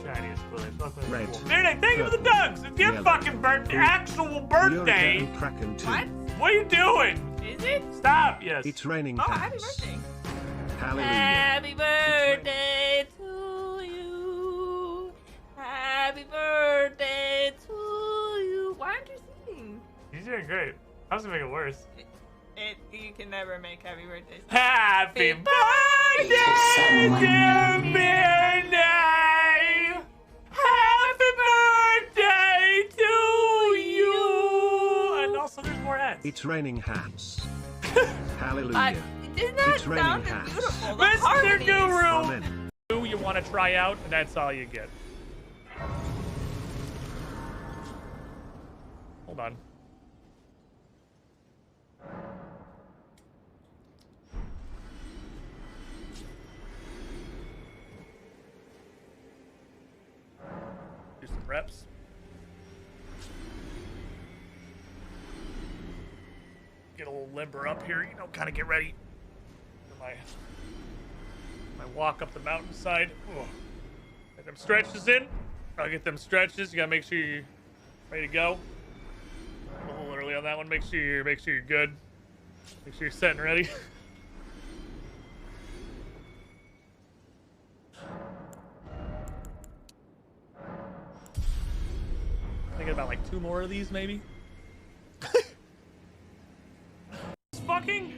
shiniest Quilly. Red. Cool. Nick, thank you for the dogs. It's your fucking birthday, actual birthday. What? What are you doing? Is it? Stop. Yes. It's raining. Oh, happy birthday. Hallelujah. Happy birthday to you. Happy birthday to you. Why aren't you singing? You're doing great. I was gonna make it worse. You can never make happy birthdays. Happy birthday, dear Minnie! Happy birthday to you! And also, there's more ads. It's raining hats. Hallelujah. Isn't that It's raining sound hats. beautiful? The Mr. harmonies. Guru! Amen. Who you want to try out, and that's all you get. Hold on. Do some reps. Get a little limber up here, you know, kind of get ready for my walk up the mountainside. Ooh. Get them stretches in. I'll get them stretches. You gotta make sure you're ready to go. A little early on that one. Make sure you're good. Make sure you're set and ready. Thinking about like 2 more of these, maybe. It's fucking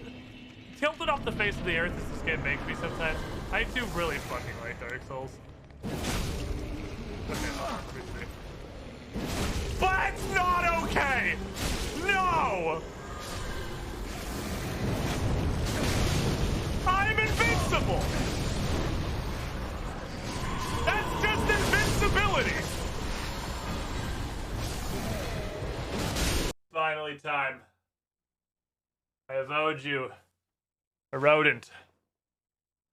tilted off the face of the earth as this game makes me sometimes. I do really fucking like Dark Souls. Okay, let me see. But it's not okay! No! I'm invincible! That's just invincibility! Finally time. I have owed you a rodent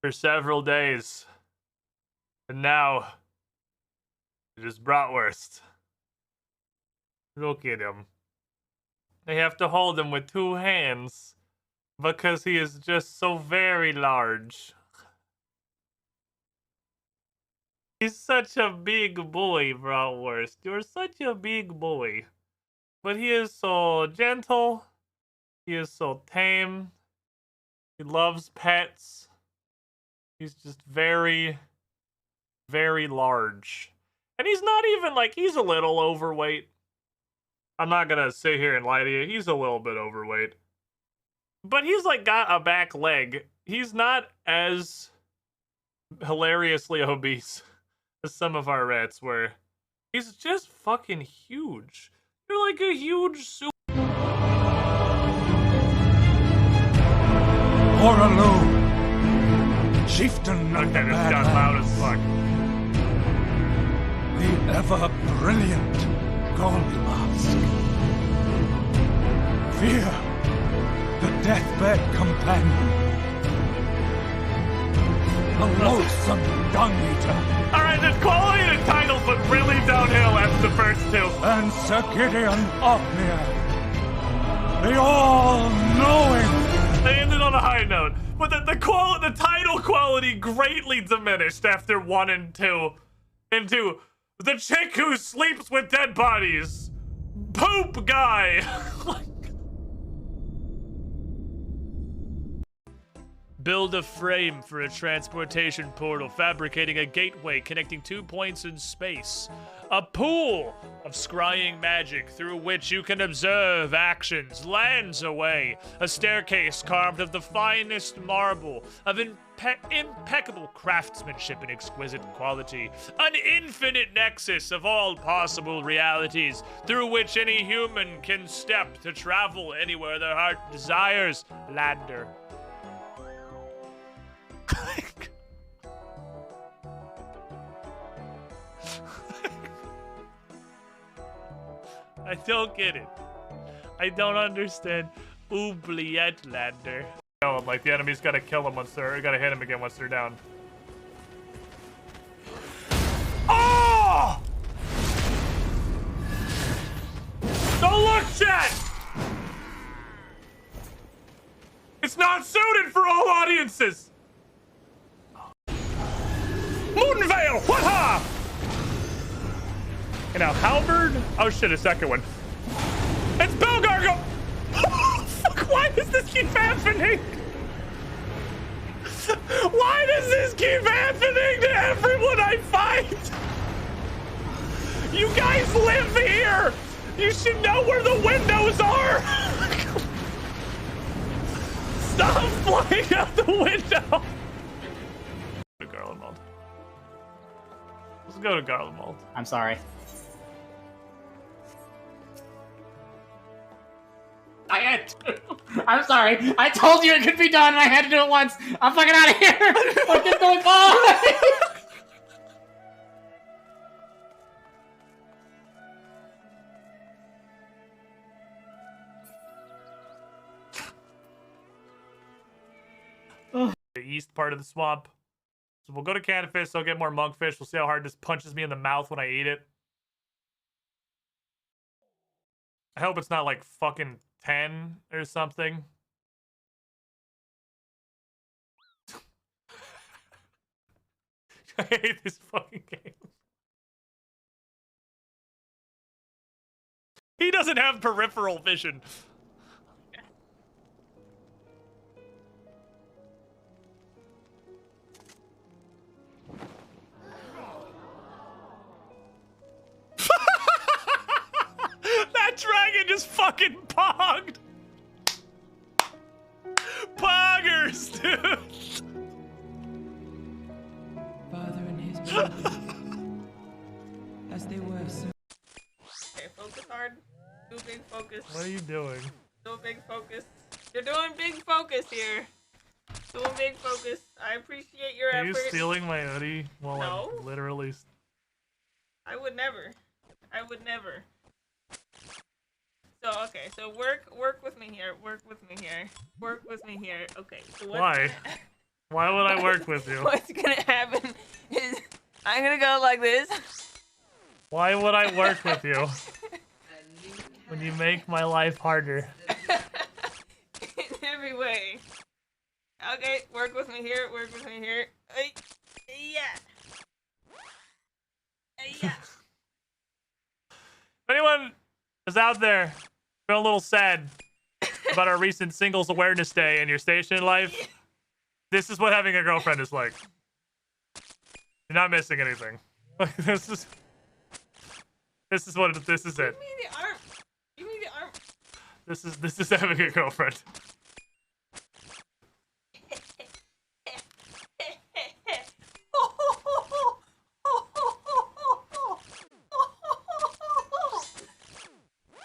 for several days. And now it is bratwurst. Look at him. They have to hold him with 2 hands because he is just so very large. He's such a big boy, bratwurst. You're such a big boy. But he is so gentle. He is so tame. He loves pets. He's just very, very large. And he's not even like, he's a little overweight. I'm not gonna sit here and lie to you. He's a little bit overweight. But he's like got a back leg. He's not as hilariously obese as some of our rats were. He's just fucking huge. You're like a huge super. Oraloo, chieftain of the Okay, this got loud as fuck. the ever-brilliant Goldmask. Fear, the deathbed companion. The loathsome dung-eater. Alright, the quality of the titles went really downhill after the first 2. And Sir Gideon Ofnir. The all-knowing. They ended on a high note, but the title quality greatly diminished after 1 and 2. And 2, the chick who sleeps with dead bodies. Poop guy. Build a frame for a transportation portal, fabricating a gateway connecting 2 points in space. A pool of scrying magic through which you can observe actions lands away. A staircase carved of the finest marble, of impeccable craftsmanship and exquisite quality. An infinite nexus of all possible realities through which any human can step to travel anywhere their heart desires. Lander. I don't get it. I don't understand. Oubliette Lander. Oh, like the enemy's gotta kill him once they're, gotta hit him again once they're down. Oh! Don't look, chat! It's not suited for all audiences! Moonveil, what ha? And now halberd. Oh shit, a second one. It's Belgargo. Fuck, why does this keep happening? Why does this keep happening to everyone I fight? You guys live here. You should know where the windows are. Stop flying out the window. To Garlemald. Let's go to Garlemald. I'm sorry. I had to. I'm sorry. I told you it could be done and I had to do it once. I'm fucking out of here. What is going on? The east part of the swamp. So we'll go to Canfish, so I'll get more monkfish. We'll see how hard this punches me in the mouth when I eat it. I hope it's not like fucking 10 or something. I hate this fucking game. He doesn't have peripheral vision. That dragon just fucking pogged. Poggers, dude. Father and his children, as they were so. Okay, focus hard. Do big focus. What are you doing? Do big focus. You're doing big focus here. Doing big focus. I appreciate your Are effort. you stealing my hoodie while No. I'm literally... I would never. I would never. So okay, so work with me here. Work with me here. Work with me here. Okay. So Why? Why would I work with you? What's gonna happen is I'm gonna go like this. Why would I work with you? When you make my life harder. In every way. Okay, work with me here. Work with me here. Yeah. Yeah. If anyone is out there feeling a little sad about our recent Singles Awareness Day and your station in life, this is what having a girlfriend is like. You're not missing anything. This is what this is it. Give me the arm. Give me the arm. This is having a girlfriend.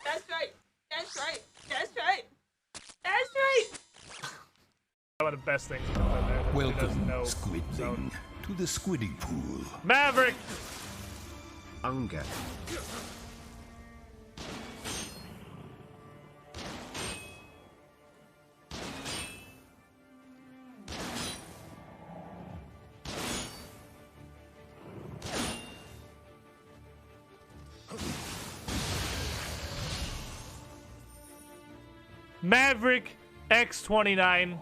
That's right. That's right. That's right. That's right. One of the best things about there. He doesn't Welcome, know. Squidling, to the Squidding Pool. Maverick! Unger. Maverick X29,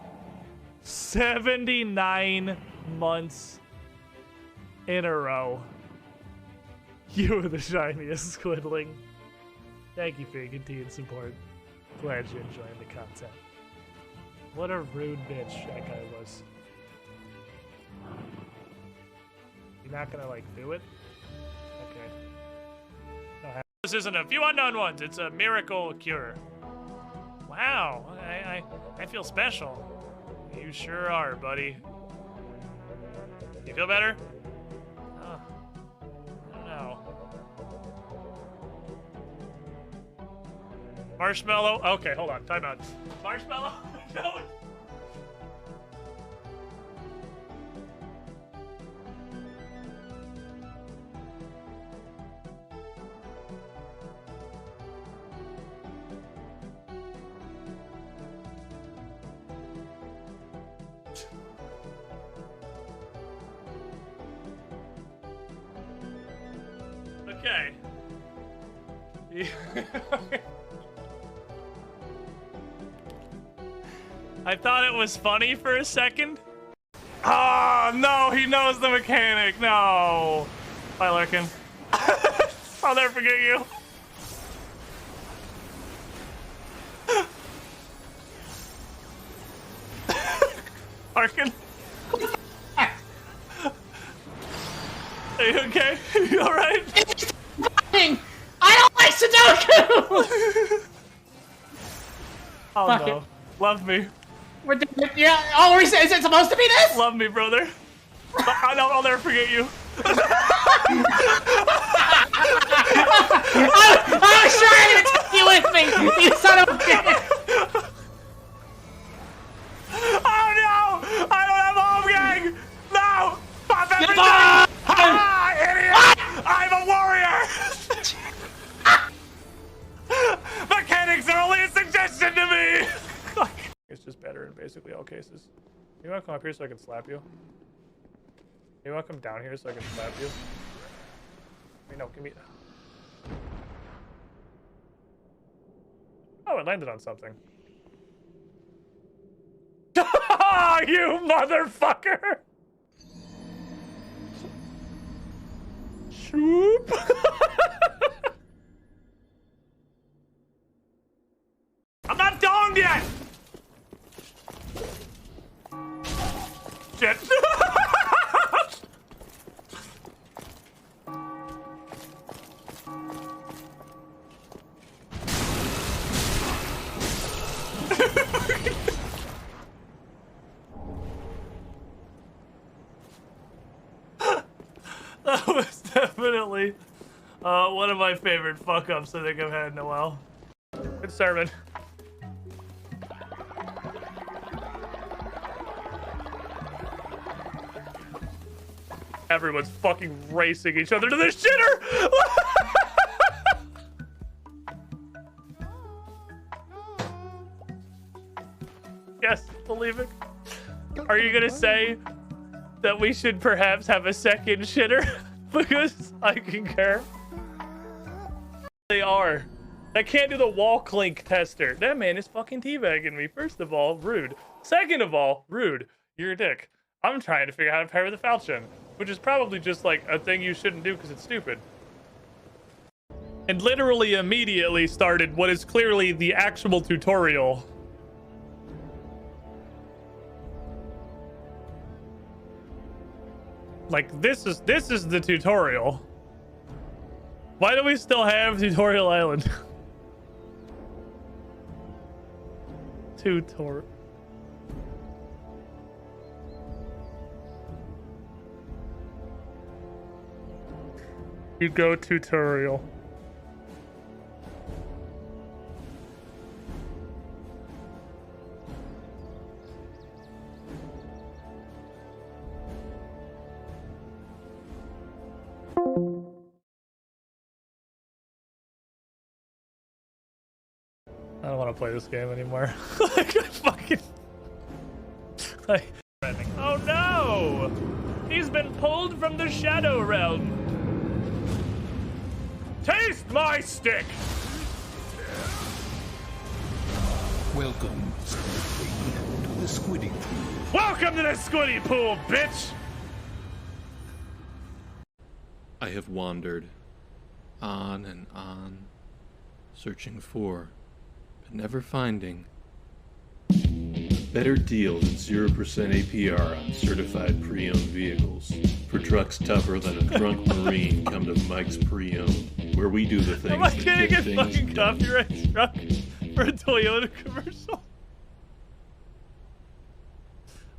79 months in a row. You are the shiniest, Squidling. Thank you for your continued support. Glad you're enjoying the content. What a rude bitch that guy was. You're not gonna, like, do it? Okay. This isn't a few unknown ones, it's a miracle cure. Wow, I feel special. You sure are, buddy. You feel better? Oh, I don't know. Marshmallow? Okay, hold on, time out. Marshmallow? No. Okay. I thought it was funny for a second. Oh, no, he knows the mechanic. No. Bye, Larkin. I'll never forget you. Arkin. Are you okay? You alright? I don't like Sudoku! Oh Fuck no. it. Love me. We're done. Yeah. Oh, is it supposed to be this? Love me, brother. I'll never forget you. I was trying to take you with me, you son of a bitch! Oh no! I don't have a home gang! No! Pop everything! Goodbye! Ah, idiot! I'm a warrior! Mechanics are only a suggestion to me! It's just better in basically all cases. You wanna come up here so I can slap you? You wanna come down here so I can slap you? Wait, no, give me... Oh, it landed on something. You motherfucker! Shoop! I'm not donged yet! Shit. That was definitely one of my favorite fuck-ups I think I've had in a while. Good sermon. Everyone's fucking racing each other to the shitter! Yes, believe it. Are you gonna say that we should perhaps have a second shitter? Because I concur. They are. I can't do the wall clink tester. That man is fucking teabagging me. First of all, rude. Second of all, rude. You're a dick. I'm trying to figure out how to pair the falchion, which is probably just like a thing you shouldn't do because it's stupid. And literally immediately started what is clearly the actual tutorial. Like this is the tutorial. Why do we still have Tutorial Island? Tutorial. You go tutorial. I don't want to play this game anymore. Like, I fucking... Like... Oh no! He's been pulled from the Shadow Realm! Taste my stick! Welcome to the squidding pool. Welcome to the Squiddy Pool, bitch! I have wandered on and on, searching for, but never finding, a better deal than 0% APR on certified pre-owned vehicles. For trucks tougher than a drunk Marine, come to Mike's Pre-Owned, where we do the things Am I that gonna get get things fucking done. copyright struck for a Toyota commercial?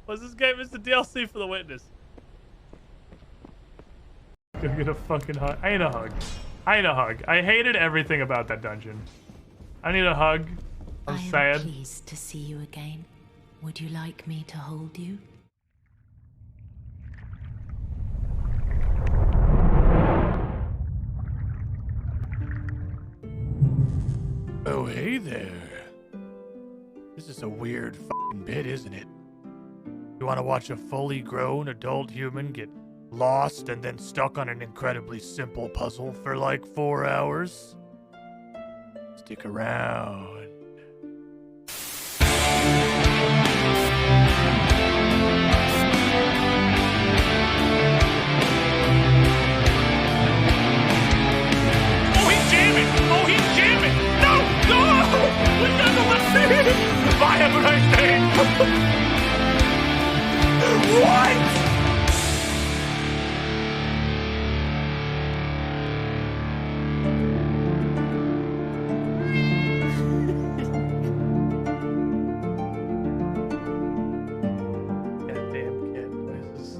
Was this game is the DLC for The Witness? Go get a fucking hug. I need a hug. I need a hug. I hated everything about that dungeon. I need a hug. I'm I am sad. pleased to see you again. Would you like me to hold you? Oh, hey there. This is a weird fucking bit, isn't it? You want to watch a fully grown adult human get lost and then stuck on an incredibly simple puzzle for like 4 hours? Stick around. What? Goddamn cat noises.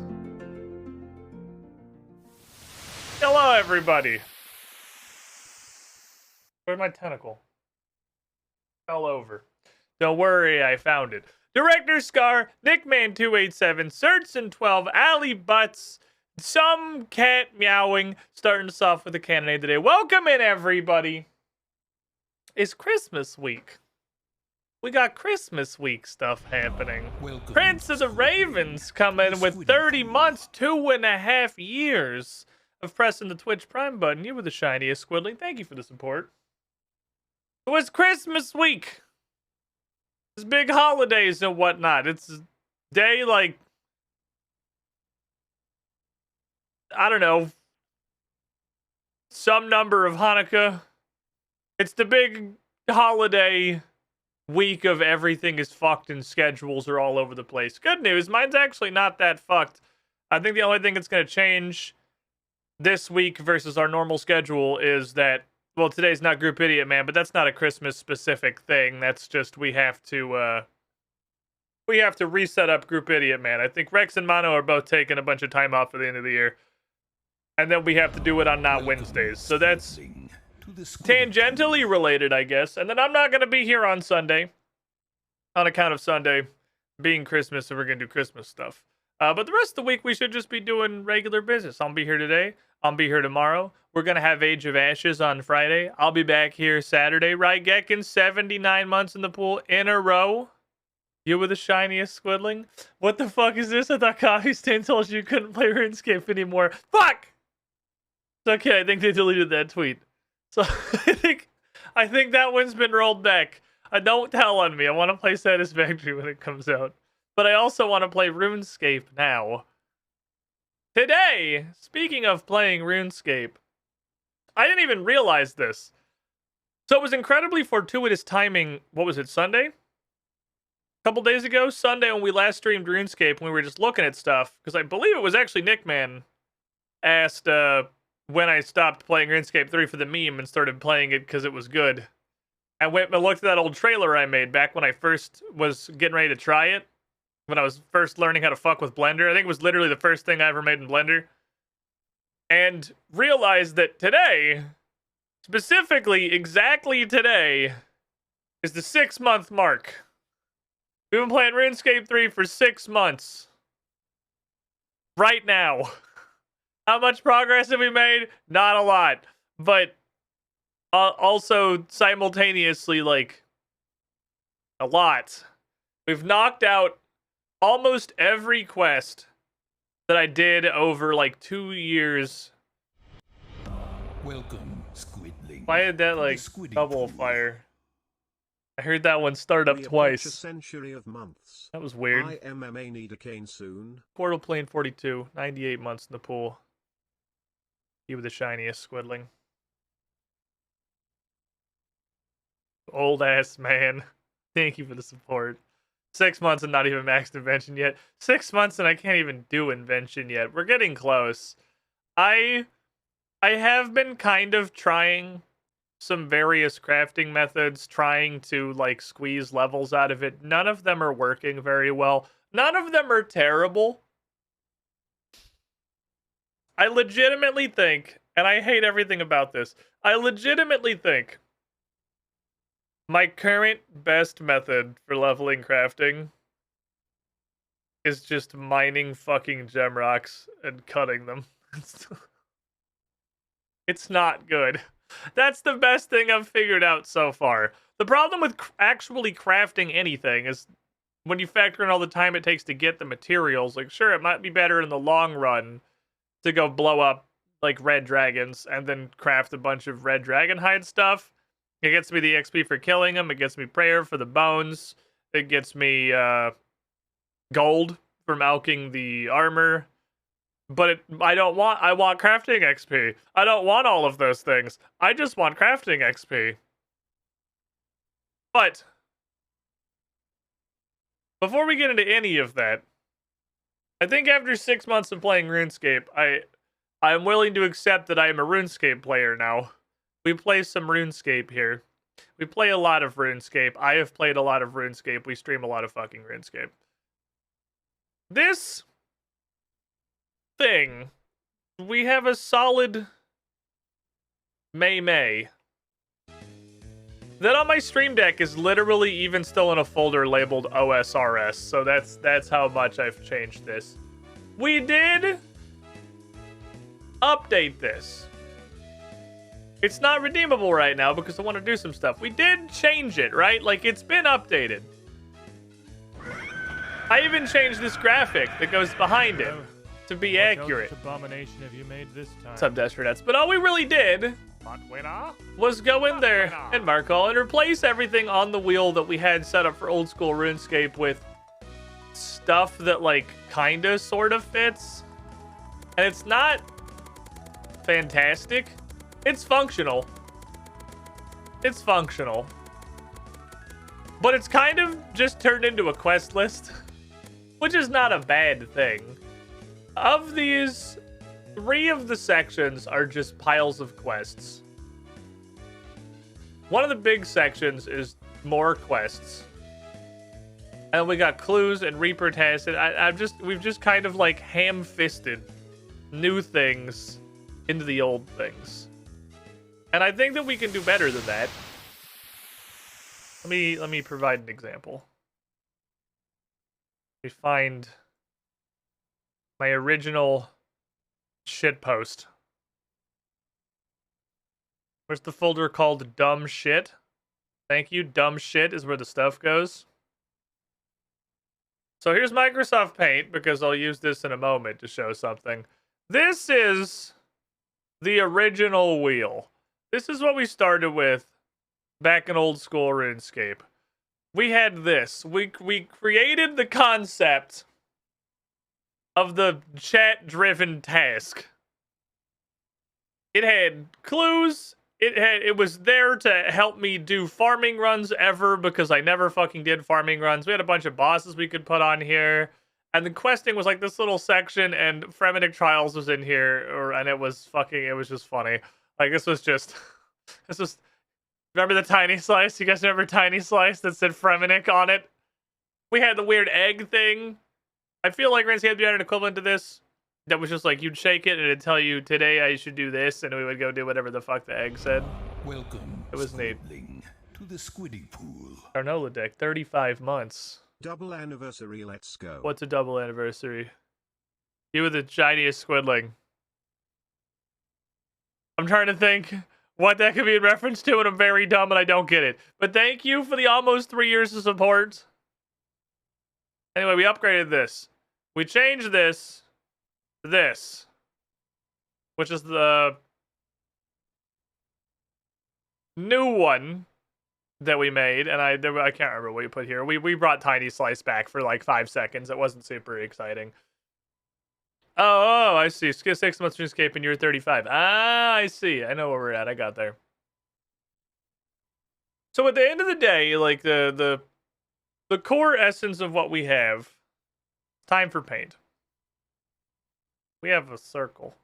Hello, everybody. Where's my tentacle? Fell over. Don't worry, I found it. Director Scar, Nickman287, Surtson12, Ali Butts, some cat meowing, starting us off with a cannonade today. Welcome in, everybody. It's Christmas week. We got Christmas week stuff happening. Welcome Prince of the Ravens coming with 30 months, 2.5 years of pressing the Twitch Prime button. You were the shiniest, Squidling. Thank you for the support. It was Christmas week. It's big holidays and whatnot. It's a day like, I don't know, some number of Hanukkah. It's the big holiday week of everything is fucked and schedules are all over the place. Good news, mine's actually not that fucked. I think the only thing that's going to change this week versus our normal schedule is that, well, today's not Group Idiot Man, but that's not a Christmas specific thing. That's just we have to reset up Group Idiot Man. I think Rex and Mono are both taking a bunch of time off at the end of the year. And then we have to do it on not Wednesdays. So that's tangentially related, I guess. And then I'm not going to be here on Sunday on account of Sunday being Christmas, and we're going to do Christmas stuff. But the rest of the week, we should just be doing regular business. I'll be here today. I'll be here tomorrow. We're going to have Age of Ashes on Friday. I'll be back here Saturday. Right, Gekken? 79 months in the pool in a row. You were the shiniest, Squidling. What the fuck is this? I thought Coffee Stain told you couldn't play RuneScape anymore. Fuck! It's okay. I think they deleted that tweet. So I think that one's been rolled back. Don't tell on me. I want to play Satisfactory when it comes out. But I also want to play RuneScape now. Today, speaking of playing RuneScape, I didn't even realize this. So it was incredibly fortuitous timing. What was it, Sunday? A couple days ago? Sunday when we last streamed RuneScape, and we were just looking at stuff. Because I believe it was actually Nickman asked when I stopped playing RuneScape 3 for the meme and started playing it because it was good. I went and looked at that old trailer I made back when I first was getting ready to try it. When I was first learning how to fuck with Blender. I think it was literally the first thing I ever made in Blender. And realized that today, specifically exactly today, is the 6-month mark. We've been playing RuneScape 3 for 6 months. Right now. How much progress have we made? Not a lot. But also simultaneously, like, a lot. We've knocked out almost every quest that I did over like 2 years. Welcome, Squidling. Why did that like double fire? I heard that one start up twice. A century of months. That was weird. I MMA need a cane soon. Portal Plane 42, 98 months in the pool. You were the shiniest, Squidling. Old ass man. Thank you for the support. 6 months and not even maxed invention yet. 6 months and I can't even do invention yet. We're getting close. I have been kind of trying some various crafting methods, trying to like squeeze levels out of it. None of them are working very well. None of them are terrible. I legitimately think, and I hate everything about this, I legitimately think my current best method for leveling crafting is just mining fucking gem rocks and cutting them. It's not good. That's the best thing I've figured out so far. The problem with actually crafting anything is when you factor in all the time it takes to get the materials, like sure, it might be better in the long run to go blow up like red dragons and then craft a bunch of red dragon hide stuff. It gets me the XP for killing them. It gets me prayer for the bones. It gets me gold for milking the armor. But I want crafting XP. I don't want all of those things. I just want crafting XP. But before we get into any of that, I think after 6 months of playing RuneScape, I'm willing to accept that I am a RuneScape player now. We play some RuneScape here. We play a lot of RuneScape. I have played a lot of RuneScape. We stream a lot of fucking RuneScape. This thing, we have a solid May. That on my stream deck is literally even still in a folder labeled OSRS, so that's how much I've changed this. We did update this. It's not redeemable right now because I want to do some stuff. We did change it, right? Like, it's been updated. I even changed this graphic that goes behind it to be accurate. Abomination have you made this time? What's up, Desperate? But all we really did was go in there and mark all and replace everything on the wheel that we had set up for old school RuneScape with stuff that, like, kinda sorta fits. And it's not fantastic. It's functional. It's functional. But it's kind of just turned into a quest list, which is not a bad thing. Of these, 3 of the sections are just piles of quests. One of the big sections is more quests. And we got clues and Reaper tasks. We've just kind of like ham-fisted new things into the old things. And I think that we can do better than that. Let me provide an example. We find my original shitpost. Where's the folder called Dumb Shit? Thank you. Dumb Shit is where the stuff goes. So here's Microsoft Paint, because I'll use this in a moment to show something. This is the original wheel. This is what we started with back in old school RuneScape. We had this. We created the concept of the chat-driven task. It had clues. It was there to help me do farming runs ever, because I never fucking did farming runs. We had a bunch of bosses we could put on here. And the questing was like this little section, and Frenetic Trials was in here, and it was just funny. Like, this was remember the Tiny Slice? You guys remember Tiny Slice that said Frenetic on it? We had the weird egg thing. I feel like RuneScape had an equivalent to this. That was just like, you'd shake it and it'd tell you, today I should do this, and we would go do whatever the fuck the egg said. Welcome, it was neat. To the Squiddy Pool. Arnola deck, 35 months. Double anniversary, let's go. What's a double anniversary? You were the shiniest squidling. I'm trying to think what that could be in reference to, and I'm very dumb and I don't get it. But thank you for the almost 3 years of support. Anyway, we upgraded this. We changed this to this, which is the new one that we made, and I can't remember what we put here. We brought Tiny Slice back for like 5 seconds. It wasn't super exciting. Oh, I see. 6 months RuneScape and you're 35. Ah, I see. I know where we're at. I got there. So at the end of the day, like the core essence of what we have, time for paint. We have a circle.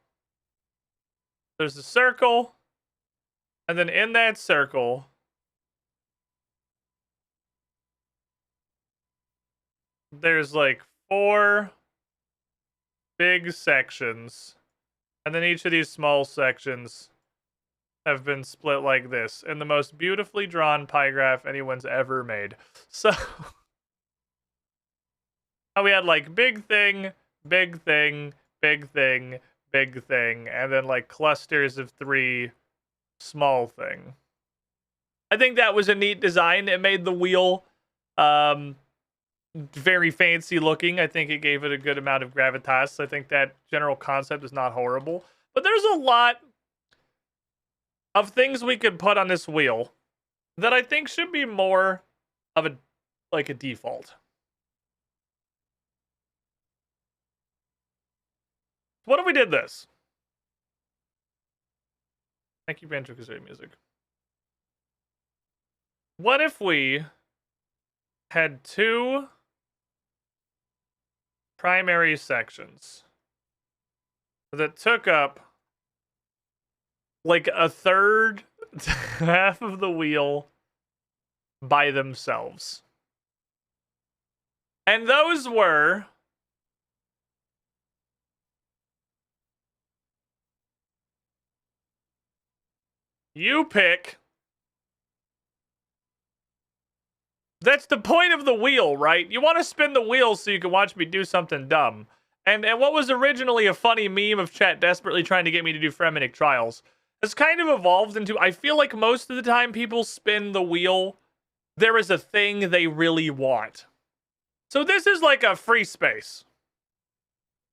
There's a circle, and then in that circle, there's like 4 big sections, and then each of these small sections have been split like this in the most beautifully drawn pie graph anyone's ever made. So we had like big thing, big thing, big thing, big thing, and then like clusters of 3 small thing. I think that was a neat design. It made the wheel very fancy looking. I think it gave it a good amount of gravitas. I think that general concept is not horrible. But there's a lot of things we could put on this wheel that I think should be more of a default. What if we did this? Thank you, Banjo Kazooie Music. What if we had 2 primary sections that took up like a third to half of the wheel by themselves. And those were you pick. That's the point of the wheel, right? You want to spin the wheel so you can watch me do something dumb. And what was originally a funny meme of chat desperately trying to get me to do Fremenic trials has kind of evolved into, I feel like most of the time people spin the wheel, there is a thing they really want. So this is like a free space.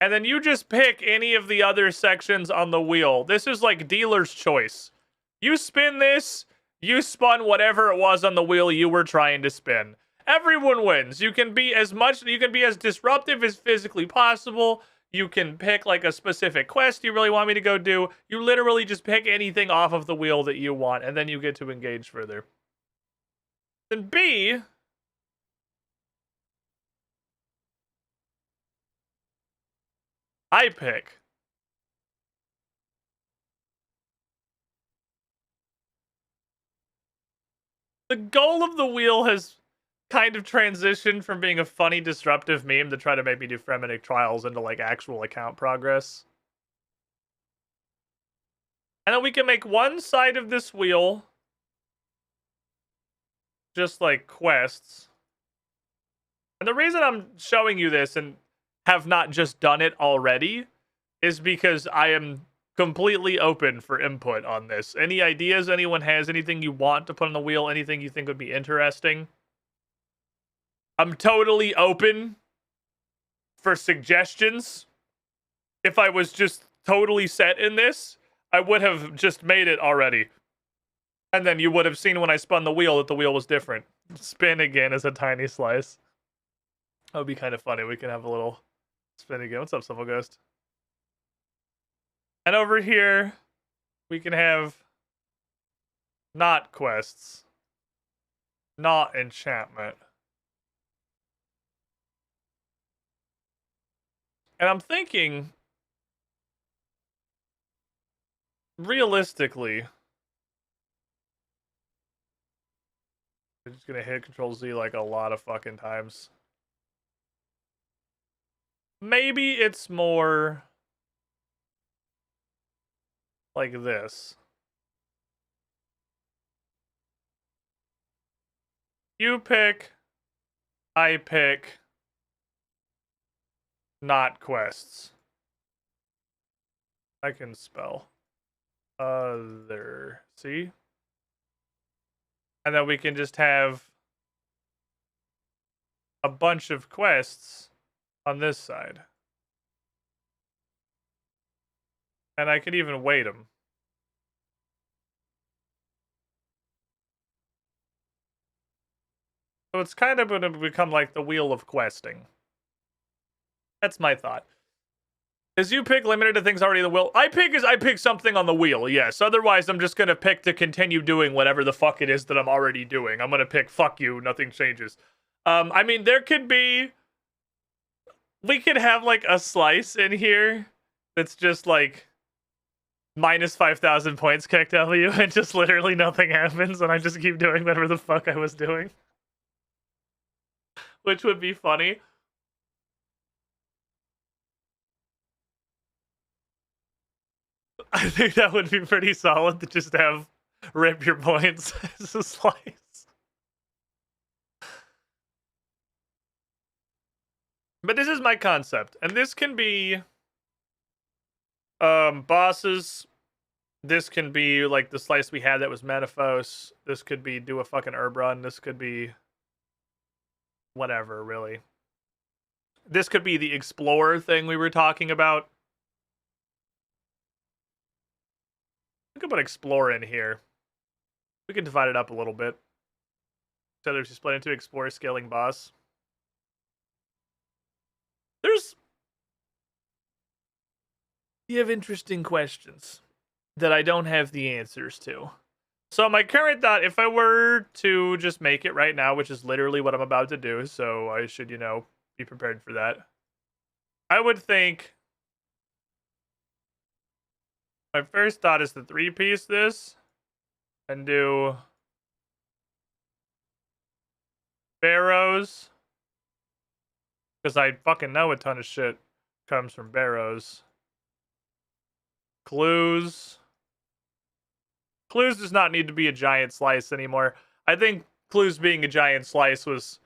And then you just pick any of the other sections on the wheel. This is like dealer's choice. You spin this, you spun whatever it was on the wheel you were trying to spin. Everyone wins. You can be as disruptive as physically possible. You can pick like a specific quest you really want me to go do. You literally just pick anything off of the wheel that you want, and then you get to engage further. Then B, I pick. The goal of the wheel has kind of transitioned from being a funny, disruptive meme to try to make me do Fremenic trials into like actual account progress. And then we can make one side of this wheel just like quests. And the reason I'm showing you this and have not just done it already is because I am completely open for input on this. Any ideas anyone has, anything you want to put on the wheel, anything you think would be interesting? I'm totally open for suggestions. If I was just totally set in this, I would have just made it already. And then you would have seen when I spun the wheel that the wheel was different. Spin again as a tiny slice. That would be kind of funny. We can have a little spin again. What's up, Civil Ghost? And over here, we can have not quests, not enchantment. And I'm thinking, realistically, I'm just gonna hit Control Z like a lot of fucking times. Maybe it's more like this. You pick, I pick, not quests. I can spell. Other. See? And then we can just have a bunch of quests on this side. And I could even weight them. So it's kind of going to become like the wheel of questing. That's my thought. Is you pick limited to things already in the wheel? I pick something on the wheel, yes. Otherwise, I'm just going to pick to continue doing whatever the fuck it is that I'm already doing. I'm going to pick fuck you, nothing changes. I mean, there could be... We could have like a slice in here that's just like minus 5,000 points KW and just literally nothing happens and I just keep doing whatever the fuck I was doing. Which would be funny. I think that would be pretty solid to just have rip your points as a slice. But this is my concept, and this can be bosses. This can be like the slice we had that was Metaphos. This could be do a fucking herb run. This could be whatever, really. This could be the explorer thing we were talking about. We could put explore in here. We can divide it up a little bit. So there's split into explorer, scaling, boss. You have interesting questions that I don't have the answers to. So my current thought, if I were to just make it right now, which is literally what I'm about to do, so I should, be prepared for that. I would think my first thought is to 3-piece this and do Barrows, because I fucking know a ton of shit comes from Barrows. Clues. Clues does not need to be a giant slice anymore. I think Clues being a giant slice was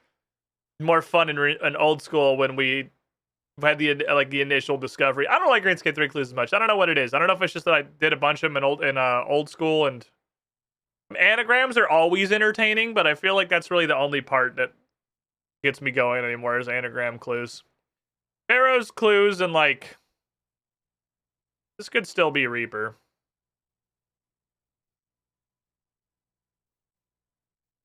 more fun in old school when we had the initial discovery. I don't like Runescape 3 Clues as much. I don't know what it is. I don't know if it's just that I did a bunch of them in old school, and anagrams are always entertaining, but I feel like that's really the only part that gets me going anymore is anagram clues. Pharaoh's clues and like this could still be Reaper.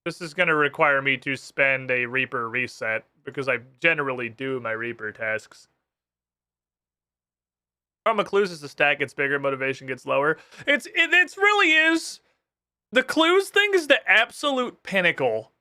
This is going to require me to spend a Reaper reset because I generally do my Reaper tasks. From clues as the stack gets bigger, motivation gets lower. It really is. The clues thing is the absolute pinnacle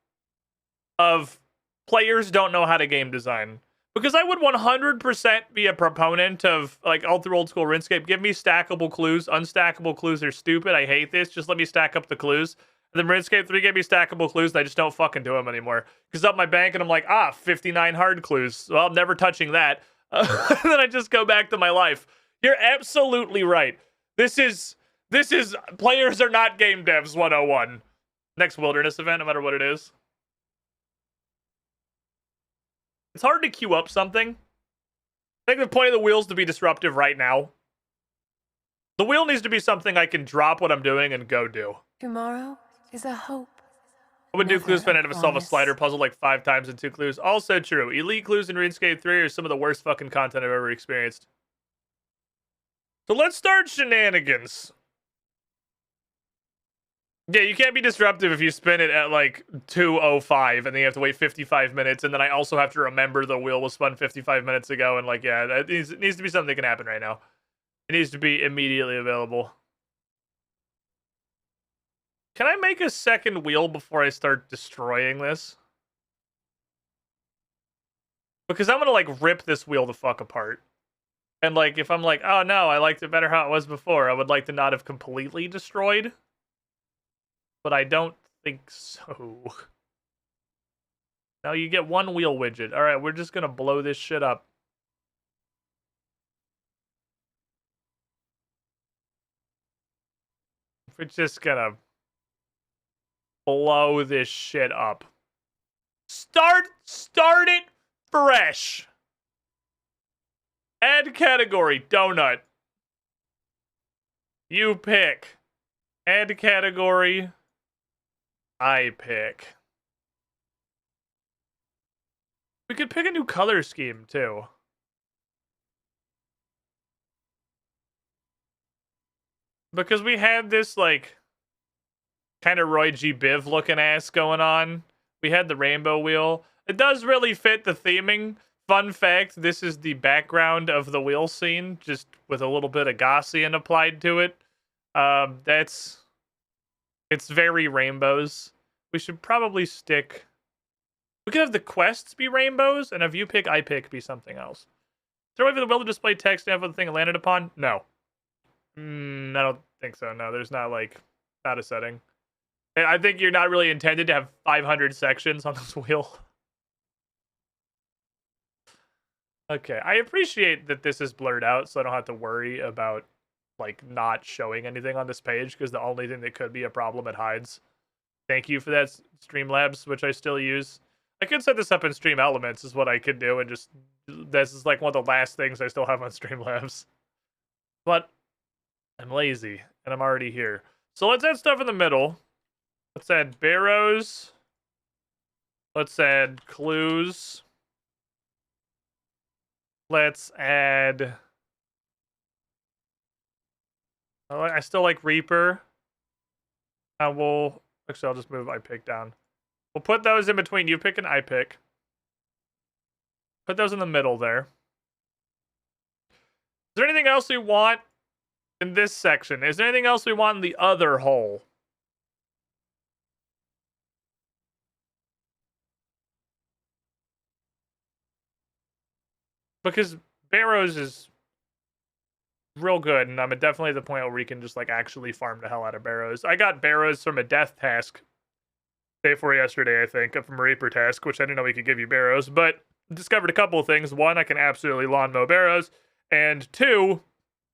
of players don't know how to game design. Because I would 100% be a proponent of, like, all through old school RuneScape, give me stackable clues. Unstackable clues are stupid. I hate this. Just let me stack up the clues. And then RuneScape 3 gave me stackable clues, and I just don't fucking do them anymore. Because up my bank, and I'm like, 59 hard clues. Well, I'm never touching that. And then I just go back to my life. You're absolutely right. This is players are not game devs 101. Next wilderness event, no matter what it is. It's hard to queue up something. I think the point of the wheel is to be disruptive right now. The wheel needs to be something I can drop what I'm doing and go do. Tomorrow is a hope. I would do Never clues if I had to solve a promise. slider puzzle like 5 times in 2 clues. Also true. Elite clues in RuneScape 3 are some of the worst fucking content I've ever experienced. So let's start shenanigans. Yeah, you can't be disruptive if you spin it at like 2:05 and then you have to wait 55 minutes, and then I also have to remember the wheel was spun 55 minutes ago, and like, yeah, it needs to be something that can happen right now. It needs to be immediately available. Can I make a second wheel before I start destroying this? Because I'm gonna like rip this wheel the fuck apart. And like, if I'm like, oh no, I liked it better how it was before, I would like to not have completely destroyed. But I don't think so. Now you get one wheel widget. All right, we're just gonna blow this shit up. We're just gonna blow this shit up. Start it fresh. Add category, donut. You pick. Add category. I pick. We could pick a new color scheme, too. Because we had this, like, kind of Roy G. Biv looking ass going on. We had the rainbow wheel. It does really fit the theming. Fun fact, this is the background of the wheel scene, just with a little bit of Gaussian applied to it. It's very rainbows. We should probably stick... We could have the quests be rainbows, and have you pick, I pick be something else. Is there a way for the wheel to display text and have the thing it landed upon? No. I don't think so. No, there's not, like, not a setting. I think you're not really intended to have 500 sections on this wheel. Okay, I appreciate that this is blurred out, so I don't have to worry about, like, not showing anything on this page, because the only thing that could be a problem, it hides. Thank you for that, Streamlabs, which I still use. I could set this up in Stream Elements, is what I could do, and just... This is, like, one of the last things I still have on Streamlabs. But I'm lazy, and I'm already here. So let's add stuff in the middle. Let's add barrows. Let's add clues. Let's add... Oh, I still like Reaper. Actually, I'll just move I pick down. We'll put those in between you pick and I pick. Put those in the middle there. Is there anything else we want in this section? Is there anything else we want in the other hole? Because Barrows is real good, and I'm definitely at the point where we can just like actually farm the hell out of Barrows. I got Barrows from a death task day before yesterday, I think, from a Reaper task, which I didn't know we could give you Barrows, but discovered a couple of things. One, I can absolutely lawn mow Barrows, and two,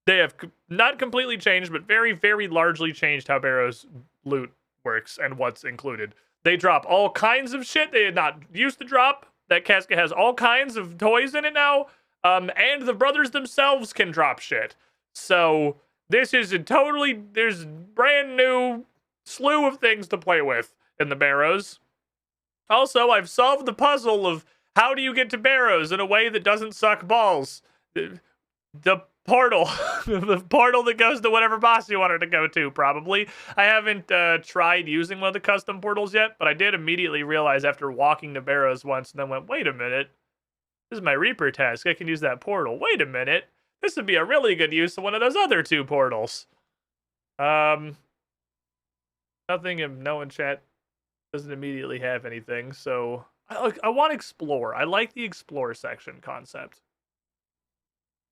they have not completely changed, but very, very largely changed how Barrows loot works and what's included. They drop all kinds of shit they had not used to drop. That casket has all kinds of toys in it now, and the brothers themselves can drop shit. So this is there's brand new slew of things to play with in the Barrows. Also, I've solved the puzzle of how do you get to Barrows in a way that doesn't suck balls. The portal. The portal that goes to whatever boss you wanted to go to, probably. I haven't tried using one of the custom portals yet, but I did immediately realize after walking to Barrows once and then went, wait a minute. This is my Reaper task. I can use that portal. Wait a minute. This would be a really good use of one of those other two portals. Nothing of no one chat doesn't immediately have anything, so I want to explore. I like the explore section concept.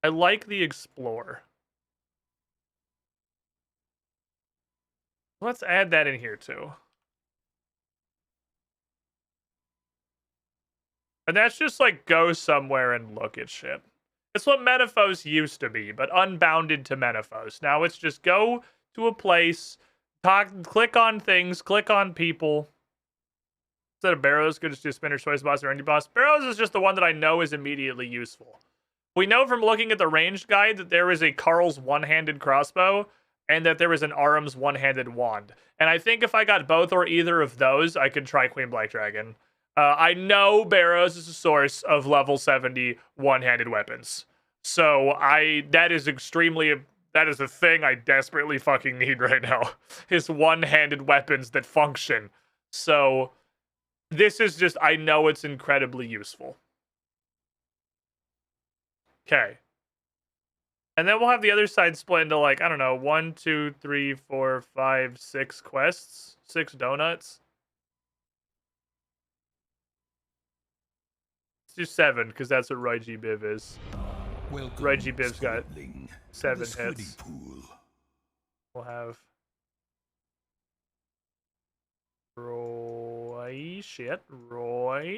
I like the explore. Let's add that in here too. And that's just like go somewhere and look at shit. It's what Menaphos used to be, but unbounded to Menaphos. Now it's just go to a place, click on things, click on people. Instead of Barrows, could just do Spinner's Choice boss or any boss. Barrows is just the one that I know is immediately useful. We know from looking at the ranged guide that there is a Carl's one-handed crossbow and that there is an Aram's one-handed wand. And I think if I got both or either of those, I could try Queen Black Dragon. I know Barrows is a source of level 70 one-handed weapons. So that is a thing I desperately fucking need right now. Is one-handed weapons that function. So this is just, I know it's incredibly useful. Okay. And then we'll have the other side split into like, I don't know, 1, 2, 3, 4, 5, 6 quests. 6 donuts. Let's do 7, because that's what Roy G. Biv is. Roy G. Biv's got 7 hits. We'll have Roy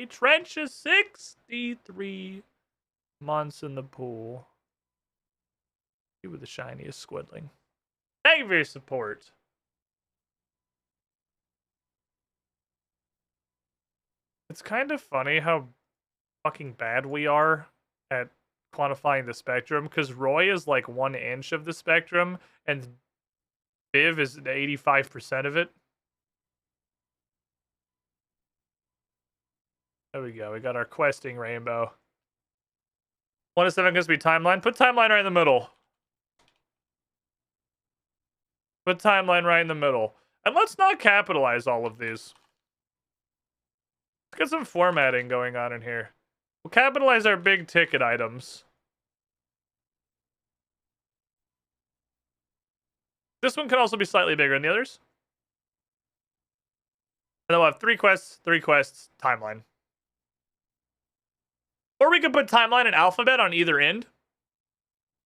Trench is 63 months in the pool. You were the shiniest squidling. Thank you for your support. It's kind of funny how fucking bad we are at quantifying the spectrum, because Roy is like 1 inch of the spectrum and Viv is 85% of it. There we go. We got our questing rainbow. 1 to 7 gives me timeline. Put timeline right in the middle. Put timeline right in the middle. And let's not capitalize all of these. Let's get some formatting going on in here. We'll capitalize our big ticket items. This one can also be slightly bigger than the others. And then we'll have 3 quests, timeline. Or we could put timeline and alphabet on either end.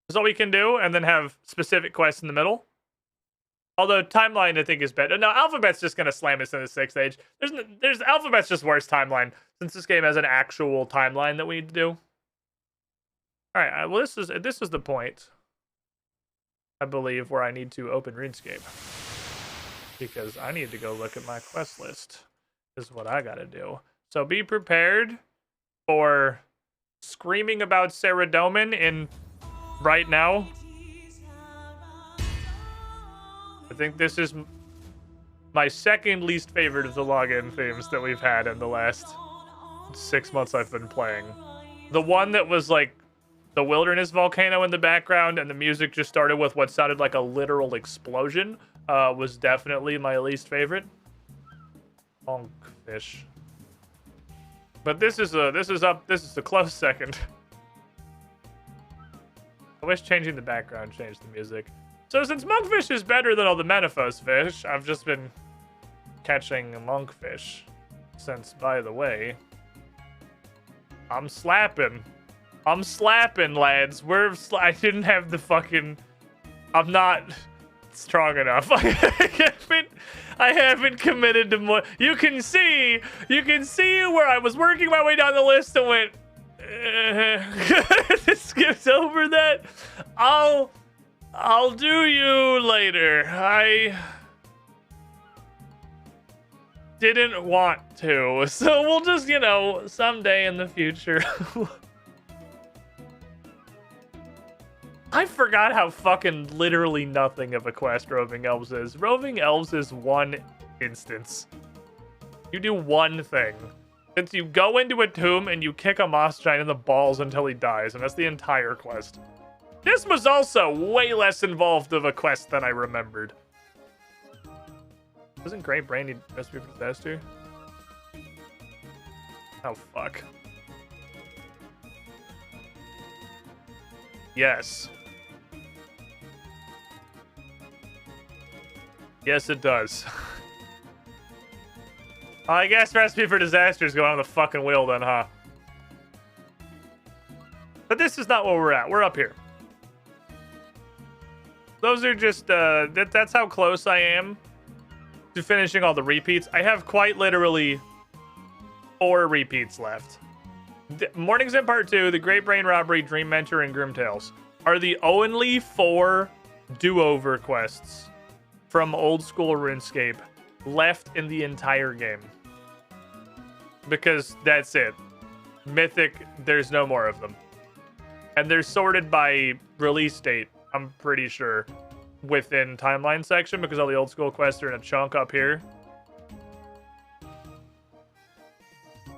That's all we can do, and then have specific quests in the middle. Although timeline, I think, is better. No, alphabet's just gonna slam us in the 6th age. There's alphabet's just worse timeline, since this game has an actual timeline that we need to do. All right. Well, this is the point, I believe, where I need to open RuneScape, because I need to go look at my quest list. This is what I gotta do. So be prepared for screaming about Saradomin in right now. I think this is my second least favorite of the login themes that we've had in the last 6 months I've been playing. The one that was like the wilderness volcano in the background and the music just started with what sounded like a literal explosion was definitely my least favorite. Monkfish. But this is a close second. I wish changing the background changed the music. So since monkfish is better than all the Menaphos fish, I've just been catching monkfish. Since, by the way, I'm slapping. I'm slapping, lads. I didn't have the fucking... I'm not strong enough. I haven't committed to more. You can see where I was working my way down the list and went, skipped over that. I'll do you later. I didn't want to, so we'll just, you know, someday in the future. I forgot how fucking literally nothing of a quest Roving Elves is. Roving Elves is one instance. You do one thing. It's you go into a tomb and you kick a moss giant in the balls until he dies, and that's the entire quest. This was also way less involved of a quest than I remembered. Doesn't Great Brain need Recipe for Disaster? Oh, fuck. Yes. Yes, it does. I guess Recipe for Disaster is going on the fucking wheel then, huh? But this is not where we're at. We're up here. Those are just, that's how close I am to finishing all the repeats. I have quite literally 4 repeats left. Mornings in Part 2, The Great Brain Robbery, Dream Mentor, and Grim Tales are the only 4 do-over quests from old school RuneScape left in the entire game. Because that's it. Mythic, there's no more of them. And they're sorted by release date, I'm pretty sure, within timeline section, because all the old school quests are in a chunk up here.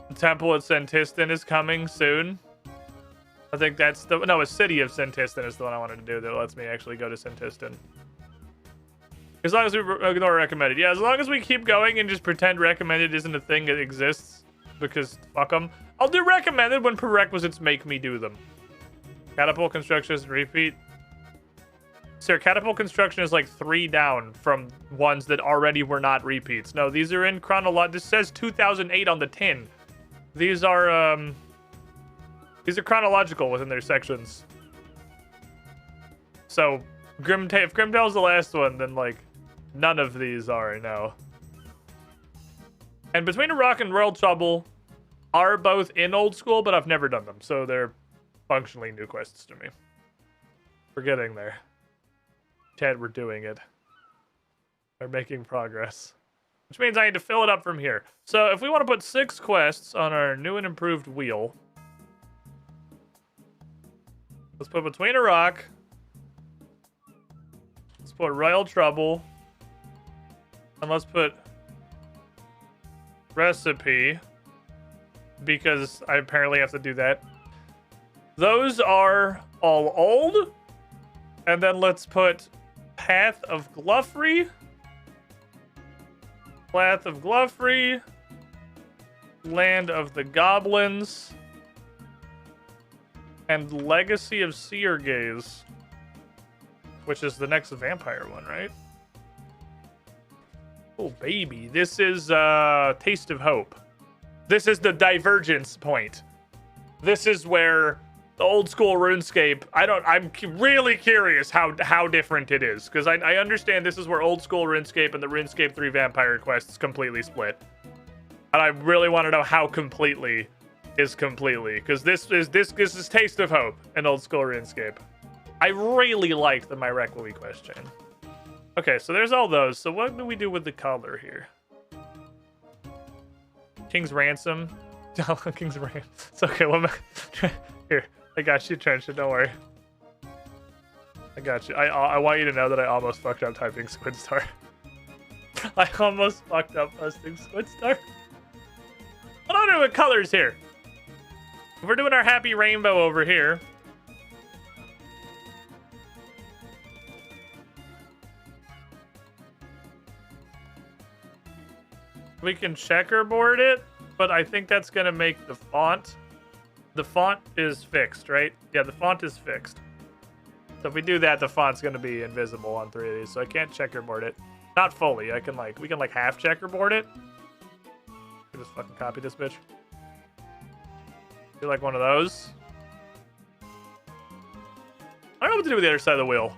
The Temple at Sentistan is coming soon. I think that's the... No, a City of Sentistan is the one I wanted to do that lets me actually go to Sentistan. As long as we ignore recommended. Yeah, as long as we keep going and just pretend recommended isn't a thing that exists. Because fuck them. I'll do recommended when prerequisites make me do them. Catapult construction is repeat. Sir, catapult construction is like 3 down from ones that already were not repeats. No, these are in chronological. This says 2008 on the tin. These are chronological within their sections. So, if Grimtail's the last one, then like none of these are, no. And Between a Rock and Royal Trouble are both in old school, but I've never done them, so they're functionally new quests to me. We're getting there. Chad, we're doing it. We're making progress. Which means I need to fill it up from here. So if we want to put 6 quests on our new and improved wheel, let's put Between a Rock. Let's put Royal Trouble. And let's put Recipe, because I apparently have to do that. Those are all old. And then let's put Path of Gluffrey. Path of Gluffrey. Land of the Goblins. And Legacy of Seergaze. Which is the next vampire one, right? Oh, baby. This is Taste of Hope. This is the divergence point. This is where the old school RuneScape, I'm really curious how different it is. Because I understand this is where old school RuneScape and the RuneScape 3 vampire quests completely split. And I really want to know how completely is completely. Because this is Taste of Hope in old school RuneScape. I really liked the My Requiem question. Okay, so there's all those. So what do we do with the color here? King's Ransom. King's Ransom. It's okay. Here, I got you, Trenchant. Don't worry. I got you. I want you to know that I almost fucked up typing Squid Star. I almost fucked up posting Squid Star. What am I doing with colors here? If we're doing our happy rainbow over here. We can checkerboard it, but I think that's going to make the font. The font is fixed, right? Yeah, the font is fixed. So if we do that, the font's going to be invisible on 3 of these, so I can't checkerboard it. Not fully. We can half checkerboard it. Just fucking copy this bitch. Do like one of those. I don't know what to do with the other side of the wheel.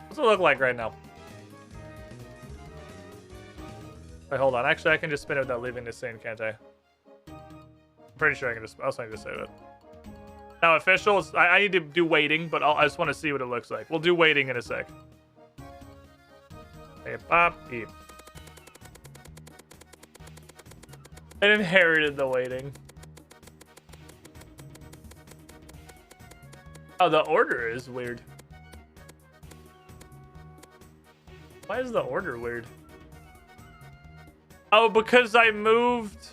What's it look like right now? Wait, hold on. Actually, I can just spin it without leaving this scene, can't I? I'm pretty sure I can just... I also need to save it. Now, official, I need to do waiting, but I just want to see what it looks like. We'll do waiting in a sec. Hey, pop, beep. I inherited the waiting. Oh, the order is weird. Why is the order weird? Oh, because I moved...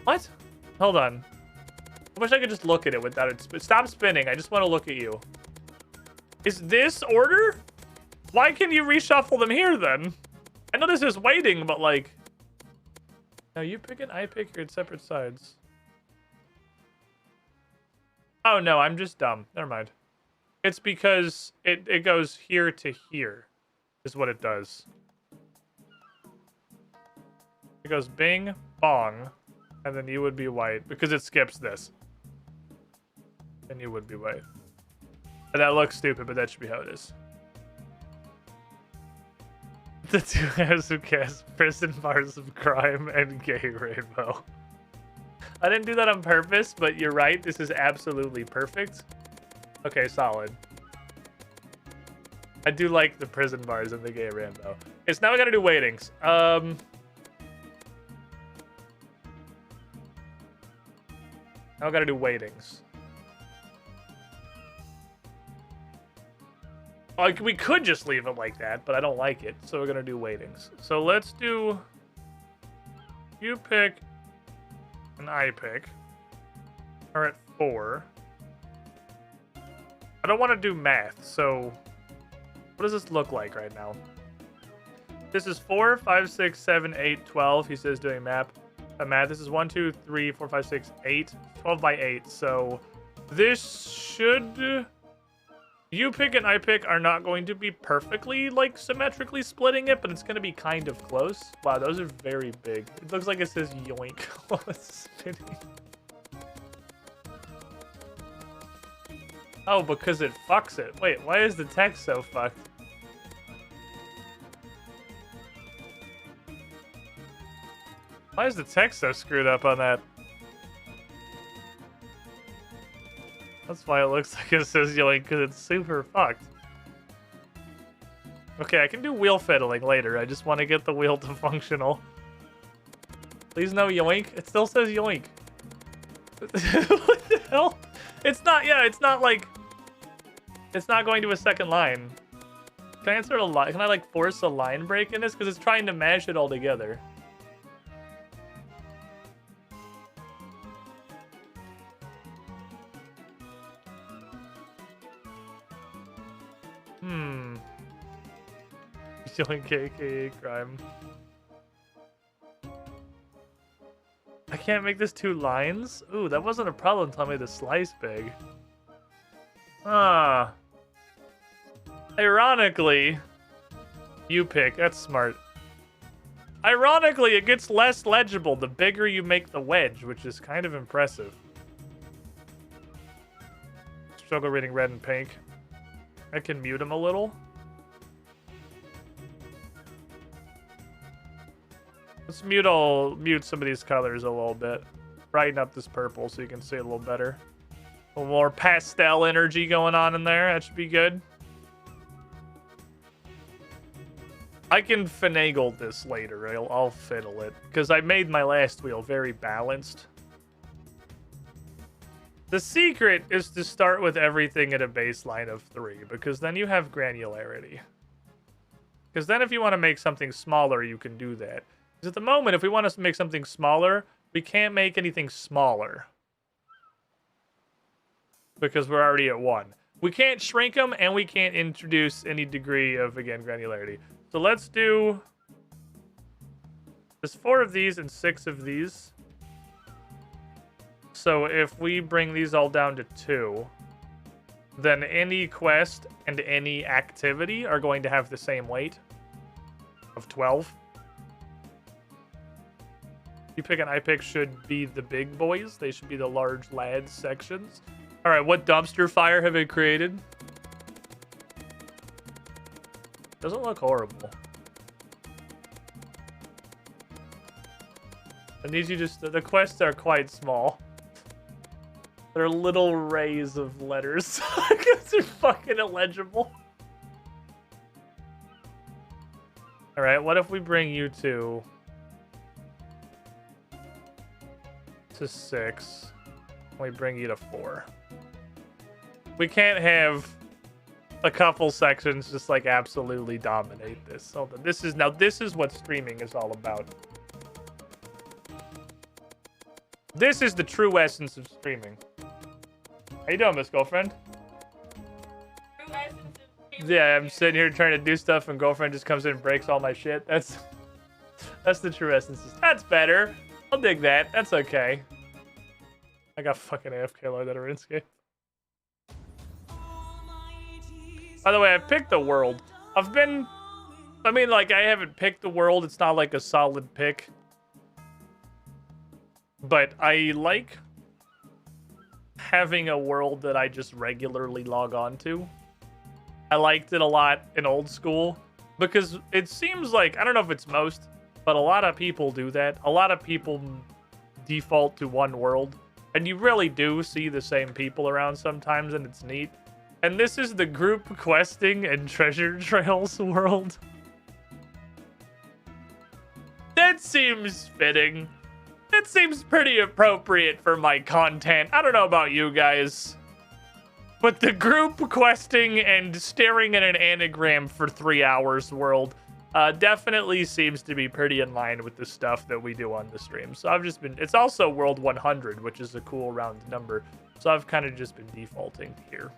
What? Hold on. I wish I could just look at it without it. Stop spinning. I just want to look at you. Is this order? Why can you reshuffle them here then? I know this is waiting, but like... No, you pick it, I pick, you're at separate sides. Oh no, I'm just dumb. Never mind. It's because it goes here to here, is what it does. It goes bing, bong, and then you would be white, because it skips this. And you would be white. And that looks stupid, but that should be how it is. The two halves who cast prison bars of crime and gay rainbow. I didn't do that on purpose, but you're right. This is absolutely perfect. Okay, solid. I do like the prison bars and the gay rainbow. Okay, so now we gotta do weightings. Now we gotta do weightings. Like, we could just leave it like that, but I don't like it, so we're gonna do weightings. So let's do... You pick, and I pick. Are at 4. I don't want to do math, so... What does this look like right now? This is 4, 5, 6, 7, 8, 12. He says doing math. This is 1, 2, 3, 4, 5, 6, 8. 12 by 8, so... This should... You pick and I pick are not going to be perfectly, like, symmetrically splitting it, but it's going to be kind of close. Wow, those are very big. It looks like it says yoink while it's spinning. Oh, because it fucks it. Wait, why is the text so fucked? Why is the text so screwed up on that? That's why it looks like it says yoink, because it's super fucked. Okay, I can do wheel fiddling later. I just want to get the wheel to functional. Please no yoink. It still says yoink. What the hell? It's not, yeah, it's not like... It's not going to a second line. Can I insert a line? Can I, like, force a line break in this? Because it's trying to mash it all together. Yoink, aka crime. I can't make this 2 lines? Ooh, that wasn't a problem until I made the slice big. Ah. Ironically, you pick. That's smart. Ironically, it gets less legible the bigger you make the wedge, which is kind of impressive. Struggle reading red and pink. I can mute him a little. Let's mute some of these colors a little bit. Brighten up this purple so you can see it a little better. A little more pastel energy going on in there. That should be good. I can finagle this later. I'll fiddle it. Because I made my last wheel very balanced. The secret is to start with everything at a baseline of 3. Because then you have granularity. Because then if you want to make something smaller, you can do that. Because at the moment, if we want to make something smaller, we can't make anything smaller. Because we're already at 1. We can't shrink them, and we can't introduce any degree of, again, granularity. So let's do... There's 4 of these and 6 of these. So if we bring these all down to 2, then any quest and any activity are going to have the same weight of 12. You pick and I pick should be the big boys. They should be the large lads sections. All right, what dumpster fire have I created? Doesn't look horrible. And these the quests are quite small. They're little rays of letters. Because they're fucking illegible. Alright, what if we bring you to 6. We bring you to 4. We can't have a couple sections just like absolutely dominate this. So this is what streaming is all about. This is the true essence of streaming. How you doing, Miss Girlfriend? True essence of streaming. Yeah, I'm sitting here trying to do stuff and girlfriend just comes in and breaks all my shit. That's the true essence. That's better. I'll dig that. That's okay. I got fucking AFK load out of Runescape. By the way, I picked the world. I haven't picked the world. It's not like a solid pick. But I like having a world that I just regularly log on to. I liked it a lot in old school because it seems like, I don't know if it's most, but a lot of people do that. A lot of people default to one world, and you really do see the same people around sometimes, and it's neat. And this is the group questing and treasure trails world. That seems fitting. That seems pretty appropriate for my content. I don't know about you guys, but the group questing and staring at an anagram for 3 hours world definitely seems to be pretty in line with the stuff that we do on the stream. So it's also world 100, which is a cool round number. So I've kind of just been defaulting here.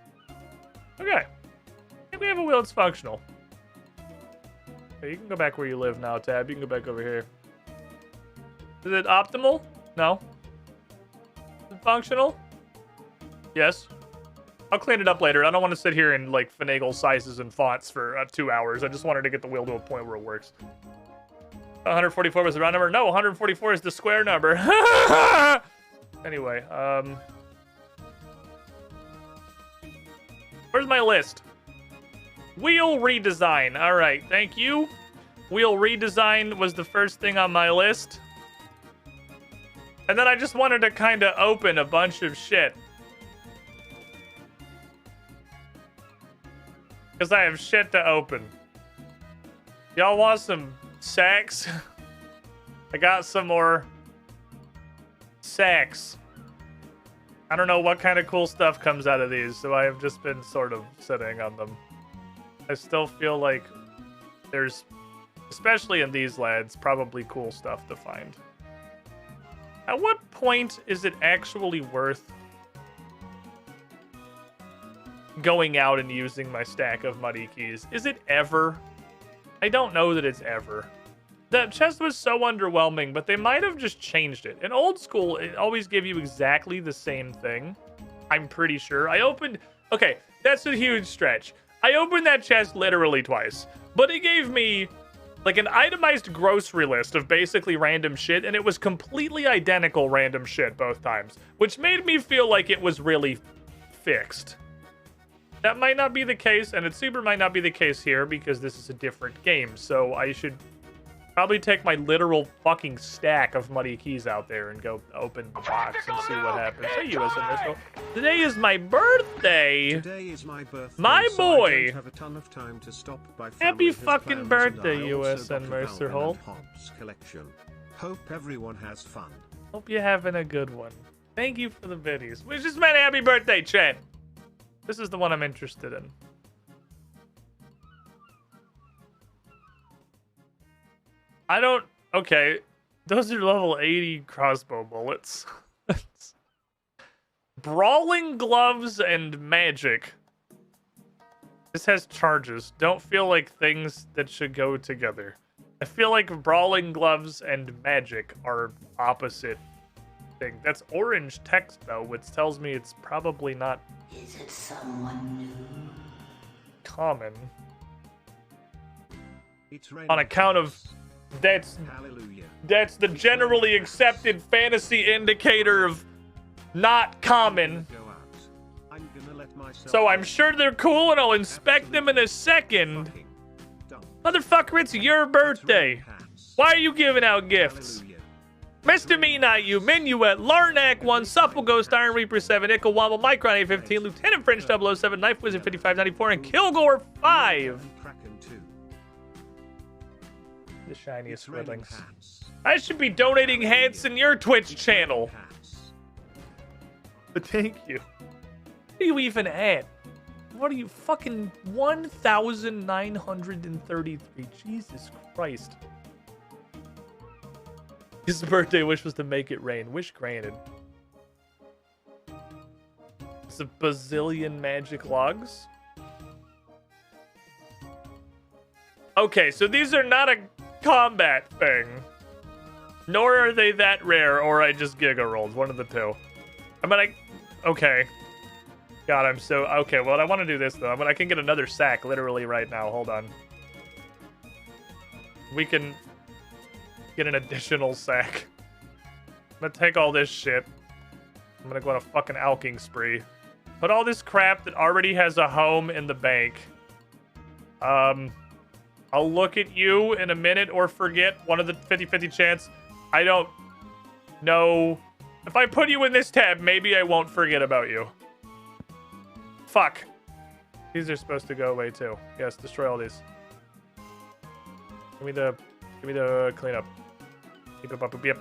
Okay. I think we have a wheel that's functional. Okay, you can go back where you live now, Tab. You can go back over here. Is it optimal? No. Is it functional? Yes. I'll clean it up later. I don't want to sit here and like finagle sizes and fonts for 2 hours. I just wanted to get the wheel to a point where it works. 144 was the round number? No, 144 is the square number. Anyway, where's my list? Wheel redesign. All right, thank you. Wheel redesign was the first thing on my list. And then I just wanted to kind of open a bunch of shit. Because I have shit to open. Y'all want some sacks? I got some more sacks. I don't know what kind of cool stuff comes out of these, so I have just been sort of sitting on them. I still feel like there's, especially in these lads, probably cool stuff to find. At what point is it actually worth going out and using my stack of muddy keys? Is it ever? I don't know that it's ever. That chest was so underwhelming, but they might have just changed it. In old school, it always gave you exactly the same thing. I'm pretty sure. Okay, that's a huge stretch. I opened that chest literally twice, but it gave me like an itemized grocery list of basically random shit, and it was completely identical random shit both times, which made me feel like it was really fixed. That might not be the case, and it super might not be the case here because this is a different game, so I should probably take my literal fucking stack of muddy keys out there and go open the box and see what happens. Hey, US Initial. Today is my birthday. Today is my birthday. My boy. So I don't have a ton of time to stop by. Happy fucking birthday, US and Mercer Holt. Collection. Hope everyone has fun. Hope you're having a good one. Thank you for the biddies. We just meant happy birthday, chat. This is the one I'm interested in. Okay, those are level 80 crossbow bullets. Brawling gloves and magic. This has charges. Don't feel like things that should go together. I feel like brawling gloves and magic are opposite thing. That's orange text though, which tells me it's probably not. Is it someone new? Common. It's raining On account of cats. that's Hallelujah. that's the generally accepted fantasy indicator of not common. Go out. I'm gonna let myself So I'm go. sure they're cool and I'll inspect them in a second. Fucking dumb. Motherfucker, it's your It's birthday. raining cats. Why are you giving out gifts? Hallelujah. Mr. Me Not You, Minuet, Larnak 1, Supple Ghost, Iron Reaper 7, Ickle Wobble, Micron 815, Lieutenant French 007, Knife Wizard 5594, and Kilgore 5. Kraken 2. The shiniest It's raining squiddlings. cats. I should be donating hats in your Twitch It's channel. raining cats. But thank you. What are you even at? What are you fucking 1,933? Jesus Christ. His birthday wish was to make it rain. Wish granted. It's a bazillion magic logs. Okay, so these are not a combat thing. Nor are they that rare, or I just giga rolled. One of the two. Okay. God, I'm so... Okay, well, I want to do this, though. I can get another sack literally right now. Hold on. We can get an additional sack. I'm gonna take all this shit. I'm gonna go on a fucking alking spree. Put all this crap that already has a home in the bank. I'll look at you in a minute or forget. One of the 50-50 chance. I don't know. If I put you in this tab, maybe I won't forget about you. Fuck. These are supposed to go away too. Yes, destroy all these. Give me the cleanup. Beep, beep, beep, beep.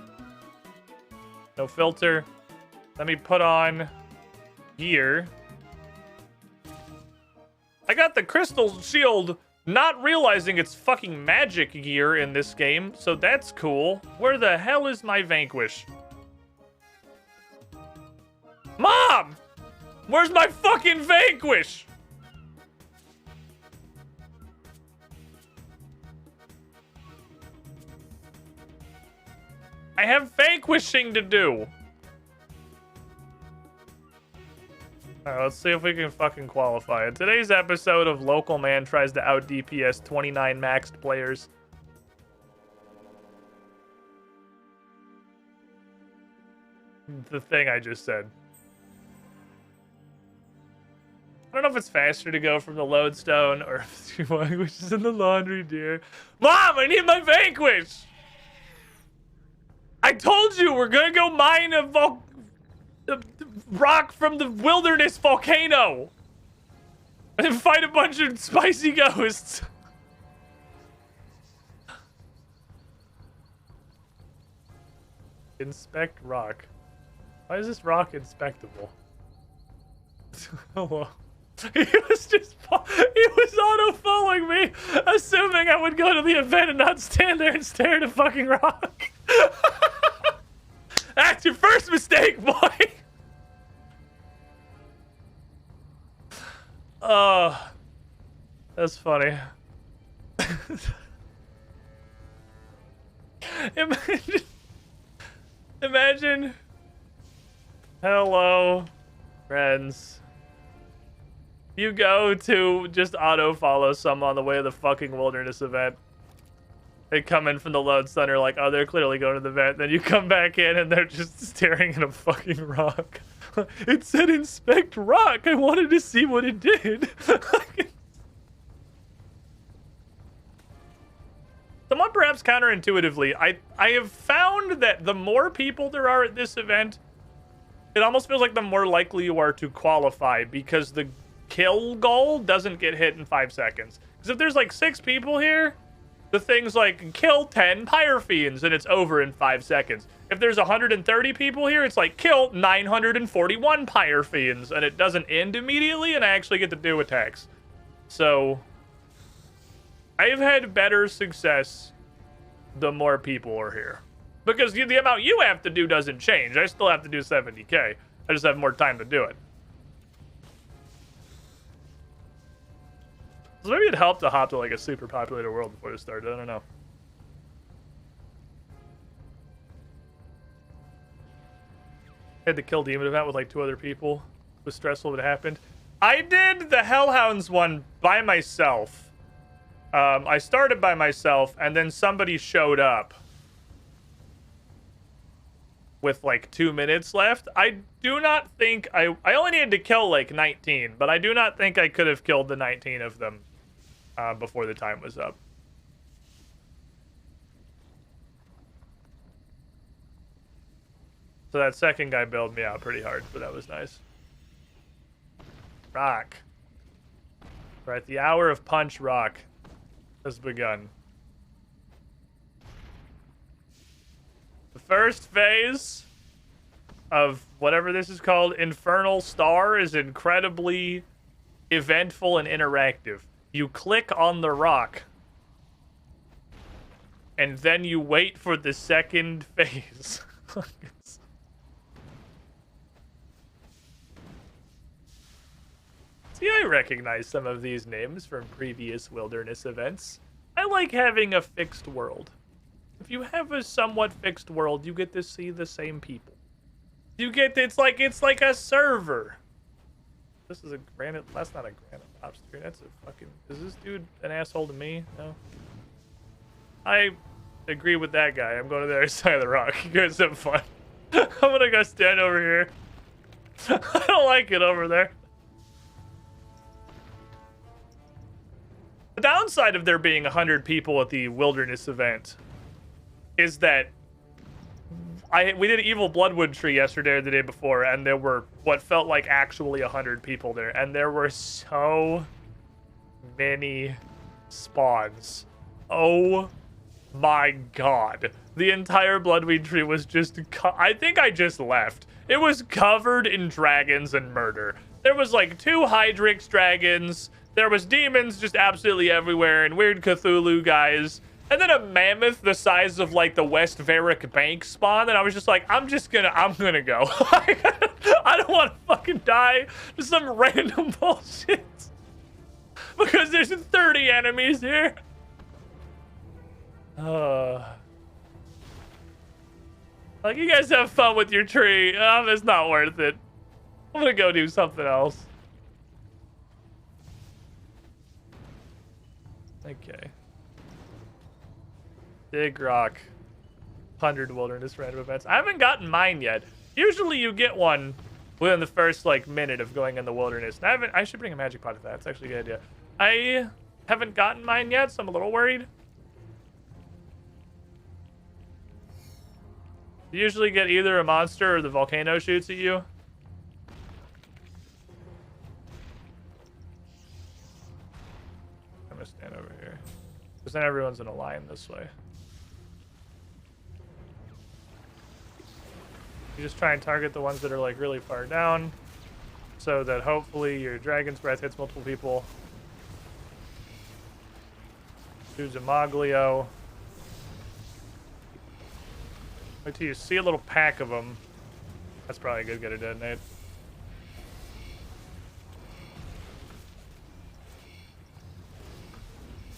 No filter. Let me put on gear. I got the crystal shield, not realizing it's fucking magic gear in this game, so that's cool. Where the hell is my Vanquish? Mom! Where's my fucking Vanquish? I have vanquishing to do. Alright, let's see if we can fucking qualify. In today's episode of Local Man tries to out DPS 29 maxed players. The thing I just said. I don't know if it's faster to go from the lodestone or if your Vanquish is in the laundry, dear. Mom, I need my Vanquish! I told you we're gonna go mine a rock from the wilderness volcano and then fight a bunch of spicy ghosts. Inspect rock. Why is this rock inspectable? Hello. He was auto-following me, assuming I would go to the event and not stand there and stare at a fucking rock. That's your first mistake, boy. Oh, that's funny. Imagine. Hello, friends. You go to just auto-follow someone on the way to the fucking wilderness event. They come in from the load center like, oh, they're clearly going to the event. Then you come back in and they're just staring at a fucking rock. It said inspect rock. I wanted to see what it did. Somewhat perhaps counterintuitively, I have found that the more people there are at this event, it almost feels like the more likely you are to qualify because the kill goal doesn't get hit in 5 seconds. Because if there's like 6 people here, the thing's like kill 10 Pyre Fiends and it's over in 5 seconds. If there's 130 people here, it's like kill 941 Pyre Fiends and it doesn't end immediately and I actually get to do attacks. So I've had better success the more people are here. Because the amount you have to do doesn't change. I still have to do 70k. I just have more time to do it. So maybe it'd help to hop to like a super populated world before it started. I don't know. Had the kill demon event with like 2 other people. It was stressful, but it happened. I did the Hellhounds one by myself. I started by myself, and then somebody showed up with like 2 minutes left. I do not think I only needed to kill like 19, but I do not think I could have killed the 19 of them before the time was up. So that second guy bailed me out pretty hard, but that was nice. Rock. Right, the hour of punch rock has begun. The first phase of whatever this is called, Infernal Star, is incredibly eventful and interactive. You click on the rock, and then you wait for the second phase. See, I recognize some of these names from previous wilderness events. I like having a fixed world. If you have a somewhat fixed world, you get to see the same people. You get it's like a server. This is a granite. That's not a granite lobster. That's a fucking. Is this dude an asshole to me? No. I agree with that guy. I'm going to the other side of the rock. You guys have fun. I'm gonna go stand over here. I don't like it over there. The downside of there being 100 people at the wilderness event is that we did Evil Bloodwood Tree yesterday or the day before, and there were what felt like actually 100 people there, and there were so many spawns. Oh my god. The entire Bloodweed Tree was just... I think I just left. It was covered in dragons and murder. There was like 2 Hydrix dragons. There was demons just absolutely everywhere, and weird Cthulhu guys. And then a mammoth the size of like the West Varick Bank spawned, and I was just like, I'm gonna go. I don't want to fucking die to some random bullshit. Because there's 30 enemies here. Like, you guys have fun with your tree. It's not worth it. I'm gonna go do something else. Okay. Big Rock. 100 wilderness random events. I haven't gotten mine yet. Usually you get one within the first, like, minute of going in the wilderness. And I should bring a magic pot to that. It's actually a good idea. I haven't gotten mine yet, so I'm a little worried. You usually get either a monster or the volcano shoots at you. I'm gonna stand over here. Because then everyone's in a line this way. You just try and target the ones that are like really far down, so that hopefully your Dragon's Breath hits multiple people. Choose a Moglio. Wait till you see a little pack of them. That's probably a good get a detonate.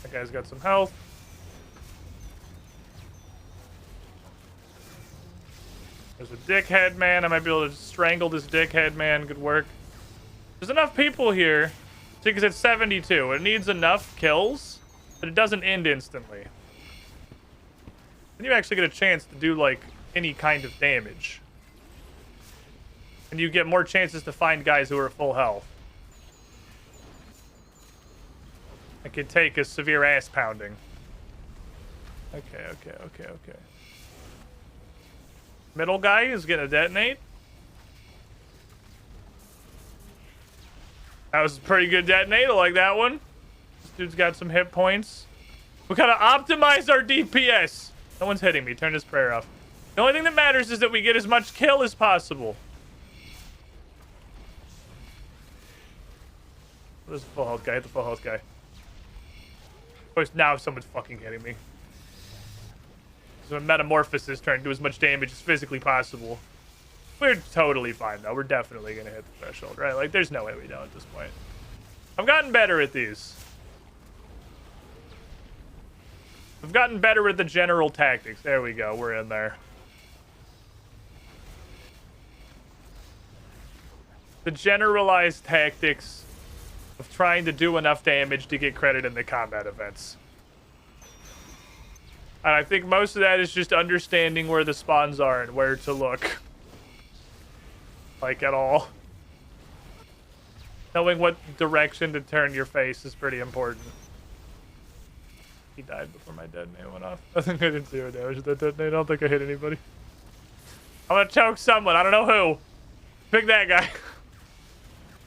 That guy's got some health. There's a dickhead man. I might be able to strangle this dickhead man. Good work. There's enough people here. See, because it's 72. It needs enough kills, but it doesn't end instantly. Then you actually get a chance to do, like, any kind of damage. And you get more chances to find guys who are at full health. I could take a severe ass pounding. Okay. Middle guy is gonna detonate. That was a pretty good detonate. I like that one. This dude's got some hit points. We gotta optimize our DPS. No one's hitting me. Turn this prayer off. The only thing that matters is that we get as much kill as possible. There's the full health guy. Hit the full health guy. Of course, now someone's fucking hitting me. So Metamorphosis trying to do as much damage as physically possible. We're totally fine, though. We're definitely going to hit the threshold, right? Like, there's no way we don't at this point. I've gotten better at these. I've gotten better with the general tactics. There we go. We're in there. the generalized tactics of trying to do enough damage to get credit in the combat events. And I think most of that is just understanding where the spawns are and where to look. Like, at all. Knowing what direction to turn your face is pretty important. He died before my detonate went off. I think I did 0 damage to that detonate. I don't think I hit anybody. I'm gonna choke someone. I don't know who. Pick that guy.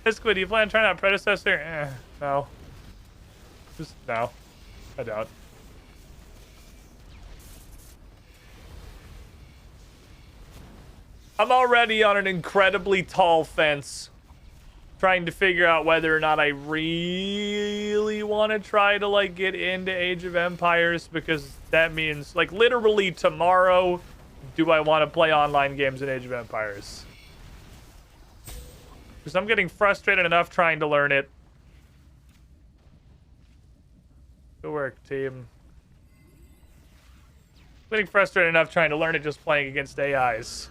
Hey, Squid, do you plan on trying out Predecessor? No. Just no. I doubt. I'm already on an incredibly tall fence, trying to figure out whether or not I really want to try to, like, get into Age of Empires, because that means, like, literally tomorrow, do I want to play online games in Age of Empires? Because I'm getting frustrated enough trying to learn it. Good work, team. Getting frustrated enough trying to learn it just playing against AIs.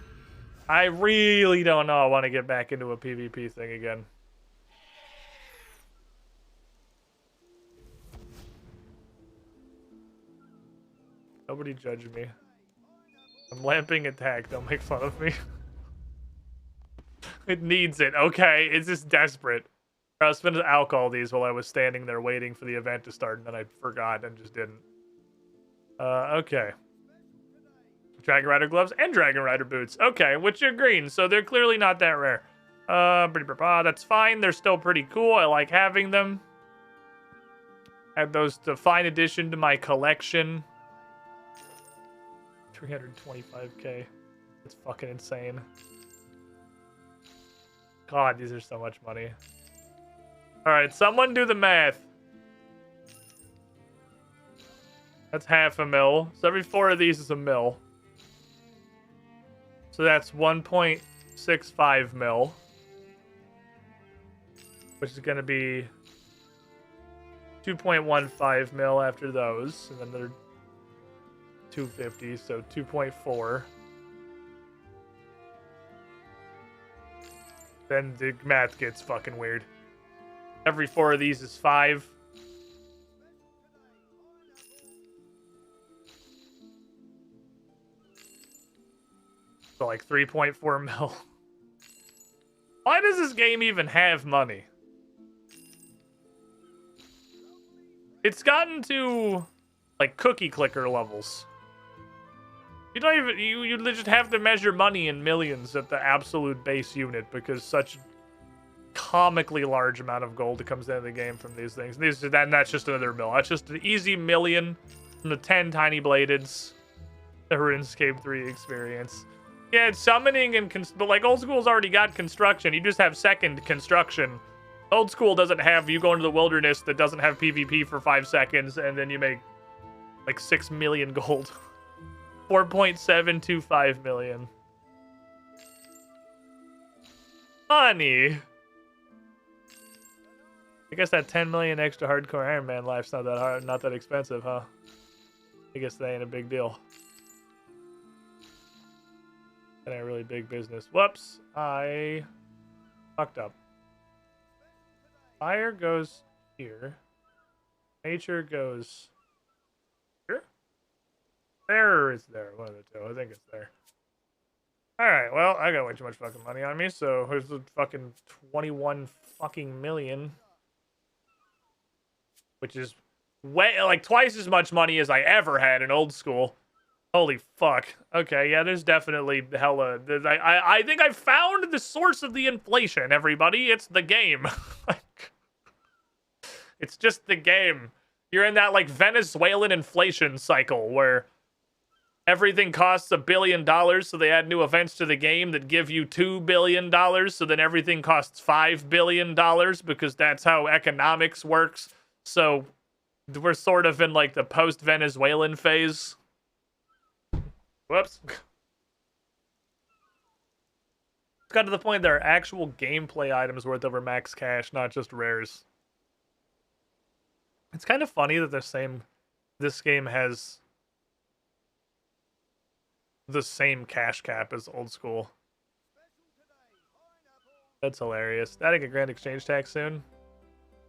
I really don't know I want to get back into a PvP thing again. Nobody judge me. I'm lamping attack. Don't make fun of me. It needs it. Okay, it's just desperate. I was spending alcohol these while I was standing there waiting for the event to start, and then I forgot and just didn't. Okay. Dragon Rider gloves and Dragon Rider boots. Okay, which are green, so they're clearly not that rare. That's fine. They're still pretty cool. I like having them. Add those to fine addition to my collection. 325k. It's fucking insane. God, these are so much money. Alright, someone do the math. That's half a mil. So every 4 of these is a mil. So that's 1.65 mil. Which is going to be 2.15 mil after those. And then they're 250, so 2.4. Then the math gets fucking weird. Every 4 of these is 5. So like 3.4 mil. Why does this game even have money? It's gotten to like cookie clicker levels. You don't even you just have to measure money in millions at the absolute base unit because such comically large amount of gold comes into the game from these things. And that's just another mil. That's just an easy million from the 10 tiny bladeds. The RuneScape 3 experience. Yeah, it's summoning and but like old school's already got construction. You just have second construction. Old school doesn't have you go into the wilderness that doesn't have PvP for 5 seconds and then you make like 6 million gold. 4.725 million. Money. I guess that 10 million extra hardcore Iron Man life's not that hard, not that expensive, huh? I guess that ain't a big deal. That ain't really big business. Whoops, I fucked up. Fire goes here. Nature goes here. There is there. One of the two. I think it's there. Alright, well, I got way too much fucking money on me, so here's the fucking 21 fucking million. Which is way, like, twice as much money as I ever had in old school. Holy fuck. Okay, yeah, there's definitely hella... I think I found the source of the inflation, everybody. It's the game. It's just the game. You're in that, like, Venezuelan inflation cycle where everything costs $1 billion, so they add new events to the game that give you $2 billion, so then everything costs $5 billion because that's how economics works. So we're sort of in, like, the post-Venezuelan phase. Whoops. It's got to the point there are actual gameplay items worth over max cash, not just rares. It's kind of funny that this game has the same cash cap as old school. That's hilarious. Adding a grand exchange tax soon.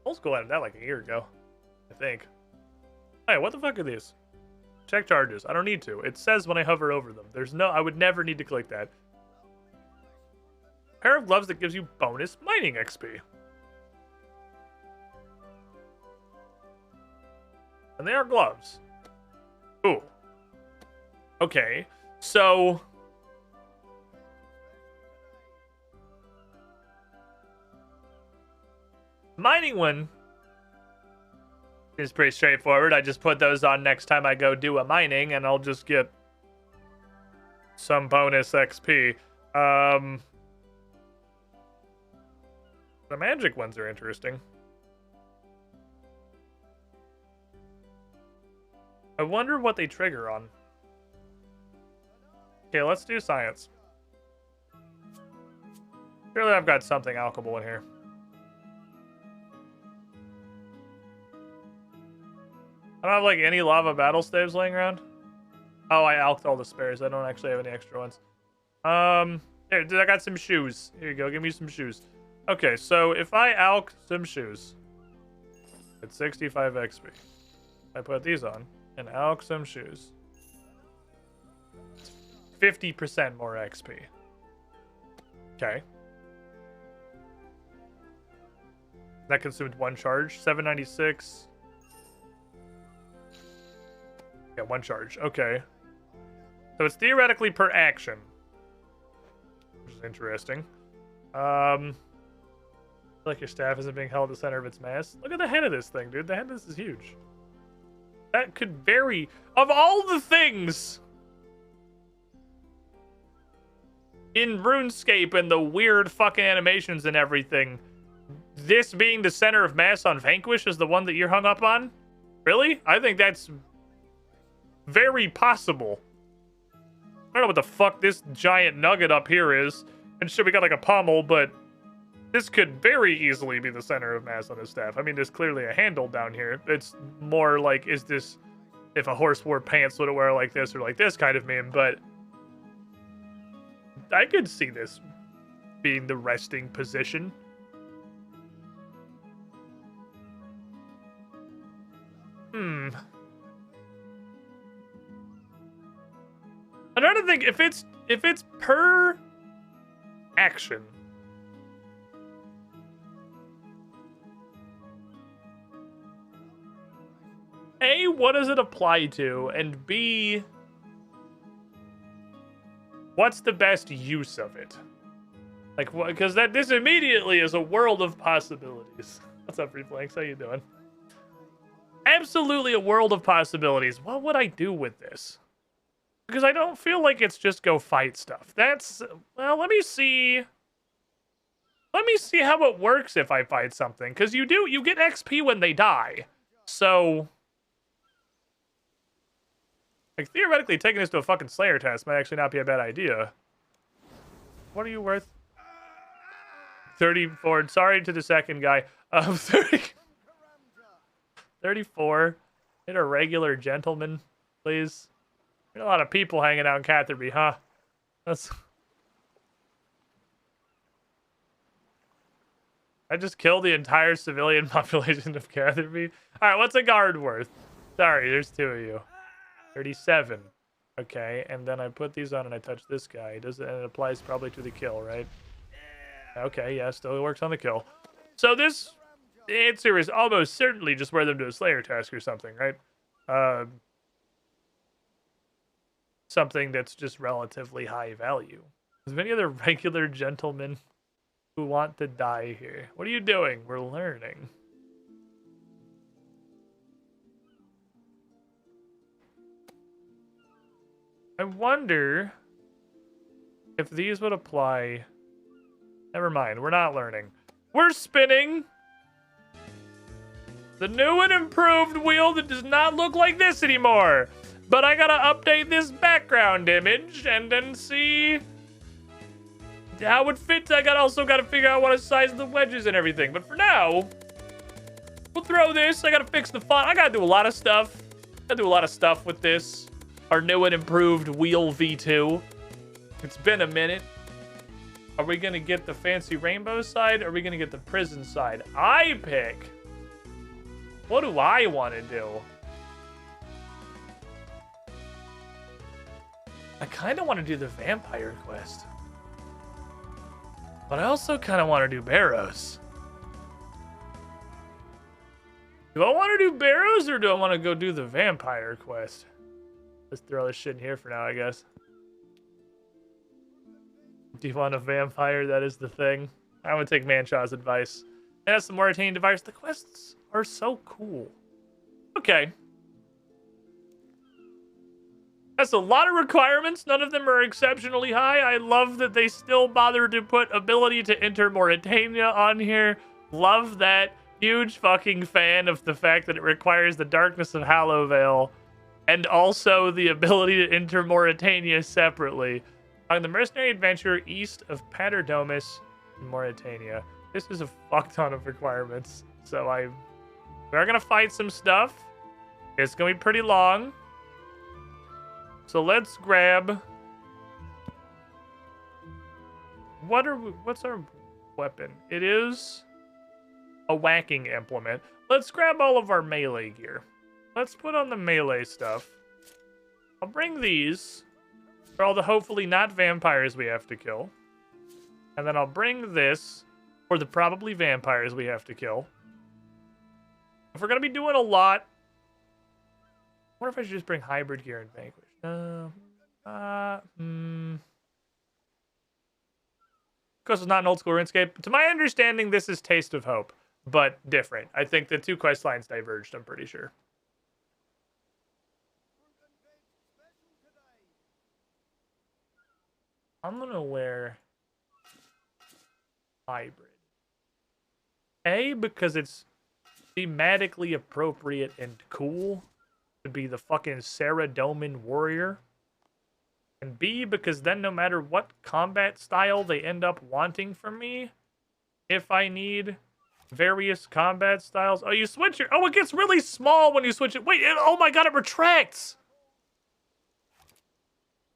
Old school added that like a year ago, I think. Hey, what the fuck are these? Check charges. I don't need to. It says when I hover over them. There's no... I would never need to click that. Pair of gloves that gives you bonus mining XP. And they are gloves. Ooh. Okay. So... mining one is pretty straightforward. I just put those on next time I go do a mining, and I'll just get some bonus XP. The magic ones are interesting. I wonder what they trigger on. Okay, let's do science. Surely I've got something alchable in here. I don't have like any lava battle staves laying around. Oh, I alked all the spares. I don't actually have any extra ones. Here, I got some shoes. Here you go. Give me some shoes. Okay, so if I alk some shoes, it's 65 XP. I put these on and alk some shoes. 50% more XP. Okay. That consumed 1 charge. 796. Yeah, 1 charge. Okay. So it's theoretically per action. Which is interesting. I feel like your staff isn't being held at the center of its mass. Look at the head of this thing, dude. The head of this is huge. That could vary. Of all the things in RuneScape and the weird fucking animations and everything, this being the center of mass on Vanquish is the one that you're hung up on? Really? I think that's very possible. I don't know what the fuck this giant nugget up here is. And shit, we got like a pommel, but this could very easily be the center of mass on his staff. I mean, there's clearly a handle down here. It's more like, is this, if a horse wore pants, would it wear like this or like this kind of meme, but I could see this being the resting position. I'm trying to think if it's per action. A, what does it apply to? And B, what's the best use of it? Like, because this immediately is a world of possibilities. What's up, Reflex? How you doing? Absolutely a world of possibilities. What would I do with this? Because I don't feel like it's just go fight stuff. That's, well, let me see. Let me see how it works if I fight something. Because you get XP when they die. So, like, theoretically, taking this to a fucking Slayer test might actually not be a bad idea. What are you worth? 34. Sorry to the second guy. 34. Hit a regular gentleman, please. A lot of people hanging out in Catherby, huh? That's... I just killed the entire civilian population of Catherby. Alright, what's a guard worth? Sorry, there's 2 of you. 37. Okay, and then I put these on and I touch this guy. And it applies probably to the kill, right? Okay, yeah, still works on the kill. So this answer is almost certainly just wear them to a Slayer task or something, right? Something that's just relatively high value. Is there any other regular gentlemen who want to die here? What are you doing? We're learning. I wonder if these would apply. Never mind, we're not learning. We're spinning the new and improved wheel that does not look like this anymore. But I gotta update this background image and then see how it fits. I also gotta figure out what to size the wedges and everything. But for now, we'll throw this. I gotta fix the font. I gotta do a lot of stuff. With this. Our new and improved wheel V2. It's been a minute. Are we gonna get the fancy rainbow side? Or are we gonna get the prison side? I pick. What do I want to do? I kind of want to do the vampire quest. But I also kind of want to do Barrows. Do I want to do Barrows or do I want to go do the vampire quest? Let's throw this shit in here for now, I guess. Do you want a vampire? That is the thing. I would take Manshaw's advice. It has some Mauritanian device. The quests are so cool. Okay. That's a lot of requirements. None of them are exceptionally high. I love that they still bothered to put ability to enter Mauritania on here. Love that. Huge fucking fan of the fact that it requires the darkness of Hallowvale and also the ability to enter Mauritania separately. On the mercenary adventure east of Paterdomus, Mauritania. This is a fuck ton of requirements. So we are going to fight some stuff. It's going to be pretty long. So let's grab... What's our weapon? It is a whacking implement. Let's grab all of our melee gear. Let's put on the melee stuff. I'll bring these for all the hopefully not vampires we have to kill. And then I'll bring this for the probably vampires we have to kill. If we're going to be doing a lot... I wonder if I should just bring hybrid gear and vanquish. Because it's not an old school RuneScape. To my understanding, this is Taste of Hope, but different. I think the two quest lines diverged, I'm pretty sure. I'm gonna wear hybrid. A, because it's thematically appropriate and cool to be the fucking Sarah Doman warrior. And B, because then no matter what combat style they end up wanting from me, if I need various combat styles... Oh, you switch your... Oh, it gets really small when you switch it. Wait, oh my god, it retracts!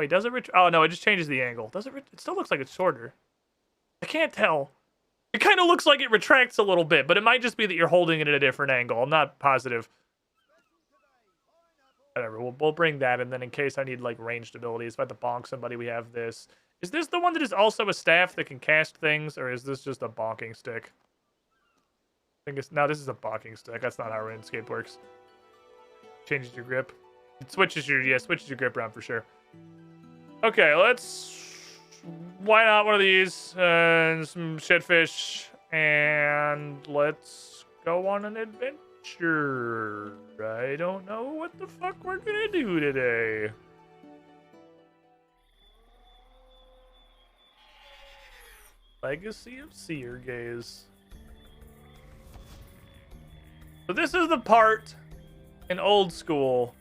Wait, does it Oh, no, it just changes the angle. Does it... It still looks like it's shorter. I can't tell. It kind of looks like it retracts a little bit, but it might just be that you're holding it at a different angle. I'm not positive. Whatever, we'll bring that, and then in case I need, like, ranged abilities, if I have to bonk somebody, we have this. Is this the one that is also a staff that can cast things, or is this just a bonking stick? I think it's... No, this is a bonking stick. That's not how RuneScape works. Changes your grip. It switches your... Yeah, switches your grip around for sure. Okay, let's... Why not one of these? And some shitfish. And let's go on an adventure. I don't know what the fuck we're gonna do today. Legacy of Seer Gaze. So this is the part in old school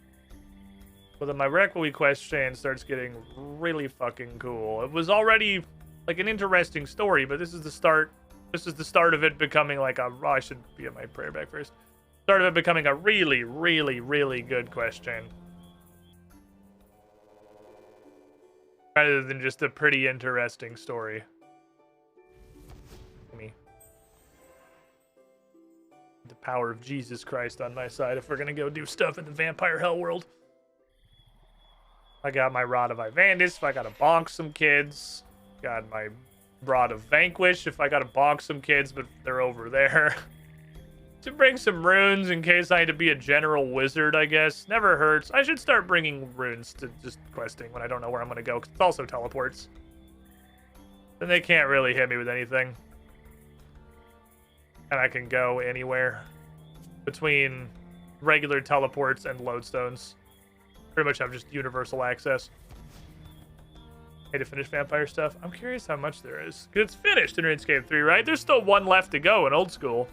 where then my Requiem quest chain starts getting really fucking cool. It was already like an interesting story, but this is the start. This is the start of it becoming like a... Oh, I should be at my prayer back first. Start of it becoming a really, really, really good quest chain. Rather than just a pretty interesting story. Me. The power of Jesus Christ on my side if we're gonna go do stuff in the vampire hell world. I got my Rod of Ivandis if I gotta bonk some kids. Got my Rod of Vanquish if I gotta bonk some kids, but they're over there. To bring some runes in case I need to be a general wizard, I guess. Never hurts. I should start bringing runes to just questing when I don't know where I'm gonna go, because it's also teleports. Then they can't really hit me with anything. And I can go anywhere between regular teleports and lodestones. Pretty much have just universal access. Hey, to finish vampire stuff. I'm curious how much there is. Because it's finished in RuneScape 3, right? There's still one left to go in old school.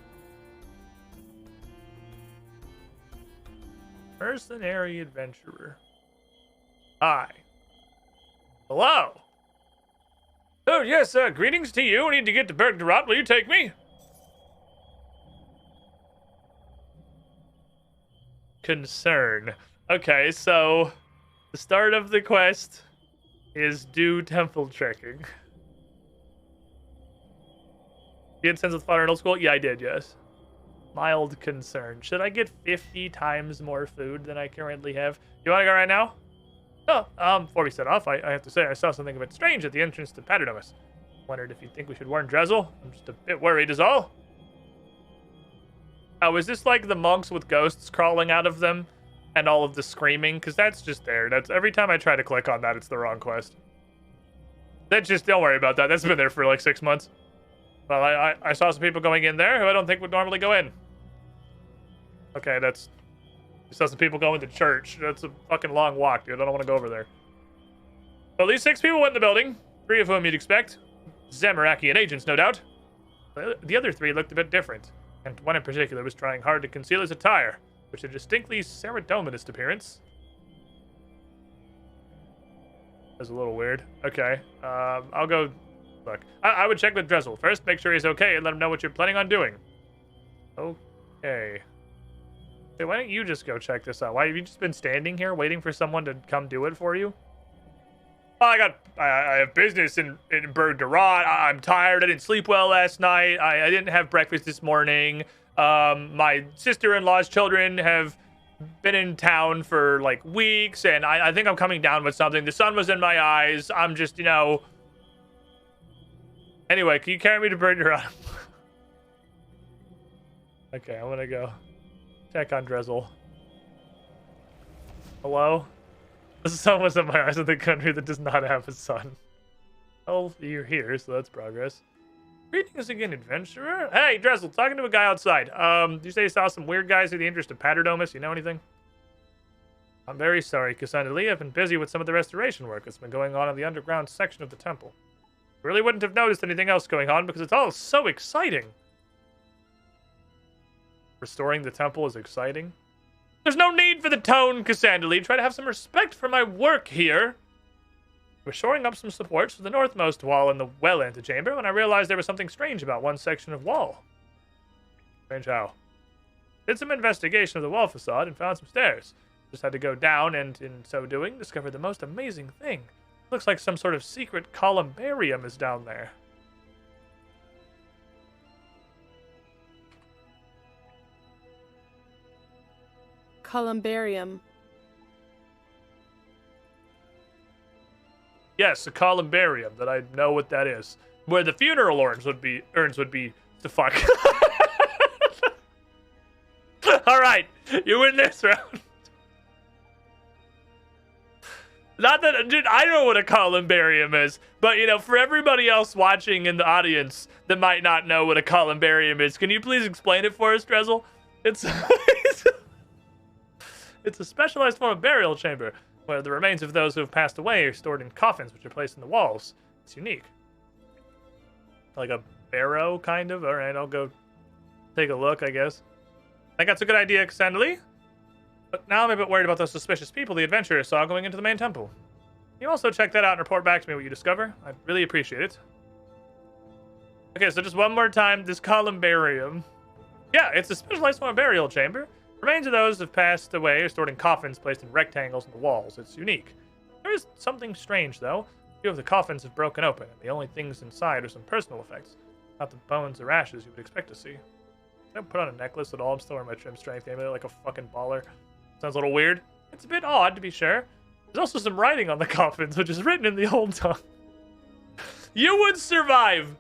Mercenary adventurer. Hi. Hello. Oh, yes, greetings to you. I need to get to Bergdarat. Will you take me? Concern. Okay, so the start of the quest is do temple trekking. You had sense of fun in old school? Yeah, I did, yes. Mild concern. Should I get 50 times more food than I currently have? You want to go right now? Oh, before we set off, I have to say I saw something a bit strange at the entrance to Paternomus. Wondered if you think we should warn Drezel. I'm just a bit worried is all. Oh, is this like the monks with ghosts crawling out of them and all of the screaming? Because that's just there. That's every time I try to click on that, it's the wrong quest. That's just, don't worry about that. That's been there for like 6 months. Well, I saw some people going in there who I don't think would normally go in. Okay, that's... I saw some people going to church. That's a fucking long walk, dude. I don't want to go over there. So at least 6 people went in the building. 3 of whom you'd expect. Zamarakian agents, no doubt. The other 3 looked a bit different. And one in particular was trying hard to conceal his attire, which had a distinctly serotoninist appearance. That's a little weird. Okay, I'll go... Look, I would check with Drezel first, make sure he's okay, and let him know what you're planning on doing. Okay. Hey, why don't you just go check this out? Why have you just been standing here waiting for someone to come do it for you? Well, I have business in Bergerath. I'm tired. I didn't sleep well last night. I didn't have breakfast this morning. My sister-in-law's children have been in town for like weeks, and I think I'm coming down with something. The sun was in my eyes. I'm just, you know... Anyway, can you carry me to Bergerath? Okay, I'm gonna go check on Drezel. Hello? The sun was in my eyes in the country that does not have a sun. Oh, you're here, so that's progress. Greetings again, adventurer. Hey, Drezel, talking to a guy outside. You say you saw some weird guys in the interest of Paternomus? You know anything? I'm very sorry, Cassandra Lee. I've been busy with some of the restoration work that's been going on in the underground section of the temple. I really wouldn't have noticed anything else going on because it's all so exciting. Restoring the temple is exciting. There's no need for the tone, Cassandra Lee. Try to have some respect for my work here. We're shoring up some supports for the northmost wall in the well antechamber when I realized there was something strange about one section of wall. Strange how? Did some investigation of the wall facade and found some stairs. Just had to go down and, in so doing, discovered the most amazing thing. Looks like some sort of secret columbarium is down there. Columbarium. Yes, a columbarium, that I know what that is. Where the funeral urns would be the fuck. Alright, you win this round. Not that, dude, I know what a columbarium is, but, you know, for everybody else watching in the audience that might not know what a columbarium is, can you please explain it for us, Drezel? It's a specialized form of burial chamber, where the remains of those who have passed away are stored in coffins, which are placed in the walls. It's unique. Like a barrow, kind of? Alright, I'll go take a look, I guess. I think that's a good idea, Cassandra Lee. But now I'm a bit worried about those suspicious people the adventurers saw going into the main temple. Can you also check that out and report back to me what you discover? I'd really appreciate it. Okay, so just one more time, this columbarium. Yeah, it's a specialized form of burial chamber. Remains of those who have passed away are stored in coffins placed in rectangles in the walls. It's unique. There is something strange, though. A few of the coffins have broken open, and the only things inside are some personal effects. Not the bones or ashes you would expect to see. Can I put on a necklace at all? I'm still wearing my trim strength game, like a fucking baller. Sounds a little weird. It's a bit odd, to be sure. There's also some writing on the coffins, which is written in the old tongue. You would survive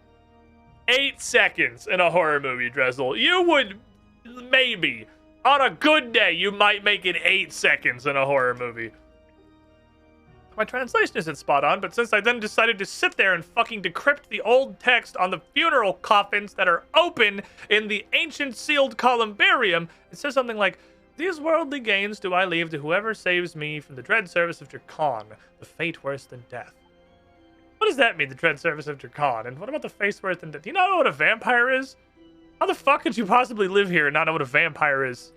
8 seconds in a horror movie, Drezel. You would, maybe. On a good day, you might make it 8 seconds in a horror movie. My translation isn't spot on, but since I then decided to sit there and fucking decrypt the old text on the funeral coffins that are open in the ancient sealed columbarium, it says something like, "These worldly gains do I leave to whoever saves me from the dread service of Drakon, the fate worse than death." What does that mean, the dread service of Drakon? And what about the fate worse than death? Do you not know what a vampire is? How the fuck could you possibly live here and not know what a vampire is?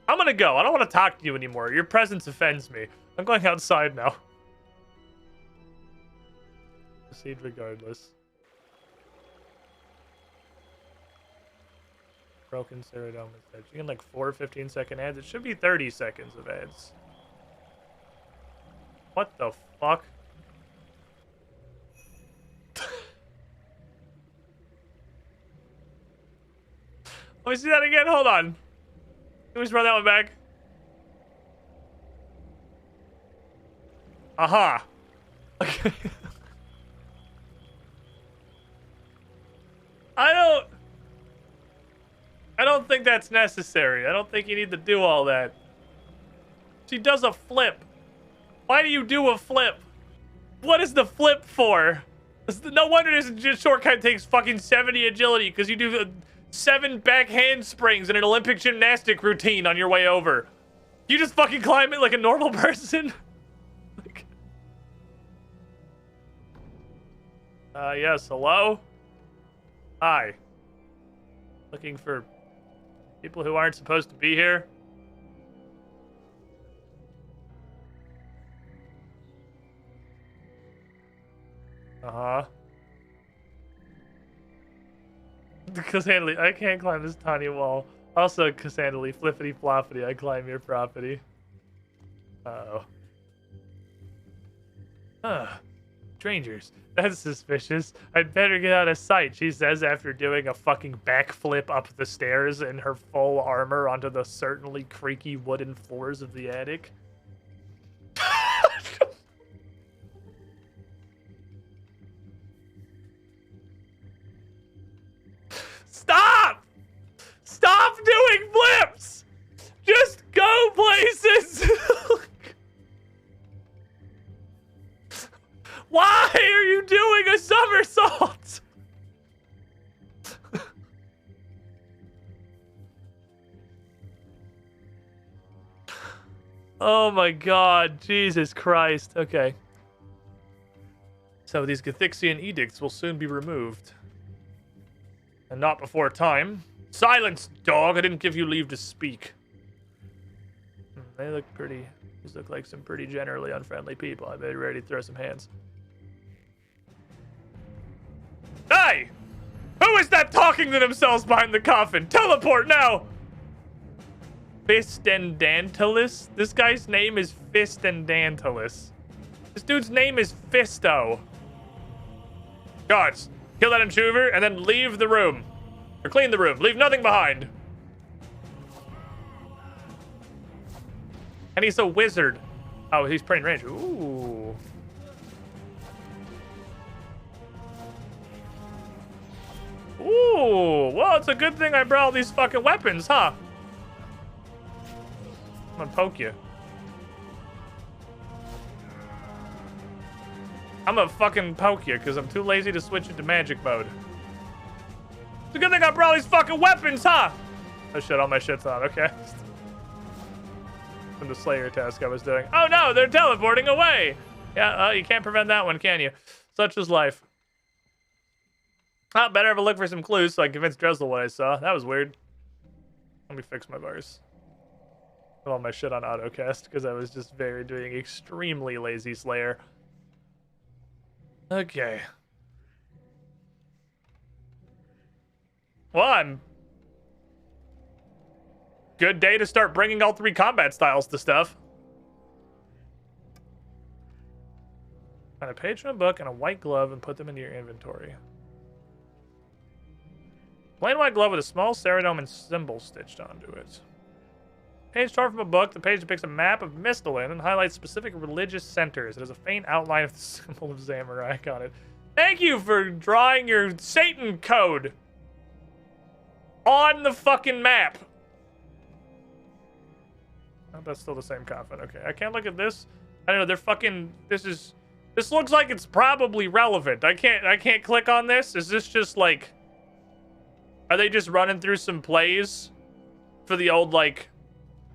I'm gonna go. I don't want to talk to you anymore. Your presence offends me. I'm going outside now. Proceed regardless. Broken Ceridome instead. You get like 4 15-second ads. It should be 30 seconds of ads. What the fuck? Let me see that again. Hold on. Can we just run that one back? Aha. Okay. I don't think that's necessary. I don't think you need to do all that. She does a flip. Why do you do a flip? What is the flip for? No wonder this shortcut takes fucking 70 agility, because you do 7 back handsprings in an Olympic gymnastic routine on your way over. You just fucking climb it like a normal person. Yes, hello? Hi. Looking for people who aren't supposed to be here? Uh-huh. Cassandra, I can't climb this tiny wall. Also, Cassandra, flippity floppity, I climb your property. Uh-oh. Strangers. That's suspicious. I'd better get out of sight, she says after doing a fucking backflip up the stairs in her full armor onto the certainly creaky wooden floors of the attic. Stop! Stop doing flips! Just go places! Why are you doing a somersault? Oh my god, Jesus Christ. Okay. So these Gathixian edicts will soon be removed. And not before time. Silence, dog! I didn't give you leave to speak. They look pretty... These look like some pretty generally unfriendly people. I bet you're ready to throw some hands. Hey! Who is that talking to themselves behind the coffin? Teleport now! Fistendantalus? This guy's name is Fistendantalus. This dude's name is Fisto. Guards, kill that intruder and then leave the room. Or clean the room. Leave nothing behind. And he's a wizard. Oh, he's pretty range. Ooh. Ooh. Well, it's a good thing I brought all these fucking weapons, huh? I'm gonna poke you. I'm gonna fucking poke you because I'm too lazy to switch into magic mode. It's a good thing I brought all these fucking weapons, huh? Oh shit, all my shit's on, okay. From the Slayer task I was doing. Oh no, they're teleporting away! Yeah, you can't prevent that one, can you? Such is life. Oh, better have a look for some clues so I can convince Dresel what I saw. That was weird. Let me fix my bars. I have all my shit on autocast because I was just doing extremely lazy Slayer. Okay. Well, good day to start bringing all 3 combat styles to stuff. Find a page from a book and a white glove and put them into your inventory. Plain white glove with a small ceridome symbol stitched onto it. Page torn from a book. The page depicts a map of Misthalin and highlights specific religious centers. It has a faint outline of the symbol of Zamorak on it. Thank you for drawing your Satan code on the fucking map. Oh, that's still the same coffin. Okay, I can't look at this. I don't know. They're fucking. This looks like it's probably relevant. I can't click on this. Is this just like? Are they just running through some plays for the old like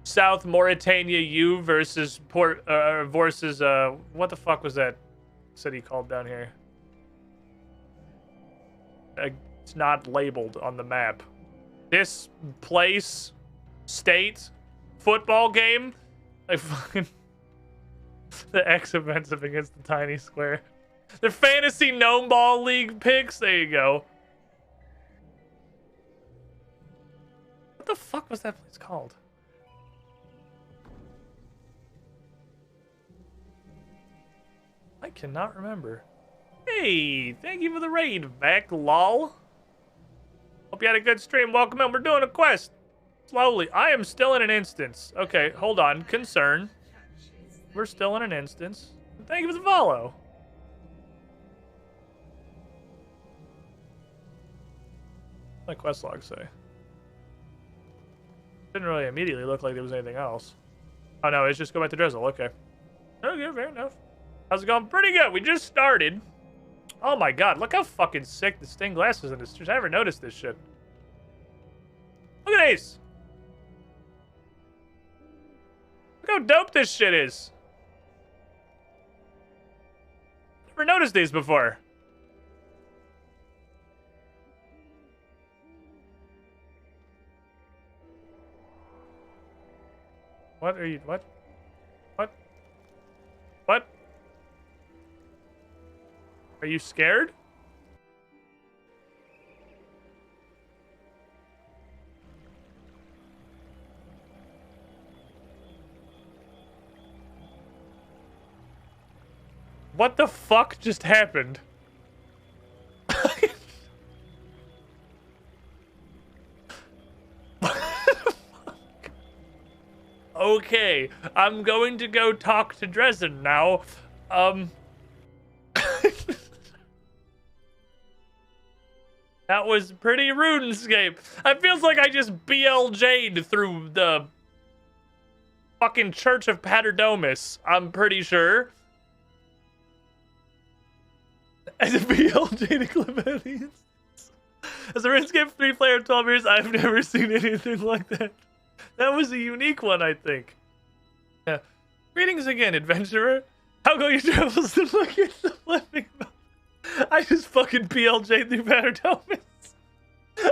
South Mauritania U versus what the fuck was that city called down here? It's not labeled on the map. This place, state, football game, like fucking the X offensive against the tiny square. The fantasy gnome ball league picks. There you go. What the fuck was that place called? I cannot remember. Hey, thank you for the raid, back, lol. Hope you had a good stream. Welcome in. We're doing a quest. Slowly. I am still in an instance. Okay, hold on. Concern. We're still in an instance. Thank you for the follow. What my quest log say? Didn't really immediately look like there was anything else. Oh no, it's just go back to Drizzle. Okay. Okay, fair enough. How's it going? Pretty good. We just started. Oh my god, look how fucking sick the stained glass is in this. I never noticed this shit. Look at these. Look how dope this shit is. Never noticed these before. What are you, what? What? What? Are you scared? What the fuck just happened? Okay, I'm going to go talk to Dresden now. That was pretty RuneScape. It feels like I just BLJ'd through the fucking Church of Paternomus, I'm pretty sure. As a BLJ to Clementians. As a RuneScape 3-player 12 years, I've never seen anything like that. That was a unique one, I think. Yeah. Greetings again, adventurer. How go your travels to look at the flipping map? I just fucking PLJ through Paternomus.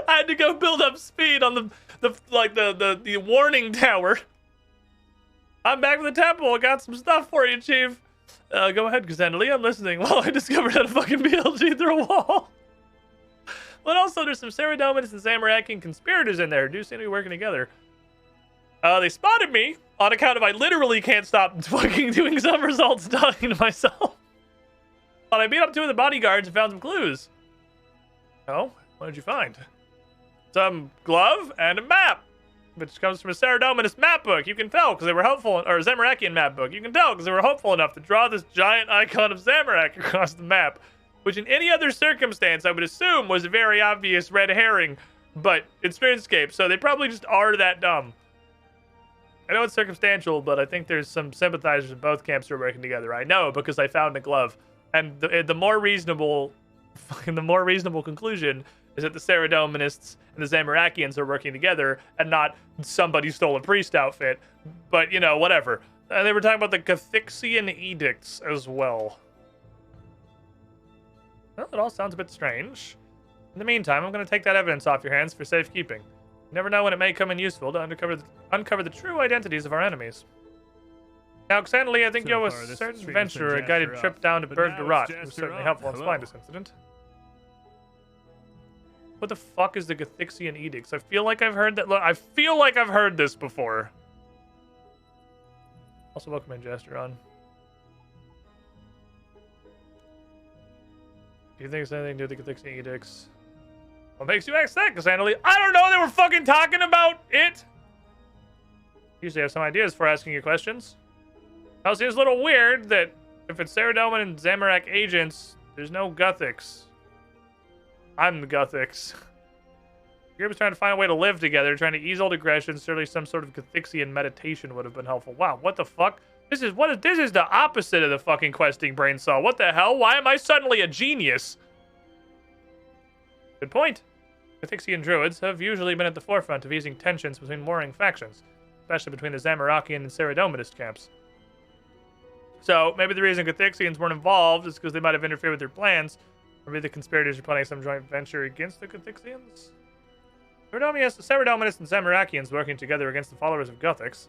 I had to go build up speed on the warning tower. I'm back with the temple. I got some stuff for you, Chief. Go ahead, Cassandra. I'm listening while I discovered how to fucking PLG through a wall. But also, there's some Saradominus and Zamorakian conspirators in there who do seem to be working together. They spotted me on account of I literally can't stop fucking doing some results talking to myself. But I beat up two of the bodyguards and found some clues. Oh, what did you find? Some glove and a map, which comes from a Saradominus map book. You can tell because they were helpful, or a Zamorakian map book. You can tell because they were hopeful enough to draw this giant icon of Zamorak across the map, which in any other circumstance I would assume was a very obvious red herring, but it's RuneScape, so they probably just are that dumb. I know it's circumstantial, but I think there's some sympathizers in both camps who are working together. I know because I found a glove, and the more reasonable conclusion is that the Saradominists and the Zamorakians are working together, and not somebody stole a priest outfit. But you know, whatever. And they were talking about the Cathixian edicts as well. Well, it all sounds a bit strange. In the meantime, I'm going to take that evidence off your hands for safekeeping. You never know when it may come in useful to uncover the true identities of our enemies. Now, Xandalee, I think you owe a certain adventurer a guided trip down to Berg de Rot. It was certainly helpful in spying this incident. What the fuck is the Cathixian edicts? I feel like I've heard that. Look, I feel like I've heard this before. Also, welcome in, Gesteron. Do you think it's anything to do with the Cathixian edicts? What makes you ask that, Cassandra? I don't know. They were fucking talking about it. Usually have some ideas for asking you questions. Now, it seems a little weird that if it's Saradomin and Zamorak agents, there's no Gothics. I'm the Gothics. You're trying to find a way to live together, trying to ease old aggressions. Certainly some sort of Cathixian meditation would have been helpful. Wow, what the fuck? This is the opposite of the fucking questing brain saw. What the hell? Why am I suddenly a genius? Good point. Cathixian druids have usually been at the forefront of easing tensions between warring factions, especially between the Zamorakian and Saradominist camps. So, maybe the reason Cathixians weren't involved is because they might have interfered with their plans, or maybe the conspirators are planning some joint venture against the Cathixians? Saradominists and Zamorakians working together against the followers of Gothics.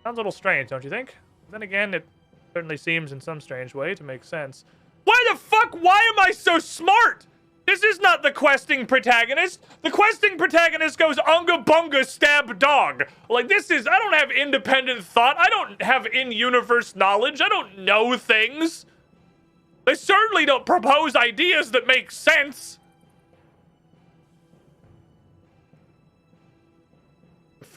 Sounds a little strange, don't you think? Then again, it certainly seems in some strange way to make sense. Why am I so smart? This is not the questing protagonist. The questing protagonist goes unga bunga stab dog. Like, this is, I don't have independent thought. I don't have in-universe knowledge. I don't know things. They certainly don't propose ideas that make sense.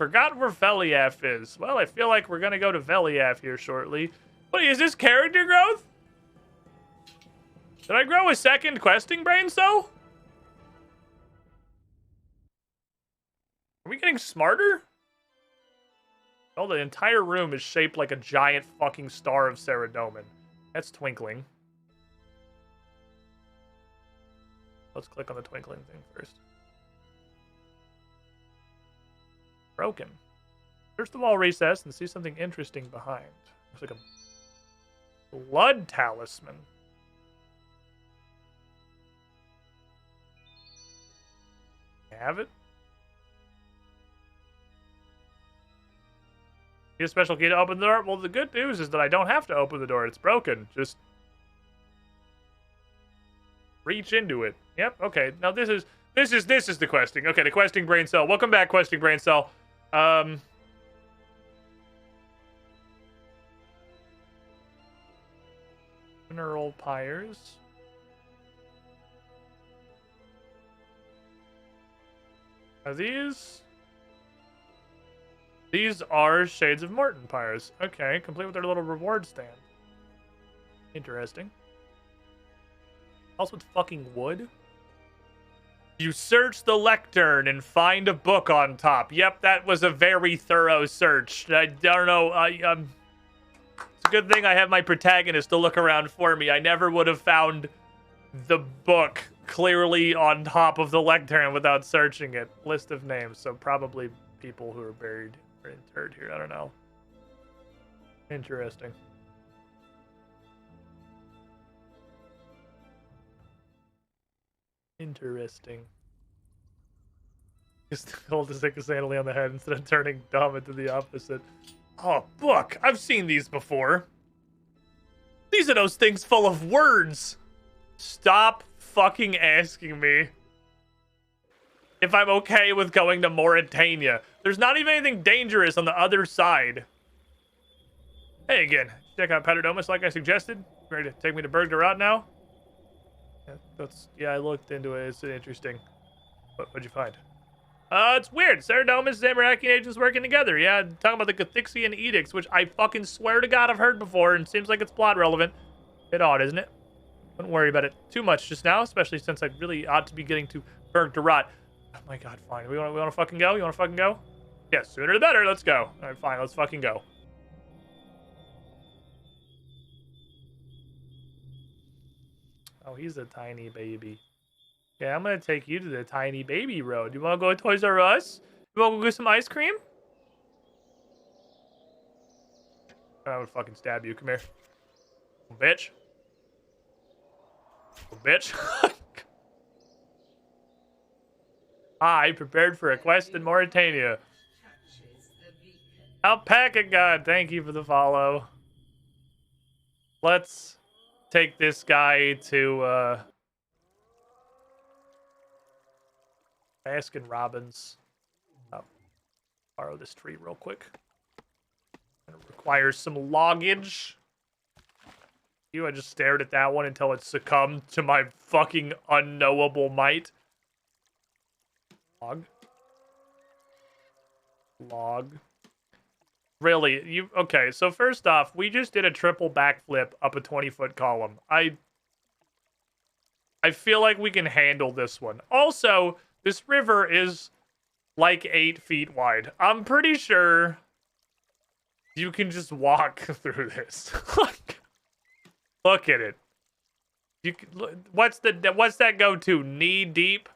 forgot where Veliath is. Well, I feel like we're gonna go to Veliath here shortly. What, is this character growth? Did I grow a second questing brain cell? Are we getting smarter? Oh, the entire room is shaped like a giant fucking star of Ceradomin. That's twinkling. Let's click on the twinkling thing first. Broken. Search the wall recess and see something interesting behind. Looks like a blood talisman. Have it? Need a special key to open the door? Well, the good news is that I don't have to open the door. It's broken. Just reach into it. Yep. Okay. Now this is the questing. Okay, the questing brain cell. Welcome back, questing brain cell. Mineral pyres. Are these? These are Shades of Morton pyres. Okay, complete with their little reward stand. Interesting. Also, it's fucking wood. You search the lectern and find a book on top. Yep, that was a very thorough search. I don't know. It's a good thing I have my protagonist to look around for me. I never would have found the book clearly on top of the lectern without searching it. List of names, so probably people who are buried or interred here. I don't know. Interesting. Interesting. Just hold the stick of sandally on the head instead of turning dumb into the opposite. Oh, book! I've seen these before. These are those things full of words. Stop fucking asking me if I'm okay with going to Mauritania. There's not even anything dangerous on the other side. Hey again. Check out Paternomus like I suggested. Ready to take me to Berg de Rot now? Yeah, I looked into it. It's interesting. What'd you find? It's weird. Ceradomus and Zamorakian agents working together. Yeah, talking about the Cathixian edicts, which I fucking swear to God I've heard before, and seems like it's plot relevant. Bit odd, isn't it? Don't worry about it too much just now, especially since I really ought to be getting to Berg de Rot. Oh my God, fine. We want to fucking go? You want to fucking go? Yeah, sooner the better. Let's go. All right, fine. Let's fucking go. Oh, he's a tiny baby. Yeah, I'm gonna take you to the tiny baby road. You wanna go to Toys R Us? You wanna go get some ice cream? I would fucking stab you. Come here. Bitch. Bitch. I prepared for a quest in Mauritania. Alpaca God, thank you for the follow. Let's take this guy to Baskin Robbins. Borrow this tree real quick. It requires some loggage. I just stared at that one until it succumbed to my fucking unknowable might. Log. Really? Okay, so first off, we just did a triple backflip up a 20-foot column. I feel like we can handle this one. Also, this river is like 8 feet wide. I'm pretty sure you can just walk through this. Look at it. What's that go to? Knee deep?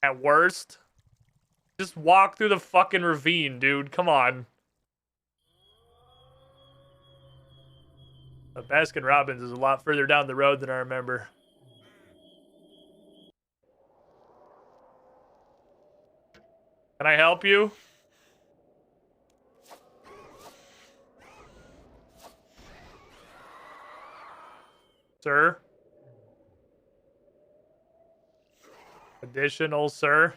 At worst? Just walk through the fucking ravine, dude. Come on. Baskin Robbins is a lot further down the road than I remember. Can I help you? Sir? Additional, sir?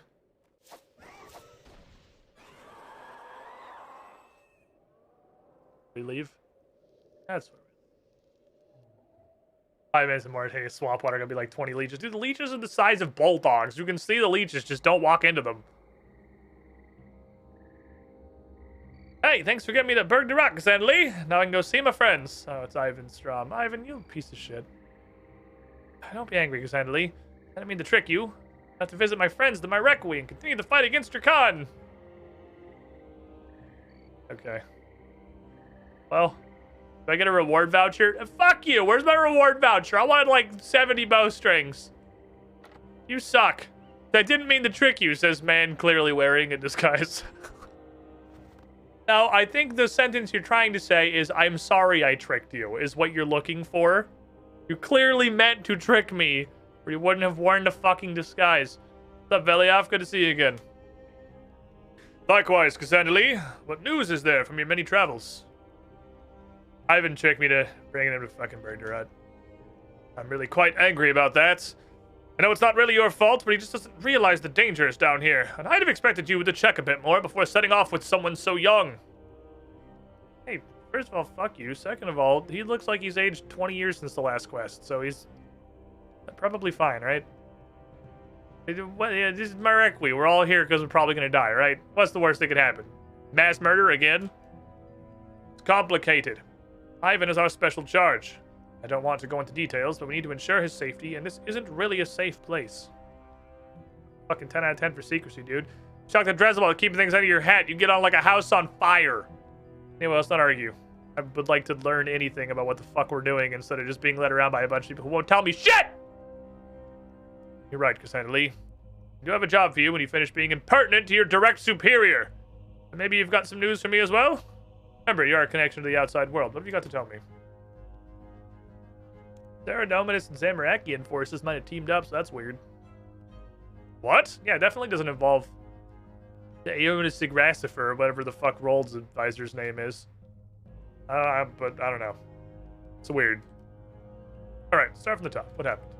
We leave? That's what 5 minutes more to take a swamp water, gonna be like 20 leeches. Dude, the leeches are the size of bulldogs. You can see the leeches, just don't walk into them. Hey, thanks for getting me to Berg de Rock, Lee. Now I can go see my friends. Oh, it's Ivan Strom. Ivan, you piece of shit. Don't be angry, Lee. I didn't mean to trick you. I have to visit my friends, the Myrequi, and continue the fight against Drakan. Okay. Well, do I get a reward voucher? Fuck you! Where's my reward voucher? I wanted like 70 bowstrings. You suck. I didn't mean to trick you, says man clearly wearing a disguise. Now, I think the sentence you're trying to say is, I'm sorry I tricked you, is what you're looking for. You clearly meant to trick me, or you wouldn't have worn the fucking disguise. What's up, Veliaf? Good to see you again. Likewise, Lee. What news is there from your many travels? Ivan tricked me to bring him to fucking Bergerath. I'm really quite angry about that. I know it's not really your fault, but he just doesn't realize the dangers down here. And I'd have expected you to check a bit more before setting off with someone so young. Hey, first of all, fuck you. Second of all, he looks like he's aged 20 years since the last quest, so he's probably fine, right? This is Myrequi. We're all here because we're probably going to die, right? What's the worst that could happen? Mass murder again? It's complicated. Ivan is our special charge. I don't want to go into details, but we need to ensure his safety, and this isn't really a safe place. Fucking 10 out of 10 for secrecy, dude. Shocked that Dresel while keeping things out of your hat. You get on like a house on fire. Anyway, let's not argue. I would like to learn anything about what the fuck we're doing instead of just being led around by a bunch of people who won't tell me shit! You're right, Lee. I do have a job for you when you finish being impertinent to your direct superior. And maybe you've got some news for me as well? Remember, you're a connection to the outside world. What have you got to tell me? Saradominus and Zamorakian forces might have teamed up, so that's weird. What? Yeah, definitely doesn't involve the Aeonis Sigrasifer, or whatever the fuck Rold's advisor's name is. But I don't know. It's weird. Alright, start from the top. What happened?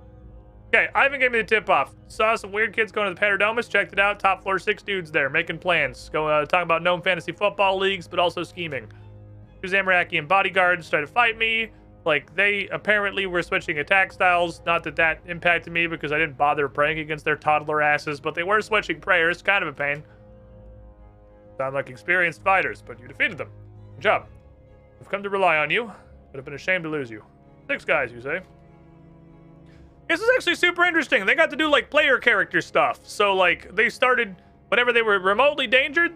Okay, Ivan gave me the tip-off. Saw some weird kids going to the Paterdomus, checked it out. Top floor, 6 dudes there, making plans. Talking about gnome fantasy football leagues, but also scheming. 2 Zamorakian bodyguards tried to fight me. Like, they apparently were switching attack styles. Not that that impacted me because I didn't bother praying against their toddler asses, but they were switching prayers. Kind of a pain. Sound like experienced fighters, but you defeated them. Good job. We've come to rely on you. Would have been ashamed to lose you. 6 guys, you say? This is actually super interesting. They got to do, like, player character stuff. So, like, they started... Whenever they were remotely endangered,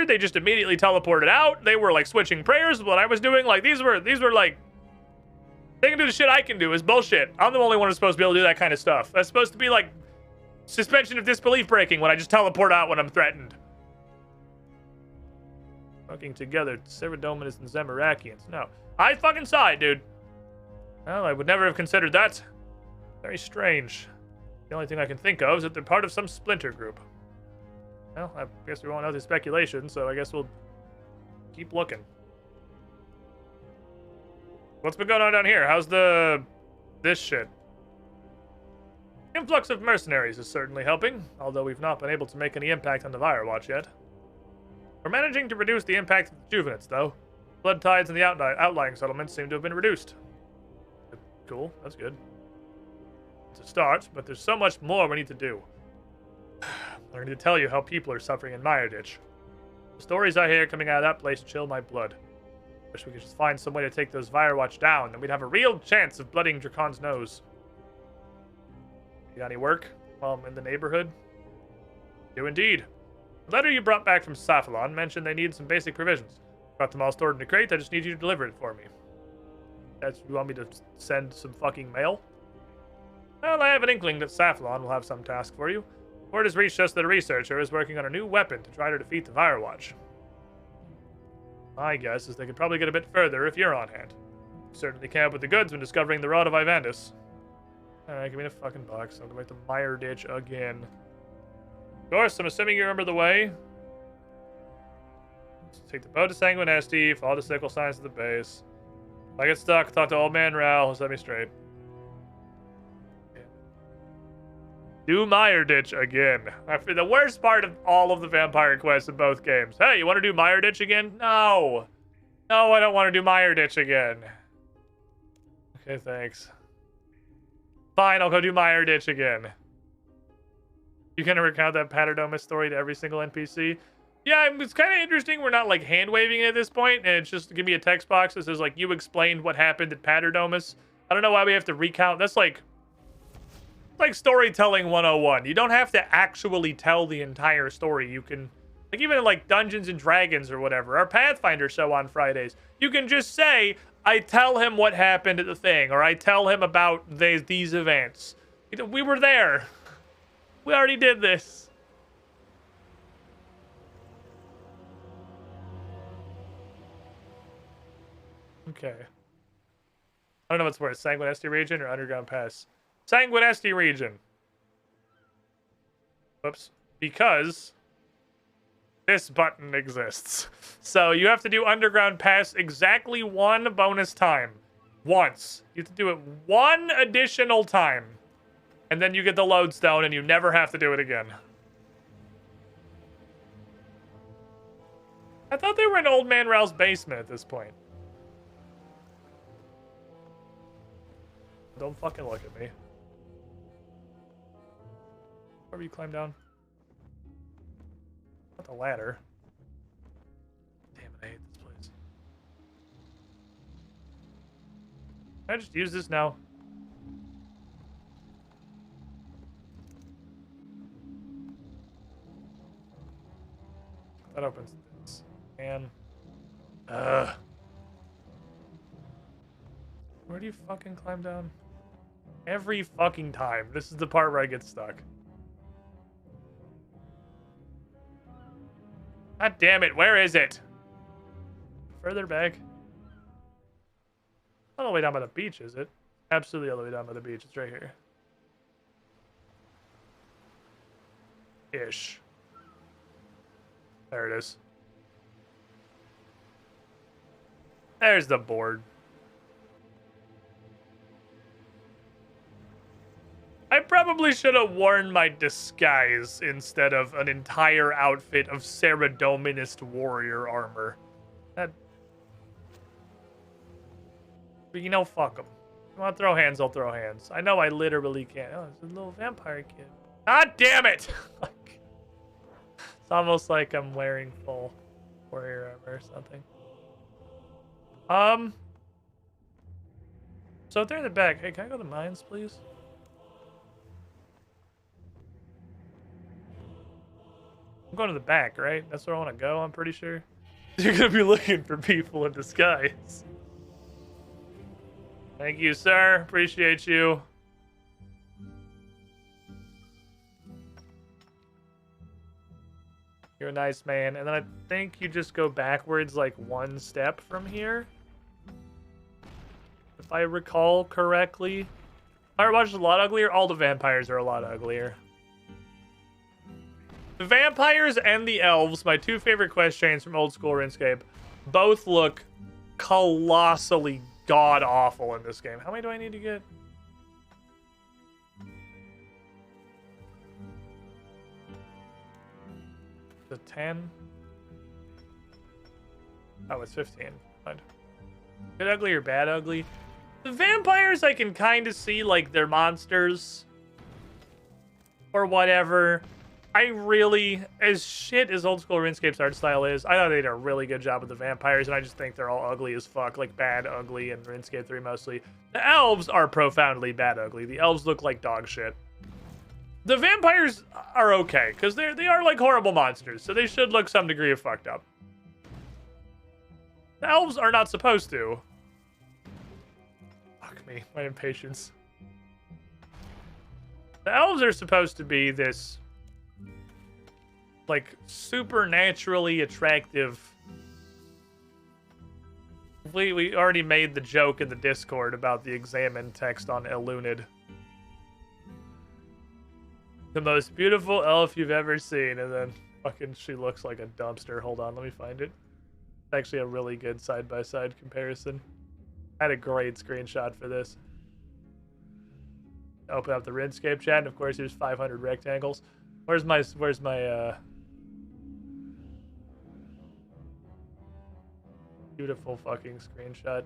they just immediately teleported out. They were, like, switching prayers. What I was doing, like, these were like... They can do the shit I can do is bullshit. I'm the only one who's supposed to be able to do that kind of stuff. That's supposed to be, like, suspension of disbelief breaking when I just teleport out when I'm threatened. Working together, Saradominus and Zamorakians. No. I fucking saw it, dude. Well, I would never have considered that. Very strange. The only thing I can think of is that they're part of some splinter group. Well, I guess we won't know the speculation, so I guess we'll keep looking. What's been going on down here? How's this shit? Influx of mercenaries is certainly helping, although we've not been able to make any impact on the Firewatch yet. We're managing to reduce the impact of the Juvenates, though. Blood tides in the outlying settlements seem to have been reduced. Cool, that's good. It's a start, but there's so much more we need to do. I need to tell you how people are suffering in Myerditch. The stories I hear coming out of that place chill my blood. Wish we could just find some way to take those Firewatch down, then we'd have a real chance of blooding Drakon's nose. You got any work while I'm in the neighborhood? Do indeed. The letter you brought back from Saphalon mentioned they needed some basic provisions. Got them all stored in a crate, I just need you to deliver it for me. You want me to send some fucking mail? Well, I have an inkling that Saphalon will have some task for you. Word has reached us that a researcher is working on a new weapon to try to defeat the Firewatch. My guess is they could probably get a bit further if you're on hand. You certainly came up with the goods when discovering the Rod of Ivandis. Alright, give me the fucking box. I'm gonna make the Myerditch again. Of course, I'm assuming you remember the way. Just take the boat to Sanguinesti, follow the sickle signs to the base. If I get stuck, talk to old man Ral, he'll set me straight. Do Myerditch again. The worst part of all of the vampire quests in both games. Hey, you want to do Myerditch again? No. No, I don't want to do Myerditch again. Okay, thanks. Fine, I'll go do Myerditch again. You gonna recount that Paterdomus story to every single NPC? Yeah, it's kind of interesting. We're not like hand waving at this point, and it's just give me a text box that says like you explained what happened at Paterdomus. I don't know why we have to recount. That's like storytelling 101. You don't have to actually tell the entire story. You can, like, even in like Dungeons and Dragons or whatever, our Pathfinder show on Fridays, you can just say, I tell him what happened at the thing, or I tell him about these events. We were there. We already did this. Okay. I don't know what's worse, Sanguinesti region or Underground Pass. Sanguinesti region. Whoops. Because this button exists. So you have to do Underground Pass exactly one bonus time. Once. You have to do it one additional time. And then you get the lodestone and you never have to do it again. I thought they were in Old Man Ralph's basement at this point. Don't fucking look at me. Where you climb down? Not the ladder. Damn it, I hate this place. Can I just use this now? That opens this. And where do you fucking climb down? Every fucking time. This is the part where I get stuck. God damn it, where is it? Further back. Not all the way down by the beach, is it? Absolutely all the way down by the beach. It's right here. Ish. There it is. There's the board. I probably should have worn my disguise instead of an entire outfit of Ceradominist warrior armor. That... But you know, fuck them. If you want to throw hands, I'll throw hands. I know I literally can't. Oh, it's a little vampire kid. God damn it! It's almost like I'm wearing full warrior armor or something. So if they're in the back, hey, can I go to the mines, please? I'm going to the back, right? That's where I want to go, I'm pretty sure. You're going to be looking for people in disguise. Thank you, sir. Appreciate you. You're a nice man. And then I think you just go backwards like one step from here. If I recall correctly. Firewatch is a lot uglier. All the vampires are a lot uglier. The vampires and the elves, my two favorite quest chains from old school RuneScape, both look colossally god-awful in this game. How many do I need to get? The 10? Oh, it's 15. Fine. Good ugly or bad ugly? The vampires I can kind of see like they're monsters. Or whatever. I really, as shit as old school RuneScape's art style is, I thought they did a really good job with the vampires, and I just think they're all ugly as fuck. Like bad ugly in RuneScape 3 mostly. The elves are profoundly bad ugly. The elves look like dog shit. The vampires are okay, because they are like horrible monsters, so they should look some degree of fucked up. The elves are not supposed to. Fuck me, my impatience. The elves are supposed to be this, like, supernaturally attractive. We already made the joke in the Discord about the examine text on Elunid. The most beautiful elf you've ever seen, and then fucking she looks like a dumpster. Hold on, let me find it. It's actually a really good side-by-side comparison. I had a great screenshot for this. Open up the RuneScape chat, and of course there's 500 rectangles. Where's my beautiful fucking screenshot?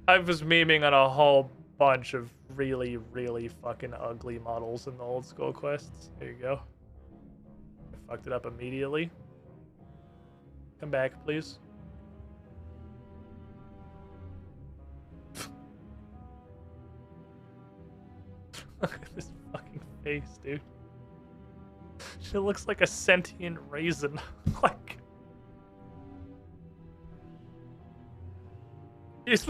I was memeing on a whole bunch of really, really fucking ugly models in the old school quests. There you go. I fucked it up immediately. Come back, please. Look at this fucking face, dude. She looks like a sentient raisin. Like, she's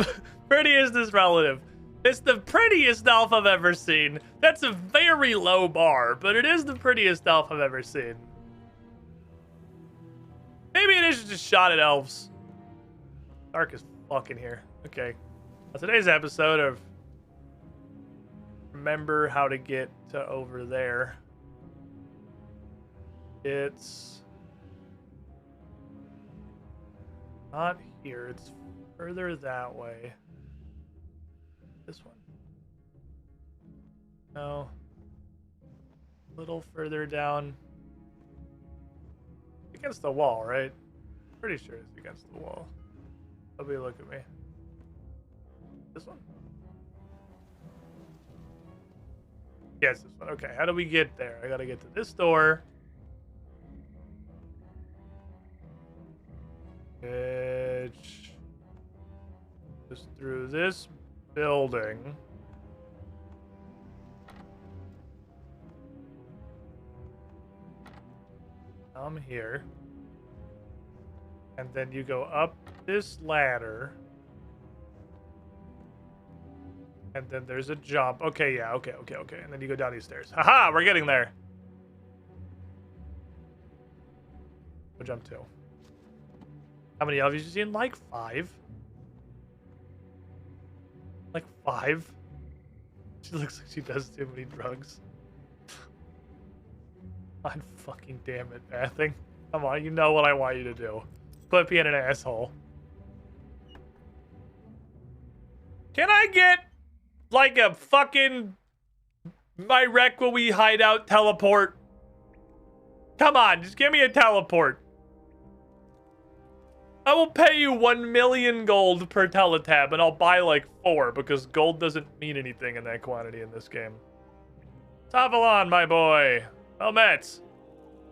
prettiest is relative. It's the prettiest elf I've ever seen. That's a very low bar, but it is the prettiest elf I've ever seen. Maybe it is just shot at elves. Dark as fuck in here. Okay. Well, today's episode of Remember How to Get to Over There. It's not here. It's further that way. This one. No. A little further down. Against the wall, right? Pretty sure it's against the wall. Nobody look at me. This one? Yes, this one. Okay, how do we get there? I gotta get to this door. Which is through this building. I'm here. And then you go up this ladder. And then there's a jump. Okay, yeah, okay. And then you go down these stairs. Haha, we're getting there. Go jump 2. How many elves have you seen? Like 5. Like 5. She looks like she does too many drugs. God fucking damn it, Bathing. Come on, you know what I want you to do. Quit being an asshole. Can I get like a fucking my wreck will we hide out teleport? Come on, just give me a teleport. I will pay you 1 million gold per teletab, and I'll buy like 4 because gold doesn't mean anything in that quantity in this game. Tavalon, my boy. Well met.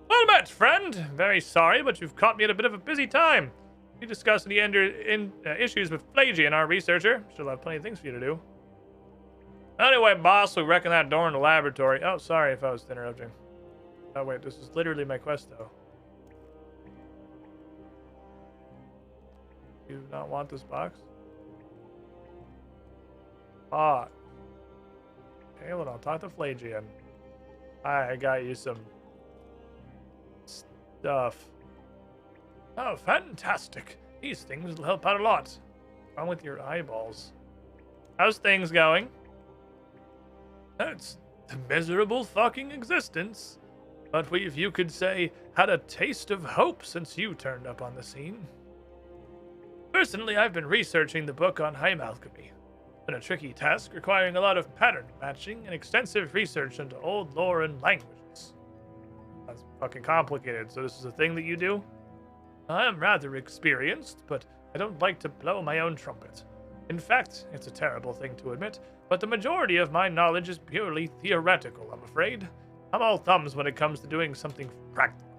Well met, friend. Very sorry, but you've caught me at a bit of a busy time. We discussed any issues with Pelagian, our researcher. She'll have plenty of things for you to do. Anyway, boss, we reckon that door in the laboratory. Oh, sorry if I was interrupting. Oh, wait, this is literally my quest, though. Do you not want this box? Ah. Okay, well, I'll talk to Pelagian. I got you some stuff. Oh, fantastic. These things will help out a lot. What's wrong with your eyeballs? How's things going? It's a miserable fucking existence. But we've, you could say, had a taste of hope since you turned up on the scene. Personally, I've been researching the book on Heim alchemy. Been a tricky task requiring a lot of pattern matching and extensive research into old lore and languages. That's fucking complicated, so this is a thing that you do? I am rather experienced, but I don't like to blow my own trumpet. In fact, it's a terrible thing to admit, but the majority of my knowledge is purely theoretical, I'm afraid. I'm all thumbs when it comes to doing something practical.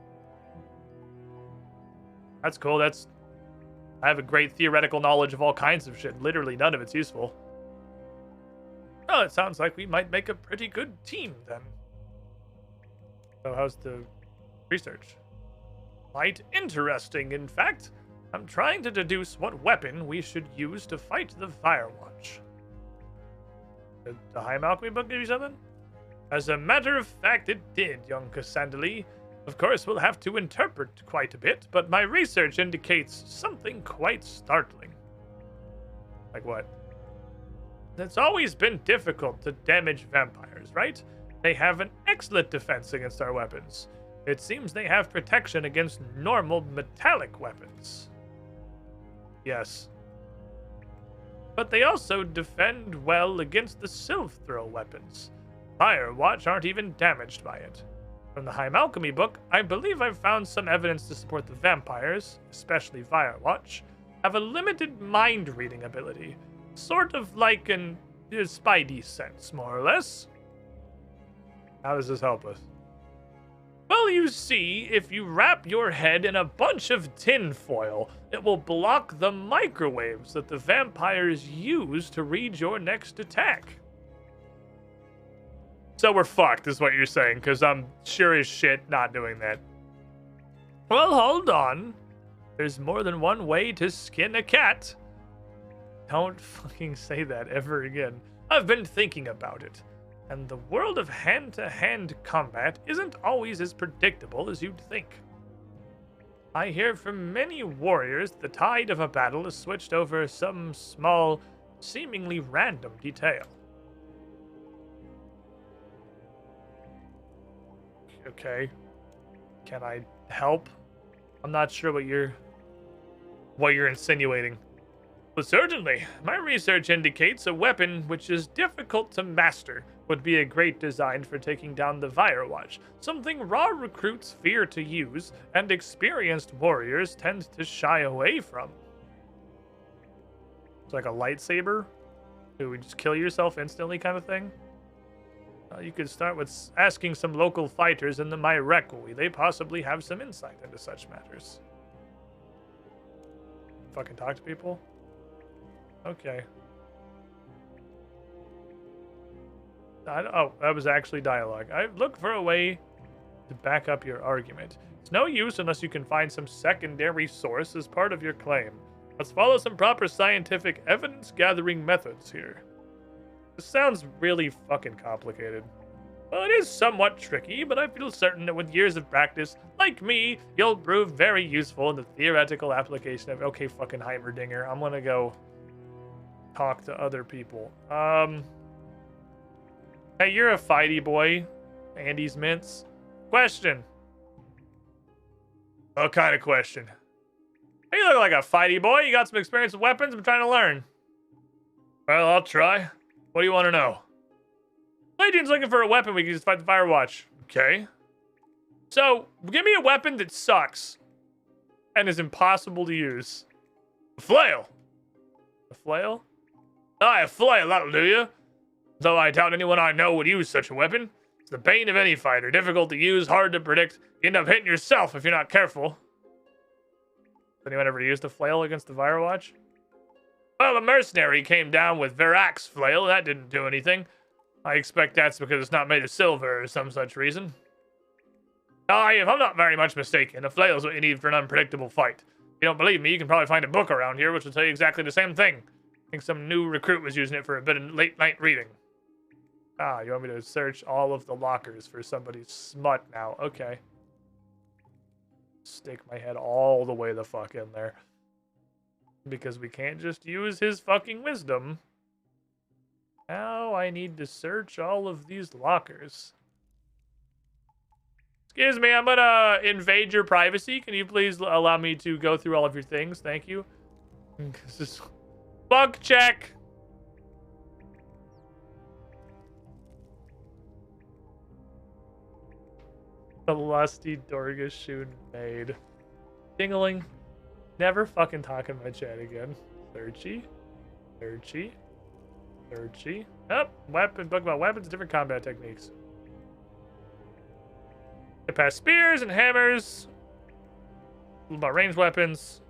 That's cool, I have a great theoretical knowledge of all kinds of shit. Literally none of it's useful. Oh, it sounds like we might make a pretty good team, then. So how's the research? Quite interesting, in fact. I'm trying to deduce what weapon we should use to fight the Firewatch. Did the Heim Alchemy book give you something? As a matter of fact, it did, young Cassandali. Of course, we'll have to interpret quite a bit, but my research indicates something quite startling. Like what? It's always been difficult to damage vampires, right? They have an excellent defense against our weapons. It seems they have protection against normal metallic weapons. Yes. But they also defend well against the Sylph Throw weapons. Firewatch aren't even damaged by it. From the Heim Alchemy book, I believe I've found some evidence to support the vampires, especially Firewatch, have a limited mind-reading ability. Sort of like an spidey sense, more or less. How does this help us? Well, Well, you see, if you wrap your head in a bunch of tin foil, it will block the microwaves that the vampires use to read your next attack. So we're fucked, is what you're saying, because I'm sure as shit not doing that. Well, hold on. There's more than one way to skin a cat. Don't fucking say that ever again. I've been thinking about it. And the world of hand-to-hand combat isn't always as predictable as you'd think. I hear from many warriors the tide of a battle is switched over some small, seemingly random detail. Okay. Can I help? I'm not sure what you're insinuating. Well, certainly. My research indicates a weapon which is difficult to master would be a great design for taking down the Firewatch, something raw recruits fear to use and experienced warriors tend to shy away from. It's like a lightsaber? Do we just kill yourself instantly kind of thing? You could start with asking some local fighters in the Myrekwi. They possibly have some insight into such matters. Fucking talk to people? Okay. Oh, that was actually dialogue. I look for a way to back up your argument. It's no use unless you can find some secondary source as part of your claim. Let's follow some proper scientific evidence-gathering methods here. This sounds really fucking complicated. Well, it is somewhat tricky, but I feel certain that with years of practice, like me, you'll prove very useful in the theoretical application of... Okay, fucking Heimerdinger. I'm gonna go talk to other people. Hey, you're a fighty boy. Andy's Mints. Question. What kind of question? Hey, you look like a fighty boy. You got some experience with weapons. I'm trying to learn. Well, I'll try. What do you want to know? Legion's looking for a weapon we can just fight the Firewatch. Okay. So, give me a weapon that sucks. And is impossible to use. A flail. A flail? Aye, a flail, that'll do you. Though I doubt anyone I know would use such a weapon. It's the bane of any fighter. Difficult to use, hard to predict. You end up hitting yourself if you're not careful. Has anyone ever used a flail against the Firewatch? Well, a mercenary came down with Verax's flail. That didn't do anything. I expect that's because it's not made of silver or some such reason. Aye, if I'm not very much mistaken, a flail is what you need for an unpredictable fight. If you don't believe me, you can probably find a book around here which will tell you exactly the same thing. I think some new recruit was using it for a bit of late-night reading. Ah, you want me to search all of the lockers for somebody's smut now? Okay. Stick my head all the way the fuck in there. Because we can't just use his fucking wisdom. Now I need to search all of these lockers. Excuse me, I'm gonna invade your privacy. Can you please allow me to go through all of your things? Thank you. This is... Bug check! The lusty Dorgashun maid. Dingling. Never fucking talk in my chat again. Searchy. Searchy. Searchy. Oh, weapon. Book about weapons, different combat techniques. Get past spears and hammers. About ranged weapons.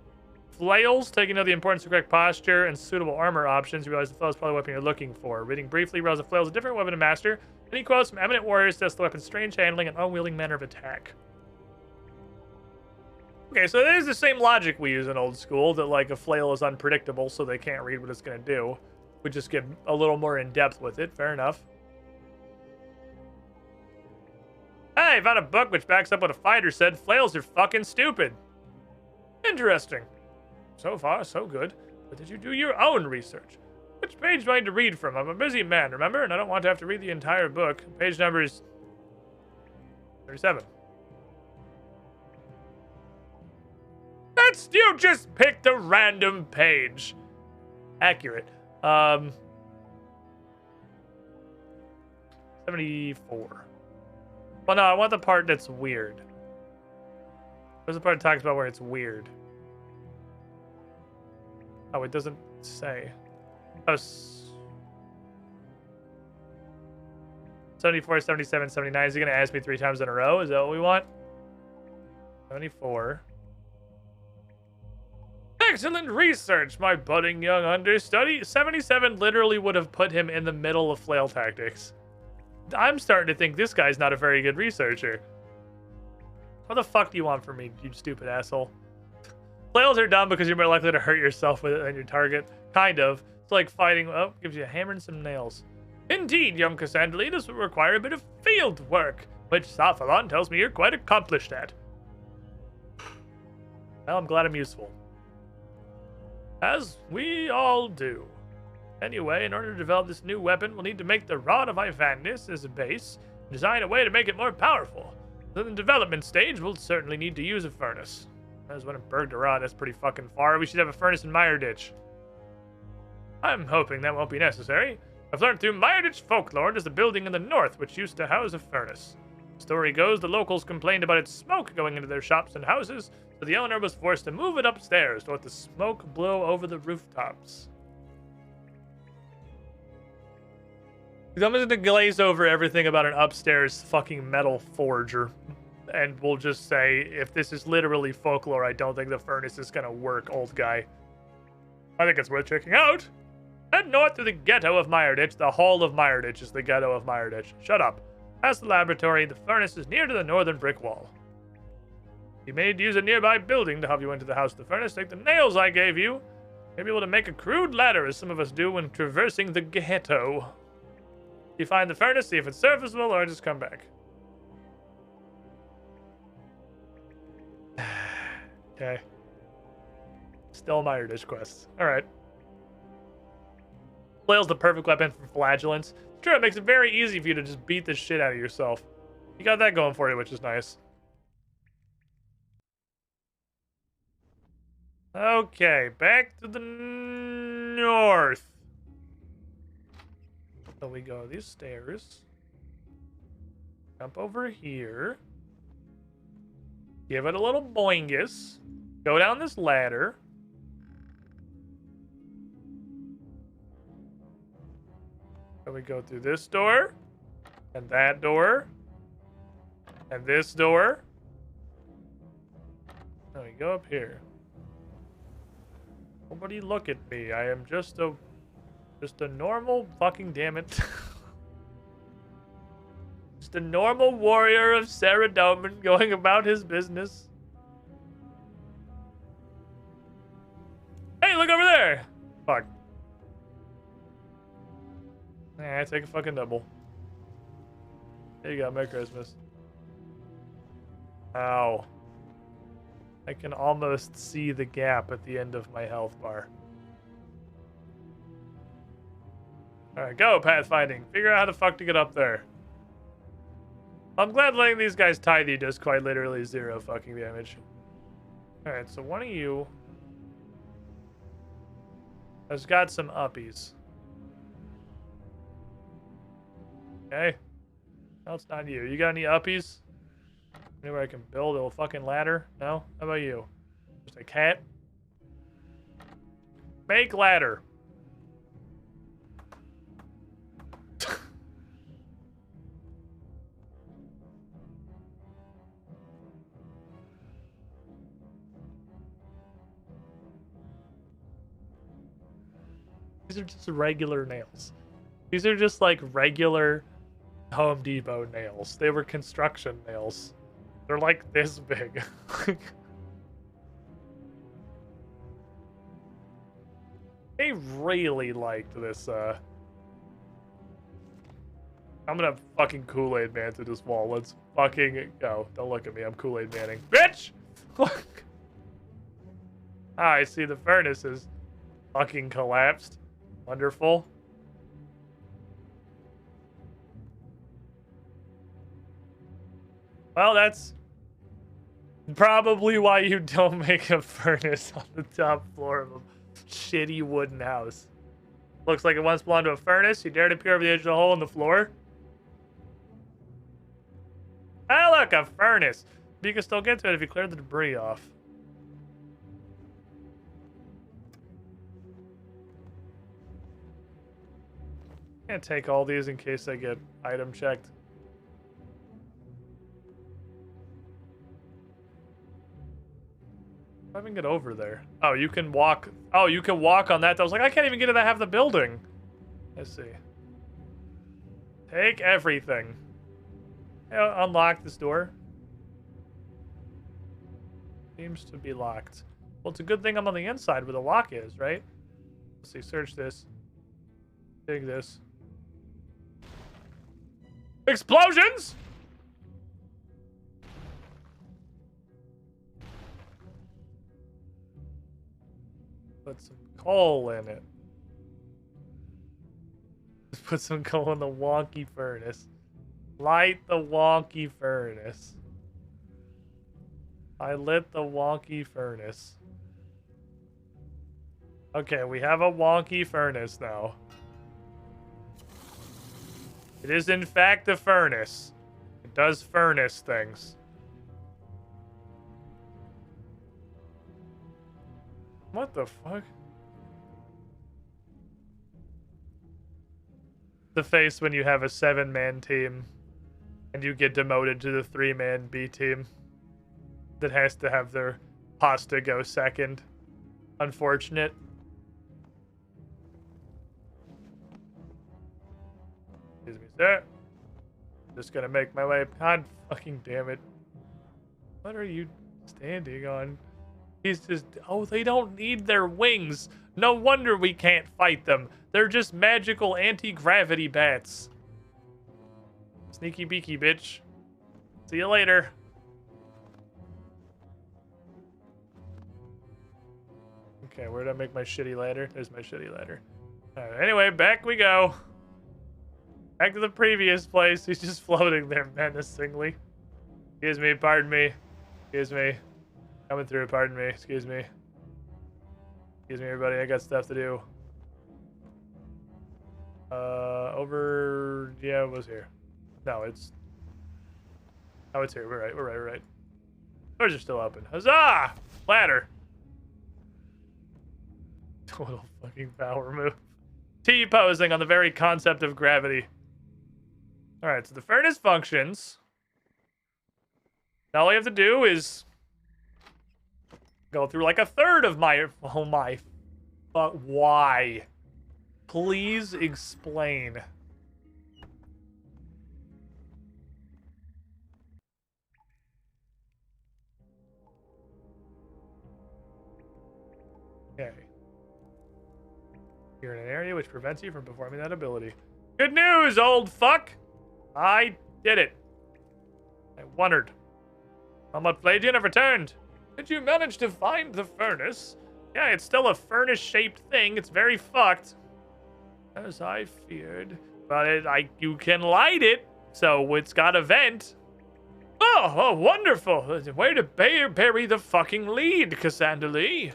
Flails, taking note of the importance of correct posture and suitable armor options. You realize the flail is probably the weapon you're looking for. Reading briefly, realize the flail is a different weapon to master. Any quotes from eminent warriors test the weapon's strange handling and unwielding manner of attack. Okay, so there's the same logic we use in old school, that like a flail is unpredictable, so they can't read what it's going to do. We just get a little more in depth with it. Fair enough. Hey, I found a book which backs up what a fighter said. Flails are fucking stupid. Interesting. So far, so good. But did you do your own research? Which page do I need to read from? I'm a busy man, remember? And I don't want to have to read the entire book. Page number is 37. You just picked a random page. Accurate. 74. Well, no, I want the part that's weird. Where's the part that talks about where it's weird? Oh, it doesn't say. Oh, 74, 77, 79. Is he going to ask me 3 times in a row? Is that what we want? 74. Excellent research, my budding young understudy. 77 literally would have put him in the middle of flail tactics. I'm starting to think this guy's not a very good researcher. What the fuck do you want from me, you stupid asshole? Flails are dumb because you're more likely to hurt yourself with it than your target. Kind of. It's like fighting. Oh, gives you a hammer and some nails. Indeed, young Cassandra, this will require a bit of field work, which Saphalon tells me you're quite accomplished at. Well, I'm glad I'm useful. As we all do. Anyway, in order to develop this new weapon, we'll need to make the Rod of Ivandis as a base, and design a way to make it more powerful. In the development stage, we'll certainly need to use a furnace. As when in Bergderod, that's pretty fucking far. We should have a furnace in Meyerditch. I'm hoping that won't be necessary. I've learned through Meyerditch folklore there's a building in the north which used to house a furnace. The story goes the locals complained about its smoke going into their shops and houses, so the owner was forced to move it upstairs to let the smoke blow over the rooftops. I'm just gonna glaze over everything about an upstairs fucking metal forger. And we'll just say, if this is literally folklore, I don't think the furnace is gonna work, old guy. I think it's worth checking out. Head north to the ghetto of Meyerditch. The Hall of Meyerditch is the ghetto of Meyerditch. Shut up. Past the laboratory, the furnace is near to the northern brick wall. You may use a nearby building to help you into the house of the furnace. Take the nails I gave you. You'll be able to make a crude ladder, as some of us do when traversing the ghetto. If you find the furnace, see if it's serviceable, or just come back. Okay. Still Meyerditch quests. Alright. Flail's the perfect weapon for flagellants. Sure, it makes it very easy for you to just beat the shit out of yourself. You got that going for you, which is nice. Okay, back to the north. So we go these stairs. Jump over here. Give it a little boingus. Go down this ladder. And we go through this door. And that door. And this door. Now we go up here. Nobody look at me. I am just a normal fucking damn it. Just a normal warrior of Saradomin going about his business. Hey, look over there! Fuck. Nah, take a fucking double. There you go, Merry Christmas. Ow. I can almost see the gap at the end of my health bar. Alright, go, pathfinding. Figure out how the fuck to get up there. I'm glad letting these guys tithe you does quite literally 0 fucking damage. Alright, so one of you has got some uppies. Okay. No, it's not you. You got any uppies? Anywhere I can build a fucking ladder? No? How about you? Just a cat? Make ladder. These are just regular nails. These are just like regular Home Depot nails. They were construction nails. They're like this big. They really liked this, I'm gonna fucking Kool-Aid Man through this wall. Let's fucking go. Don't look at me. I'm Kool-Aid Manning. Bitch! I see the furnace is fucking collapsed. Wonderful. Well, that's probably why you don't make a furnace on the top floor of a shitty wooden house. Looks like it once belonged to a furnace. You dare to peer over the edge of the hole in the floor? Ah, look, a furnace. But you can still get to it if you clear the debris off. Can't take all these in case I get item checked. I even get over there. Oh, you can walk. Oh, you can walk on that. I was like, I can't even get to that half the building. Let's see. Take everything. Unlock this door. Seems to be locked. Well, it's a good thing I'm on the inside where the lock is, right? Let's see. Search this. Dig this. Explosions! Put some coal in it. Just put some coal in the wonky furnace. Light the wonky furnace. I lit the wonky furnace. Okay, we have a wonky furnace now. It is in fact a furnace. It does furnace things. What the fuck? The face when you have a 7-man team and you get demoted to the 3-man B team that has to have their pasta go second. Unfortunate. Excuse me, sir. Just gonna make my way. God fucking damn it. What are you standing on? He's just, oh, they don't need their wings. No wonder we can't fight them. They're just magical anti-gravity bats. Sneaky beaky, bitch. See you later. Okay, where did I make my shitty ladder? There's my shitty ladder. Alright, anyway, back we go. Back to the previous place. He's just floating there menacingly. Excuse me, pardon me. Excuse me. Coming through, pardon me. Excuse me. Excuse me, everybody. I got stuff to do. Over... Yeah, it was here. No, it's... Oh, it's here. We're right. We're right. Doors are still open. Huzzah! Ladder. Total fucking power move. T-posing on the very concept of gravity. Alright, so the furnace functions. Now all you have to do is go through like a third of my... Oh my... But why? Please explain. Okay. You're in an area which prevents you from performing that ability. Good news, old fuck! I did it. I wondered. Somewhat played you and have returned. Did you manage to find the furnace? Yeah, it's still a furnace-shaped thing. It's very fucked. As I feared. But you can light it, so it's got a vent. Oh, wonderful. Way to bury the fucking lead, Cassandra Lee.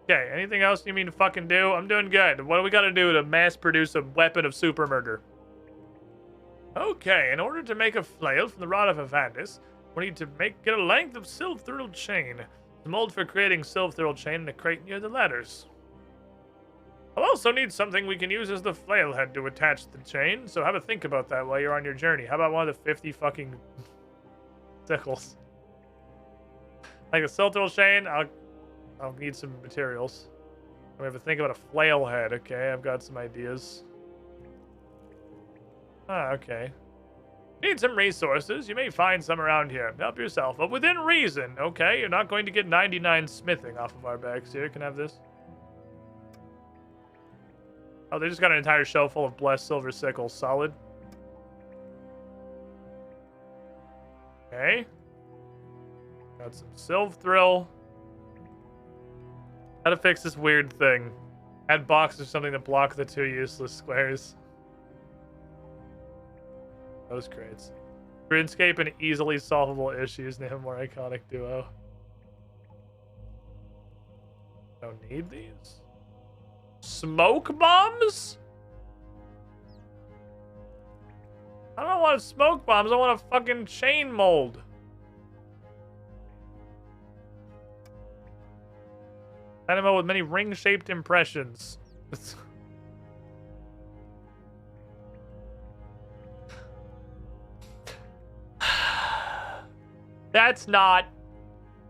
Okay, anything else you mean to fucking do? I'm doing good. What do we gotta do to mass produce a weapon of super murder? Okay, in order to make a flail from the rod of Avandis, we need to get a length of silver chain. The mold for creating silver chain in a crate near the ladders. I'll also need something we can use as the flail head to attach the chain, so have a think about that while you're on your journey. How about one of the 50 fucking sickles? Like a silver chain, I'll need some materials. We have to think about a flail head. Okay, I've got some ideas. Okay. Need some resources. You may find some around here. Help yourself, but within reason, okay? You're not going to get 99 smithing off of our backs here. Can I have this? Oh, they just got an entire shelf full of blessed silver sickles. Solid. Okay. Got some Sylph Thrill. How to fix this weird thing. Add box or something to block the 2 useless squares. Those crates. Runescape and easily solvable issues. Name a more iconic duo. Don't need these. Smoke bombs? I don't want smoke bombs. I want a fucking chain mold. Animal with many ring-shaped impressions. That's not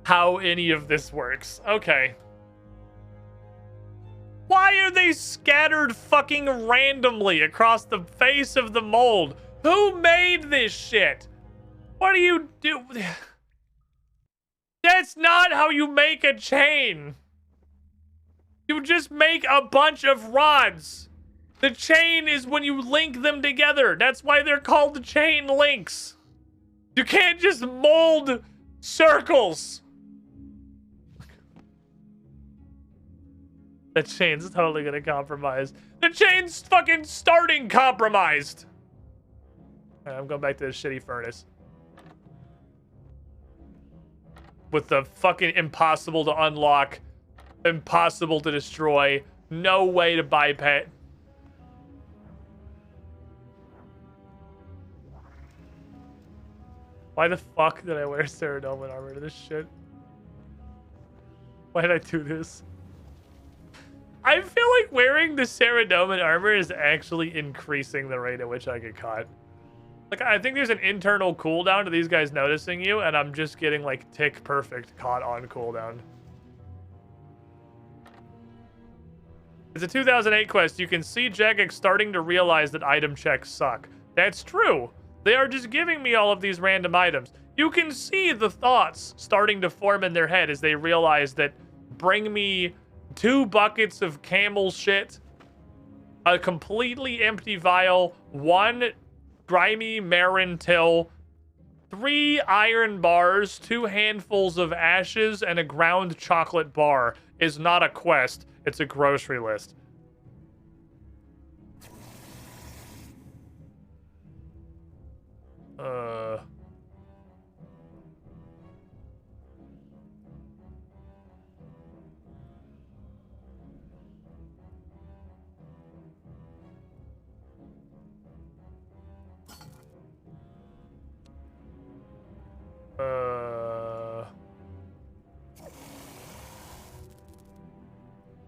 how any of this works. Okay. Why are they scattered fucking randomly across the face of the mold? Who made this shit? What do you do? That's not how you make a chain. You just make a bunch of rods. The chain is when you link them together. That's why they're called chain links. You can't just mold circles. The chain's totally gonna compromise. The chain's fucking starting compromised. Right, I'm going back to the shitty furnace. With the fucking impossible to unlock, impossible to destroy, no way to bypass. Why the fuck did I wear Ceradoma armor to this shit? Why did I do this? I feel like wearing the Ceradoma armor is actually increasing the rate at which I get caught. Like, I think there's an internal cooldown to these guys noticing you, and I'm just getting, like, tick perfect caught on cooldown. It's a 2008 quest. You can see Jagex starting to realize that item checks suck. That's true. They are just giving me all of these random items. You can see the thoughts starting to form in their head as they realize that bring me 2 buckets of camel shit, a completely empty vial, 1 grimy Marin till, 3 iron bars, 2 handfuls of ashes, and a ground chocolate bar is not a quest. It's a grocery list.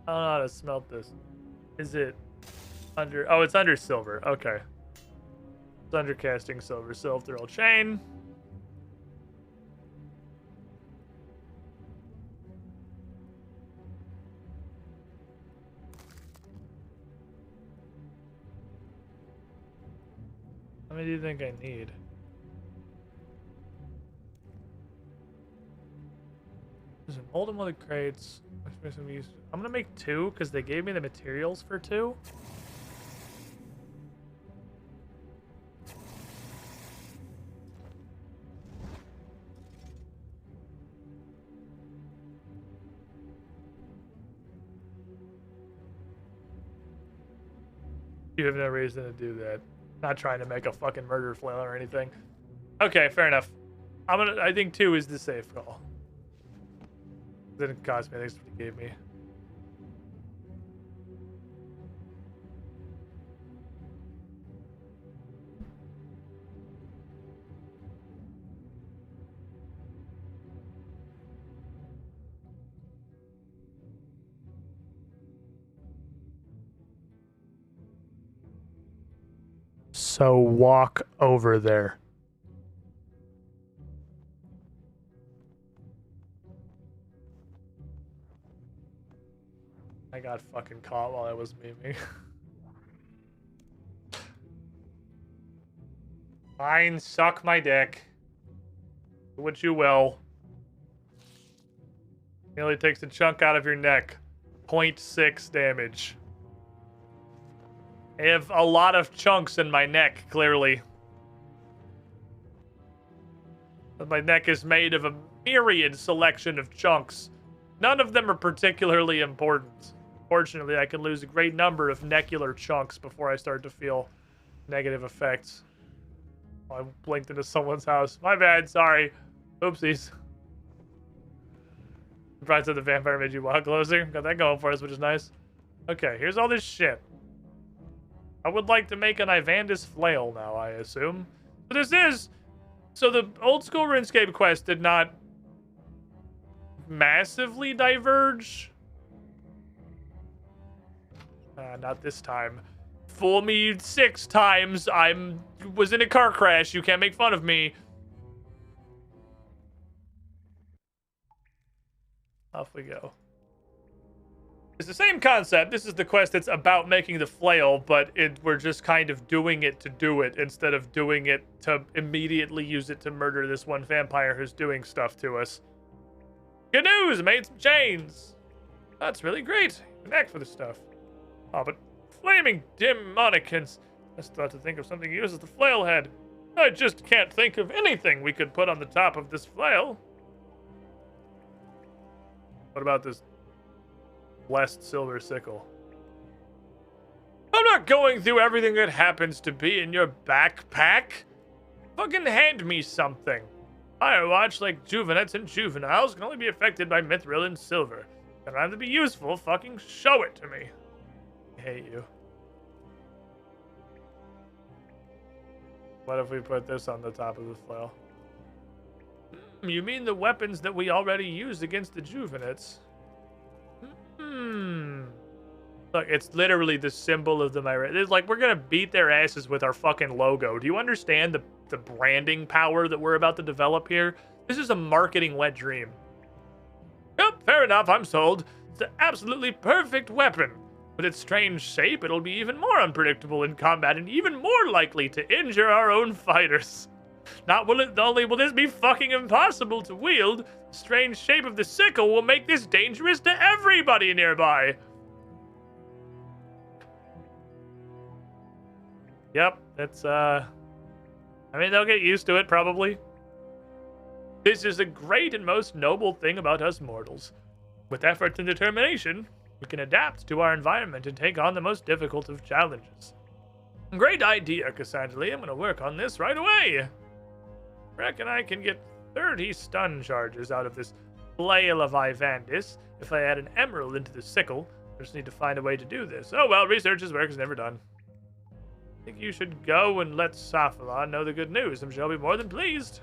I don't know how to smelt this. Is it under... Oh, it's under silver. Okay. It's under casting silver. Silver chain. How many do you think I need? There's an old one of the crates. I'm gonna make 2 because they gave me the materials for 2. You have no reason to do that. Not trying to make a fucking murder flail or anything. Okay, fair enough. I think 2 is the safe call. Didn't cost me, that's what he gave me. So walk over there. I got fucking caught while I was memeing. Fine, suck my dick. Do what you will. Nearly takes a chunk out of your neck. 0.6 damage. I have a lot of chunks in my neck, clearly. But my neck is made of a myriad selection of chunks. None of them are particularly important. Fortunately, I can lose a great number of necular chunks before I start to feel negative effects. Oh, I blinked into someone's house. My bad, sorry. Oopsies. Surprised that the vampire made you walk closer. Got that going for us, which is nice. Okay, here's all this shit. I would like to make an Ivandis flail now, I assume. But this is... So the old school RuneScape quest did not massively diverge. Not this time. Fool me 6 times. Was in a car crash. You can't make fun of me. Off we go. It's the same concept. This is the quest that's about making the flail, but we're just kind of doing it to do it instead of doing it to immediately use it to murder this one vampire who's doing stuff to us. Good news! Made some chains! That's really great. Connect for this stuff. Oh, but flaming demonicans. I just thought to think of something to use as the flail head. I just can't think of anything we could put on the top of this flail. What about this blessed silver sickle? I'm not going through everything that happens to be in your backpack. Fucking hand me something. Firewatch, like juvenettes and juveniles, can only be affected by mithril and silver. If I have to be useful, fucking show it to me. I hate you. What if we put this on the top of the flail? You mean the weapons that we already used against the juvenettes? Look, it's literally the symbol of the Myra. It's like we're gonna beat their asses with our fucking logo. Do you understand the branding power that we're about to develop here? This is a marketing wet dream. Yep, fair enough, I'm sold. It's an absolutely perfect weapon. With its strange shape, it'll be even more unpredictable in combat and even more likely to injure our own fighters. Not only will this be fucking impossible to wield, the strange shape of the sickle will make this dangerous to everybody nearby. Yep, it's, I mean, they'll get used to it, probably. This is the great and most noble thing about us mortals. With effort and determination, we can adapt to our environment and take on the most difficult of challenges. Great idea, Cassandra. I'm gonna work on this right away. Reckon I can get 30 stun charges out of this flail of Ivandis if I add an emerald into the sickle. I just need to find a way to do this. Oh well, research's work is never done. I think you should go and let Safalon know the good news, and she'll be more than pleased.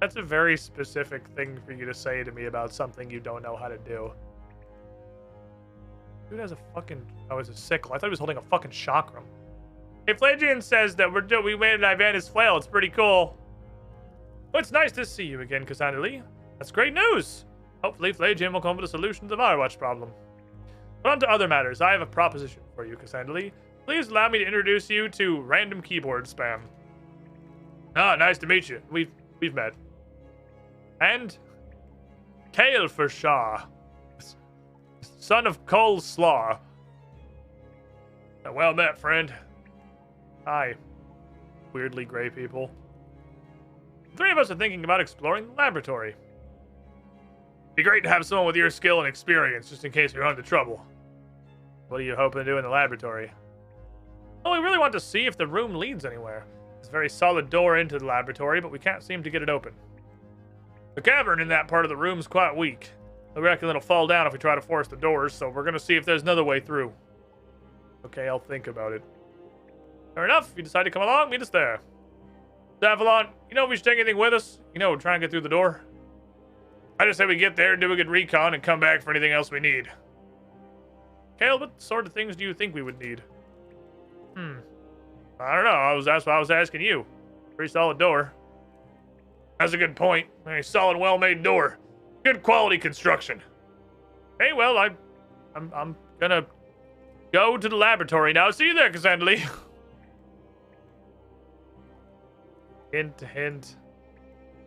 That's a very specific thing for you to say to me about something you don't know how to do. Dude has a fucking... Oh, it's a sickle. I thought he was holding a fucking chakram. Hey, Flagian says that we made an Ivandis flail. It's pretty cool. Well, it's nice to see you again, Cassandra Lee. That's great news. Hopefully, Flagian will come up with a solution to the Firewatch problem. But on to other matters. I have a proposition for you, Cassandra Lee. Please allow me to introduce you to random keyboard spam. Ah, nice to meet you. We've met. And Kale for Shaw, son of Cole Slaw. Well met, friend. Hi, weirdly gray people. The three of us are thinking about exploring the laboratory. Be great to have someone with your skill and experience, just in case we run into trouble. What are you hoping to do in the laboratory? Well, we really want to see if the room leads anywhere. There's a very solid door into the laboratory, but we can't seem to get it open. The cavern in that part of the room's quite weak. I reckon it'll fall down if we try to force the doors, so we're gonna see if there's another way through. Okay, I'll think about it. Fair enough, if you decide to come along, meet us there. Avalon, you know if we should take anything with us? You know, try and get through the door. I just say we get there and do a good recon and come back for anything else we need. Kale, what sort of things do you think we would need? I don't know, that's why I was asking you. Pretty solid door. That's a good point. A solid, well-made door. Good quality construction. Hey, well, I'm gonna go to the laboratory now. See you there, Cassandra Lee. Hint, hint.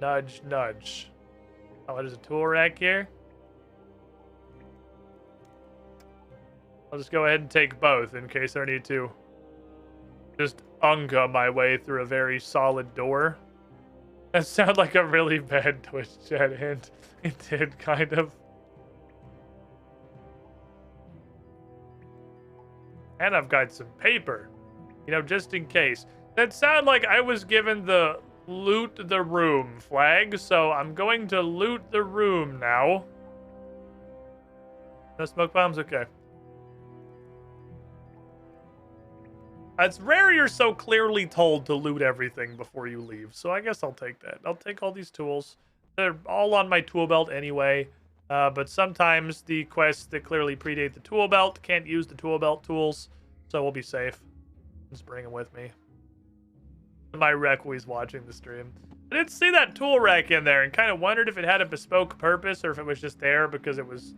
Nudge, nudge. Oh, there's a tool rack here. I'll just go ahead and take both in case I need to just unga my way through a very solid door. That sounded like a really bad Twitch chat hint. It did, kind of. And I've got some paper. You know, just in case. That sounded like I was given the loot the room flag, so I'm going to loot the room now. No smoke bombs? Okay. It's rare you're so clearly told to loot everything before you leave, so I guess I'll take that. I'll take all these tools. They're all on my tool belt anyway, but sometimes the quests that clearly predate the tool belt can't use the tool belt tools, so we'll be safe. Just bring them with me. my rec while he's watching the stream. I did see that tool rack in there and kind of wondered if it had a bespoke purpose or if it was just there because it was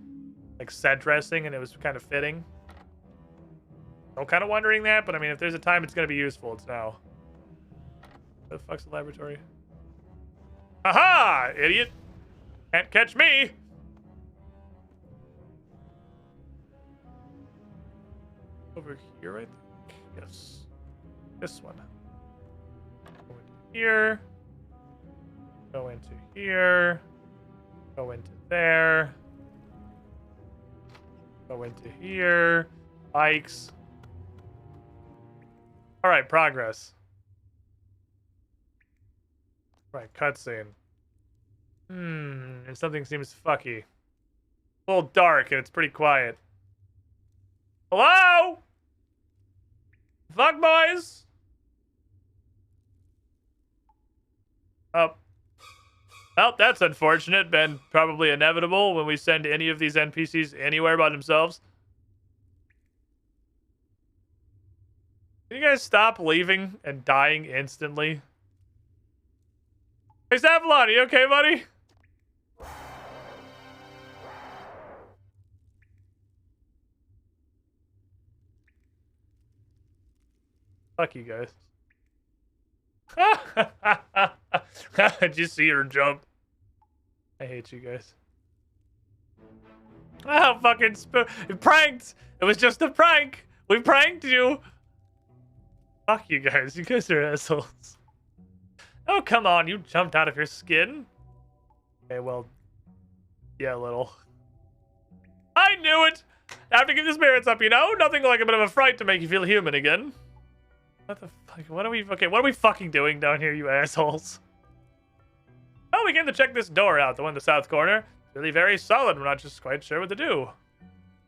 like set dressing and it was kind of fitting. I'm kind of wondering that, but I mean, if there's a time it's going to be useful, it's now. What the fuck's the laboratory? Aha! Idiot! Can't catch me! Over here, right there? Yes. This one. Go into here. Go into here. Go into there. Go into here. Bikes. Alright, progress. Right, cutscene. And something seems fucky. A little dark and it's pretty quiet. Hello? Fuck boys? Oh. Well, that's unfortunate and probably inevitable when we send any of these NPCs anywhere by themselves. Can you guys stop leaving and dying instantly? Hey, Savalon, you okay, buddy? Fuck you guys. Did you see her jump? I hate you guys. Oh, fucking pranked! It was just a prank! We pranked you! Fuck you guys. You guys are assholes. Oh, come on. You jumped out of your skin. Okay, well. Yeah, a little. I knew it! I have to keep the spirits up, you know? Nothing like a bit of a fright to make you feel human again. What the fuck? What are we... Okay, what are we fucking doing down here, you assholes? Oh, we came to check this door out, the one in the south corner. It's really very solid. We're not just quite sure what to do.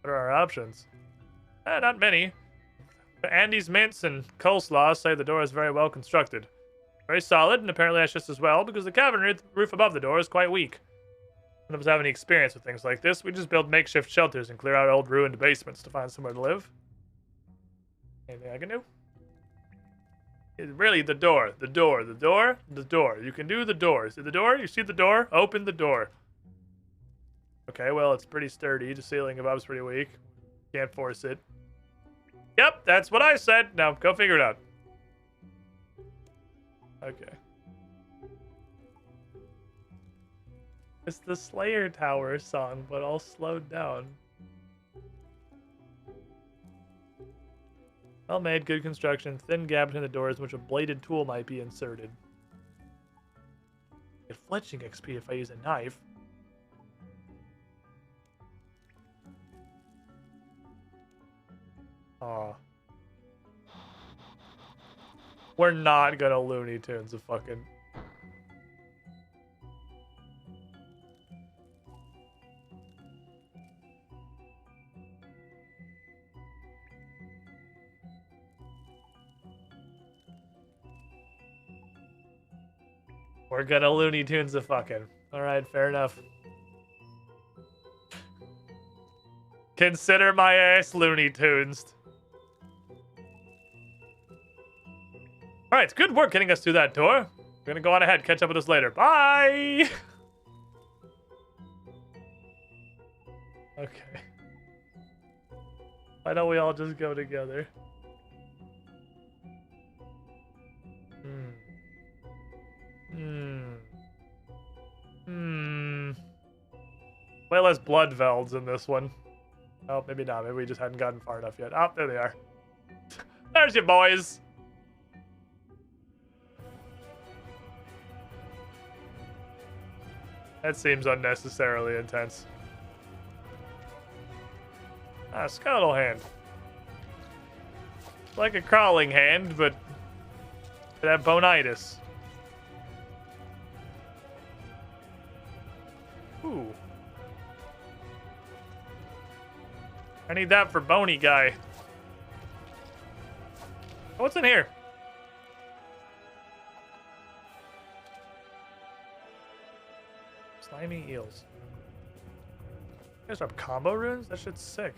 What are our options? Not many. Andy's mints and coleslaw say the door is very well constructed. Very solid, and apparently that's just as well, because the cavern roof above the door is quite weak. None of us have any experience with things like this. We just build makeshift shelters and clear out old ruined basements to find somewhere to live. Anything I can do? Really, the door. The door. The door. The door. You can do the door. See the door? You see the door? Open the door. Okay, well, it's pretty sturdy. The ceiling above's pretty weak. Can't force it. Yep, that's what I said. Now, go figure it out. Okay. It's the Slayer Tower song, but all slowed down. Well made, good construction, thin gap between the doors in which a bladed tool might be inserted. Get fletching XP if I use a knife. Aw. We're not gonna Looney Tunes a fucking... We're gonna Looney Tunes the fucking. Alright, fair enough. Consider my ass Looney Tunes. Alright, good work getting us through that door. We're gonna go on ahead, catch up with us later. Bye! Okay. Why don't we all just go together? Way less blood velds in this one. Oh, maybe not. Maybe we just hadn't gotten far enough yet. Oh, there they are. There's your boys. That seems unnecessarily intense. Ah, skeletal hand. It's like a crawling hand, but it had bonitis. Ooh. I need that for Bony Guy. What's in here? Slimy eels. You guys have combo runes? That shit's sick.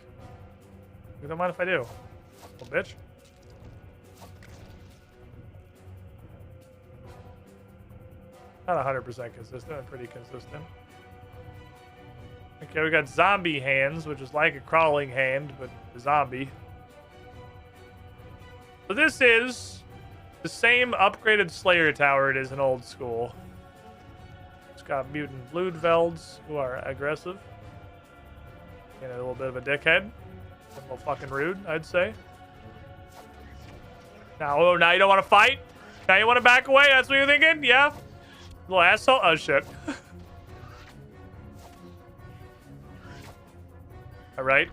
You don't mind if I do? Little bitch. Not 100% consistent, but pretty consistent. Okay, we got zombie hands, which is like a crawling hand, but a zombie. So this is the same upgraded Slayer Tower it is in old school. It's got mutant Bloodvelds who are aggressive. And a little bit of a dickhead. A little fucking rude, I'd say. Now, now you don't want to fight? Now you want to back away? That's what you're thinking? Yeah? Little asshole? Oh, shit. Alright.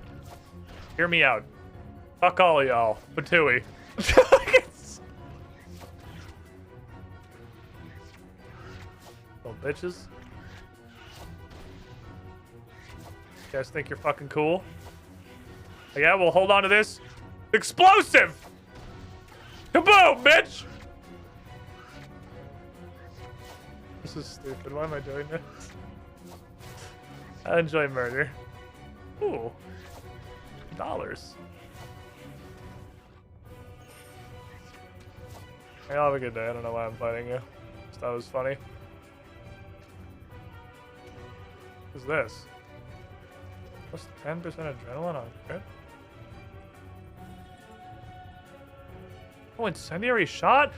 Hear me out. Fuck all of y'all. Patooey. Little bitches. You guys think you're fucking cool? Yeah, we'll hold on to this. Explosive! Kaboom, bitch! This is stupid. Why am I doing this? I enjoy murder. Ooh. $. Hey, I'll have a good day. I don't know why I'm fighting you. Just thought it was funny. What's this? Plus 10% adrenaline on crit? Oh, incendiary shot?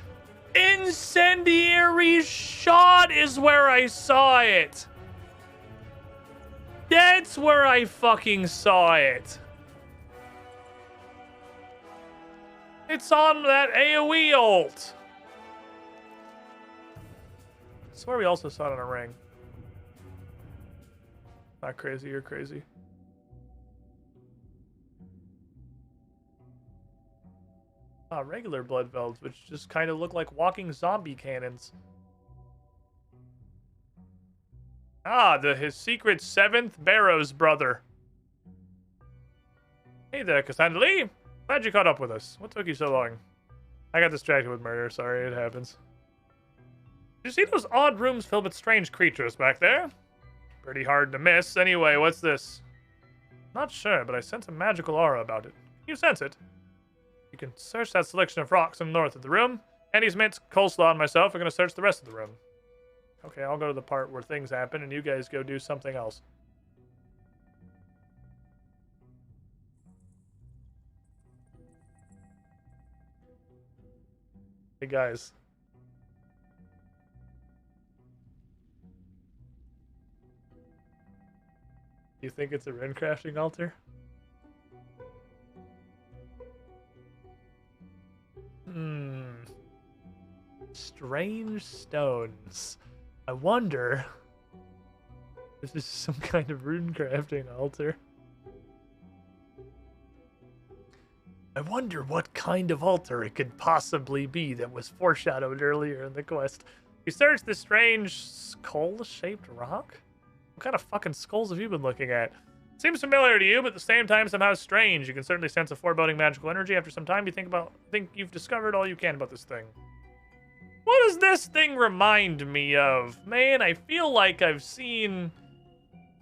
Incendiary shot is where I saw it! That's where I fucking saw it! It's on that AoE ult! I swear we also saw it on a ring. Not crazy, you're crazy. Regular Bloodvelds, which just kind of look like walking zombie cannons. His secret 7th Barrows brother. Hey there, Cassandra Lee. Glad you caught up with us. What took you so long? I got distracted with murder. Sorry, it happens. Did you see those odd rooms filled with strange creatures back there? Pretty hard to miss. Anyway, what's this? Not sure, but I sense a magical aura about it. Can you sense it? You can search that selection of rocks in the north of the room. Andy's Mints, Coleslaw, and myself are going to search the rest of the room. Okay, I'll go to the part where things happen, and you guys go do something else. Hey, guys. You think it's a rune crafting altar? Strange stones. I wonder if this is some kind of rune crafting altar. I wonder what kind of altar it could possibly be that was foreshadowed earlier in the quest. You search the strange skull-shaped rock? What kind of fucking skulls have you been looking at? Seems familiar to you, but at the same time somehow strange. You can certainly sense a foreboding magical energy. After some time, you think you've discovered all you can about this thing. What does this thing remind me of? Man, I feel like I've seen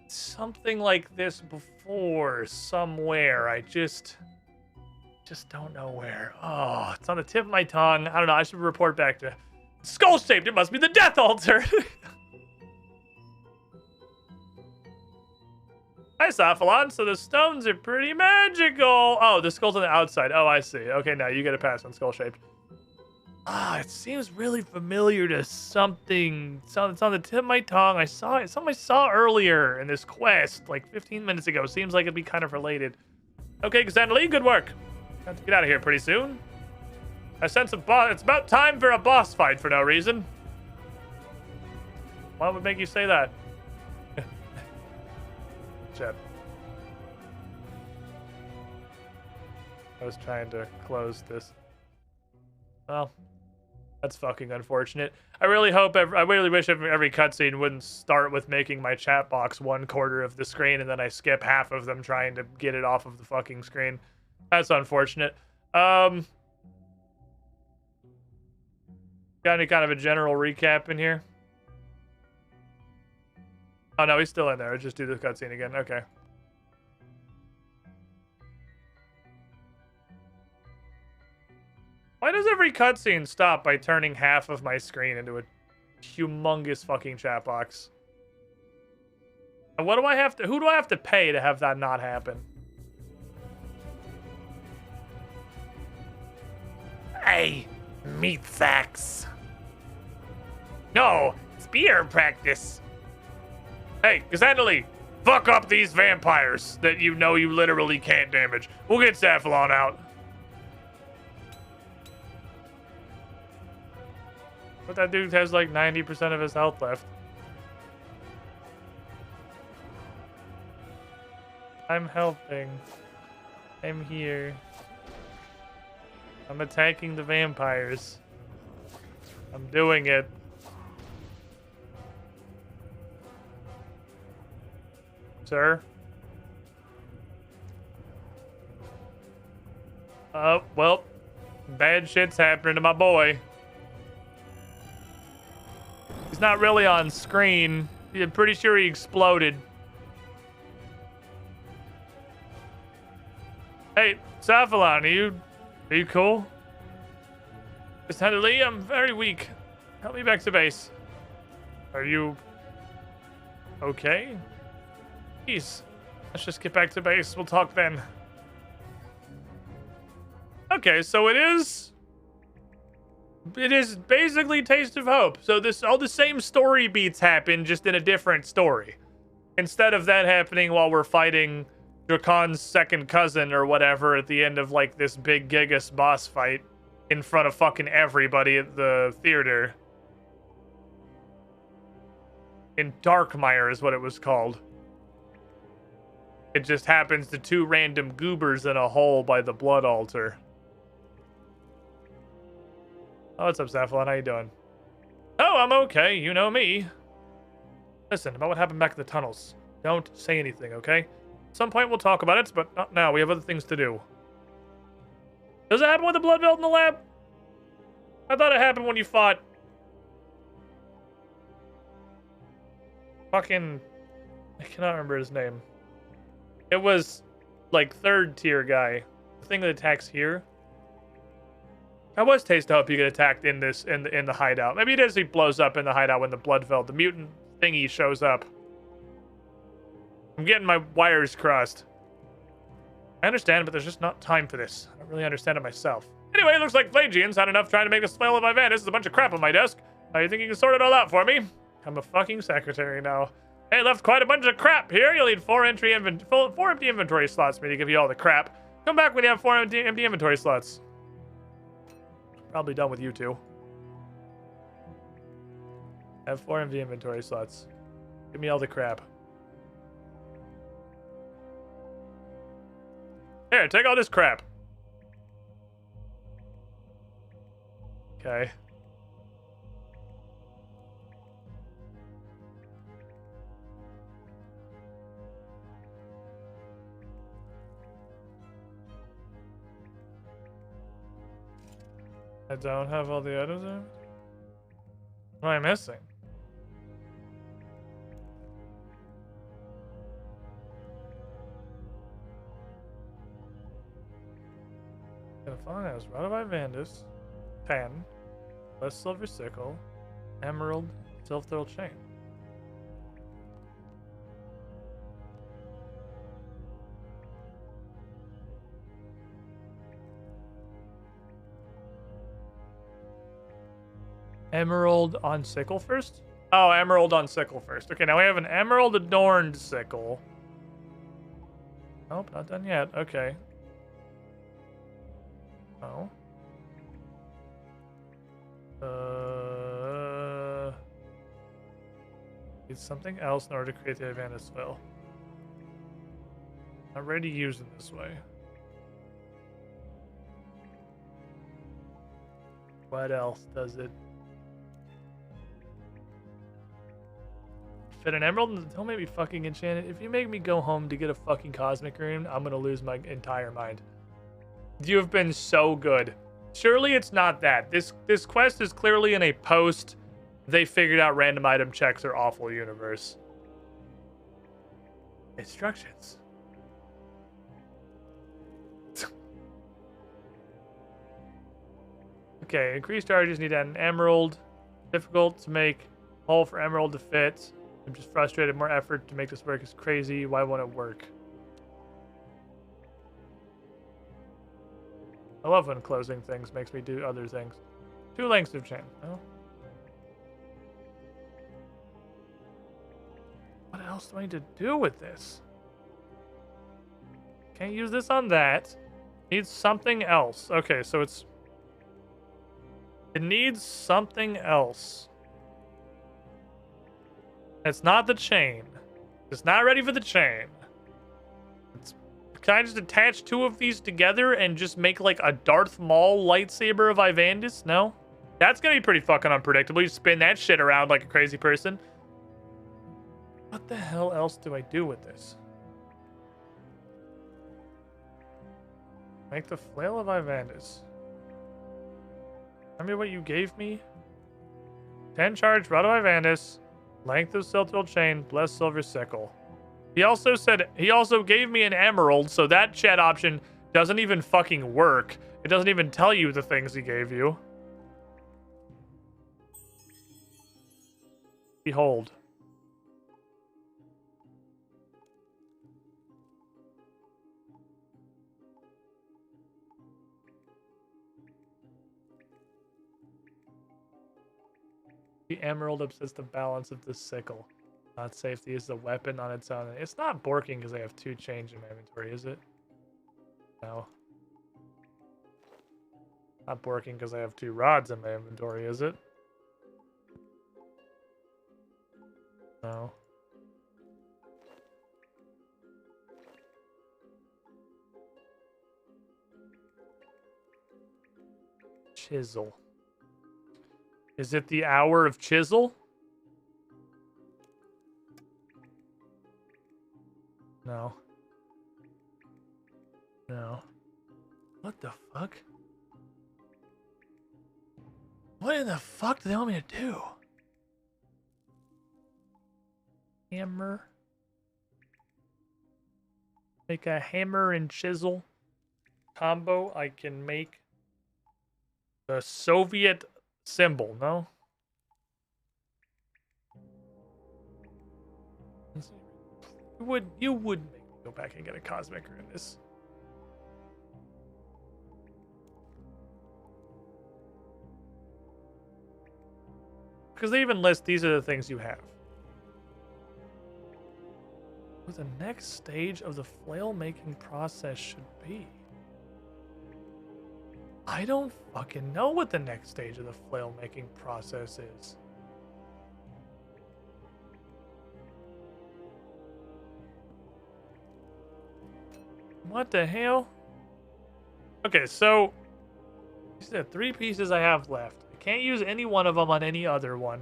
something like this before somewhere. I just don't know where. Oh, it's on the tip of my tongue. I don't know. I should report back to skull-shaped. It must be the death altar. Hi, Sophalon. So the stones are pretty magical. Oh, the skull's on the outside. Oh, I see. Okay, now you get a pass on skull-shaped. It seems really familiar to something. It's on the tip of my tongue. I saw it. Something I saw earlier in this quest, like 15 minutes ago. Seems like it'd be kind of related. Okay, Cassandra Lee, good work. Have to get out of here pretty soon. I sense a boss. It's about time for a boss fight for no reason. What would make you say that? Shit. I was trying to close this. Well, that's fucking unfortunate. I really wish every cutscene wouldn't start with making my chat box 1/4 of the screen and then I skip half of them trying to get it off of the fucking screen. That's unfortunate. Got any kind of a general recap in here? Oh no, he's still in there. I'll just do the cutscene again. Okay. Why does every cutscene stop by turning half of my screen into a humongous fucking chat box. And what do I have to, who do I have to pay to have that not happen? Hey, meat sacks. No, spear practice. Hey, Cassandra, fuck up these vampires that you know you literally can't damage. We'll get Cephalon out. But that dude has like 90% of his health left. I'm helping. I'm here. I'm attacking the vampires. I'm doing it. Sir? Well, bad shit's happening to my boy. He's not really on screen. I'm pretty sure he exploded. Hey, Cephalon, are you cool? Cassandra Lee, I'm very weak. Help me back to base. Are you okay? Please, let's just get back to base. We'll talk then. Okay, so it is basically Taste of Hope. So all the same story beats happen, just in a different story. Instead of that happening while we're fighting Drakon's second cousin or whatever at the end of like this big Gigas boss fight in front of fucking everybody at the theater. In Darkmire is what it was called. It just happens to two random goobers in a hole by the blood altar. Oh, what's up, Cephalon? How you doing? Oh, I'm okay. You know me. Listen, about what happened back in the tunnels. Don't say anything, okay? At some point we'll talk about it, but not now. We have other things to do. Does it happen with the blood belt in the lab? I thought it happened when you fought... Fucking... I cannot remember his name. It was, like, third tier guy. The thing that attacks here. I was Taste of Hope you get attacked in this, in the hideout. Maybe it is he blows up in the hideout when the blood fell. The mutant thingy shows up. I'm getting my wires crossed. I understand, but there's just not time for this. I don't really understand it myself. Anyway, it looks like Flagian's had enough trying to make a spell of my van. This is a bunch of crap on my desk. You think you can sort it all out for me? I'm a fucking secretary now. Hey, left quite a bunch of crap here. You'll need four empty inventory slots for me to give you all the crap. Come back when you have four empty inventory slots. Probably done with you two. I have 4 empty inventory slots. Give me all the crap. Here, take all this crap. Okay. I don't have all the items there? What am I missing? Gonna find us Rod of Vandus, pen, less silver sickle, emerald, silver chain. Emerald on sickle first? Oh, emerald on sickle first. Okay, now we have an emerald adorned sickle. Nope, not done yet. Okay. Oh. Need something else in order to create the advantage spell. Not ready to use it this way. What else does it fit? An emerald? Don't make me fucking enchant it. If you make me go home to get a fucking cosmic rune, I'm gonna lose my entire mind. You have been so good. Surely it's not that. This quest is clearly in a post they figured out random item checks are awful universe. Instructions. Okay, increased charges need an emerald. Difficult to make hole for emerald to fit. I'm just frustrated. More effort to make this work is crazy. Why won't it work? I love when closing things makes me do other things. 2 lengths of chain. No. What else do I need to do with this? Can't use this on that. Needs something else. Okay, so it needs something else. It's not the chain. It's not ready for the chain. Can I just attach 2 of these together and just make like a Darth Maul lightsaber of Ivandis? No? That's gonna be pretty fucking unpredictable. You spin that shit around like a crazy person. What the hell else do I do with this? Make the flail of Ivandis. Tell me what you gave me. 10 charge, rod of Ivandis. Length of Siltwell chain, blessed silver sickle. He also gave me an emerald, so that chat option doesn't even fucking work. It doesn't even tell you the things he gave you. Behold. The emerald upsets the balance of the sickle. Not safe to use the weapon on its own. It's not borking because I have 2 change in my inventory, is it? No. Not borking because I have 2 rods in my inventory, is it? No. Chisel. Is it the hour of chisel? No. No. What the fuck? What in the fuck do they want me to do? Hammer. Make a hammer and chisel combo. I can make the Soviet symbol, no? You would make me go back and get a cosmic rune in this. Because they even list these are the things you have. What the next stage of the flail making process should be. I don't fucking know what the next stage of the flail making process is. What the hell? Okay, so these are the 3 pieces I have left. I can't use any one of them on any other one.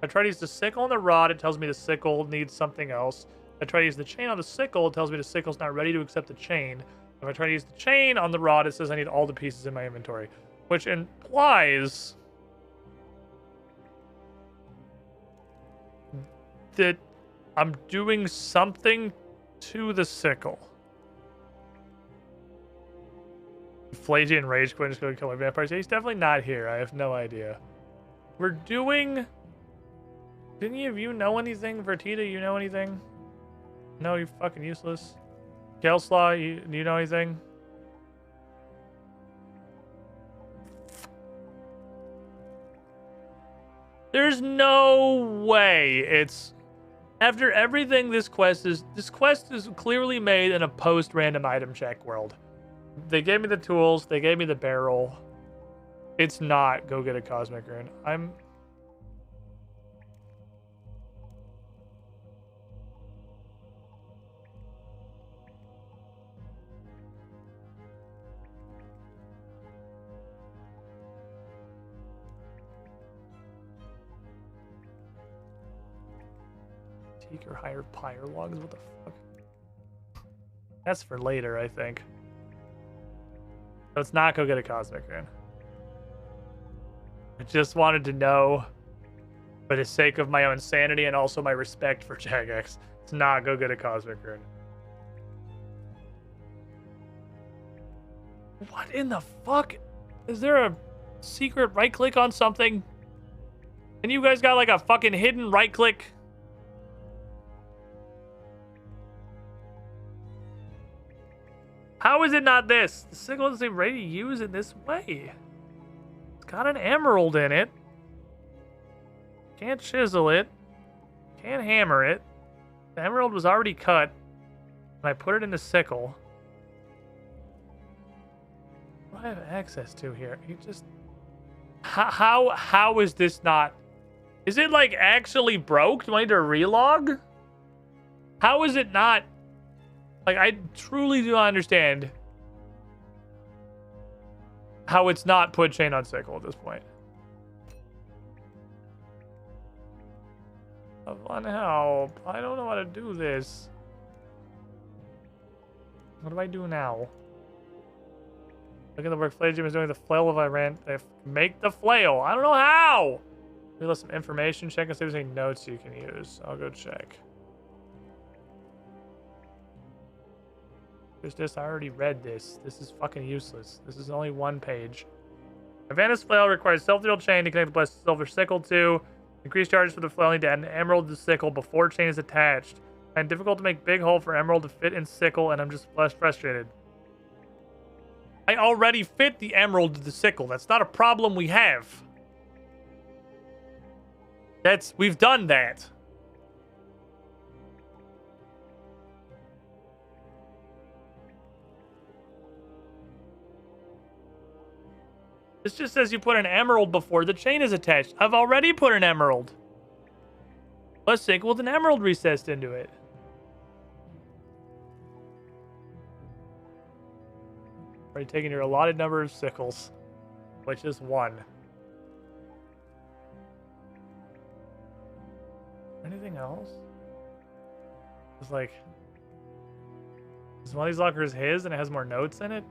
I try to use the sickle on the rod, it tells me the sickle needs something else. I try to use the chain on the sickle, it tells me the sickle's not ready to accept the chain. If I try to use the chain on the rod, it says I need all the pieces in my inventory. Which implies that I'm doing something to the sickle. Flagian Rage Queen is going to kill my vampires. He's definitely not here. I have no idea. We're doing... Did any of you know anything? Vertita, you know anything? No, you're fucking useless. Kelslaw, you know anything? There's no way it's... After everything this quest is clearly made in a post-random item check world. They gave me the tools, they gave me the barrel. It's not go get a cosmic rune. I'm... Or higher pyre logs? What the fuck? That's for later, I think. Let's not go get a cosmic rune. I just wanted to know, for the sake of my own sanity and also my respect for Jagex, to not go get a cosmic rune. What in the fuck? Is there a secret right click on something? And you guys got like a fucking hidden right click. How is it not this? The sickle isn't ready to use in this way. It's got an emerald in it. Can't chisel it. Can't hammer it. The emerald was already cut. And I put it in the sickle. What do I have access to here? You just... How is this not... Is it like actually broke? Do I need to relog? How is it not... Like, I truly do not understand how it's not put chain on sickle at this point. I want help. I don't know how to do this. What do I do now? Look at the work Flail Jim is doing. The flail if I ran. Make the flail. I don't know how. Maybe some information. Check and see if there's any notes you can use. I'll go check. There's this. I already read this. This is fucking useless. This is only one page. Havana's flail requires self-deal chain to connect the blessed silver sickle to. Increased charges for the flail need to add an emerald to the sickle before chain is attached. And difficult to make big hole for emerald to fit in sickle, and I'm just less frustrated. I already fit the emerald to the sickle. That's not a problem we have. We've done that. This just says you put an emerald before the chain is attached. I've already put an emerald. A sickle with an emerald recessed into it. Already taken your allotted number of sickles, which is 1. Anything else? It's like, is one of these lockers his and it has more notes in it?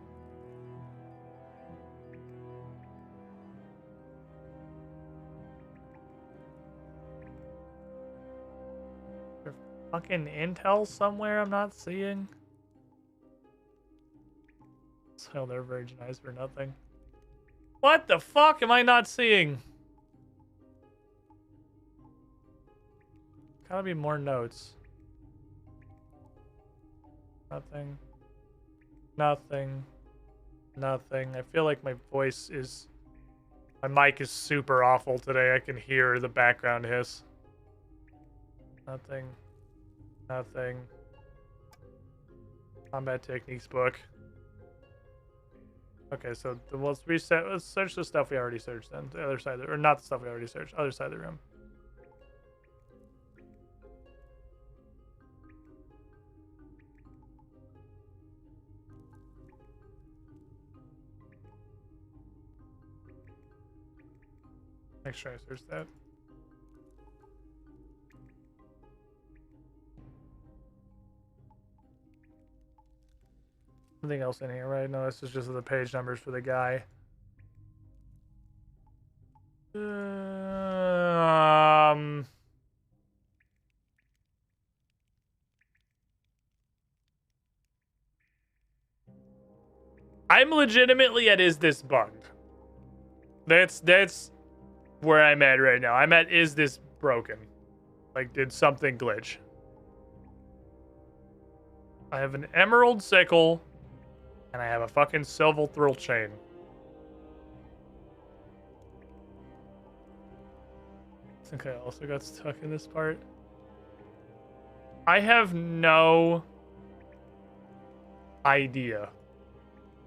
Is there fucking intel somewhere I'm not seeing? So they're virginized for nothing. What the fuck am I not seeing? Gotta be more notes. Nothing. Nothing. Nothing. I feel like my voice is... My mic is super awful today. I can hear the background hiss. Nothing. Nothing. Combat techniques book. Okay, so let's reset. Let's search the stuff we already searched then. The other side, or not the stuff we already searched. Other side of the room. Make sure I search that. Nothing else in here, right? No, this is just the page numbers for the guy. I'm legitimately at is this bugged? That's where I'm at right now. I'm at is this broken? Like, did something glitch? I have an emerald sickle, and I have a fucking silver thrill chain. I think I also got stuck in this part. I have no idea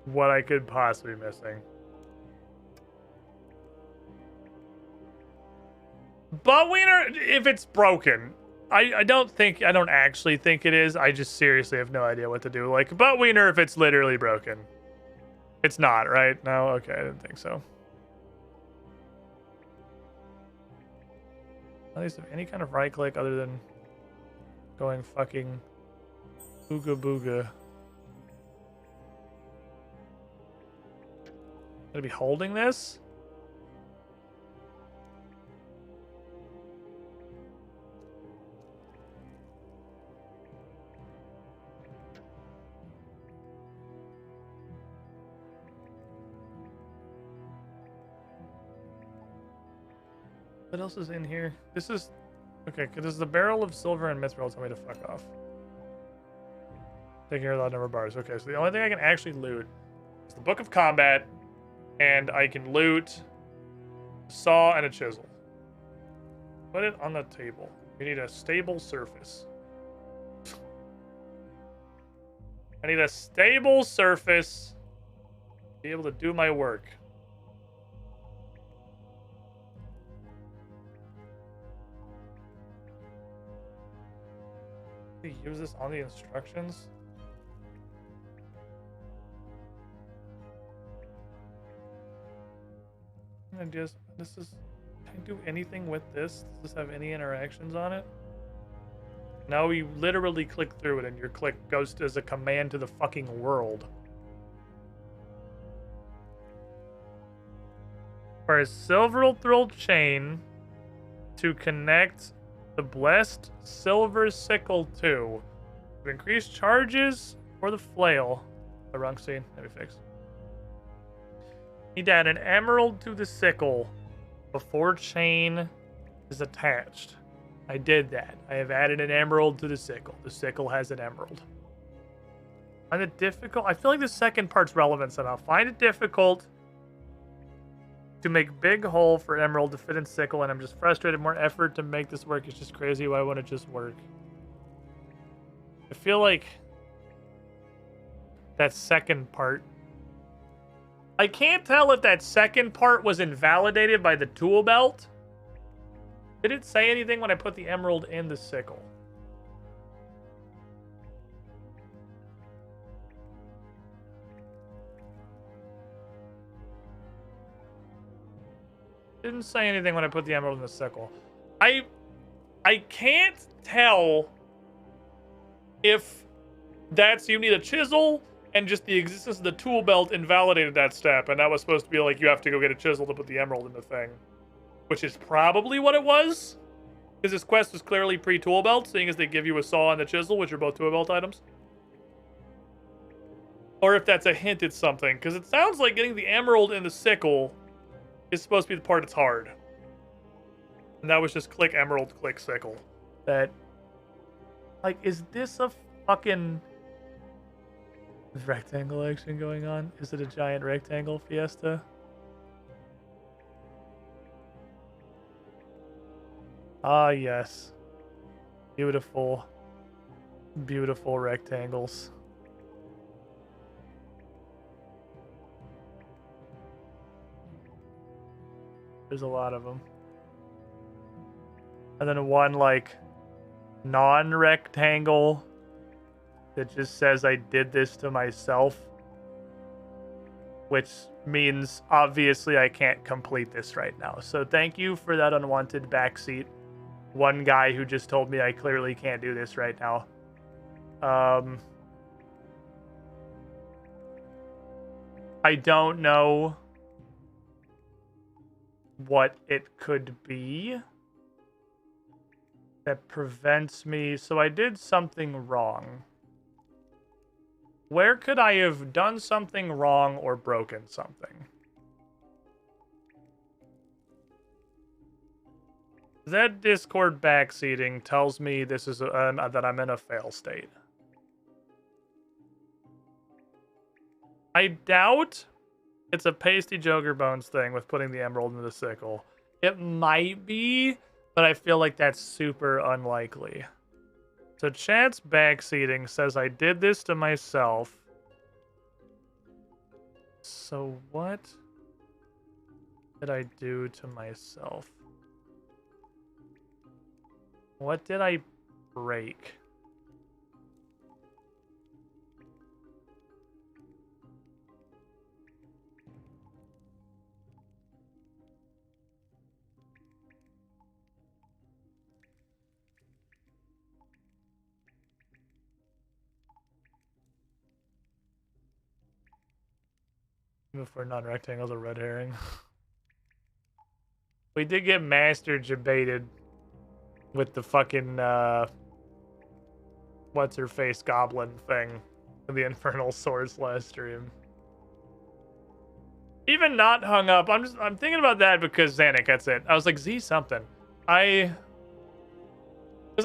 what I could possibly be missing. Butt wiener, if it's broken, I don't actually think it is. I just seriously have no idea what to do. Like, butt wiener, if it's literally broken. It's not, right? No? Okay, I didn't think so. At least of any kind of right click other than going fucking booga booga. Gonna be holding this? What else is in here? This is... Okay, because this is the barrel of silver and mithril. Tell me to fuck off. Taking care of that number of bars. Okay, so the only thing I can actually loot is the Book of Combat, and I can loot a saw and a chisel. Put it on the table. We need a stable surface. I need a stable surface to be able to do my work. Can we use this on the instructions? And just, this is, can I do anything with this? Does this have any interactions on it? Now you literally click through it and your click goes as a command to the fucking world. For a silver thrill chain to connect the blessed silver sickle to increase charges for the flail. The wrong scene. Let me fix. Need to add an emerald to the sickle before chain is attached. I did that. I have added an emerald to the sickle. The sickle has an emerald. Find it difficult? I feel like the second part's relevant enough. Find it difficult to make big hole for emerald to fit in sickle, and I'm just frustrated. More effort to make this work is just crazy. Why wouldn't it just work? I feel like that second part. I can't tell if that second part was invalidated by the tool belt. Did it say anything when I put the emerald in the sickle? Didn't say anything when I put the emerald in the sickle. I can't tell if that's you need a chisel and just the existence of the tool belt invalidated that step, and that was supposed to be like you have to go get a chisel to put the emerald in the thing. Which is probably what it was. Because this quest was clearly pre-tool belt, seeing as they give you a saw and a chisel, which are both tool belt items. Or if that's a hint at something. Because it sounds like getting the emerald in the sickle is supposed to be the part that's hard. And that was just click emerald, click sickle. That, like, is this a fucking rectangle action going on? Is it a giant rectangle fiesta? Ah, yes. Beautiful. Beautiful rectangles. There's a lot of them. And then one, like, non-rectangle that just says I did this to myself. Which means, obviously, I can't complete this right now. So thank you for that unwanted backseat. One guy who just told me I clearly can't do this right now. I don't know what it could be that prevents me. So I did something wrong. Where could I have done something wrong or broken something? That Discord backseating tells me this is that I'm in a fail state. I doubt it's a pasty Joker Bones thing with putting the emerald in the sickle. It might be, but I feel like that's super unlikely. So chat's backseating says I did this to myself. So what did I do to myself? What did I break? Before non-rectangles, a red herring. We did get master debated with the fucking what's her face goblin thing in the infernal source last stream. even not hung up, I'm thinking about that because Xanac, that's it. I was like, Z something. Because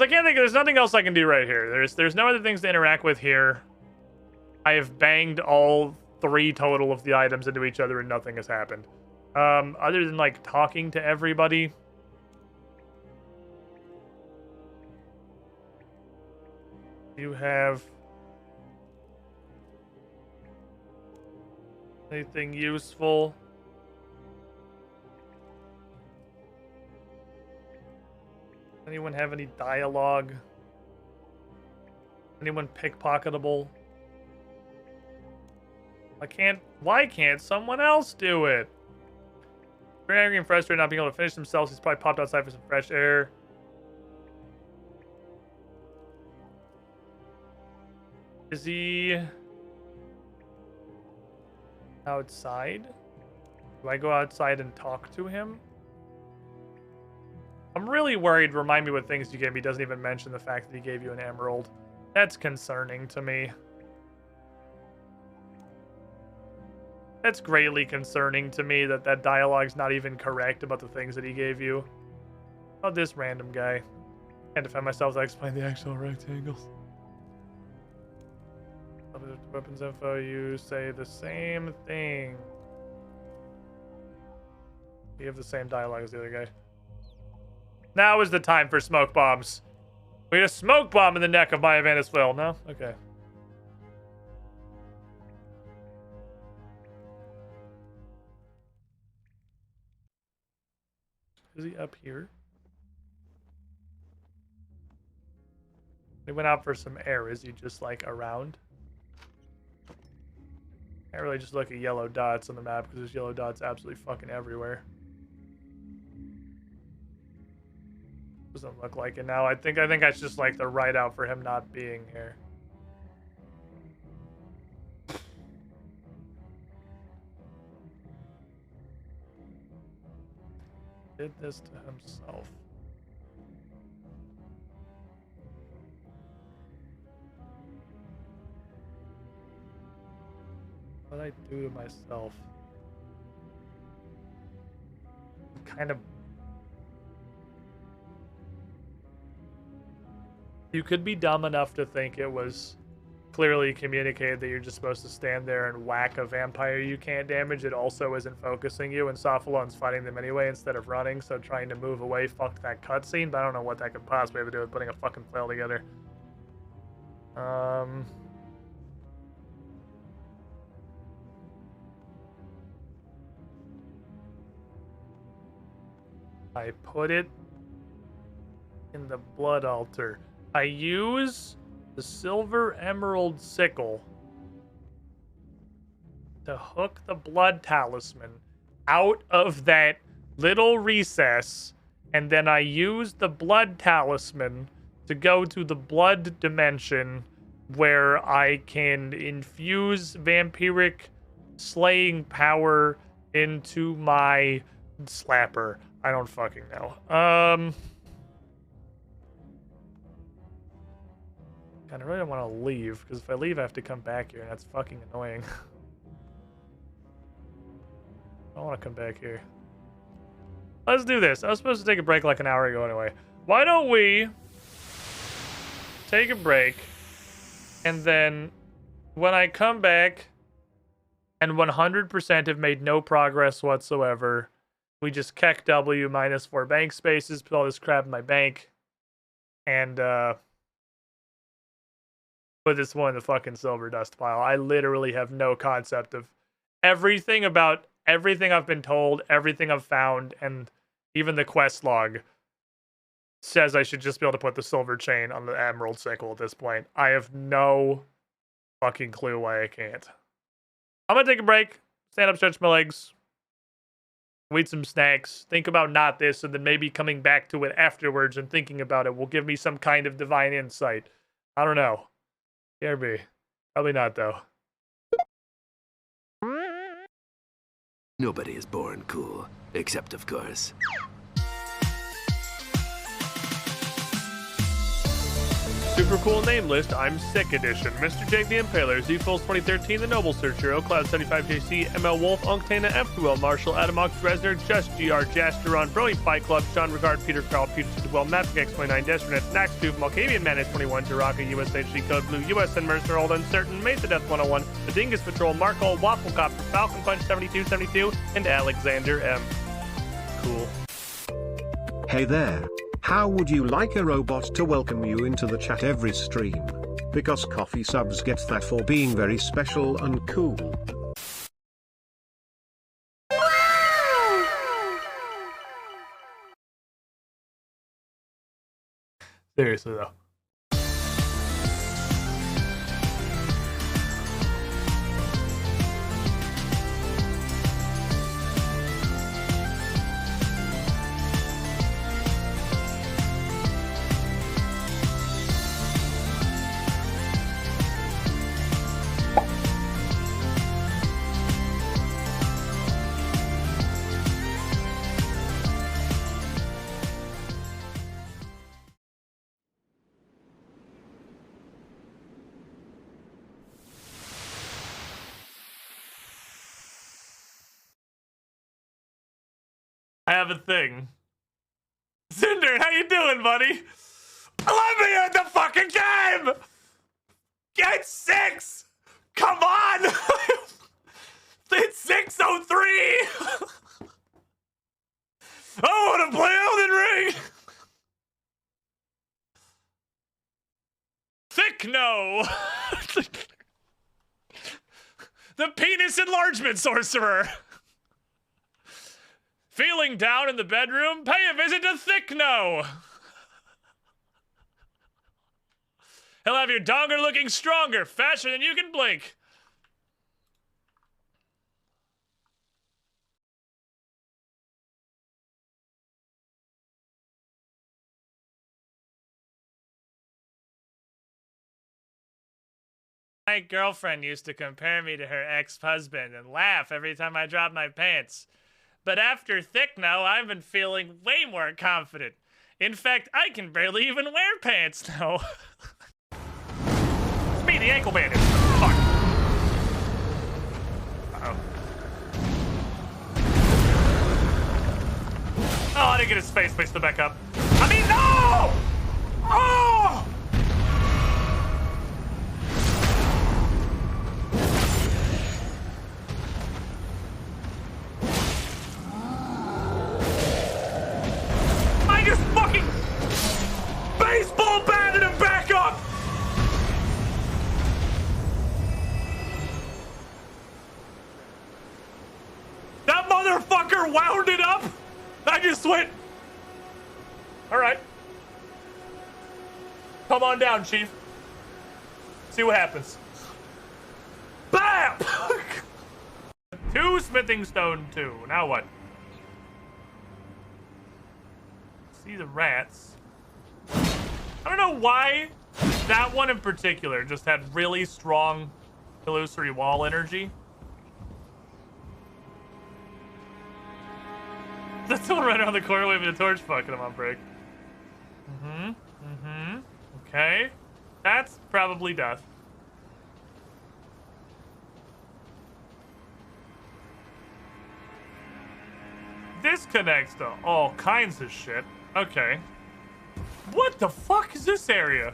I can't think, there's nothing else I can do right here. There's no other things to interact with here. I have banged all 3 total of the items into each other and nothing has happened. Other than like talking to everybody. You have anything useful? Anyone have any dialogue? Anyone pickpocketable? Why can't someone else do it? Very angry and frustrated not being able to finish themselves. He's probably popped outside for some fresh air. Is he outside? Do I go outside and talk to him? I'm really worried. Remind me what things you gave me. Doesn't even mention the fact that he gave you an emerald. That's concerning to me. That's greatly concerning to me that that dialogue's not even correct about the things that he gave you. Oh, this random guy. Can't defend myself to explain the actual rectangles. Weapons info, you say the same thing. You have the same dialogue as the other guy. Now is the time for smoke bombs. We had a smoke bomb in the neck of Maya Vanisville. No? Okay. Is he up here? He went out for some air. Is he just like around? Can't really just look at yellow dots on the map because there's yellow dots absolutely fucking everywhere. Doesn't look like it now. I think that's just like the write out for him not being here. Did this to himself. What did I do to myself? Kind of. You could be dumb enough to think it was clearly communicated that you're just supposed to stand there and whack a vampire you can't damage. It also isn't focusing you, and Sophalon's fighting them anyway instead of running, so trying to move away fucked that cutscene, but I don't know what that could possibly have to do with putting a fucking flail together. I put it in the blood altar. I use the silver emerald sickle to hook the blood talisman out of that little recess, and then I use the blood talisman to go to the blood dimension where I can infuse vampiric slaying power into my slapper. I don't fucking know. I really don't want to leave, because if I leave, I have to come back here, and that's fucking annoying. I don't want to come back here. Let's do this. I was supposed to take a break like an hour ago anyway. Why don't we take a break, and then when I come back and 100% have made no progress whatsoever, we just keck W minus 4 bank spaces, put all this crap in my bank, and put this one in the fucking silver dust pile. I literally have no concept of everything about everything I've been told, everything I've found, and even the quest log says I should just be able to put the silver chain on the emerald sickle at this point. I have no fucking clue why I can't. I'm gonna take a break, stand up, stretch my legs, eat some snacks, think about not this, and then maybe coming back to it afterwards and thinking about it will give me some kind of divine insight. I don't know. Care be. Probably not, though. Nobody is born cool, except, of course, super cool name list. I'm Sick Edition. Mr. Jake the Impaler, Z-Fools 2013, The Noble Searcher, O'Cloud75JC, ML Wolf, Unctana, F2L, Marshall, Adamox, Resner, Just GR, Jasteron, Brilliant Fight Club, Sean Regard, Peter Carl, Peter Well, Mapping X29, Destronet, Naxtube, Malkavian Manus 21, Jaraka, USHG Code Blue, USN Mercer, Old Uncertain, Mesa Death 101, The Dingus Patrol, Marco, Waffle Copter, Falcon Punch 7272, and Alexander M. Cool. Hey there. How would you like a robot to welcome you into the chat every stream? Because coffee subs get that for being very special and cool. Seriously though. I have a thing. Cinder, how you doing, buddy? Let me in the fucking game! Get 6! Come on! It's 603! I want to play Elden Ring! Thick no! The penis enlargement sorcerer! Feeling down in the bedroom? Pay a visit to Thickno! He'll have your donger looking stronger, faster than you can blink. My girlfriend used to compare me to her ex-husband and laugh every time I dropped my pants. But after Thickno, I've been feeling way more confident. In fact, I can barely even wear pants now. It's me, the ankle bandit. Fuck. Uh-oh. Oh, I didn't get his face to back up. I mean, no! Oh! Just fucking baseball batted him back up! That motherfucker wound it up! I just went... Alright. Come on down, Chief. See what happens. BAM! 2 smithing stone 2. Now what? See the rats. I don't know why that one in particular just had really strong illusory wall energy. That's the one right around the corner waving a torch. Fucking him on break. Okay. That's probably death. This connects to all kinds of shit. Okay. What the fuck is this area?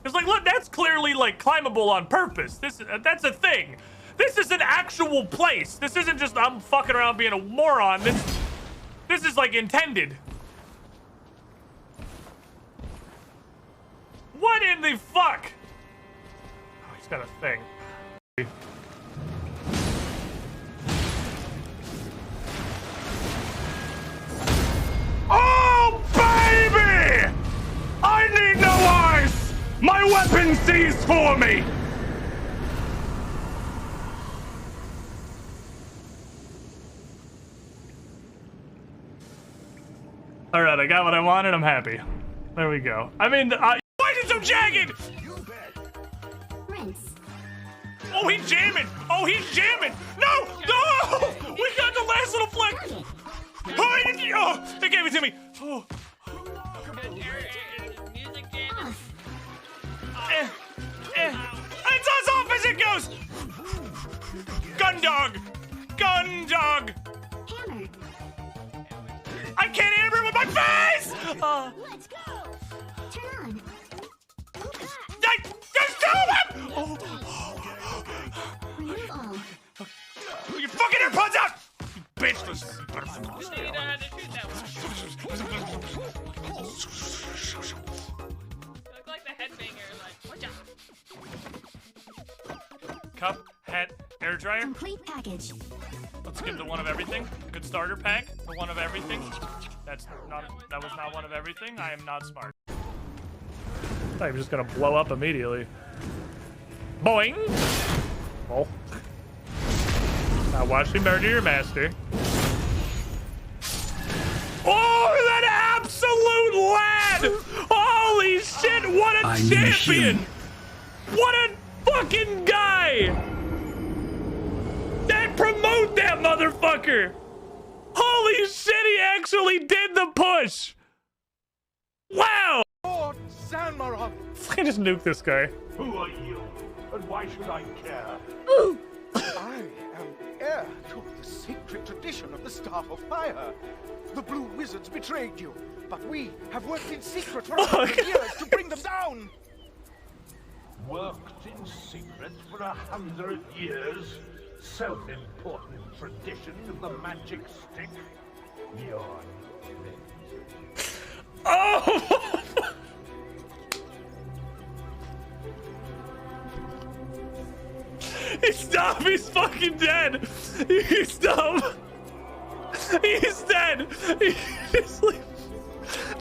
It's like, look, that's clearly like climbable on purpose. That's a thing. This is an actual place. This isn't just I'm fucking around being a moron. This is like intended. What in the fuck? Oh, he's got a thing. Oh, baby! I need no ice! My weapon sees for me! Alright, I got what I wanted. I'm happy. There we go. I mean, why is it so jagged? Rinse. Oh, he's jamming! Oh, he's jamming! No! No! We got the last little flick! Oh, it gave it to me! Oh. Music jam. It's as off as it goes! Gun dog! Gun dog! Hammer. I can't hammer with my face! Let's go. Turn on. Just tell them! Remove all. Your fucking AirPods out! You bitch! You know how to shoot that one. You look like the headbanger, like, watch out. Cup, hat, air dryer. Complete package. Let's give the one of everything. Good starter pack. The one of everything. That was not one of everything. I am not smart. I thought he was just gonna blow up immediately. Boing! Oh. Now watch me murder your master. Oh, that absolute lad! Holy shit, what a champion! What a fucking guy! That promote that motherfucker! Holy shit, he actually did the push! Wow! Lord Zanmaron! I just nuke this guy. Who are you? And why should I care? I am heir to the sacred tradition of the Staff of Fire. The Blue Wizards betrayed you, but we have worked in secret for 100 years to bring them down. Worked in secret for 100 years? Self-important tradition of the magic stick? You're Oh! He's dumb. He's fucking dead. He's dumb. He's dead. He's like,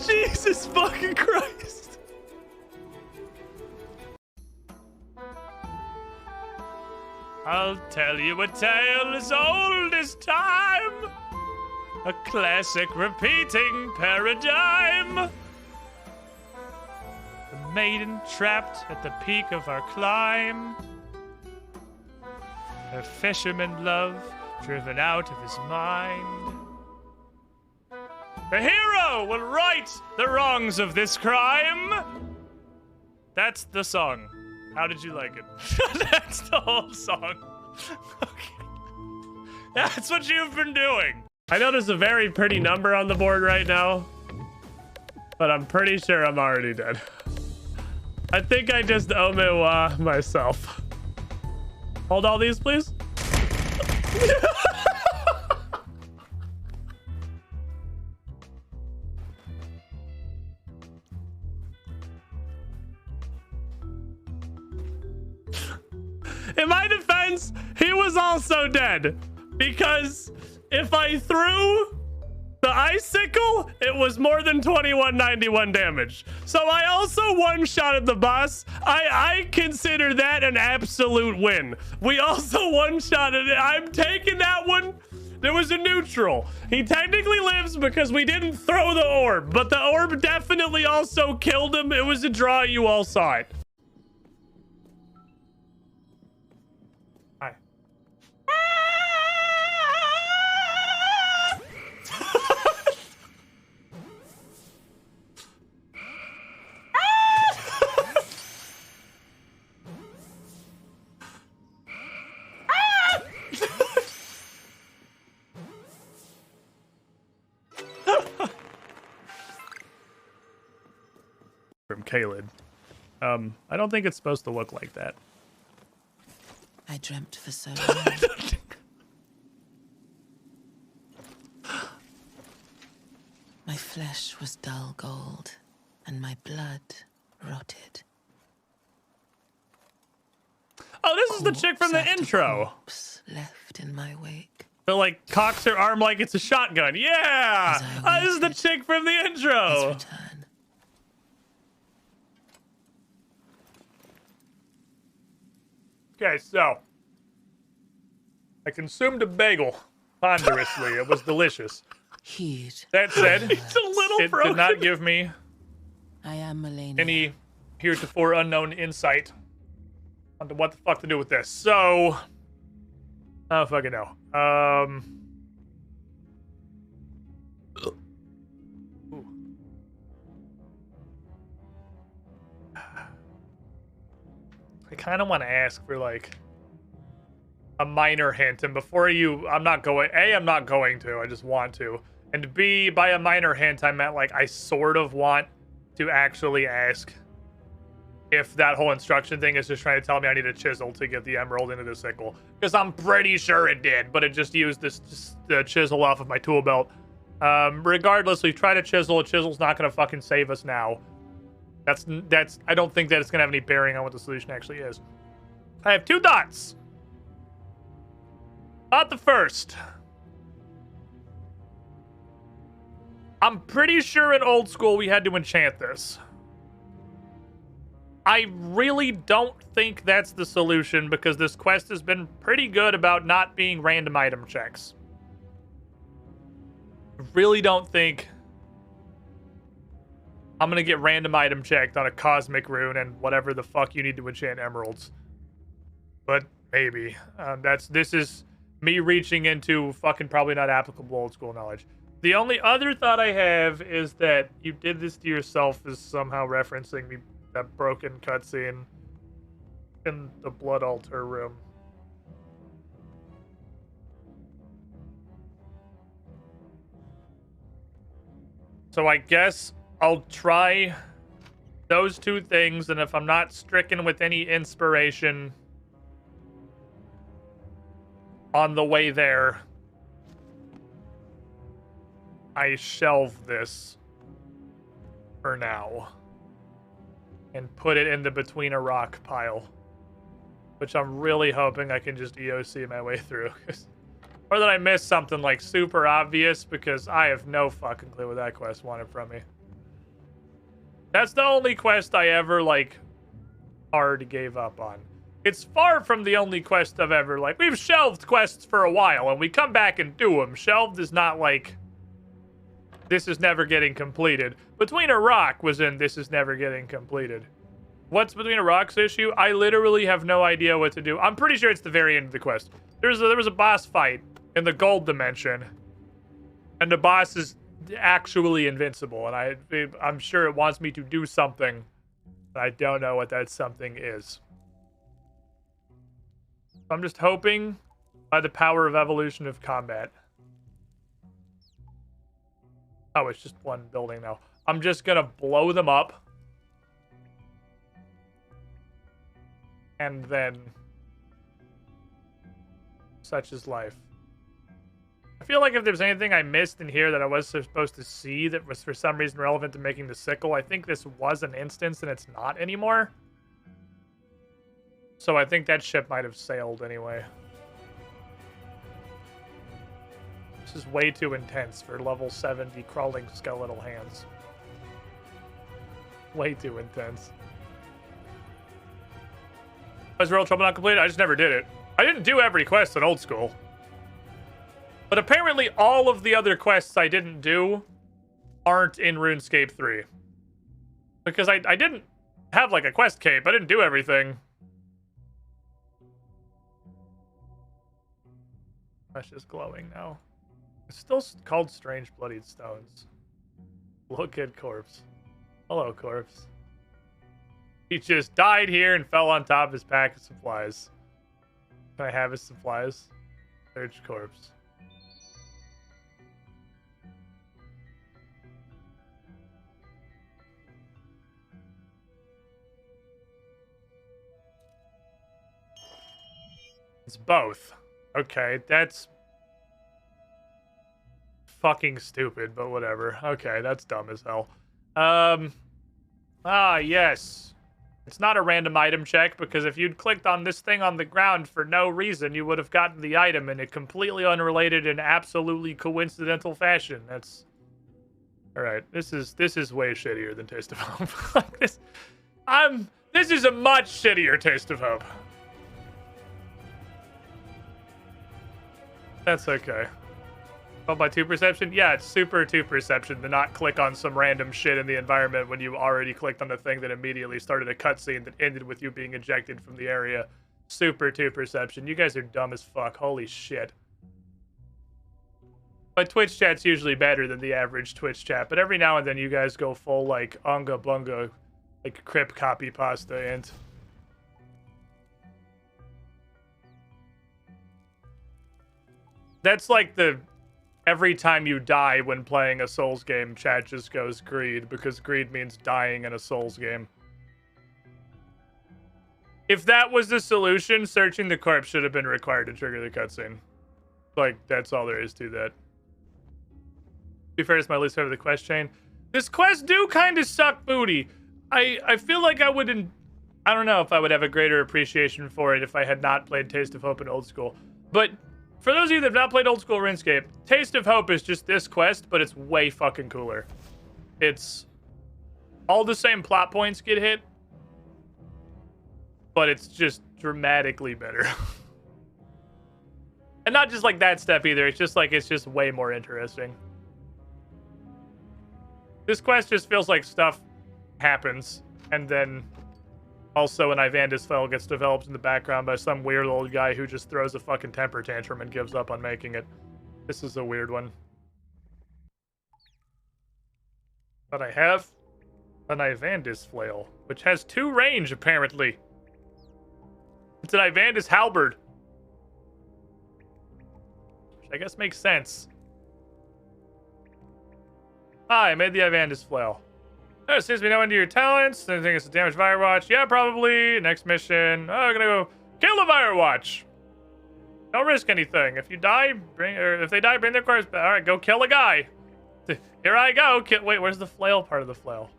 Jesus fucking Christ. I'll tell you a tale as old as time. A classic repeating paradigm. The maiden trapped at the peak of our climb. Her fisherman love driven out of his mind. The hero will right the wrongs of this crime. That's the song. How did you like it? That's the whole song. Okay. That's what you've been doing. I know there's a very pretty number on the board right now, but I'm pretty sure I'm already dead. I think I just omewa myself. Hold all these, please. In my defense, he was also dead. Because if I threw the icicle, it was more than 2191 damage. So I also one-shotted the boss. I consider that an absolute win. We also one-shotted it. I'm taking that one. There was a neutral. He technically lives because we didn't throw the orb, but the orb definitely also killed him. It was a draw. You all saw it. Hi. From Kaled. I don't think it's supposed to look like that. I dreamt for so long. My flesh was dull gold, and my blood rotted. Oh, this is the chick from the intro. Left in my wake. But like cocks her arm like it's a shotgun. Yeah, this is the chick from the intro. Okay, so I consumed a bagel ponderously. It was delicious. That said, it's a little it did not give me any heretofore unknown insight onto what the fuck to do with this. So, I don't fucking know. I kind of want to ask for like a minor hint, and before you, I'm not going to, I just want to. And B, by a minor hint, I meant like I sort of want to actually ask if that whole instruction thing is just trying to tell me I need a chisel to get the emerald into the sickle. Because I'm pretty sure it did, but it just used the chisel off of my tool belt. Regardless, we've tried a chisel. A chisel's not going to fucking save us now. I don't think that it's going to have any bearing on what the solution actually is. I have 2 thoughts. Not the first. I'm pretty sure in old school we had to enchant this. I really don't think that's the solution because this quest has been pretty good about not being random item checks. I really don't think I'm going to get random item checked on a cosmic rune and whatever the fuck you need to enchant emeralds. But maybe. This is me reaching into fucking probably not applicable old school knowledge. The only other thought I have is that you did this to yourself is somehow referencing me that broken cutscene in the blood altar room. So I guess I'll try those 2 things, and if I'm not stricken with any inspiration on the way there, I shelve this for now and put it in the between a rock pile, which I'm really hoping I can just EOC my way through. Or that I missed something like super obvious, because I have no fucking clue what that quest wanted from me. That's the only quest I ever like hard gave up on. It's far from the only quest I've ever like, we've shelved quests for a while and we come back and do them. Shelved is not like this is never getting completed. Between a Rock was in this is never getting completed. What's Between a Rock's issue? I literally have no idea what to do. I'm pretty sure it's the very end of the quest. There was a boss fight in the gold dimension, and the boss is actually invincible, and I'm sure it wants me to do something, but I don't know what that something is. I'm just hoping by the power of evolution of combat. Oh, it's just one building now. I'm just gonna blow them up. And then such is life. I feel like if there's anything I missed in here that I was supposed to see that was for some reason relevant to making the sickle, I think this was an instance and it's not anymore. So I think that ship might have sailed anyway. This is way too intense for level 70 crawling skeletal hands. Way too intense. Was Real Trouble not completed? I just never did it. I didn't do every quest in old school. But apparently all of the other quests I didn't do aren't in RuneScape 3. Because I didn't have like a quest cape. I didn't do everything. That's just glowing now. It's still called Strange Bloodied Stones. Look at Corpse. Hello, Corpse. He just died here and fell on top of his pack of supplies. Can I have his supplies? Search Corpse. It's both. Okay, that's fucking stupid, but whatever. Okay, that's dumb as hell. Yes. It's not a random item check, because if you'd clicked on this thing on the ground for no reason, you would have gotten the item in a completely unrelated and absolutely coincidental fashion. That's... Alright, this is way shittier than Taste of Hope. This is a much shittier Taste of Hope. That's okay. Oh, by 2 perception? Yeah, it's super 2 perception to not click on some random shit in the environment when you already clicked on the thing that immediately started a cutscene that ended with you being ejected from the area. Super 2 perception. You guys are dumb as fuck. Holy shit. My Twitch chat's usually better than the average Twitch chat, but every now and then you guys go full, like, unga bunga, like, crip copy pasta, and That's like the every time you die when playing a Souls game, chat just goes greed, because greed means dying in a Souls game. If that was the solution, searching the corpse should have been required to trigger the cutscene. Like, that's all there is to that. To be fair, it's my least favorite of the quest chain. This quest do kind of suck booty. I feel like I wouldn't... I don't know if I would have a greater appreciation for it if I had not played Taste of Hope in Old School. But for those of you that have not played Old School RuneScape, Taste of Hope is just this quest, but it's way fucking cooler. It's... all the same plot points get hit, but it's just dramatically better. And not just like that step either, it's just like, it's just way more interesting. This quest just feels like stuff happens, and then also an Ivandis spell gets developed in the background by some weird old guy who just throws a fucking temper tantrum and gives up on making it. This is a weird one. But I have an Ivandis flail, which has 2 range, apparently. It's an Ivandis halberd. Which I guess makes sense. Ah, I made the Ivandis flail. Oh, seems to be no end to your talents. I think it's a damaged Firewatch. Yeah, probably. Next mission. Oh, I'm gonna go kill a Firewatch. Don't risk anything. If you die, if they die, bring their corpse back. All right, go kill a guy. Here I go. Wait, where's the flail part of the flail?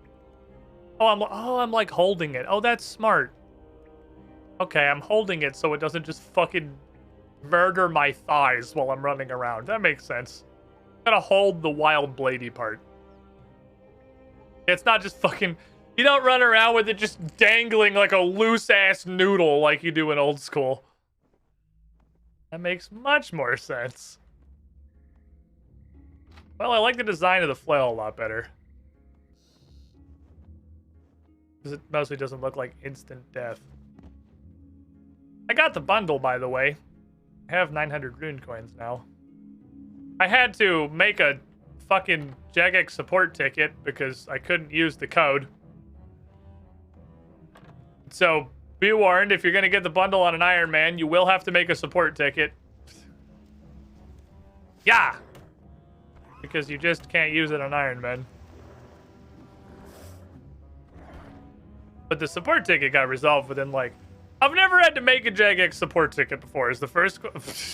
Oh, I'm like holding it. Oh, that's smart. Okay, I'm holding it so it doesn't just fucking murder my thighs while I'm running around. That makes sense. Gotta hold the wild bladey part. It's not just fucking... You don't run around with it just dangling like a loose-ass noodle like you do in Old School. That makes much more sense. Well, I like the design of the flail a lot better. Because it mostly doesn't look like instant death. I got the bundle, by the way. I have 900 rune coins now. I had to make a fucking Jagex support ticket because I couldn't use the code. So, be warned, if you're going to get the bundle on an Iron Man, you will have to make a support ticket. Yeah! Because you just can't use it on Iron Man. But the support ticket got resolved within, like... I've never had to make a Jagex support ticket before. It's the first...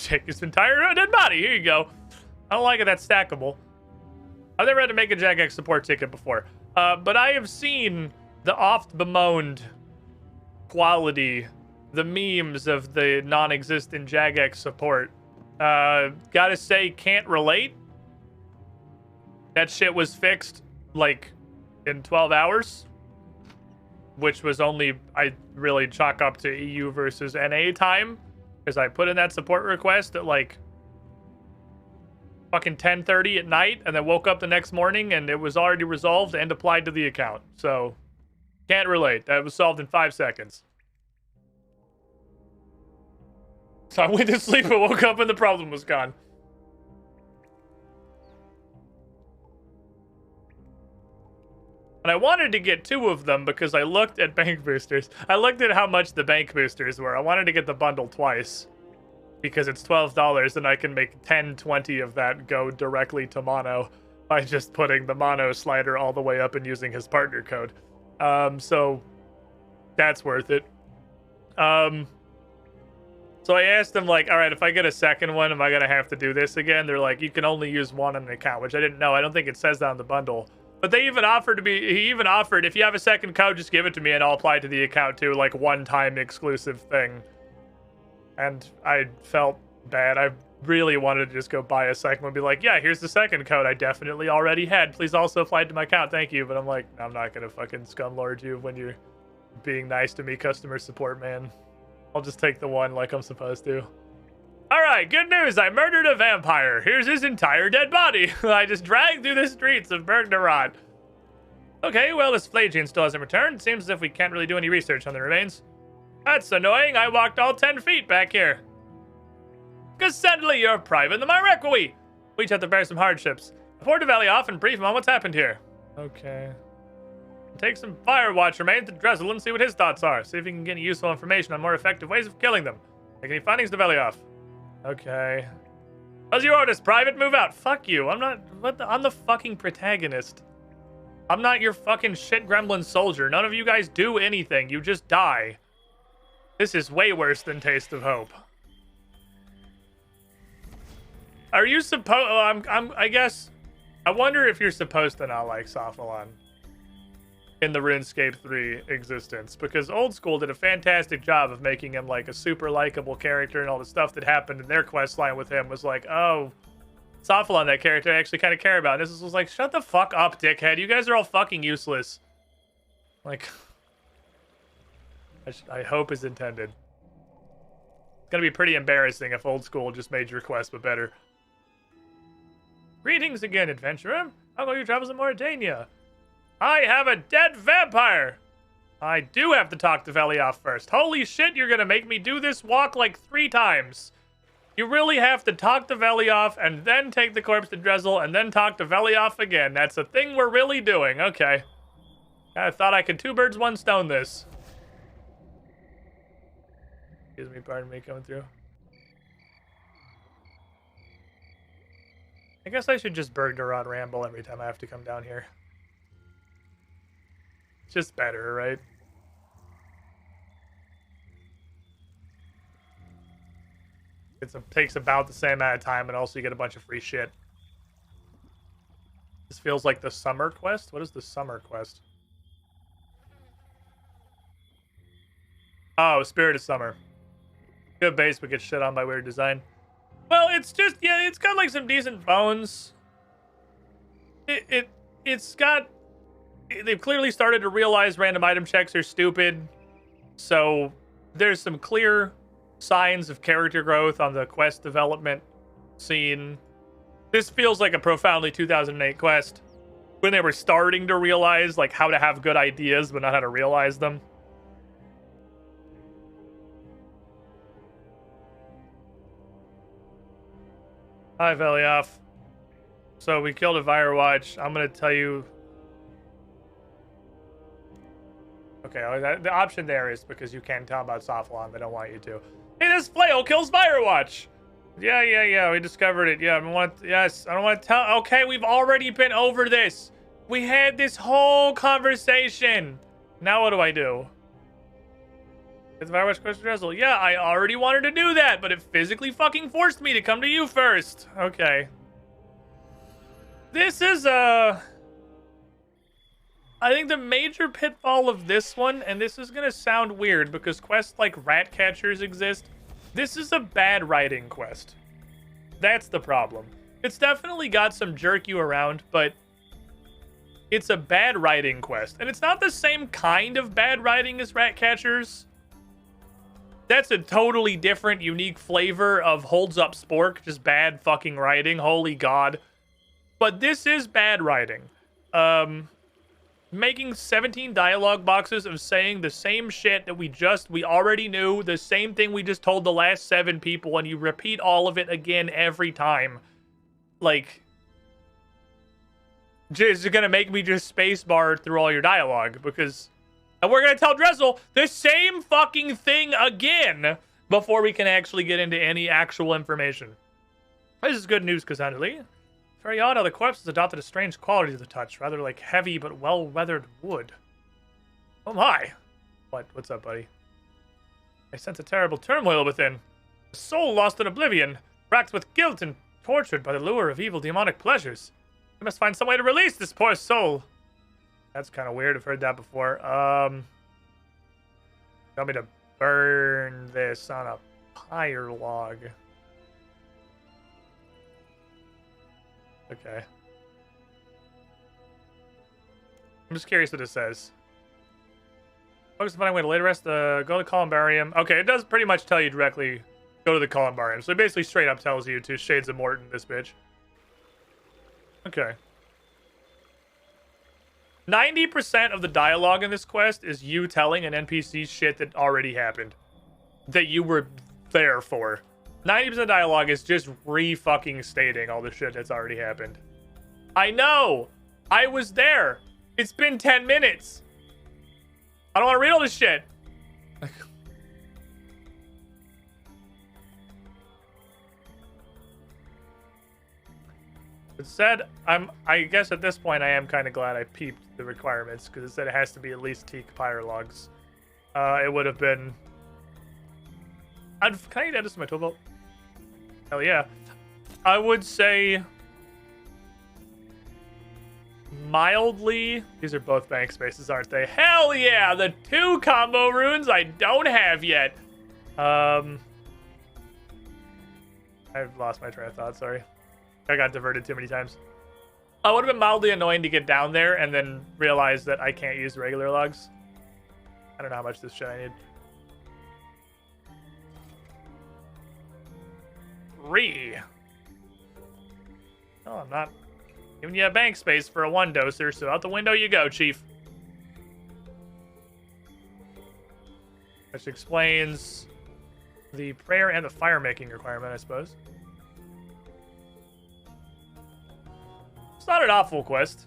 Take his entire dead body. Here you go. I don't like it. That's stackable. I've never had to make a Jagex support ticket before. But I have seen the oft bemoaned quality, the memes of the non-existent Jagex support. Gotta say, can't relate. That shit was fixed, like, in 12 hours. Which was only, I really chalk up to EU versus NA time. Because I put in that support request at, like, fucking 10:30 at night, and then woke up the next morning, and it was already resolved and applied to the account. So, can't relate. That was solved in 5 seconds. So I went to sleep and woke up and the problem was gone. And I wanted to get 2 of them because I looked at bank boosters. I looked at how much the bank boosters were. I wanted to get the bundle twice. Because it's $12 and I can make 10, 20 of that go directly to mono by just putting the mono slider all the way up and using his partner code. So that's worth it. So I asked them, like, all right, if I get a second one, am I going to have to do this again? They're like, you can only use one on an account, which I didn't know. I don't think it says that on the bundle. But they even offered to be, he even offered, if you have a second code, just give it to me and I'll apply to the account too, like one-time exclusive thing. And I felt bad. I really wanted to just go buy a second one and be like, yeah, here's the second code I definitely already had. Please also apply to my account. Thank you. But I'm like, I'm not going to fucking scumlord you when you're being nice to me, customer support, man. I'll just take the one like I'm supposed to. All right, good news. I murdered a vampire. Here's his entire dead body. I just dragged through the streets of Bergnerod. Okay, well, this Flagian still hasn't returned. Seems as if we can't really do any research on the remains. That's annoying. I walked all 10 feet back here. Because suddenly you're private in my requie. We each have to bear some hardships. Report to Valley off and brief him on what's happened here. Okay. Take some Firewatch remains to Drezel and see what his thoughts are. See if you can get any useful information on more effective ways of killing them. Make any findings to Valley off. Okay. How's your orders, Private? Move out. Fuck you. I'm not... I'm the fucking protagonist. I'm not your fucking shit gremlin soldier. None of you guys do anything. You just die. This is way worse than Taste of Hope. Are you supposed... I guess... I wonder if you're supposed to not like Sophalon in the RuneScape 3 existence, because Old School did a fantastic job of making him like a super likable character, and all the stuff that happened in their quest line with him was like, oh, Sophalon, that character I actually kind of care about. And this was like, shut the fuck up, dickhead. You guys are all fucking useless. Like, I hope is intended. It's gonna be pretty embarrassing if Old School just made your quest but better. Greetings again, adventurer. How go your travels in Mauritania? I have a dead vampire! I do have to talk to Velioff first. Holy shit, you're gonna make me do this walk like 3 times. You really have to talk to Velioff and then take the corpse to Drezel and then talk to Velioff again. That's a thing we're really doing. Okay. I thought I could 2 birds, 1 stone this. Excuse me, pardon me, coming through. I guess I should just Bergdorod ramble every time I have to come down here. It's just better, right? It takes about the same amount of time, and also you get a bunch of free shit. This feels like the summer quest? What is the summer quest? Oh, Spirit of Summer. Good base, but gets shit on by weird design. Well, it's just, yeah, it's got like some decent bones. It's got... They've clearly started to realize random item checks are stupid. So there's some clear signs of character growth on the quest development scene. This feels like a profoundly 2008 quest when they were starting to realize like how to have good ideas but not how to realize them. Hi, Velioff. So we killed a Firewatch. I'm going to tell you... Okay, the option there is because you can't tell about Sophalon. They don't want you to. Hey, this flail kills Firewatch. Yeah. We discovered it. Yeah, I don't want to tell. Okay, we've already been over this. We had this whole conversation. Now what do I do? It's Firewatch question Drezel. Yeah, I already wanted to do that, but it physically fucking forced me to come to you first. Okay. This is I think the major pitfall of this one, and this is going to sound weird because quests like rat catchers exist, this is a bad writing quest. That's the problem. It's definitely got some jerk you around, but it's a bad writing quest. And it's not the same kind of bad writing as rat catchers. That's a totally different, unique flavor of holds up spork, just bad fucking writing. Holy God. But this is bad writing. Making 17 dialogue boxes of saying the same shit that we already knew, the same thing we just told the last 7 people, and you repeat all of it again every time. Like, just gonna make me just spacebar through all your dialogue, because... And we're gonna tell Drezel the same fucking thing again before we can actually get into any actual information. This is good news, Cassandra Lee. Very odd how the corpse has adopted a strange quality to the touch, rather like heavy but well-weathered wood. Oh my! What's up, buddy? I sense a terrible turmoil within. A soul lost in oblivion, racked with guilt and tortured by the lure of evil demonic pleasures. We must find some way to release this poor soul. That's kind of weird. I've heard that before. Want me to burn this on a pyre log? Okay. I'm just curious what it says. Focus on finding a way to later rest. Go to the Columbarium. Okay, it does pretty much tell you directly go to the Columbarium. So it basically straight up tells you to Shades of Morton, this bitch. Okay. 90% of the dialogue in this quest is you telling an NPC shit that already happened. That you were there for. 90% of dialogue is just re-fucking stating all the shit that's already happened. I know! I was there! It's been 10 minutes! I don't want to read all this shit! It said, I guess at this point I am kind of glad I peeped the requirements, because it said it has to be at least teak pyre logs. It would have been... can I add this to my tool belt? Hell yeah. I would say... mildly... These are both bank spaces, aren't they? Hell yeah! The 2 combo runes I don't have yet. I've lost my train of thought, sorry. I got diverted too many times. It would have been mildly annoying to get down there and then realize that I can't use regular logs. I don't know how much this shit I need. 3. Oh, I'm not giving you a bank space for a 1-doser, so out the window you go, Chief. Which explains the prayer and the fire making requirement, I suppose. It's not an awful quest.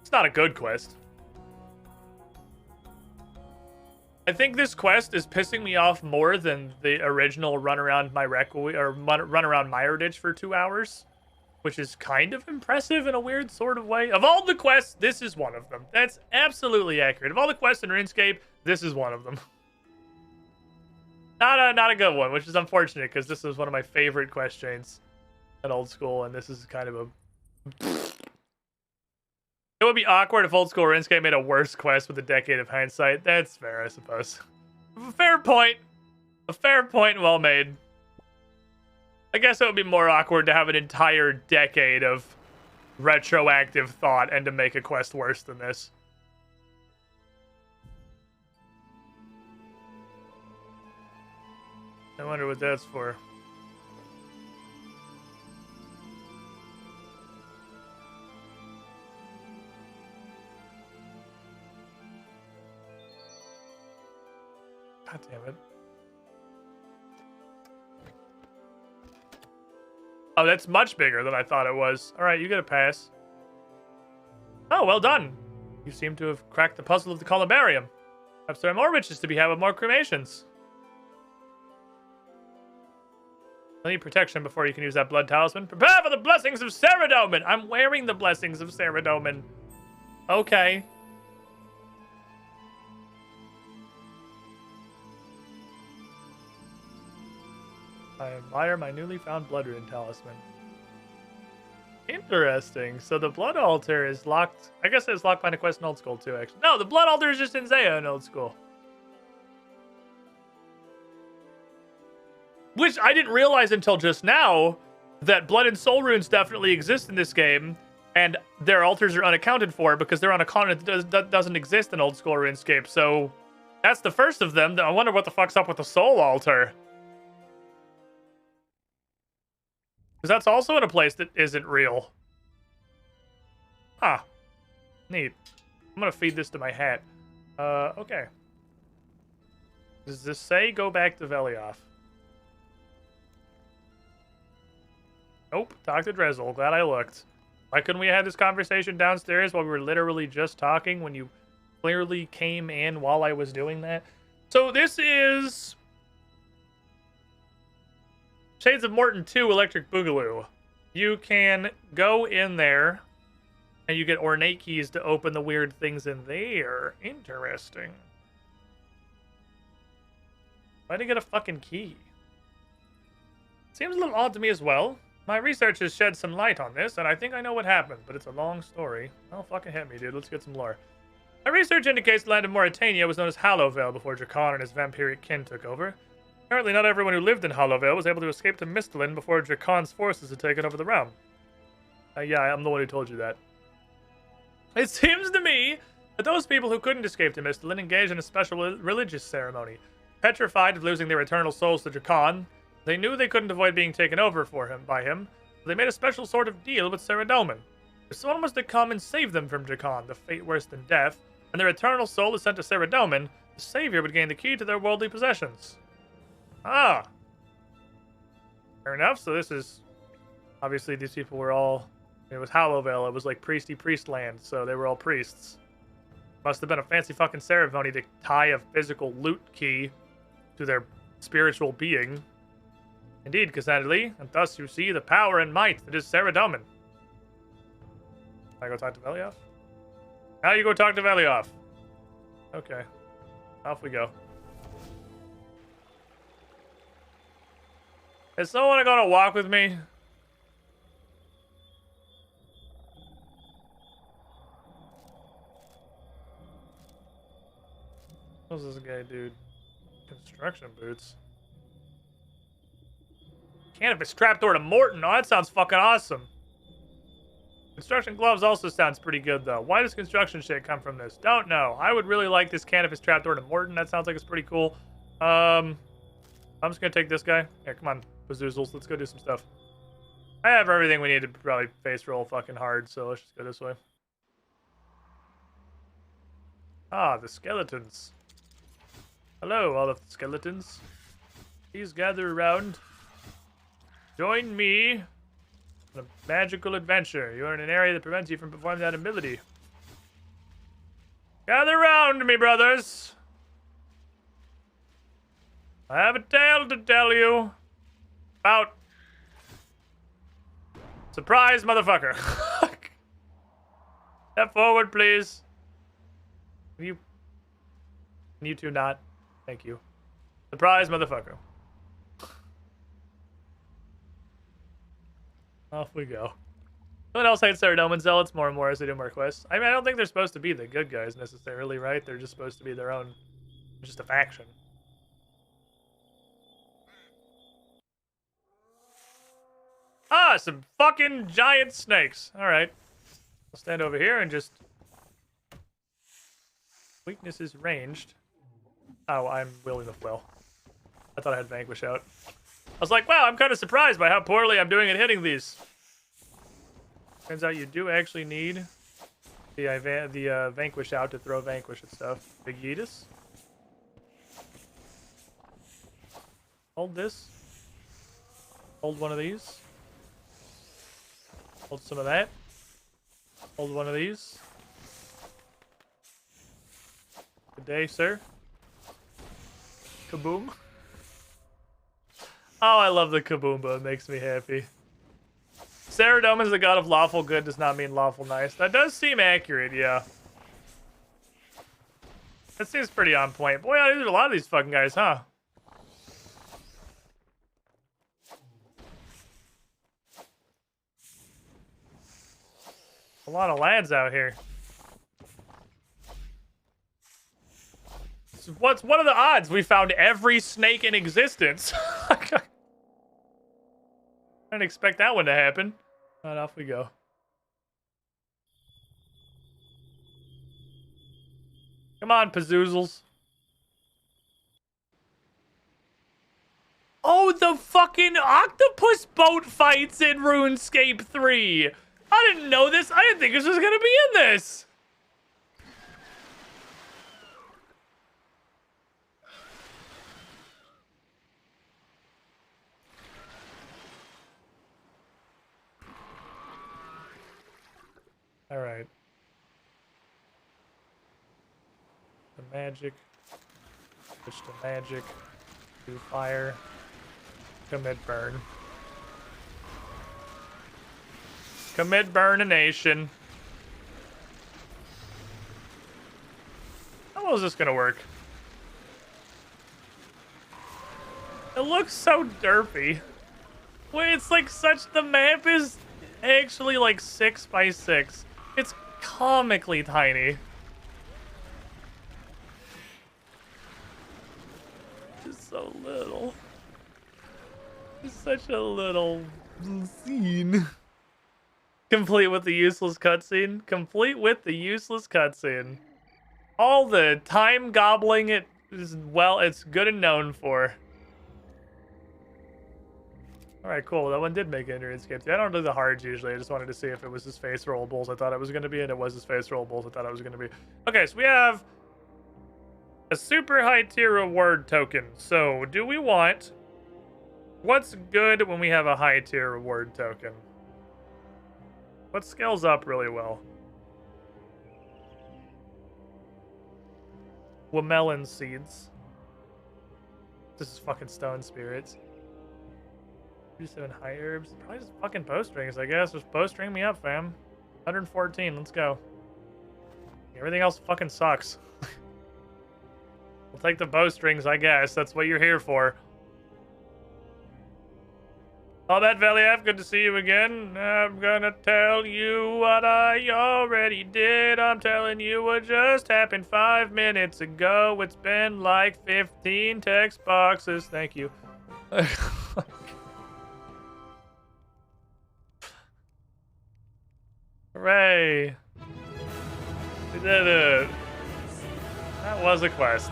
It's not a good quest. I think this quest is pissing me off more than the original run around my run around Mire Ditch for 2 hours, which is kind of impressive in a weird sort of way. Of all the quests, this is one of them. That's absolutely accurate. Of all the quests in RuneScape, this is one of them. Not a good one, which is unfortunate because this is one of my favorite quest chains in old school, and this is kind of a... It would be awkward if old school RuneScape made a worse quest with a decade of hindsight. That's fair, I suppose. A fair point. A fair point, well made. I guess it would be more awkward to have an entire decade of retroactive thought and to make a quest worse than this. I wonder what that's for. God damn it. Oh, that's much bigger than I thought it was. All right, you get a pass. Oh, well done. You seem to have cracked the puzzle of the columbarium. Perhaps there are more riches to be had with more cremations. I need protection before you can use that blood talisman. Prepare for the blessings of Saradomin. I'm wearing the blessings of Saradomin. Okay. I admire my newly found blood rune talisman. Interesting. So the blood altar is locked. I guess it's locked behind a quest in old school too, actually. No, the blood altar is just in Zaya in old school. Which I didn't realize until just now, that blood and soul runes definitely exist in this game, and their altars are unaccounted for because they're on a continent that doesn't exist in old school RuneScape. So that's the first of them. I wonder what the fuck's up with the soul altar. Because that's also in a place that isn't real. Huh. Neat. I'm gonna feed this to my hat. Okay. Does this say go back to Velioff? Nope. Talk to Drezel. Glad I looked. Why couldn't we have this conversation downstairs while we were literally just talking when you clearly came in while I was doing that? So this is... Shades of Morton 2 Electric Boogaloo. You can go in there and you get ornate keys to open the weird things in there. Interesting. Why'd I get a fucking key? Seems a little odd to me as well. My research has shed some light on this, and I think I know what happened, but it's a long story. Oh, fucking hit me, dude. Let's get some lore. My research indicates the land of Mauritania was known as Hollowvale before Drakon and his vampiric kin took over. Apparently, not everyone who lived in Hollowvale was able to escape to Mistlin before Drakon's forces had taken over the realm. Yeah, I'm the one who told you that. It seems to me that those people who couldn't escape to Mistlin engaged in a special religious ceremony. Petrified of losing their eternal souls to Drakon, they knew they couldn't avoid being taken over by him, so they made a special sort of deal with Saradomin. If someone was to come and save them from Drakon, the fate worse than death, and their eternal soul is sent to Saradomin, the savior would gain the key to their worldly possessions. Ah. Fair enough, so this is... Obviously, these people were all... It was Hollowvale, it was like priesty priest land, so they were all priests. Must have been a fancy fucking ceremony to tie a physical loot key to their spiritual being. Indeed, Cassandra, and thus you see the power and might that is Saradomin. I go talk to Velioff? How you go talk to Velioff? Okay. Off we go. Is someone gonna walk with me? What's this guy, dude? Construction boots. Cannabis trapdoor to Morton. Oh, that sounds fucking awesome. Construction gloves also sounds pretty good, though. Why does construction shit come from this? Don't know. I would really like this cannabis trapdoor to Morton. That sounds like it's pretty cool. I'm just gonna take this guy. Yeah, come on, Bazoozles. Let's go do some stuff. I have everything we need to probably face roll fucking hard, so let's just go this way. Ah, the skeletons. Hello, all of the skeletons. Please gather around. Join me on a magical adventure. You are in an area that prevents you from performing that ability. Gather round me, brothers. I have a tale to tell you about... Surprise, motherfucker. Step forward, please. Can you two not? Thank you. Surprise, motherfucker. Off we go. Someone else hates their Roman zealots more and more as they do more quests. I mean, I don't think they're supposed to be the good guys necessarily, right? They're just supposed to be their own, just a faction. Ah, some fucking giant snakes. All right. I'll stand over here and just... Weakness is ranged. Oh, I'm willing to flail. I thought I had Vanquish out. I was like, wow, I'm kind of surprised by how poorly I'm doing at hitting these. Turns out you do actually need the Vanquish out to throw Vanquish and stuff. Big Yeetus. Hold this. Hold one of these. Hold some of that. Hold one of these. Good day, sir. Kaboom. Oh, I love the kaboomba. It makes me happy. Ceridome is the god of lawful good does not mean lawful nice. That does seem accurate, yeah. That seems pretty on point. Boy, there's a lot of these fucking guys, huh? A lot of lads out here. What are the odds we found every snake in existence? I didn't expect that one to happen. Right, off we go. Come on, Pazoozles. Oh, the fucking octopus boat fights in RuneScape 3. I didn't know this. I didn't think this was gonna be in this. All right. The magic. Switch to magic. Do fire. Commit burn. Commit burnination. How well is this gonna work? It looks so derpy. Wait, it's like such. The map is actually like 6 by 6. It's comically tiny. It's so little. It's such a little scene. Complete with the useless cutscene. Complete with the useless cutscene. All the time gobbling it is, well, it's good and known for. Alright, cool. That one did make it into RuneScape. I don't do the hards usually. I just wanted to see if it was his face rollables I thought it was going to be, and it was his face rollables I thought it was going to be. Okay, so we have a super high tier reward token. So, do we want... What's good when we have a high tier reward token? What scales up really well? Wamelon seeds. This is fucking stone spirits. 7 high herbs. Probably just fucking bowstrings, I guess. Just bowstring me up, fam. 114. Let's go. Everything else fucking sucks. We'll take the bowstrings, I guess. That's what you're here for. Oh, that Valley F, good to see you again. I'm gonna tell you what I already did. I'm telling you what just happened 5 minutes ago. It's been like 15 text boxes. Thank you. Hooray. We did it. That was a quest.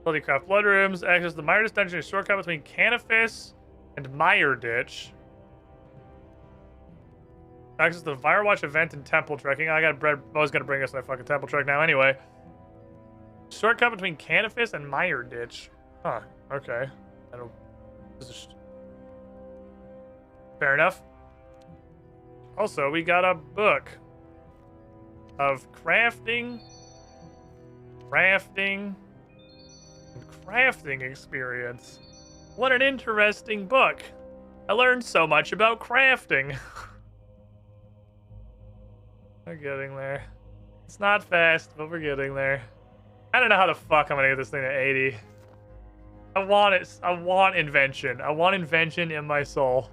Ability craft blood rooms. Access the Myrditch dungeon. A shortcut between Canifis and Myrditch. Access the Firewatch event and temple trekking. I got bread. I was gonna bring us that fucking temple trek now anyway. Shortcut between Canifis and Myrditch. Huh. Okay. I don't. Fair enough. Also, we got a book of crafting, crafting experience. What an interesting book. I learned so much about crafting. We're getting there. It's not fast, but we're getting there. I don't know how the fuck I'm gonna get this thing to 80. I want it. I want invention. I want invention in my soul.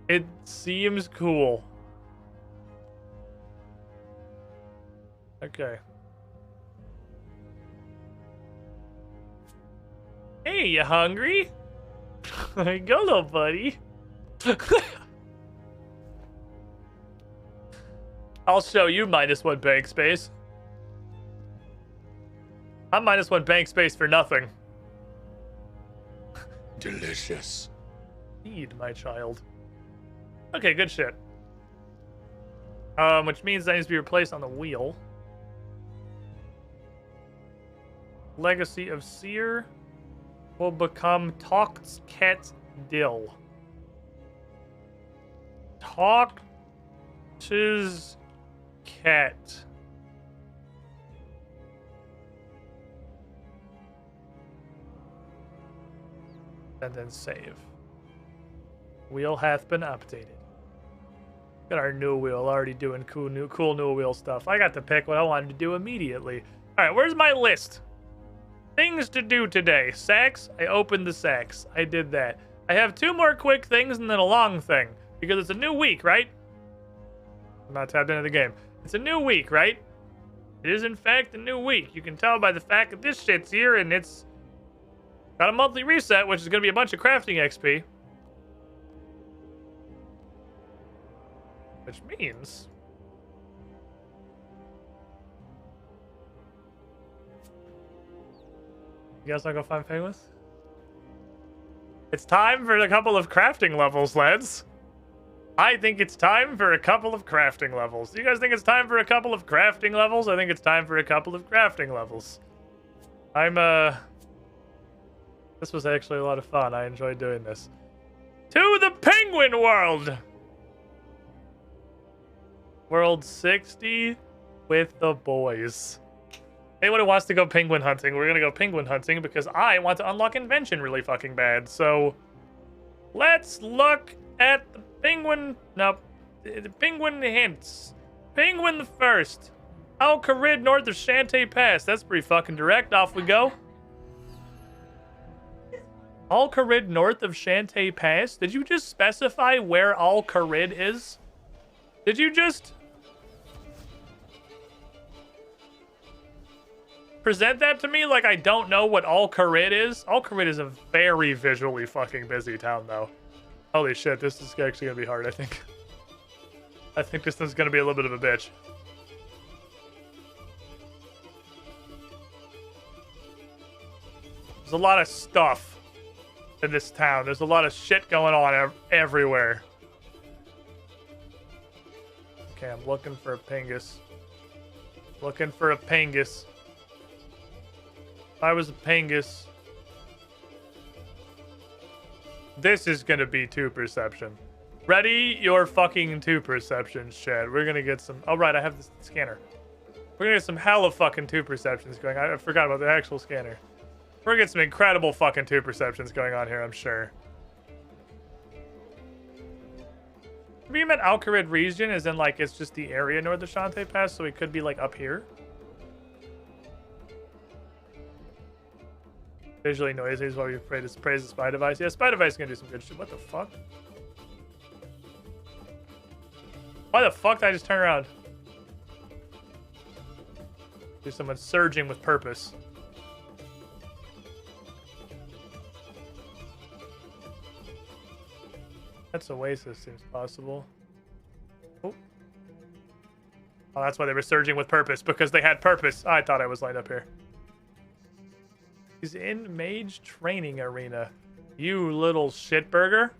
It seems cool. Okay. Hey, you hungry? There you go, little buddy. I'll show you -1 bank space. I'm -1 bank space for nothing. Delicious. Feed my child. Okay, good shit. Which means that needs to be replaced on the wheel. Legacy of Seer will become Toxket Dill. Tox's Cat. And then save. Wheel hath been updated. Got our new wheel already doing cool new wheel stuff. I got to pick what I wanted to do immediately. All right, where's my list? Things to do today. Sacks. I opened the sacks. I did that. I have 2 more quick things and then a long thing because it's a new week, right? I'm not tapped into the game. It's a new week, right? It is in fact a new week. You can tell by the fact that this shit's here and it's got a monthly reset, which is going to be a bunch of crafting XP. Which means... You guys want to go find penguins? It's time for a couple of crafting levels, lads. I think it's time for a couple of crafting levels. You guys think it's time for a couple of crafting levels? I think it's time for a couple of crafting levels. This was actually a lot of fun. I enjoyed doing this. To the penguin world! World 60 with the boys. Anyone who wants to go penguin hunting, we're gonna go penguin hunting because I want to unlock invention really fucking bad. So let's look at the penguin. No, the penguin hints. Penguin the first. Al-Kharid north of Shantae Pass. That's pretty fucking direct. Off we go. Al-Kharid north of Shantae Pass. Did you just specify where Al-Kharid is? Did you just present that to me like I don't know what Al-Kharid is? Al-Kharid is a very visually fucking busy town, though. Holy shit, this is actually gonna be hard, I think. I think this is gonna be a little bit of a bitch. There's a lot of stuff in this town. There's a lot of shit going on everywhere. Okay, I'm looking for a Pingus. Looking for a Pingus. If I was a Pingus... This is gonna be 2 perception. Ready your fucking 2 perceptions, Chad. We're gonna get some... Oh, right, I have this scanner. We're gonna get some hella fucking 2 perceptions going. I forgot about the actual scanner. We're gonna get some incredible fucking 2 perceptions going on here, I'm sure. Maybe you meant Alcarid region, as in like it's just the area north of Shantae Pass, so it could be like up here. Visually noisy is why we praise the spy device. Yeah, spy device is gonna do some good shit. What the fuck? Why the fuck did I just turn around? There's someone surging with purpose. That's Oasis seems possible. Oh. Oh, that's why they were surging with purpose, because they had purpose. I thought I was lined up here. He's in Mage Training Arena. You little shitburger.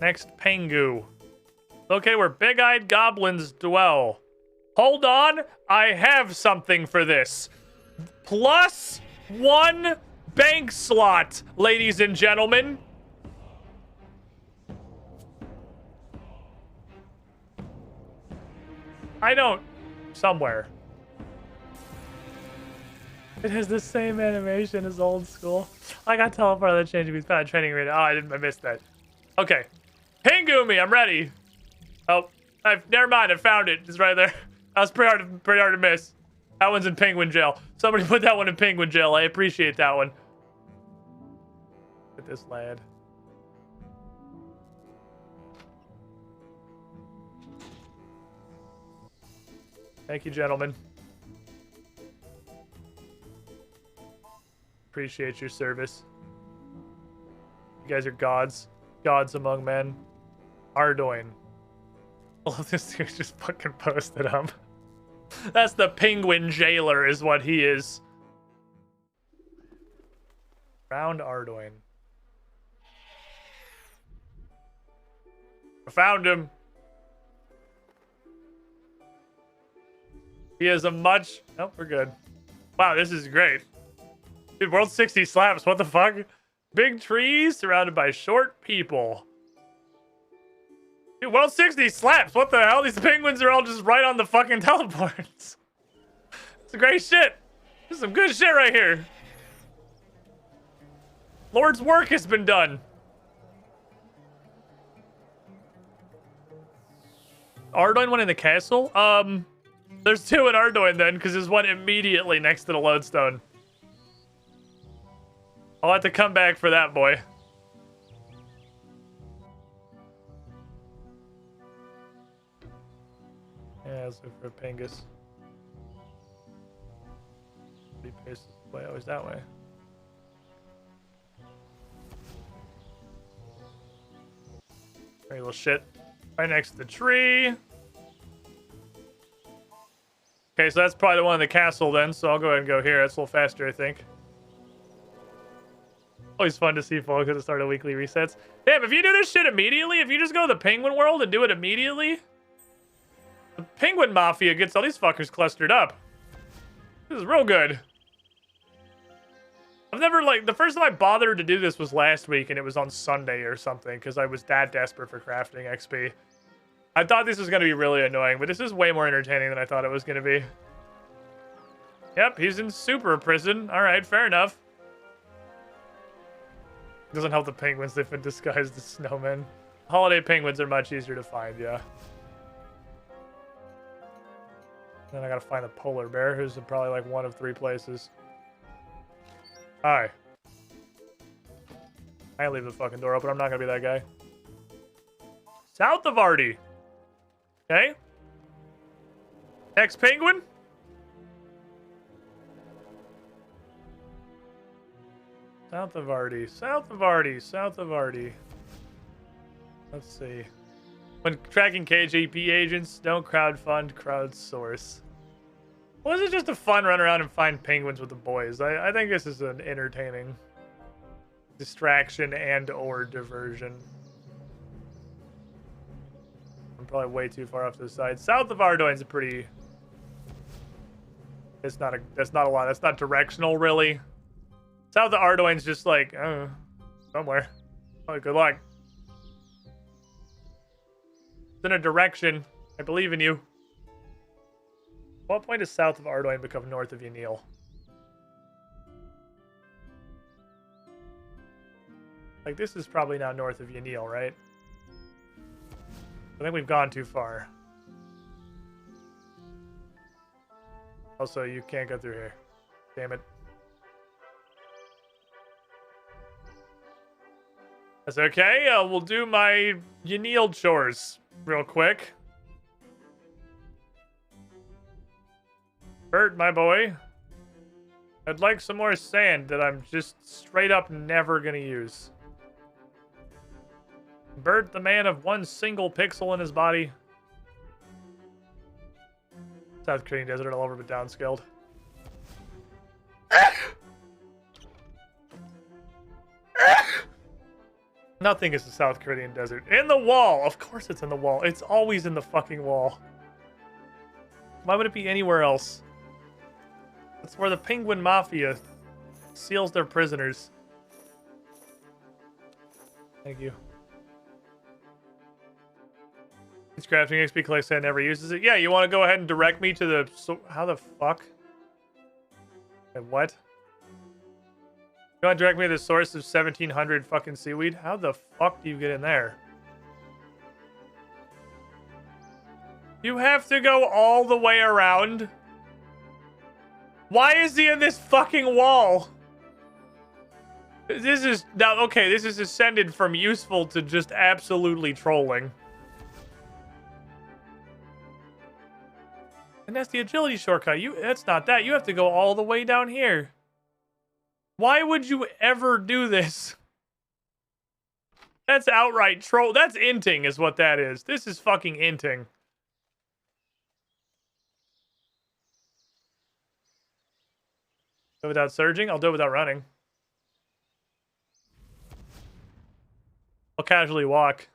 Next, Pengu. Locate where big-eyed goblins dwell. Hold on, I have something for this. +1 bank slot, ladies and gentlemen. I don't... Somewhere. It has the same animation as old school. I got teleported to change if found training arena. Oh, I missed that. Okay. Pingumi, I'm ready. Oh, never mind. I found it. It's right there. That was pretty hard to miss. That one's in penguin jail. Somebody put that one in penguin jail. I appreciate that one. Look at this lad. Thank you, gentlemen. Appreciate your service. You guys are gods. Gods among men. Ardoin. Oh, this dude just fucking posted him. That's the penguin jailer is what he is. Round Ardoin. I found him. He has a much... Oh, we're good. Wow, this is great. Dude, World 60 slaps. What the fuck? Big trees surrounded by short people. Dude, World 60 slaps. What the hell? These penguins are all just right on the fucking teleports. It's great shit. This is some good shit right here. Lord's work has been done. Ardoin went in the castle? There's 2 in Ardoin then, because there's one immediately next to the lodestone. I'll have to come back for that, boy. Yeah, let's look for Pengus. Way always that way. Very little shit. Right next to the tree. Okay, so that's probably the one in the castle then, so I'll go ahead and go here. That's a little faster, I think. Always fun to see folks at the start of weekly resets. Damn, if you do this shit immediately, if you just go to the penguin world and do it immediately, the penguin mafia gets all these fuckers clustered up. This is real good. I've never, like, the first time I bothered to do this was last week, and it was on Sunday or something, because I was that desperate for crafting XP. I thought this was going to be really annoying, but this is way more entertaining than I thought it was going to be. Yep, he's in super prison. All right, fair enough. Doesn't help the penguins. They've been disguised as snowmen. Holiday penguins are much easier to find, yeah. Then I gotta find a polar bear, who's in probably like 1 of 3 places. Hi. I leave the fucking door open. I'm not gonna be that guy. South of Artie. Okay. Next penguin. South of Artie. South of Artie. South of Artie. Let's see. When tracking KJP agents, don't crowdfund, crowdsource. Well, this is just a fun run around and find penguins with the boys. I think this is an entertaining distraction and or diversion. I'm probably way too far off to the side. South of Ardoin's a pretty... That's not a lot. That's not directional, really. South of Ardoin's just like, somewhere. Oh, good luck. It's in a direction. I believe in you. What point does south of Ardoin become north of Yanil? Like, this is probably now north of Yanil, right? I think we've gone too far. Also, you can't go through here. Damn it. That's okay. We'll do my Yanil chores real quick. Bert, my boy. I'd like some more sand that I'm just straight up never gonna use. Bert, the man of one single pixel in his body. South Korean desert all over, but downscaled. Nothing is the South Korean desert. In the wall! Of course it's in the wall. It's always in the fucking wall. Why would it be anywhere else? That's where the Penguin Mafia seals their prisoners. Thank you. It's crafting XP collects sand, never uses it. Yeah, you want to go ahead and direct me to the... So, how the fuck? Wait, what? You want to direct me to the source of 1700 fucking seaweed? How the fuck do you get in there? You have to go all the way around? Why is he in this fucking wall? This is... Now, okay, this is ascended from useful to just absolutely trolling. And that's the agility shortcut. That's not that. You have to go all the way down here. Why would you ever do this? That's outright troll. That's inting is what that is. This is fucking inting. Do it without surging? I'll do it without running. I'll casually walk.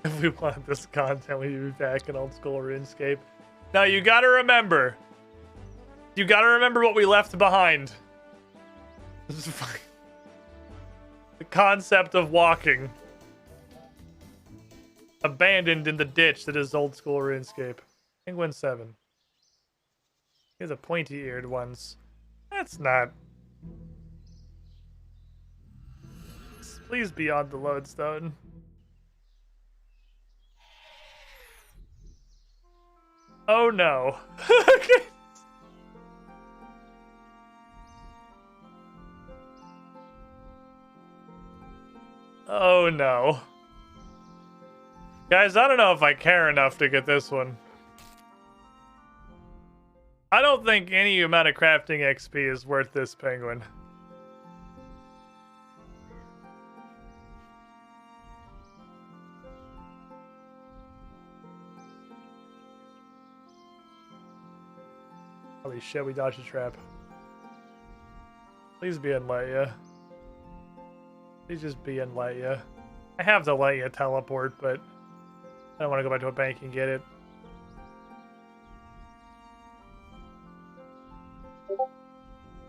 If we want this content, we be back in old school RuneScape. Now, you gotta remember. You gotta remember what we left behind. This is fucking... The concept of walking. Abandoned in the ditch that is old school RuneScape. Penguin 7. Here's the pointy-eared ones. That's not... Please be on the lodestone. Oh no. Oh no. Guys, I don't know if I care enough to get this one. I don't think any amount of crafting XP is worth this penguin. Holy shit, we dodged a trap. Please be in Leia. Please just be in Leia. I have the Leia teleport, but I don't want to go back to a bank and get it.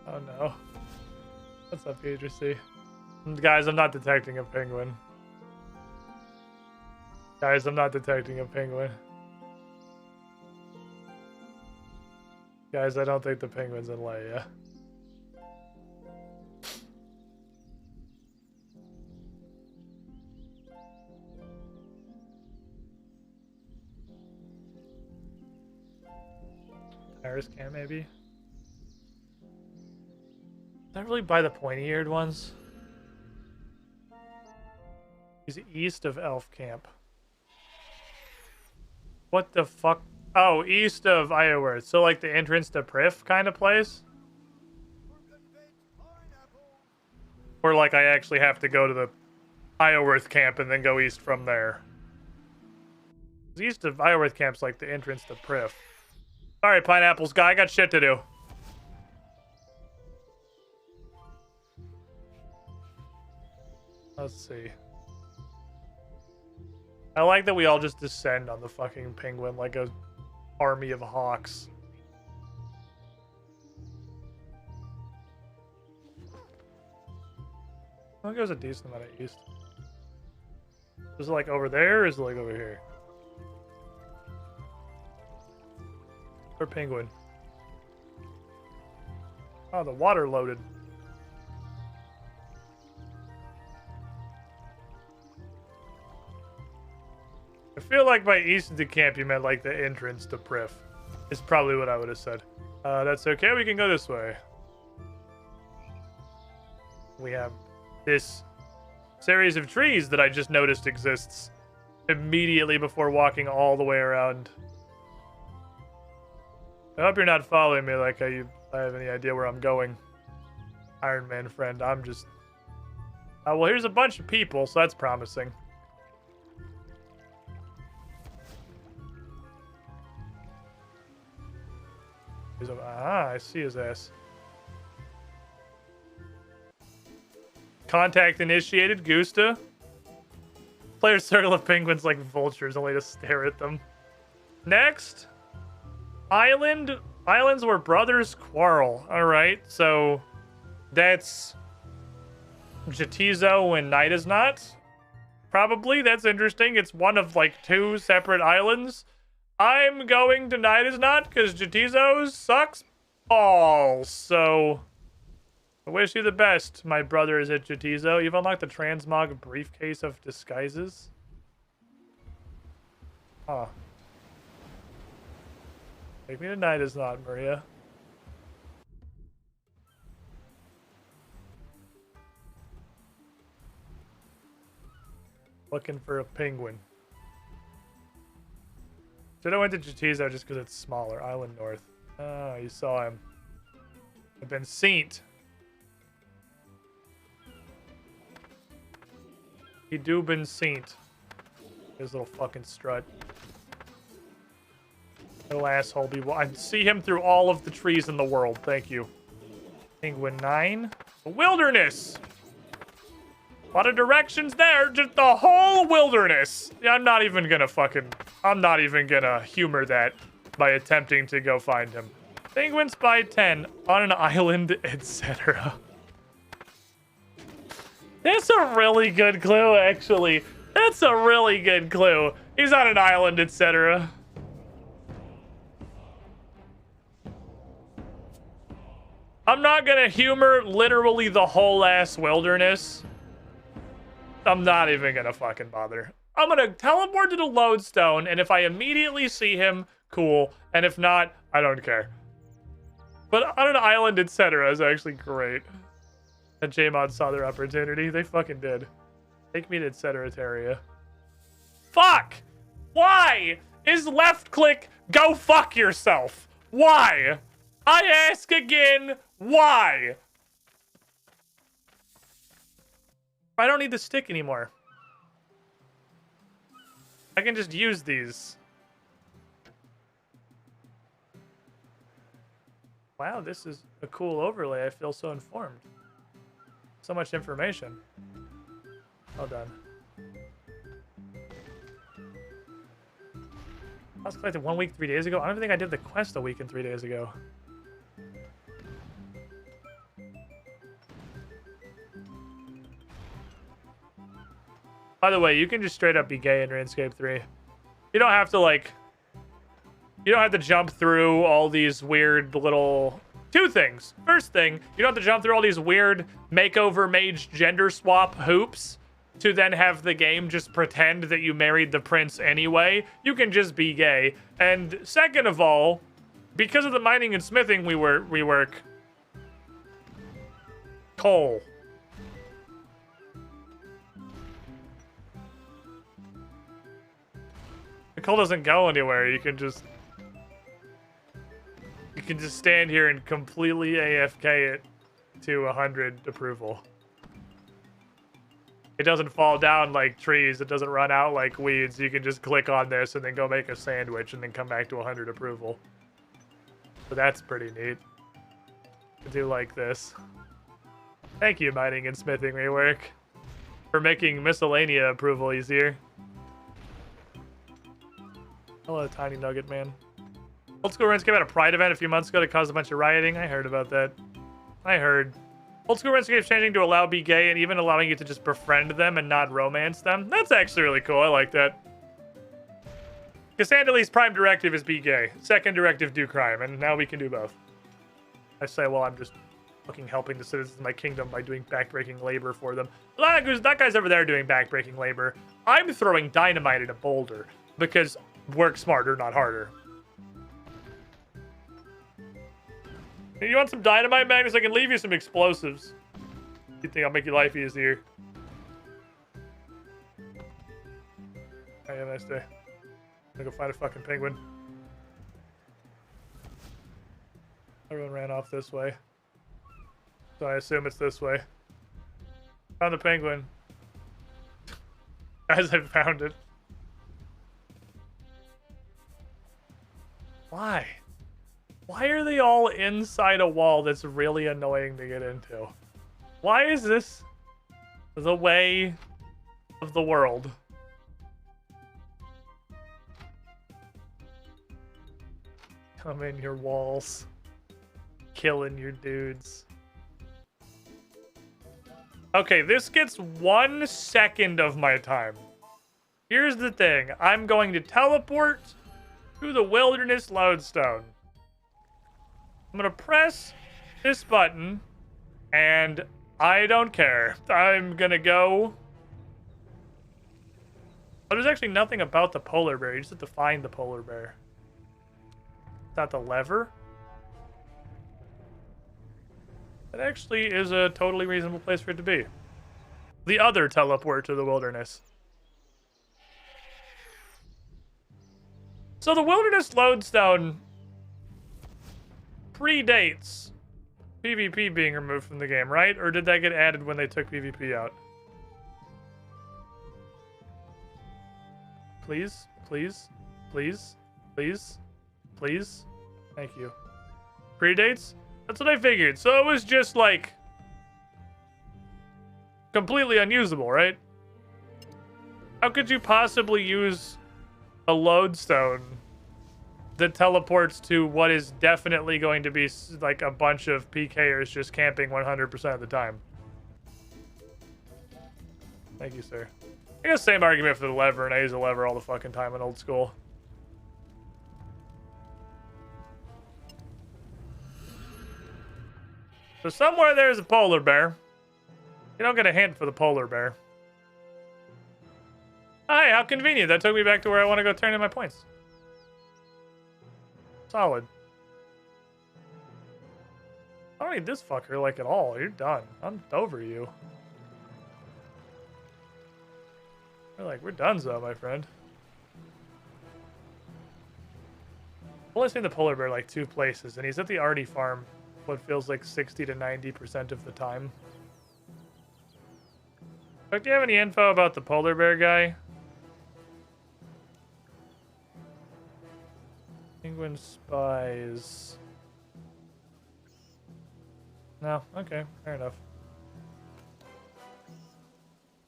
Oh no. What's up, Idrisy? Guys, I'm not detecting a penguin. Guys, I'm not detecting a penguin. Guys, I don't think the penguin's in Leia. Paris can maybe? Is that really by the pointy-eared ones? He's east of Elf Camp. What the fuck? Oh, east of Iowa. So like the entrance to Prif kind of place? Or like I actually have to go to the Ioworth camp and then go east from there. East of Ioworth camp's like the entrance to Prif. Sorry, Pineapples guy, I got shit to do. Let's see. I like that we all just descend on the fucking penguin like a army of hawks. I think there's a decent amount of east. Is it like over there or is it like over here? Or penguin? Oh, the water loaded. I feel like by east of the camp you meant like the entrance to Prif. Is probably what I would have said. That's okay, we can go this way. We have this series of trees that I just noticed exists immediately before walking all the way around. I hope you're not following me like I have any idea where I'm going. Iron Man friend, I'm just... well, here's a bunch of people, so that's promising. I see his ass. Contact initiated, Gusta. Players circle of penguins like vultures, only to stare at them. Next. Islands where brothers quarrel. Alright, so that's Jatizo and Night is Not. Probably, that's interesting. It's one of like 2 separate islands. I'm going to Night is Not because Jatizo sucks balls. So I wish you the best, my brother is at Jatizo. You've unlocked the transmog briefcase of disguises. Huh. Take me to Night is Not, Maria. Looking for a penguin. Should have went to Jatizo just because it's smaller. Island North. Oh, you saw him. I've been seen. He do been seen. His little fucking strut. Little asshole. I see him through all of the trees in the world. Thank you. Penguin 9. The wilderness. A lot of directions there. Just the whole wilderness. Yeah, I'm not even gonna humor that by attempting to go find him. Penguins by 10 on an island, etc. That's a really good clue, actually. That's a really good clue. He's on an island, etc. I'm not gonna humor literally the whole ass wilderness. I'm not even gonna fucking bother. I'm gonna teleport to the lodestone, and if I immediately see him, cool. And if not, I don't care. But on an island, etc. is actually great. And J-Mod saw their opportunity. They fucking did. Take me to etc. Fuck! Why is left click go fuck yourself? Why? I ask again, why? I don't need the stick anymore. I can just use these. Wow, this is a cool overlay. I feel so informed. So much information. Well done. I was collected 1 week, 3 days ago. I don't even think I did the quest a week and 3 days ago. By the way, you can just straight up be gay in RuneScape 3. You don't have to, like... You don't have to jump through all these weird little... 2 things. First thing, you don't have to jump through all these weird makeover mage gender swap hoops to then have the game just pretend that you married the prince anyway. You can just be gay. And second of all, because of the mining and smithing we work... Coal. The coal doesn't go anywhere. You can just stand here and completely AFK it to 100 approval. It doesn't fall down like trees. It doesn't run out like weeds. You can just click on this and then go make a sandwich and then come back to 100 approval. So that's pretty neat. I do like this. Thank you, mining and smithing rework, for making miscellanea approval easier. Hello, Tiny Nugget Man. Old School Runescape had a Pride event a few months ago that caused a bunch of rioting. I heard about that. I heard. Old School Runescape's changing to allow be gay and even allowing you to just befriend them and not romance them. That's actually really cool. I like that. Cassandalee's prime directive is be gay. Second directive, do crime. And now we can do both. I say, well, I'm just fucking helping the citizens of my kingdom by doing backbreaking labor for them. That guy's over there doing backbreaking labor. I'm throwing dynamite at a boulder because work smarter, not harder. You want some dynamite, Magnus? I can leave you some explosives. You think I'll make your life easier? Have a nice day. I'm gonna go find a fucking penguin. Everyone ran off this way. So I assume it's this way. Found the penguin. Guys, I found it. Why? Why are they all inside a wall that's really annoying to get into? Why is this the way of the world? Come in your walls. Killing your dudes. Okay, this gets 1 second of my time. Here's the thing. I'm going to teleport to the Wilderness Lodestone. I'm going to press this button, and I don't care. I'm going to go. Oh, there's actually nothing about the polar bear. You just have to find the polar bear. Is that the lever? That actually is a totally reasonable place for it to be. The other teleport to the wilderness. So the Wilderness Lodestone predates PvP being removed from the game, right? Or did that get added when they took PvP out? Please, please, please, please, please. Thank you. Predates? That's what I figured. So it was just like completely unusable, right? How could you possibly use a lodestone that teleports to what is definitely going to be like a bunch of PKers just camping 100% of the time? Thank you, sir. I guess same argument for the lever, and I use a lever all the fucking time in old school. So somewhere there's a polar bear. You don't get a hint for the polar bear. Hi, how convenient. That took me back to where I want to go turn in my points. Solid. I don't need this fucker like at all. You're done. I'm over you. We're done, so my friend. I've only seen the polar bear like 2 places, and he's at the Artie farm what feels like 60 to 90% of the time. But do you have any info about the polar bear guy? Penguin spies. No, okay, fair enough.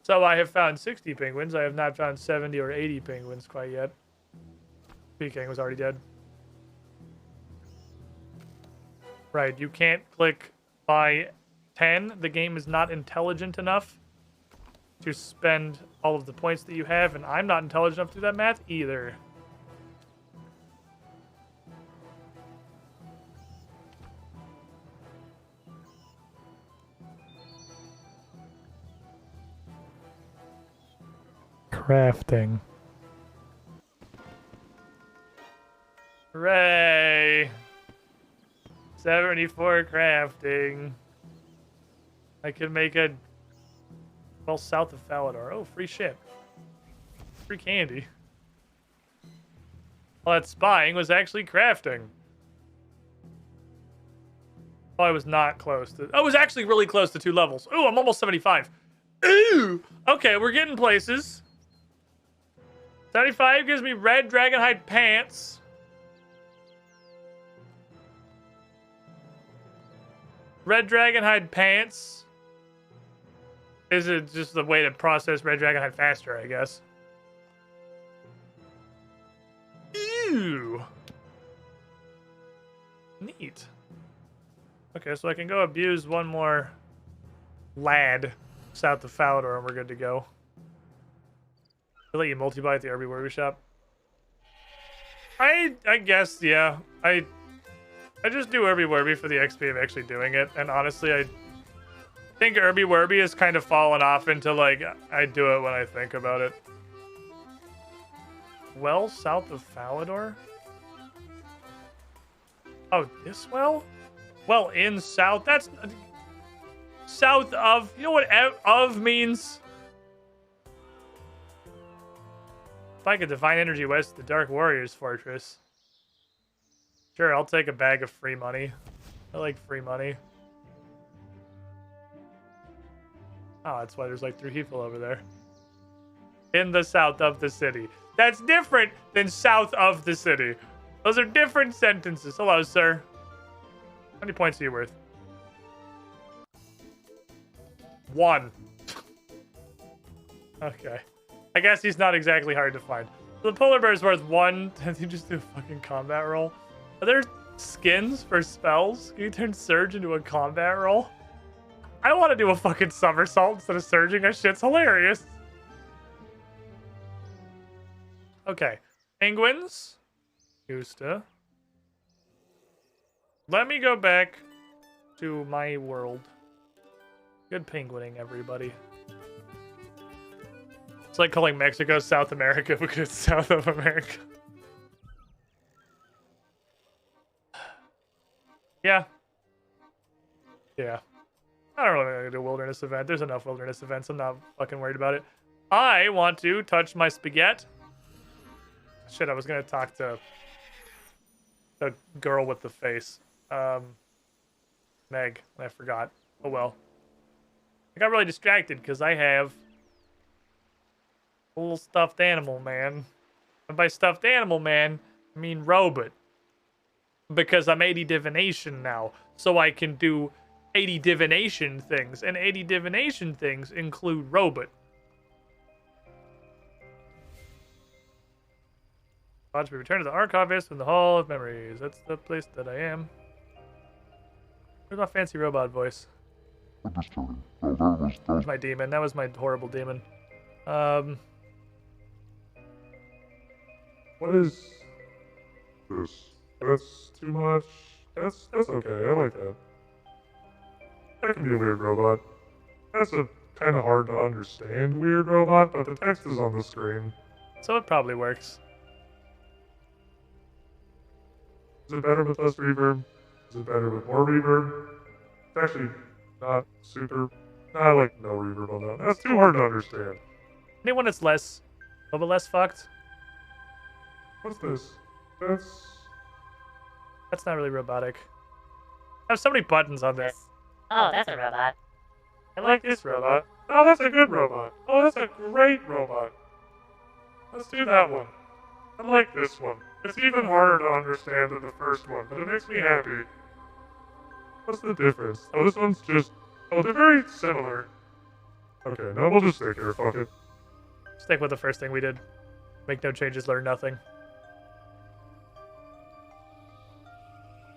So I have found 60 penguins. I have not found 70 or 80 penguins quite yet. Peking was already dead. Right, you can't click by 10. The game is not intelligent enough to spend all of the points that you have, and I'm not intelligent enough to do that math either. Crafting. Hooray! 74 crafting. I can make a... Well, south of Falador. Oh, free ship. Free candy. Well, that spying was actually crafting. Oh, I was not close to... I was actually really close to 2 levels. Ooh, I'm almost 75. Ooh! Okay, we're getting places. 75 gives me red dragonhide pants. Red dragonhide pants. Is it just the way to process red dragonhide faster, I guess? Ew. Neat. Okay, so I can go abuse one more lad south of Falador and we're good to go. I'll let you multi-buy at the Irby Werby shop. I guess, yeah. I just do Irby Werby for the XP of actually doing it, and honestly, I think Irby Werby has kind of fallen off into, like, I do it when I think about it. Well, south of Falador? Oh, this well? Well, in south? That's... South of... You know what of means? Like a divine energy west of the Dark Warriors Fortress. Sure, I'll take a bag of free money. I like free money. Oh, that's why there's like 3 people over there. In the south of the city. That's different than south of the city. Those are different sentences. Hello, sir. How many points are you worth? 1. Okay. I guess he's not exactly hard to find. The polar bear is worth 1. Did you just do a fucking combat roll? Are there skins for spells? Can you turn Surge into a combat roll? I want to do a fucking somersault instead of surging. That shit's hilarious. Okay. Penguins. Used to. Let me go back to my world. Good penguining, everybody. It's like calling Mexico South America because it's South of America. Yeah. Yeah. I don't really want to do a wilderness event. There's enough wilderness events. I'm not fucking worried about it. I want to touch my spaghetti. Shit, I was going to talk to the girl with the face. Meg. I forgot. Oh well. I got really distracted because I have a little stuffed animal man. And by stuffed animal man, I mean robot. Because I'm 80 divination now. So I can do 80 divination things. And 80 divination things include robot. Watch me return to the archivist in the Hall of Memories. That's the place that I am. Where's my fancy robot voice? There's my demon. That was my horrible demon. What is this? That's too much. That's okay. I like that. That can be a weird robot. That's a kind of hard to understand weird robot, but the text is on the screen. So it probably works. Is it better with less reverb? Is it better with more reverb? It's actually not super... I like no reverb on that. That's too hard to understand. Anyone that's less... a little bit less fucked? What's this? That's not really robotic. I have so many buttons on this. Oh, that's a robot. I like this robot. Oh, that's a good robot. Oh, that's a great robot. Let's do that one. I like this one. It's even harder to understand than the first one, but it makes me happy. What's the difference? Oh, this one's just... Oh, they're very similar. Okay, no, we'll just stick here. Fuck it. Stick with the first thing we did. Make no changes, learn nothing.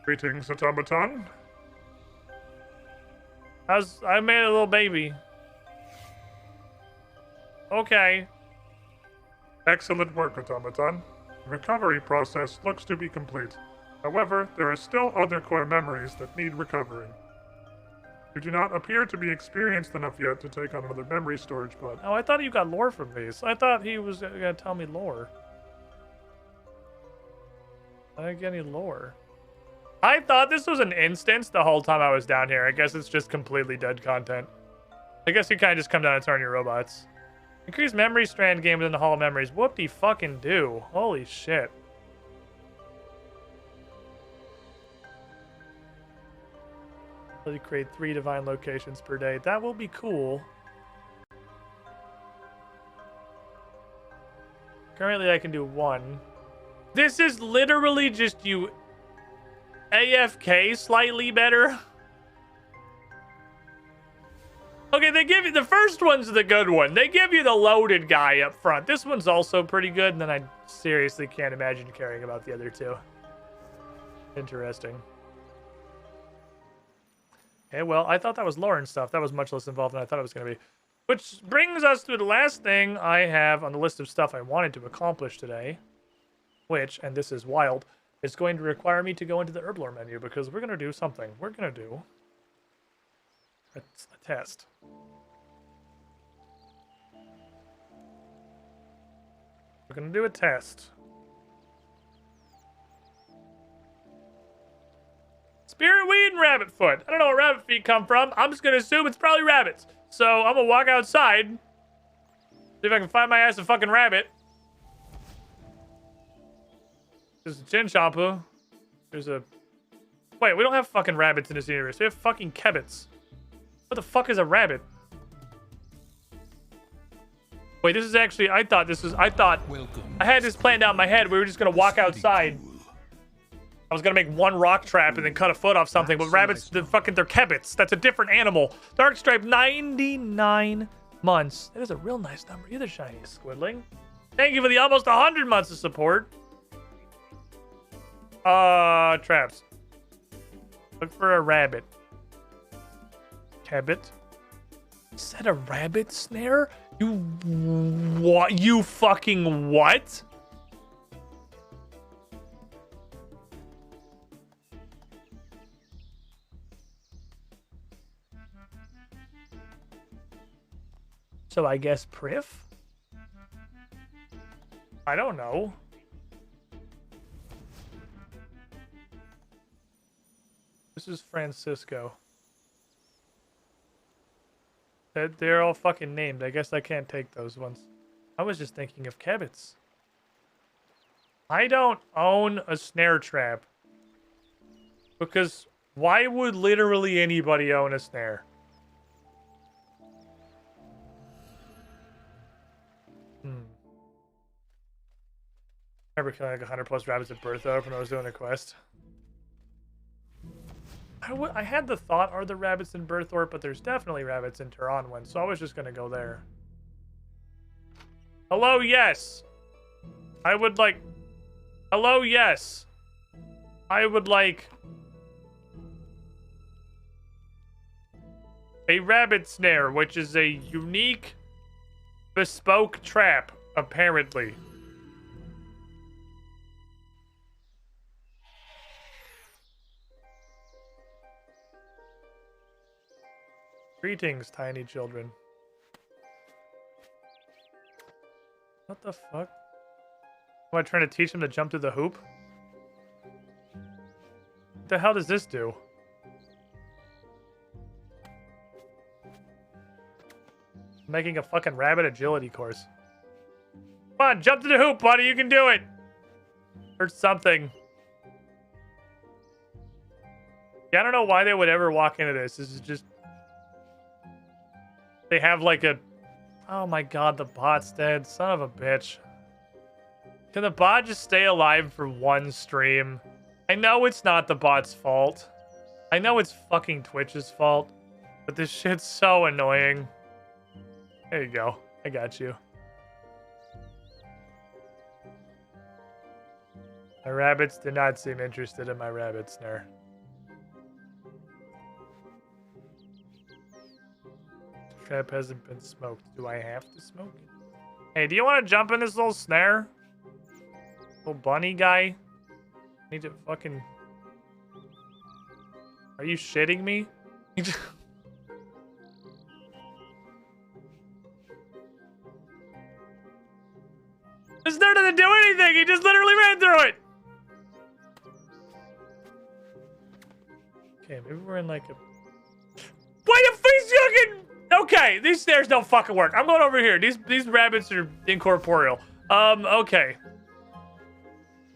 Greetings, automaton. I made a little baby. Okay. Excellent work, automaton. The recovery process looks to be complete. However, there are still other core memories that need recovering. You do not appear to be experienced enough yet to take on another memory storage pod. Oh, I thought you got lore from these. I thought he was gonna tell me lore. I didn't get any lore. I thought this was an instance the whole time I was down here. I guess it's just completely dead content. I guess you kind of just come down and turn your robots. Increase memory strand gain within the Hall of Memories. Whoop-de-fucking do. Holy shit. You create 3 divine locations per day. That will be cool. Currently, I can do 1. This is literally just you AFK slightly better. Okay, Okay, they give you the first one's the good one. They give you the loaded guy up front. This one's also pretty good, and then I seriously can't imagine caring about the other two. Interesting. Okay, well, I thought that was lore and stuff. That was much less involved than I thought it was going to be. Which brings us to the last thing I have on the list of stuff I wanted to accomplish today. Which, and this is wild, is going to require me to go into the herblore menu because we're going to do something. We're going to do a test. We're going to do a test. Spirit weed and rabbit foot. I don't know where rabbit feet come from. I'm just going to assume it's probably rabbits. So I'm going to walk outside. See if I can find my ass a fucking rabbit. There's a chin shampoo. There's a... Wait, we don't have fucking rabbits in this universe. We have fucking kebbits. What the fuck is a rabbit? Wait, this is actually... I thought I had this planned out in my head. We were just going to walk outside. I was going to make one rock trap and then cut a foot off something. But rabbits, they're kebbits. That's a different animal. Dark stripe, 99 months. That is a real nice number. You're the shiniest squidling. Thank you for the almost 100 months of support. Traps. Look for a rabbit. Kebbit. Is that a rabbit snare? You what? You fucking what? So I guess Priff? I don't know. This is Francisco. They're all fucking named. I guess I can't take those ones. I was just thinking of kebbits. I don't own a snare trap. Because why would literally anybody own a snare? I remember killing like 100 plus rabbits at birth though when I was doing a quest. I had the thought, are the rabbits in Berthorpe, but there's definitely rabbits in Turonwen, so I was just gonna go there. Hello, yes. I would like... Hello, yes. I would like... a rabbit snare, which is a unique, bespoke trap, apparently. Greetings, tiny children. What the fuck? Am I trying to teach him to jump through the hoop? What the hell does this do? Making a fucking rabbit agility course. Come on, jump to the hoop, buddy. You can do it. Or something. Yeah, I don't know why they would ever walk into this. This is just... They have like a... Oh my god, the bot's dead. Son of a bitch. Can the bot just stay alive for one stream? I know it's not the bot's fault. I know it's fucking Twitch's fault. But this shit's so annoying. There you go. I got you. My rabbits do not seem interested in my rabbit snare. Trap hasn't been smoked. Do I have to smoke it? Hey, do you want to jump in this little snare? Little bunny guy? Need to fucking... Are you shitting me? This nerd doesn't do anything! He just literally ran through it! Okay, maybe we're in like a... Wait, a face fucking... Okay, these stairs don't fucking work. I'm going over here. These rabbits are incorporeal. Okay.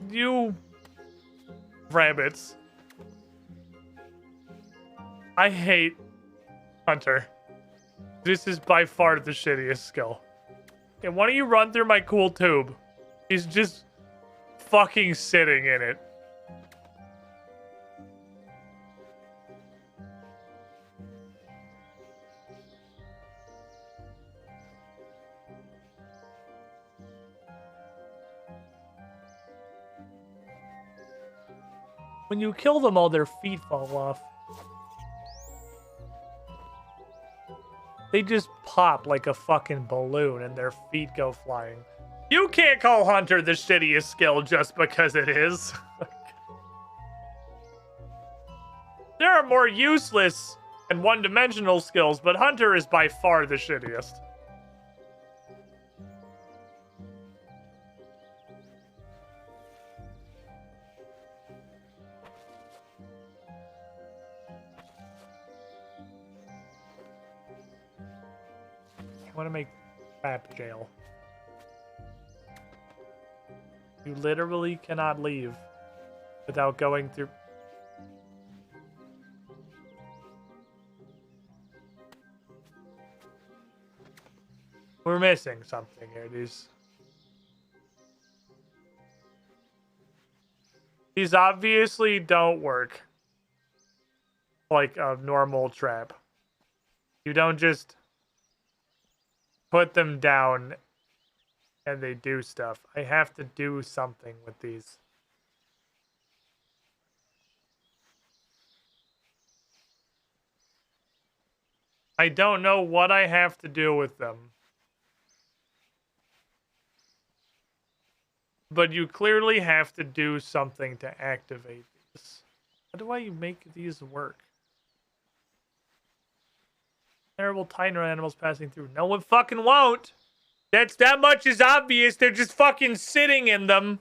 You... rabbits. I hate Hunter. This is by far the shittiest skill. Okay, why don't you run through my cool tube? He's just fucking sitting in it. When you kill them all, their feet fall off. They just pop like a fucking balloon and their feet go flying. You can't call Hunter the shittiest skill just because it is. There are more useless and one-dimensional skills, but Hunter is by far the shittiest. I want to make trap jail. You literally cannot leave without going through... We're missing something here. These obviously don't work like a normal trap. You don't just put them down and they do stuff. I have to do something with these. I don't know what I have to do with them. But you clearly have to do something to activate these. How do I make these work? Terrible tiny animals passing through. No one fucking won't. That much is obvious. They're just fucking sitting in them.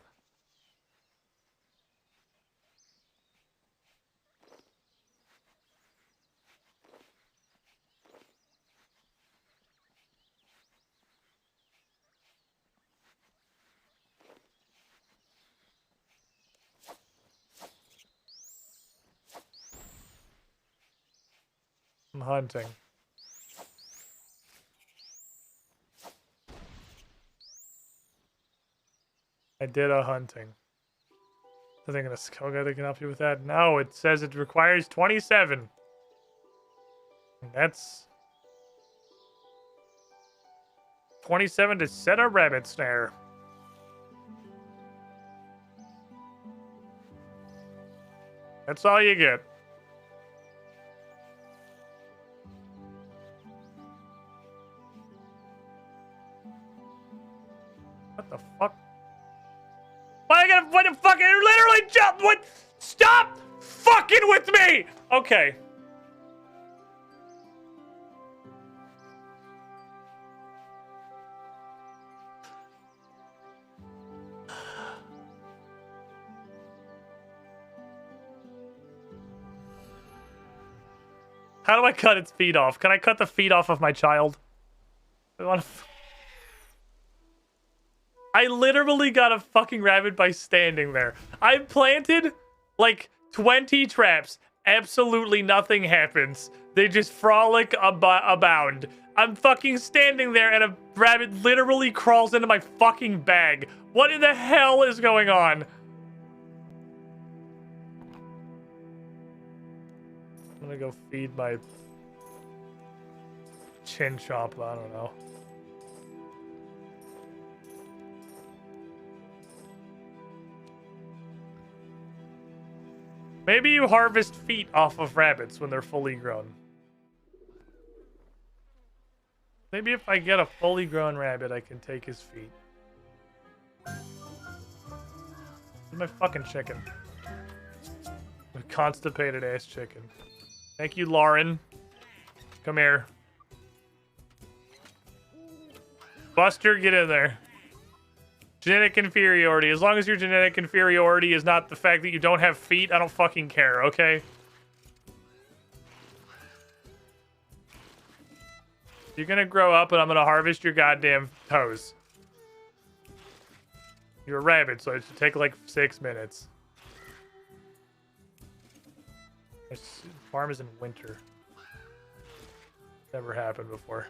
I'm hunting. I did a hunting. I think a skill guy that can help you with that. No, it says it requires 27. And that's 27 to set a rabbit snare. That's all you get. What the fuck? Why I gotta what the fuck? I literally jumped. What? Stop fucking with me. Okay. How do I cut its feet off? Can I cut the feet off of my child? I literally got a fucking rabbit by standing there. I planted like 20 traps. Absolutely nothing happens. They just frolic abound. I'm fucking standing there and a rabbit literally crawls into my fucking bag. What in the hell is going on? I'm gonna go feed my chin chomp. I don't know. Maybe you harvest feet off of rabbits when they're fully grown. Maybe if I get a fully grown rabbit, I can take his feet. Where's my fucking chicken? My constipated ass chicken. Thank you, Lauren. Come here. Buster, get in there. Genetic inferiority. As long as your genetic inferiority is not the fact that you don't have feet, I don't fucking care, okay? You're gonna grow up and I'm gonna harvest your goddamn toes. You're a rabbit, so it should take like 6 minutes. This farm is in winter. Never happened before.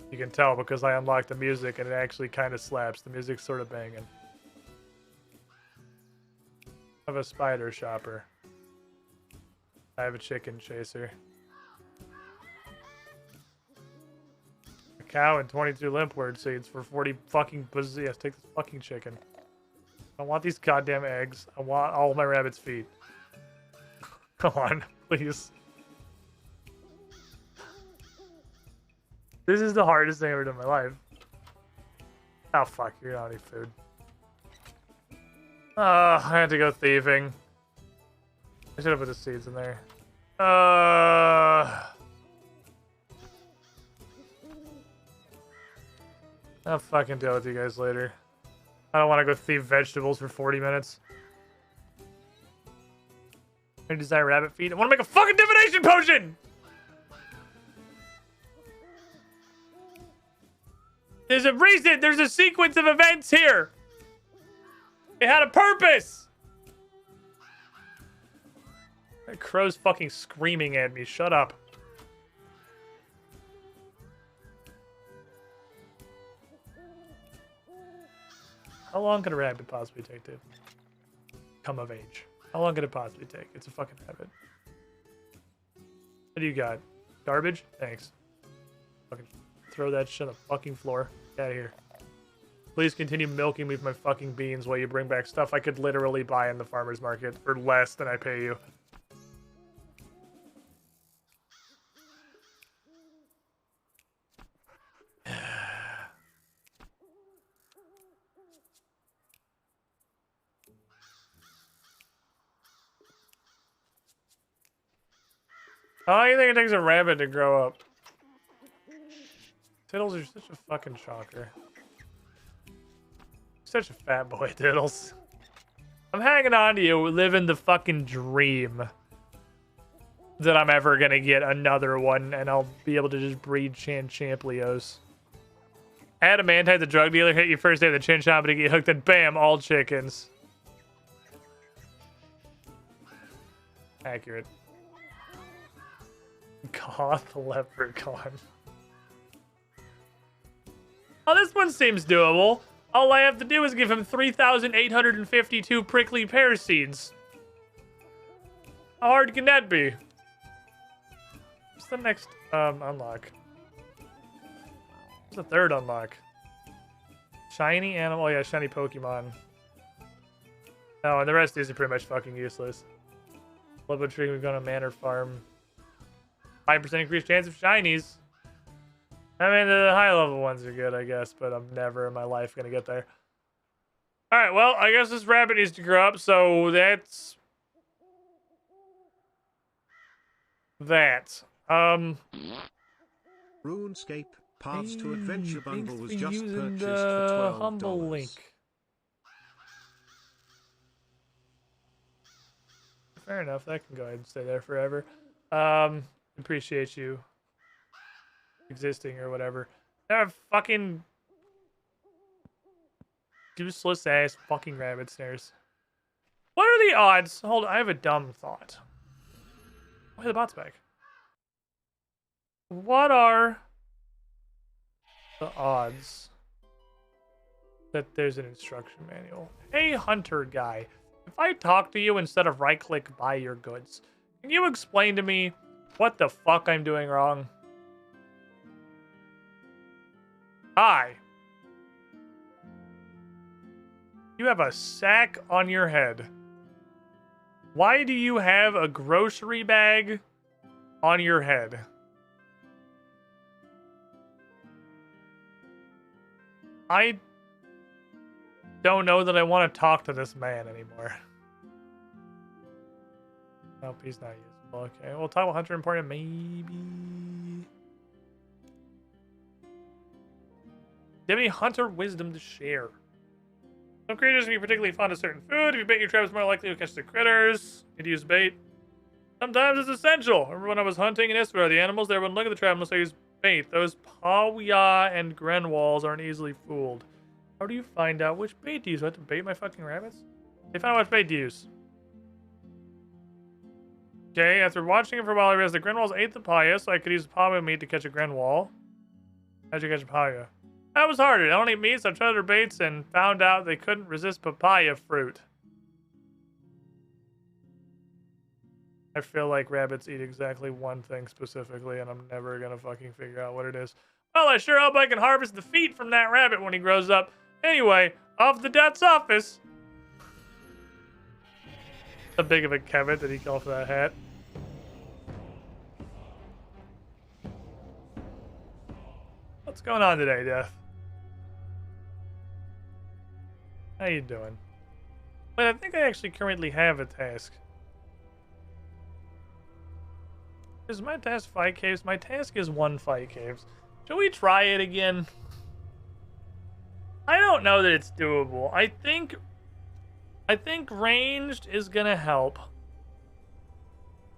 You can tell because I unlocked the music and it actually kind of slaps. The music's sort of banging. I have a spider shopper. I have a chicken chaser. A cow and 22 limpwort seeds for 40 fucking yes, take this fucking chicken. I want these goddamn eggs. I want all my rabbit's feet. Come on, please. This is the hardest thing I've ever done in my life. Oh, fuck. You're not eating food. I had to go thieving. I should have put the seeds in there. I'll fucking deal with you guys later. I don't want to go thieve vegetables for 40 minutes. I desire rabbit feet. I want to make a fucking divination potion! There's a reason. There's a sequence of events here. It had a purpose. That crow's fucking screaming at me. Shut up. How long could a rabbit possibly take to come of age? How long could it possibly take? It's a fucking rabbit. What do you got? Garbage? Thanks. Fucking throw that shit on the fucking floor. Get out of here. Please continue milking me with my fucking beans while you bring back stuff I could literally buy in the farmer's market for less than I pay you. How long do you think it takes a rabbit to grow up? Tiddles are such a fucking shocker. Such a fat boy, Tiddles. I'm hanging on to you, living the fucking dream that I'm ever gonna get another one and I'll be able to just breed Champlios. Adamantite, the drug dealer, hit you first day of the chin shop, but he get hooked and bam, all chickens. Accurate. Goth leprechaun. Oh, this one seems doable. All I have to do is give him 3,852 prickly pear seeds. How hard can that be? What's the next unlock? What's the third unlock? Shiny animal. Oh yeah, shiny Pokemon. Oh, and the rest of these are pretty much fucking useless. Lobo tree, we've gone to Manor Farm. 5% increased chance of shinies. I mean, the high level ones are good, I guess, but I'm never in my life gonna get there. Alright, well, I guess this rabbit needs to grow up, so that's... that. RuneScape Paths to Adventure bundle was just purchased for $12. Humble link. Fair enough, that can go ahead and stay there forever. Appreciate you existing or whatever. There are fucking useless ass fucking rabbit snares. What are the odds? Hold on, I have a dumb thought. Why are the bots back? What are the odds that there's an instruction manual? Hey, hunter guy, if I talk to you instead of right-click buy your goods, can you explain to me what the fuck I'm doing wrong? Hi. You have a sack on your head. Why do you have a grocery bag on your head? I don't know that I want to talk to this man anymore. Nope, he's not useful. Okay, we'll talk about Hunter Important, maybe. Do you have any hunter wisdom to share? Some creatures can be particularly fond of certain food. If you bait your trap, it's more likely to catch the critters. Need to use bait. Sometimes it's essential. Remember when I was hunting in Isra, the animals there wouldn't look at the trap unless I used bait. Those Pawya and Grenwalls aren't easily fooled. How do you find out which bait to use? Do I have to bait my fucking rabbits? They found out which bait to use. Okay, after watching it for a while, I realized the Grenwalls ate the Pawya, so I could use Pawya meat to catch a Grenwall. How'd you catch a Pawya? That was harder. I don't eat meat, so I tried their baits and found out they couldn't resist papaya fruit. I feel like rabbits eat exactly one thing specifically, and I'm never gonna fucking figure out what it is. Well, I sure hope I can harvest the feet from that rabbit when he grows up. Anyway, off the Death's office. A big of a Kevin did he call for that hat? What's going on today, Death? How you doing? Wait, I think I actually currently have a task. Is my task fight caves? My task is 1 fight caves. Should we try it again? I don't know that it's doable. I think ranged is gonna help.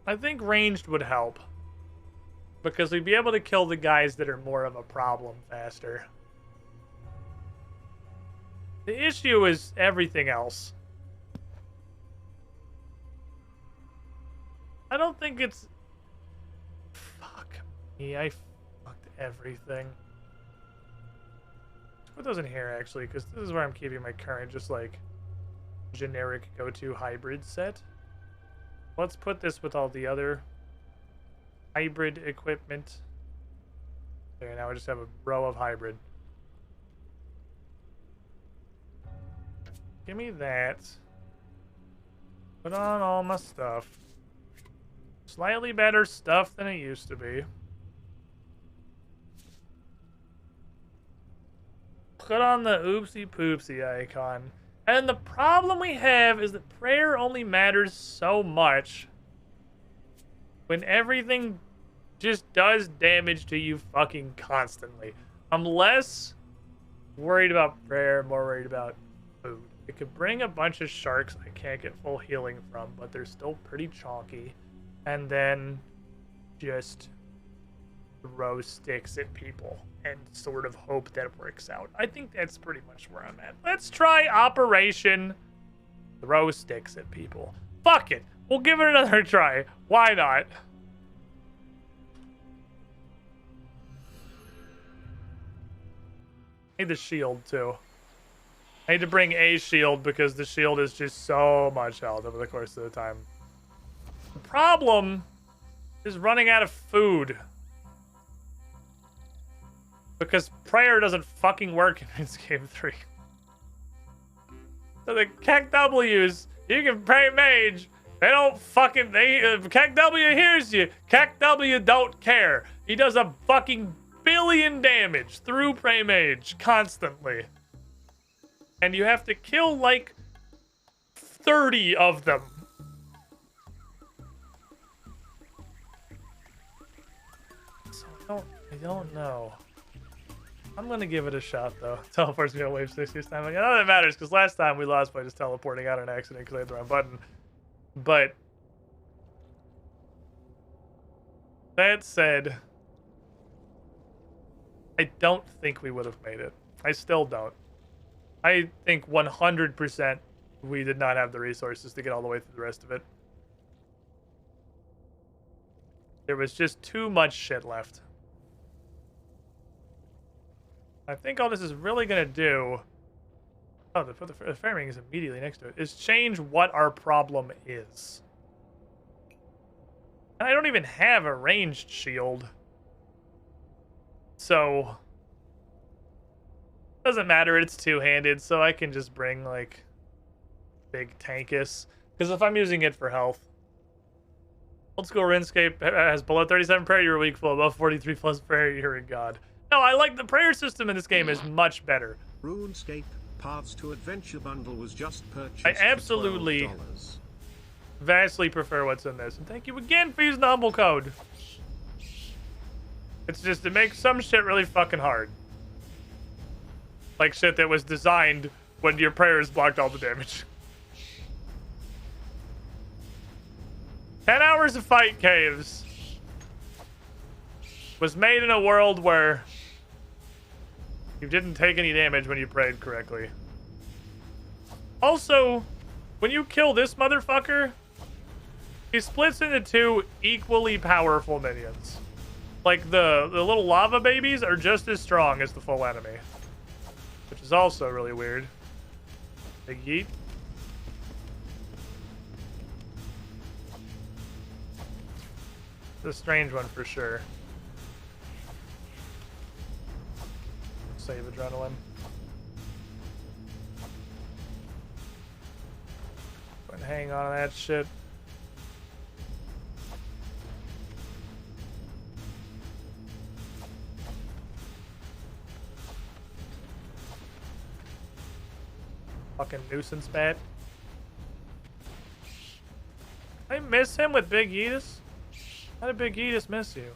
I think ranged would help. Because we'd be able to kill the guys that are more of a problem faster. The issue is everything else. I don't think it's... Fuck me, I fucked everything. Let's put those in here, actually, because this is where I'm keeping my current, just, like, generic go-to hybrid set. Let's put this with all the other hybrid equipment. Okay, now we just have a row of hybrid. Give me that. Put on all my stuff. Slightly better stuff than it used to be. Put on the oopsie poopsie icon. And the problem we have is that prayer only matters so much when everything just does damage to you fucking constantly. I'm less worried about prayer, more worried about food. It could bring a bunch of sharks I can't get full healing from, but they're still pretty chonky. And then just throw sticks at people and sort of hope that it works out. I think that's pretty much where I'm at. Let's try Operation Throw Sticks at People. Fuck it. We'll give it another try. Why not? I need the shield too. I need to bring a shield because the shield is just so much health over the course of the time. The problem is running out of food. Because prayer doesn't fucking work in Runescape 3. So the Kek W's, you can pray mage. They don't fucking, Kek W hears you. Kek W don't care. He does a fucking billion damage through pray mage constantly. And you have to kill like 30 of them. So I don't know. I'm gonna give it a shot though. Teleport's me on wave 60 this time. Like, I know that matters because last time we lost by just teleporting out on accident because I hit the wrong button. But that said, I don't think we would have made it. I still don't. I think 100% we did not have the resources to get all the way through the rest of it. There was just too much shit left. I think all this is really going to do... Oh, the framing is immediately next to it. Is change what our problem is. And I don't even have a ranged shield. So... Doesn't matter, it's two-handed, so I can just bring, like, big tankus. Because if I'm using it for health... Old school Runescape has below 37 prayer, you're weak, full above 43 plus prayer, you're a god. No, I like the prayer system in this game is much better. RuneScape Paths to Adventure bundle was just purchased. I absolutely vastly prefer what's in this. And thank you again for using the humble code. It's just, it makes some shit really fucking hard. Like shit that was designed when your prayers blocked all the damage. 10 hours of fight caves was made in a world where you didn't take any damage when you prayed correctly. Also, when you kill this motherfucker, he splits into 2 equally powerful minions. Like, the little lava babies are just as strong as the full enemy. Which is also really weird. Big yeet. It's a strange one for sure. Save adrenaline. Go and hang on to that shit. Fucking nuisance bat. I miss him with Big Yeetus. How did Big Yeetus miss you?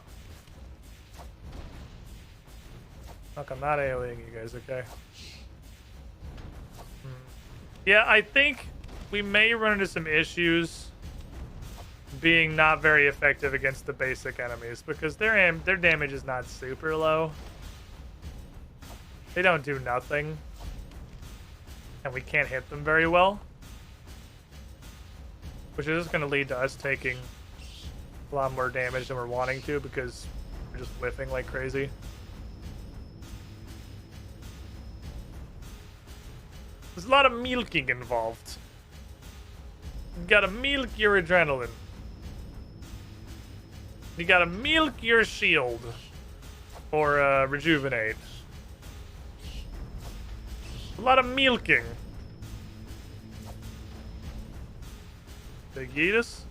Look, I'm not AoEing you guys, okay? Yeah, I think we may run into some issues being not very effective against the basic enemies because their damage is not super low. They don't do nothing. And we can't hit them very well. Which is just going to lead to us taking a lot more damage than we're wanting to because we're just whiffing like crazy. There's a lot of milking involved. You gotta milk your adrenaline. You gotta milk your shield. Or rejuvenate. A lot of milking. Big Yeetus?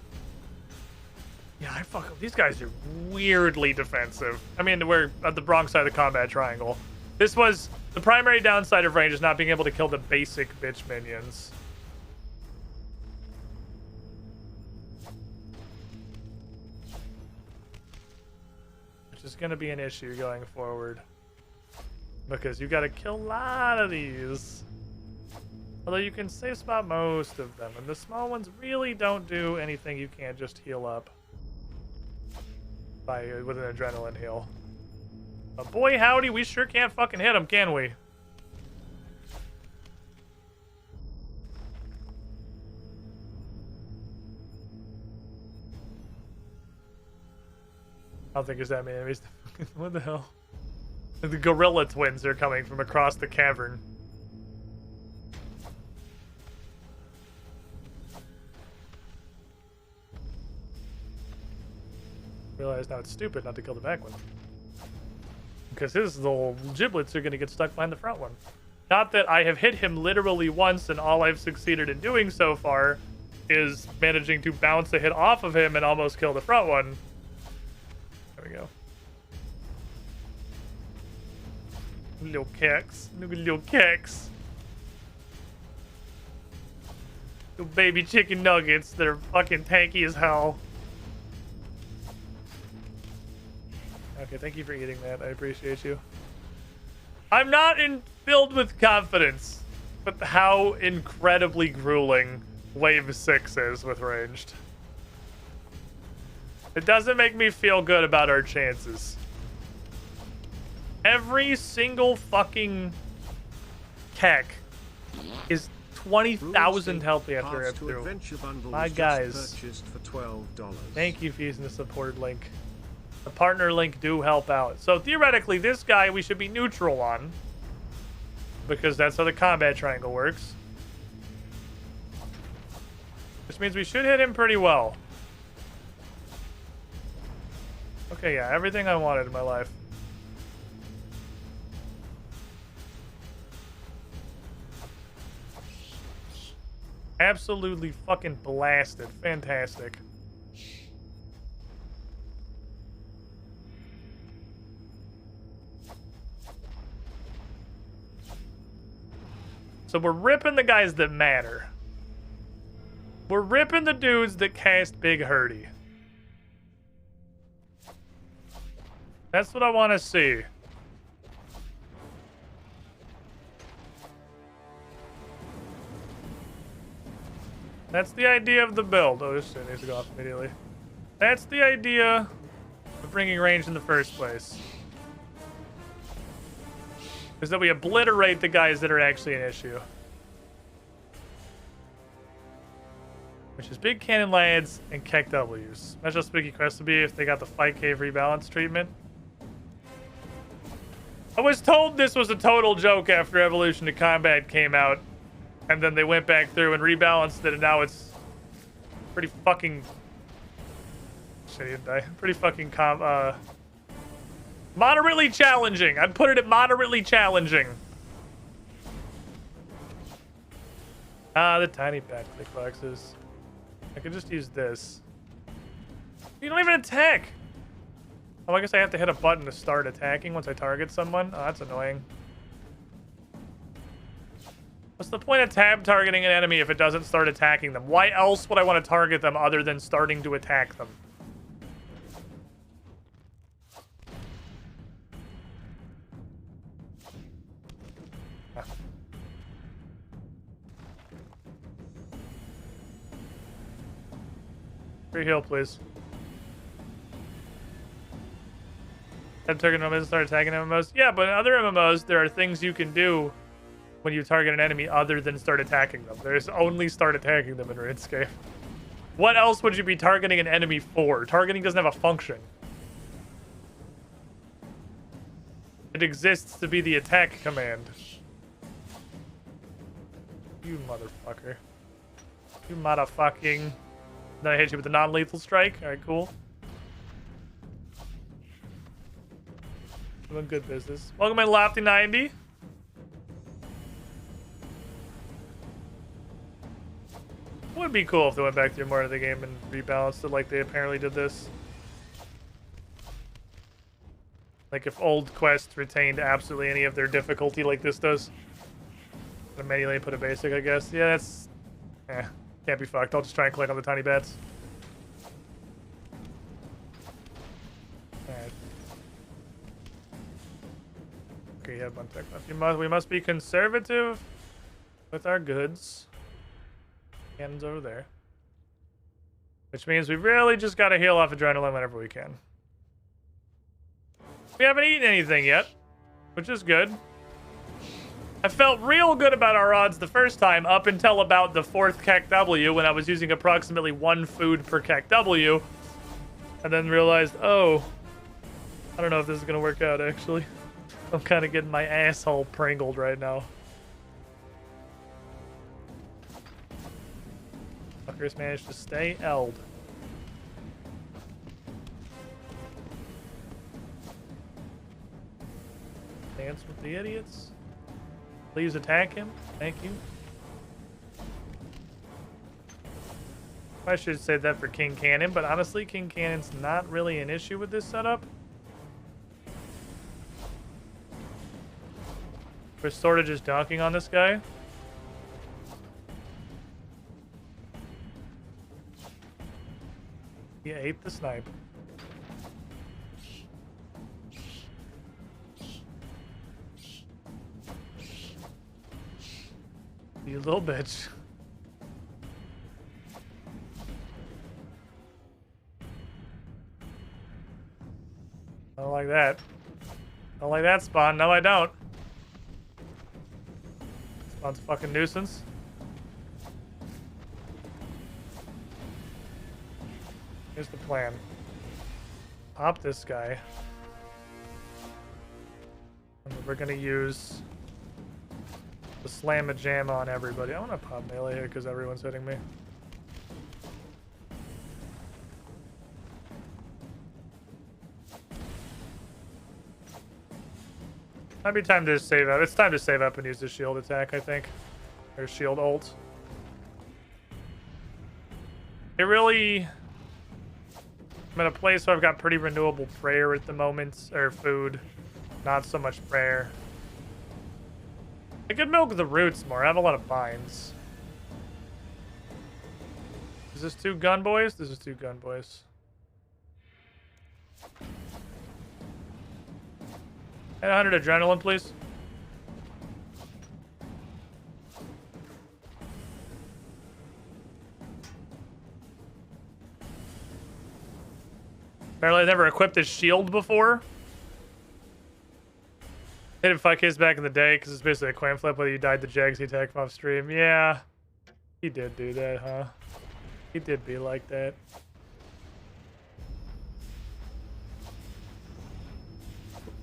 Yeah, I fuck up. These guys are weirdly defensive. I mean, we're at the wrong side of the combat triangle. This was the primary downside of range is not being able to kill the basic bitch minions. Which is going to be an issue going forward. Because you got to kill a lot of these. Although you can safe spot most of them. And the small ones really don't do anything you can't just heal up. With an adrenaline heal. But boy howdy, we sure can't fucking hit them, can we? I don't think there's that many enemies. What the hell? The gorilla twins are coming from across the cavern. Realize now it's stupid not to kill the back one. Because his little giblets are going to get stuck behind the front one. Not that I have hit him literally once and all I've succeeded in doing so far is managing to bounce a hit off of him and almost kill the front one. There we go. Little keks. Look at little keks. Little baby chicken nuggets that are fucking tanky as hell. Okay, thank you for eating that. I appreciate you. I'm not filled with confidence with how incredibly grueling Wave 6 is with ranged. It doesn't make me feel good about our chances. Every single fucking kek is 20,000 health we have to rip through. My guys, for $12. Thank you for using the support link. The partner link do help out. So theoretically, this guy we should be neutral on. Because that's how the combat triangle works. Which means we should hit him pretty well. Okay, yeah, everything I wanted in my life. Absolutely fucking blasted. Fantastic. So we're ripping the guys that matter. We're ripping the dudes that cast Big Hurdy. That's what I want to see. That's the idea of the build. Oh, this shit needs to go off immediately. That's the idea of bringing range in the first place. Is that we obliterate the guys that are actually an issue. Which is Big Cannon Lads and Kek W's. Imagine how spooky Quest would be if they got the Fight Cave rebalance treatment. I was told this was a total joke after Evolution to Combat came out. And then they went back through and rebalanced it, and now it's pretty fucking... Shit, he didn't die. Pretty fucking moderately challenging. I'd put it at moderately challenging. Ah, the tiny bat click boxes. I could just use this. You don't even attack! Oh, I guess I have to hit a button to start attacking once I target someone? Oh, that's annoying. What's the point of tab targeting an enemy if it doesn't start attacking them? Why else would I want to target them other than starting to attack them? Free heal, please. Tab target MMOs start attacking MMOs? Yeah, but in other MMOs, there are things you can do when you target an enemy other than start attacking them. There's only start attacking them in Runescape. What else would you be targeting an enemy for? Targeting doesn't have a function. It exists to be the attack command. You motherfucker. You motherfucking... Then I hit you with a non-lethal strike. Alright, cool. Doing good business. Welcome in, Lofty90. Would be cool if they went back through more of the game and rebalanced it like they apparently did this. Like if old quests retained absolutely any of their difficulty like this does. Manually put a basic, I guess. Yeah, that's... can't be fucked. I'll just try and click on the tiny bats. Alright. Okay, you have one tech left. We must be conservative with our goods. Cannons over there. Which means we really just gotta heal off adrenaline whenever we can. We haven't eaten anything yet, which is good. I felt real good about our odds the first time up until about the 4th KEKW when I was using approximately 1 food per KEKW. And then realized, oh, I don't know if this is gonna work out actually. I'm kind of getting my asshole pringled right now. Fuckers managed to stay L'd. Dance with the idiots. Please attack him. Thank you. I should say that for King Cannon, but honestly, King Cannon's not really an issue with this setup. We're sort of just dunking on this guy. He ate the snipe. You little bitch. I don't like that. I don't like that spawn. No, I don't. Spawn's a fucking nuisance. Here's the plan. Pop this guy. And we're gonna use the slam a jam on everybody. I want to pop melee here because everyone's hitting me. Might be time to save up. It's time to save up and use the shield attack, I think. Or shield ult. It really... I'm in a place where I've got pretty renewable prayer at the moment. Or food. Not so much prayer. I could milk the roots more. I have a lot of vines. Is this 2 gun boys? This is 2 gun boys. And 100 adrenaline, please. Apparently I never equipped his shield before. Hit him 5Ks back in the day because it's basically a coin flip whether you died the Jags he attacked off stream. Yeah. He did do that, huh? He did be like that.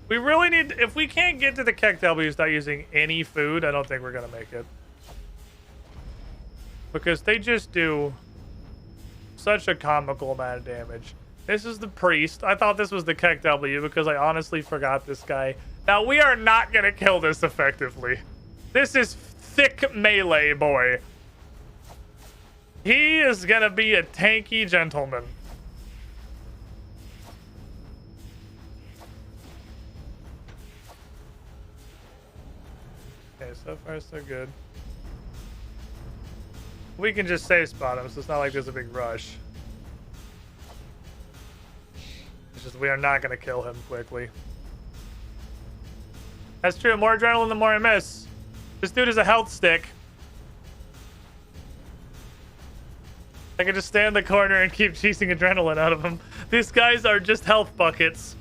We really need... If we can't get to the KEKW without using any food, I don't think we're going to make it. Because they just do such a comical amount of damage. This is the priest. I thought this was the KEKW because I honestly forgot this guy. Now, we are not going to kill this effectively. This is thick melee, boy. He is gonna be a tanky gentleman. Okay, so far so good. We can just save spot him, so it's not like there's a big rush. It's just we are not gonna kill him quickly. That's true. More adrenaline, the more I miss. This dude is a health stick. I can just stand in the corner and keep cheesing adrenaline out of him. These guys are just health buckets.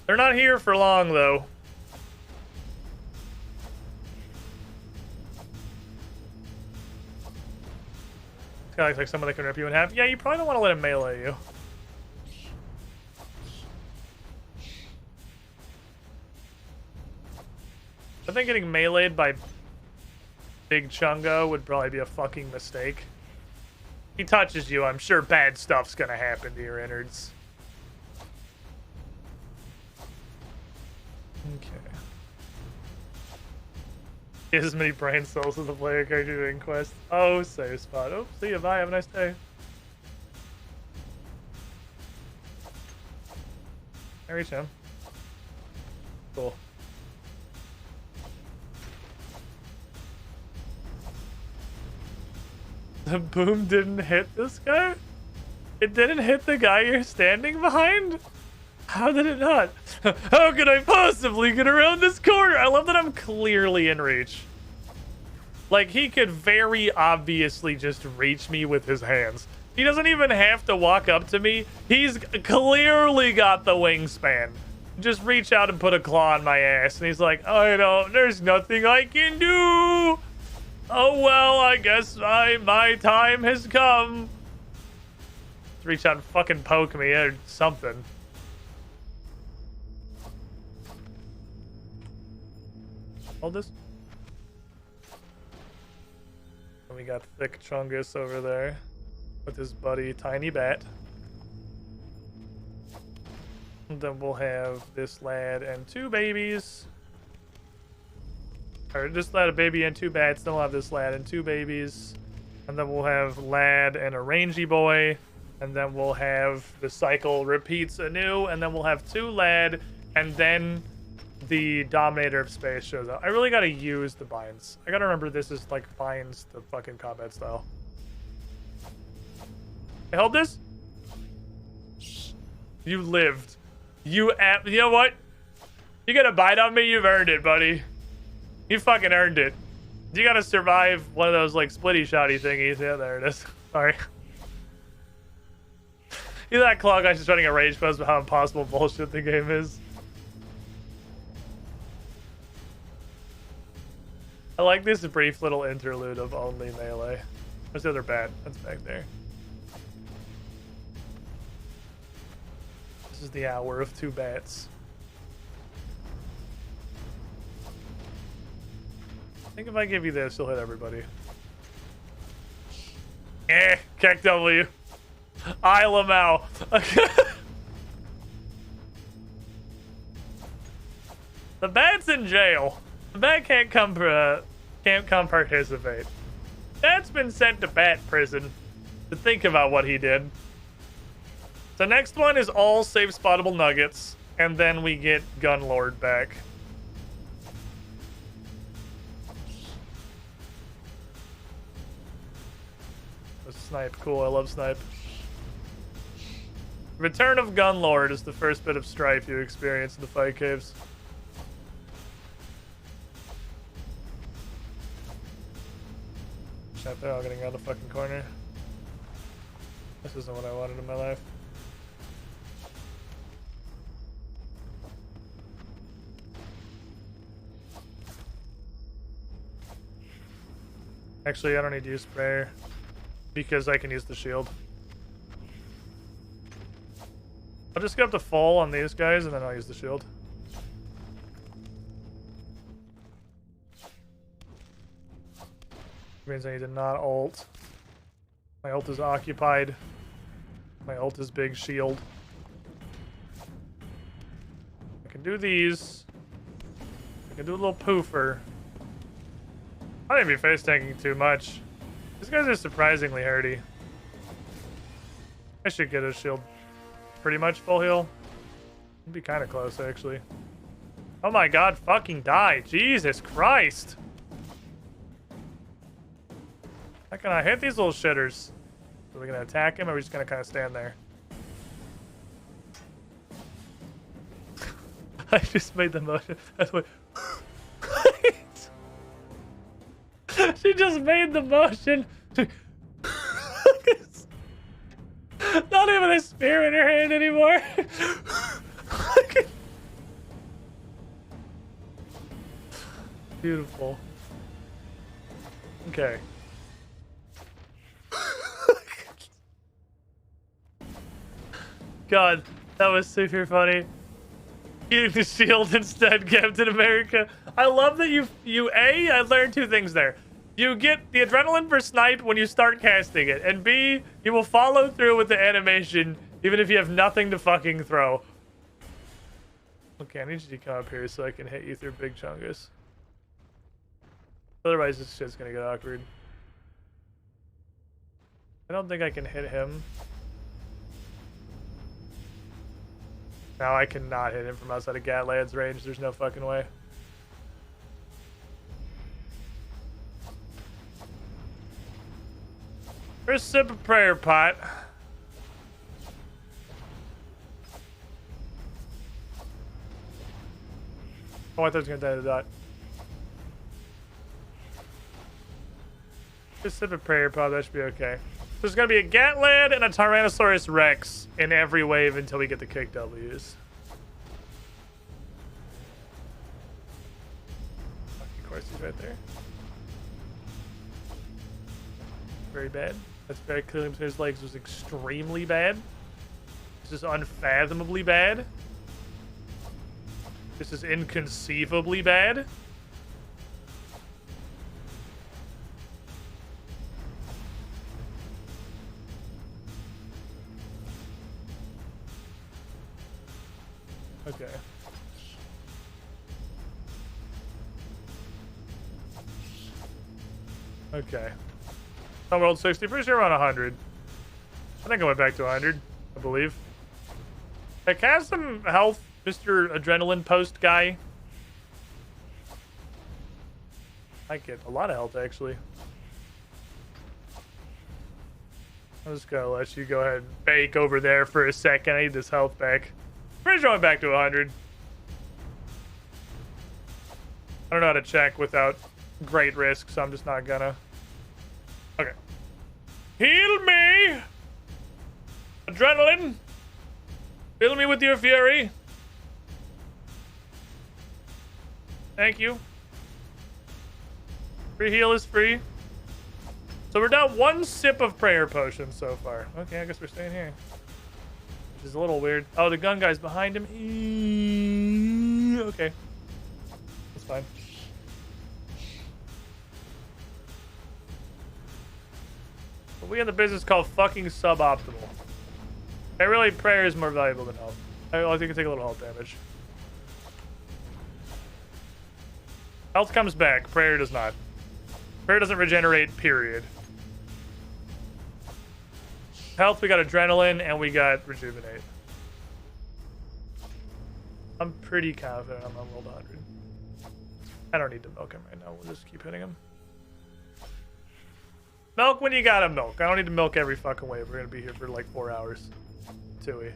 They're not here for long, though. This guy looks like someone that can rip you in half. Yeah, you probably don't want to let him melee you. I think getting meleeed by Big Chungo would probably be a fucking mistake. He touches you, I'm sure bad stuff's gonna happen to your innards. Okay. He has as many brain cells as the player character doing quests. Oh, save spot. Oh, see you, bye, have a nice day. I reach him. Cool. The boom didn't hit this guy? It didn't hit the guy you're standing behind? How did it not? How could I possibly get around this corner? I love that I'm clearly in reach. Like, he could very obviously just reach me with his hands. He doesn't even have to walk up to me. He's clearly got the wingspan. Just reach out and put a claw on my ass. And he's like, there's nothing I can do. Oh, well, I guess my time has come. Let's reach out and fucking poke me or something. Hold this. And we got Thick Chungus over there with his buddy Tiny Bat. And then we'll have this lad and two babies. Or just lad, a baby and two bats. Then we'll have this lad and two babies. And then we'll have lad and a rangy boy. And then we'll have the cycle repeats anew. And then we'll have two lad. And then the Dominator of Space shows up. I really gotta use the binds. I gotta remember this is like binds the fucking combat style. I hold this? You lived. You know what? You got a bite on me, you've earned it, buddy. You fucking earned it. You gotta survive one of those, like, splitty-shotty thingies. Yeah, there it is. Sorry. You know that claw guy's just running a rage post about how impossible bullshit the game is. I like this brief little interlude of only melee. Where's the other bat? That's back there. This is the hour of two bats. I think if I give you this, you'll hit everybody. Keck W. I Lamau. The bat's in jail. The bat can't come participate. Bat's been sent to bat prison to think about what he did. The next one is all safe spottable nuggets, and then we get Gunlord back. Snipe, cool, I love snipe. Return of Gunlord is the first bit of strife you experience in the fight caves. Shit, they're all getting around the fucking corner. This isn't what I wanted in my life. Actually, I don't need to use sprayer because I can use the shield. I'll just go up to full on these guys and then I'll use the shield. Means I need to not ult. My ult is occupied. My ult is big shield. I can do these. I can do a little poofer. I didn't be face tanking too much. These guys are surprisingly hardy. I should get a shield pretty much full heal. It'd be kind of close, actually. Oh my god, fucking die. Jesus Christ. How can I hit these little shitters? Are we gonna attack him, or are we just gonna kind of stand there? I just made the motion. That's what. She just made the motion. Not even a spear in her hand anymore. Beautiful. Okay. God, that was super funny. Eating the shield instead, Captain America. I love that I learned two things there. You get the adrenaline for snipe when you start casting it, and B, you will follow through with the animation even if you have nothing to fucking throw. Okay, I need you to come up here so I can hit you through Big Chungus. Otherwise, this shit's gonna get awkward. I don't think I can hit him. Now I cannot hit him from outside of Gatlad's range. There's no fucking way. First sip of prayer pot. Oh, I thought I was gonna die to that. Just sip of prayer pot, that should be okay. There's gonna be a Gatlad and a Tyrannosaurus Rex in every wave until we get the kick W's. Of course, he's right there. Very bad. That's very clearly his legs was extremely bad. This is unfathomably bad. This is inconceivably bad. Okay. Okay. I'm world 60. Pretty sure we're on 100. I think I went back to 100, I believe. Hey, can I have some health, Mr. Adrenaline Post guy? I get a lot of health, actually. I'm just gonna let you go ahead and bake over there for a second. I need this health back. Pretty sure I went back to 100. I don't know how to check without great risk, so I'm just not gonna. Okay. Heal me! Adrenaline! Fill me with your fury. Thank you. Free heal is free. So we're down one sip of prayer potion so far. Okay, I guess we're staying here. Which is a little weird. Oh, the gun guy's behind him. Okay. That's fine. But we in the business called fucking suboptimal. Hey, really, prayer is more valuable than health. I think you can take a little health damage. Health comes back. Prayer does not. Prayer doesn't regenerate, period. Health, we got adrenaline, and we got rejuvenate. I'm pretty confident I'm on world 100. I don't need to milk him right now. We'll just keep hitting him. Milk when you gotta milk. I don't need to milk every fucking wave. We're gonna be here for like 4 hours. Patooey.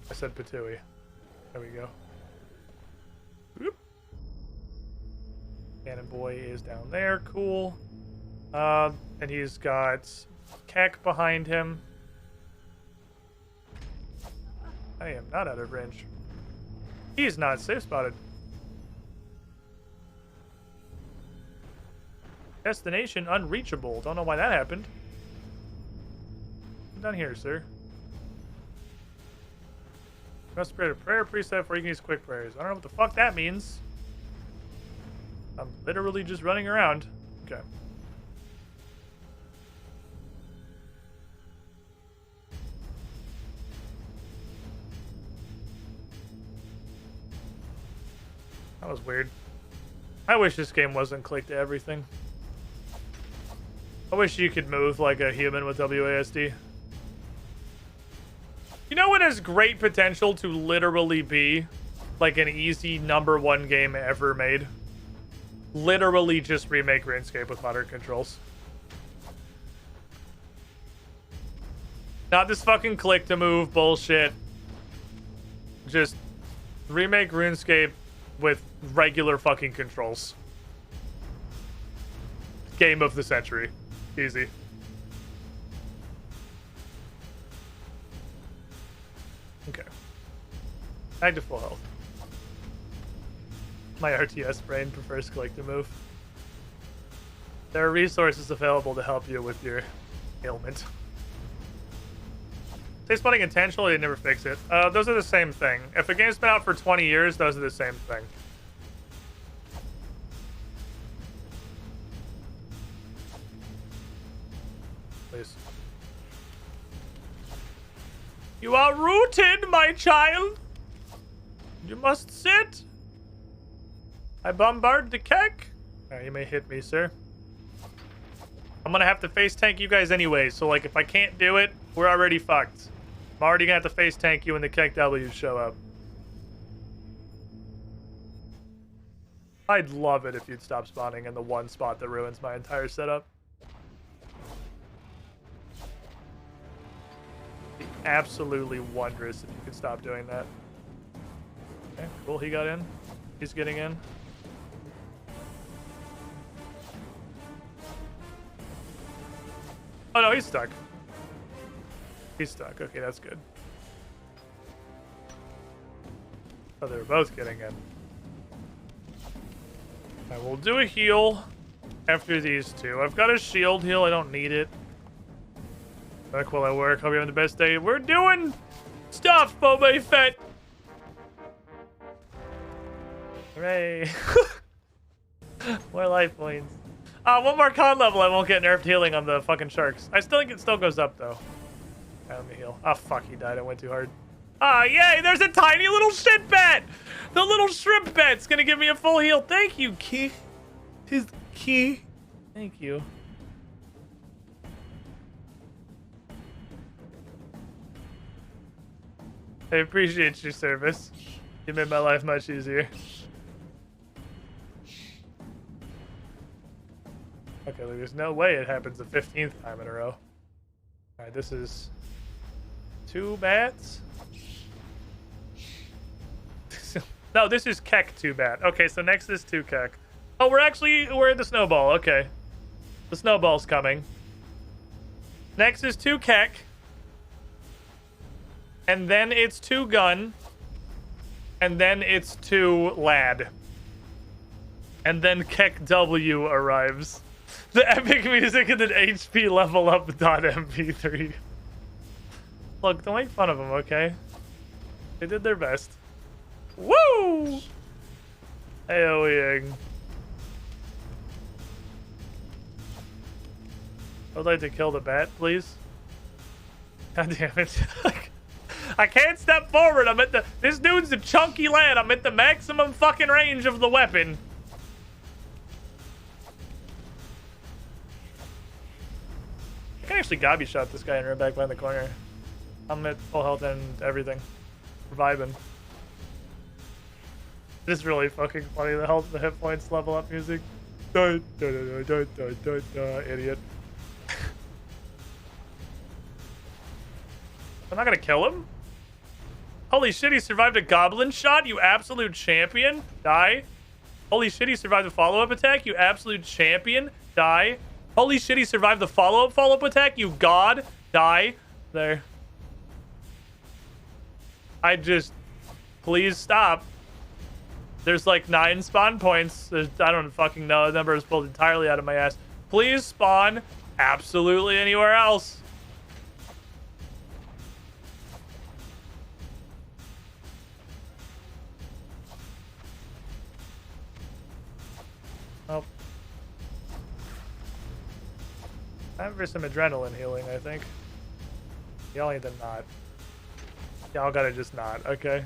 I said Patooey. There we go. Whoop. Cannon Boy is down there. Cool. And he's got Keck behind him. I am not out of range. He's not safe spotted. Destination unreachable. Don't know why that happened. Come down here, sir. You must create a prayer preset where you can use quick prayers. I don't know what the fuck that means. I'm literally just running around. Okay. That was weird. I wish this game wasn't clicked to everything. I wish you could move like a human with WASD. You know what has great potential to literally be like an easy #1 game ever made? Literally just remake RuneScape with modern controls. Not this fucking click to move bullshit. Just remake RuneScape with regular fucking controls. Game of the century. Easy. Okay. Back to full health. My RTS brain prefers click to move. There are resources available to help you with your ailment. Say spotting intentionally, they never fix it. Those are the same thing. If a game's been out for 20 years, those are the same thing. Please. You are rooted, my child. You must sit. I bombard the kek. You may hit me, sir. I'm gonna have to face tank you guys anyway, so like if I can't do it, we're already fucked. I'm already gonna have to face tank you when the kek W's show up. I'd love it if you'd stop spawning in the one spot that ruins my entire setup. Be absolutely wondrous if you could stop doing that. Okay, cool, he got in. He's getting in. Oh no, he's stuck. He's stuck. Okay, that's good. Oh, they're both getting in. I will do a heal after these two. I've got a shield heal. I don't need it. Back while I work. Hope you're having the best day. We're doing stuff, Boba Fett. Hooray. More life points. One more con level, I won't get nerfed healing on the fucking sharks. I still think it still goes up, though. Let me heal. Oh, fuck, he died. I went too hard. Ah, yay, there's a tiny little shit bat! The little shrimp bat's gonna give me a full heal. Thank you, Key. His Key. Thank you. I appreciate your service. You made my life much easier. Okay, there's no way it happens the 15th time in a row. Alright, this is 2 bats. No, this is Kek 2 bat. Okay, so next is 2 Kek. Oh, we're at the snowball. Okay. The snowball's coming. Next is 2 Kek. And then it's 2 gun. And then it's 2 lad. And then Kek W arrives. The epic music and then HP level up .mp3. Look, don't make fun of them, okay? They did their best. Woo! AoEing. I would like to kill the bat, please. God damn it. I can't step forward. I'm at the... This dude's a chunky lad. I'm at the maximum fucking range of the weapon. I can actually gobby shot this guy and run back behind the corner. I'm at full health and everything. Vibing. It is really fucking funny, the hit points level up music. Idiot. I'm not gonna kill him? Holy shit, he survived a goblin shot, you absolute champion. Die. Holy shit, he survived the follow-up attack, you absolute champion. Die. Holy shit, he survived the follow-up attack, you god. Die. There. I just... Please stop. There's like 9 spawn points. I don't fucking know. The number is pulled entirely out of my ass. Please spawn absolutely anywhere else. Oh. Time for some adrenaline healing, I think. Y'all need to not. Y'all gotta just not, okay?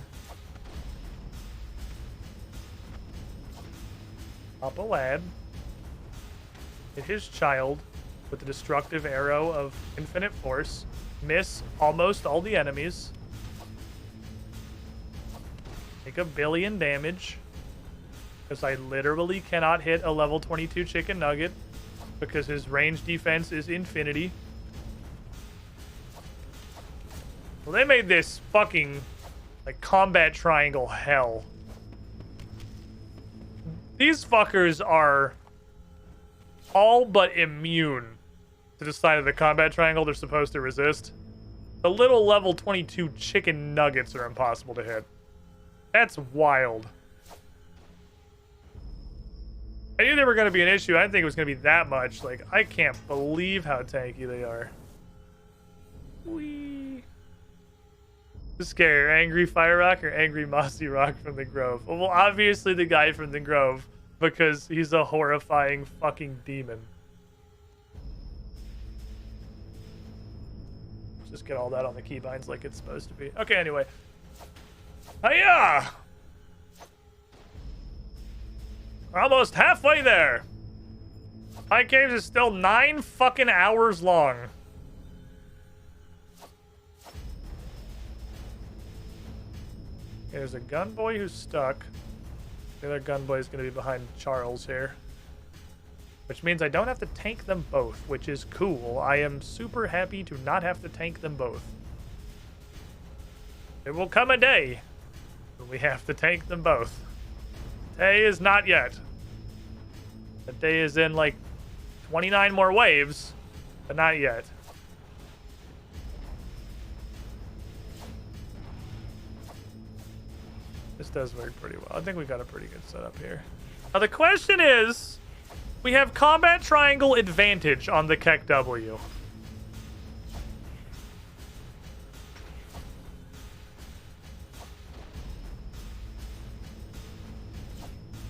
Up a lad. Hit his child. with the destructive arrow of infinite force, miss almost all the enemies, take 1 billion damage, because I literally cannot hit a level 22 chicken nugget, because his range defense is infinity. Well, they made this fucking, like, combat triangle hell. These fuckers are all but immune to the side of the combat triangle they're supposed to resist. The little level 22 chicken nuggets are impossible to hit. That's wild. I knew they were going to be an issue. I didn't think it was going to be that much. Like, I can't believe how tanky they are. Whee! Scare, angry Fire Rock or angry Mossy Rock from the Grove? Well, obviously the guy from the Grove, because he's a horrifying fucking demon. Just get all that on the keybinds like it's supposed to be. Okay, anyway. Hiya! We're almost halfway there. My caves is still 9 fucking hours long. There's a gun boy who's stuck. The other gun boy is going to be behind Charles here. Which means I don't have to tank them both, which is cool. I am super happy to not have to tank them both. There will come a day when we have to tank them both. Day is not yet. That day is in like 29 more waves, but not yet. This does work pretty well. I think we got a pretty good setup here. Now the question is, we have combat triangle advantage on the Keck W.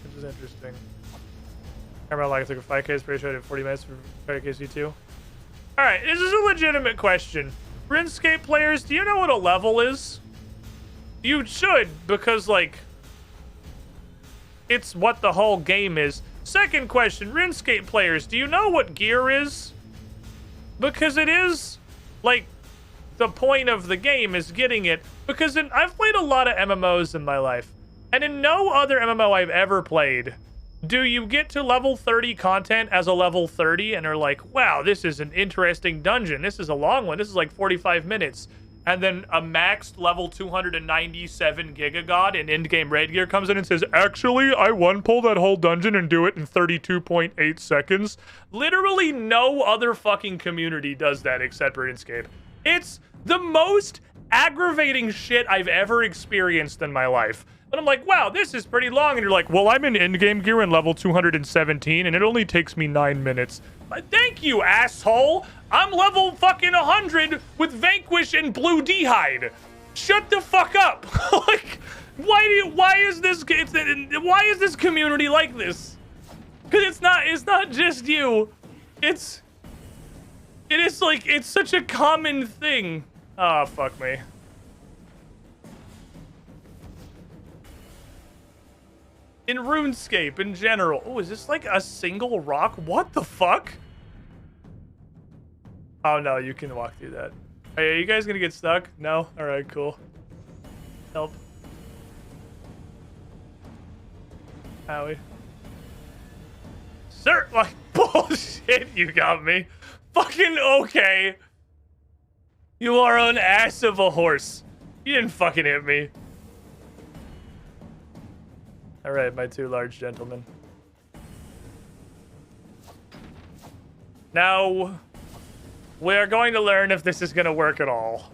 Which is interesting. Camera like took a 5K, pretty sure I did 40 minutes for KC2. Alright, this is a legitimate question. RuneScape players, do you know what a level is? You should, because, like, it's what the whole game is. Second question, RuneScape players, do you know what gear is? Because it is, like, the point of the game is getting it. Because I've played a lot of MMOs in my life, and in no other MMO I've ever played do you get to level 30 content as a level 30 and are like, wow, this is an interesting dungeon. This is a long one. This is like 45 minutes. And then a maxed level 297 Gigagod in endgame raid gear comes in and says, actually, I one-pull that whole dungeon and do it in 32.8 seconds. Literally no other fucking community does that except RuneScape. It's the most aggravating shit I've ever experienced in my life. But I'm like, wow, this is pretty long. And you're like, well, I'm in endgame gear in level 217, and it only takes me 9 minutes. Thank you, asshole. I'm level fucking 100 with Vanquish and Blue D'hide. Shut the fuck up. Like, why is this community like this? Because it's not just you. It is like, it's such a common thing. Ah, oh, fuck me. In RuneScape in general. Oh, is this like a single rock? What the fuck? Oh no, you can walk through that. Hey, are you guys gonna get stuck? No? Alright, cool. Help. Howie. Sir, like, bullshit, you got me. Fucking okay. You are an ass of a horse. You didn't fucking hit me. Alright, my two large gentlemen. Now, we're going to learn if this is going to work at all.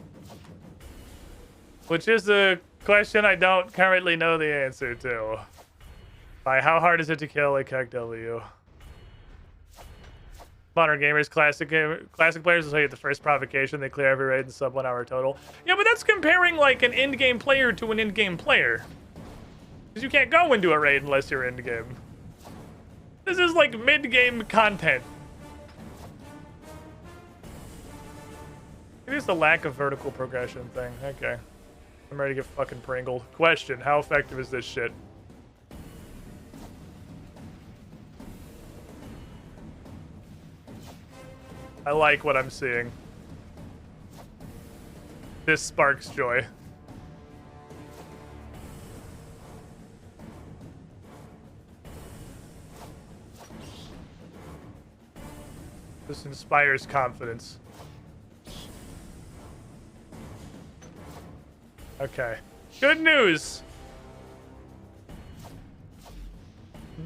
Which is a question I don't currently know the answer to. By how hard is it to kill a Keck W? Modern gamers, classic players will tell you at the first provocation they clear every raid in sub 1 hour total. Yeah, but that's comparing like an in-game player to an in-game player. Because you can't go into a raid unless you're in-game. This is like mid-game content. Maybe it's the lack of vertical progression thing. Okay. I'm ready to get fucking pringled. Question, how effective is this shit? I like what I'm seeing. This sparks joy. This inspires confidence. Okay. Good news!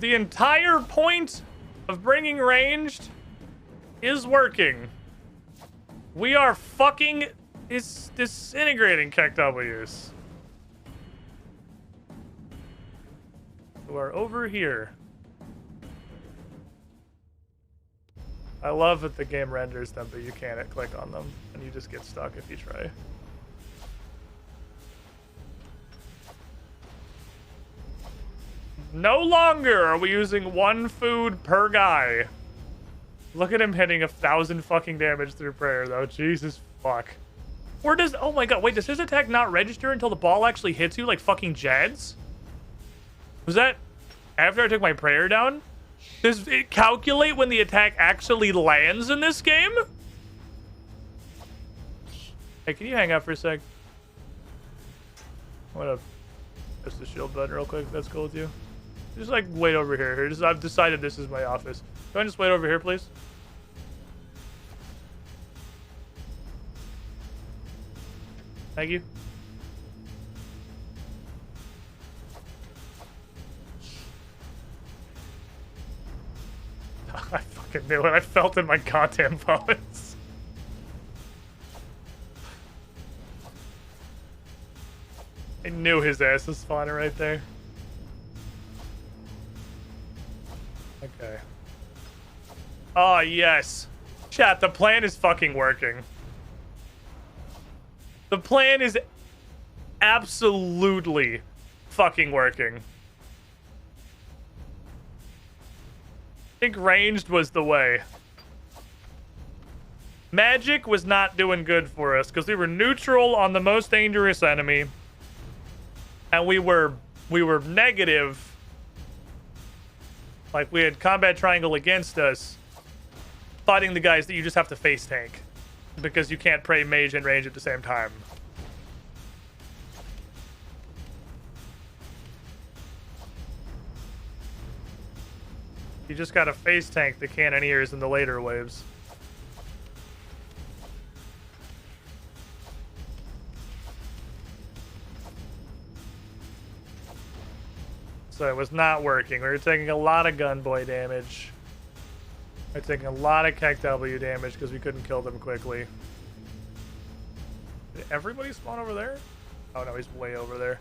The entire point of bringing ranged is working. We are fucking disintegrating KEKWs. Who are over here. I love that the game renders them, but you can't click on them, and you just get stuck if you try. No longer are we using one food per guy. Look at him hitting 1,000 fucking damage through prayer, though. Jesus fuck. Or does... Oh my god, wait, does his attack not register until the ball actually hits you like fucking Jad's? Was that after I took my prayer down? Does it calculate when the attack actually lands in this game? Hey, can you hang out for a sec? I'm gonna press the shield button real quick if that's cool with you. Just like wait over here. I've decided this is my office. Go ahead and just wait over here, please. Thank you. I fucking knew it. I felt in my goddamn bones. I knew his ass was spawning right there. Okay. Oh, yes. Chat, the plan is fucking working. The plan is absolutely fucking working. I think ranged was the way. Magic was not doing good for us because we were neutral on the most dangerous enemy. And we were negative. Like we had combat triangle against us. Fighting the guys that you just have to face tank. Because you can't pray mage and range at the same time. You just gotta face tank the cannoneers in the later waves. So it was not working. We were taking a lot of gunboy damage. We were taking a lot of KEKW damage because we couldn't kill them quickly. Did everybody spawn over there? Oh no, he's way over there.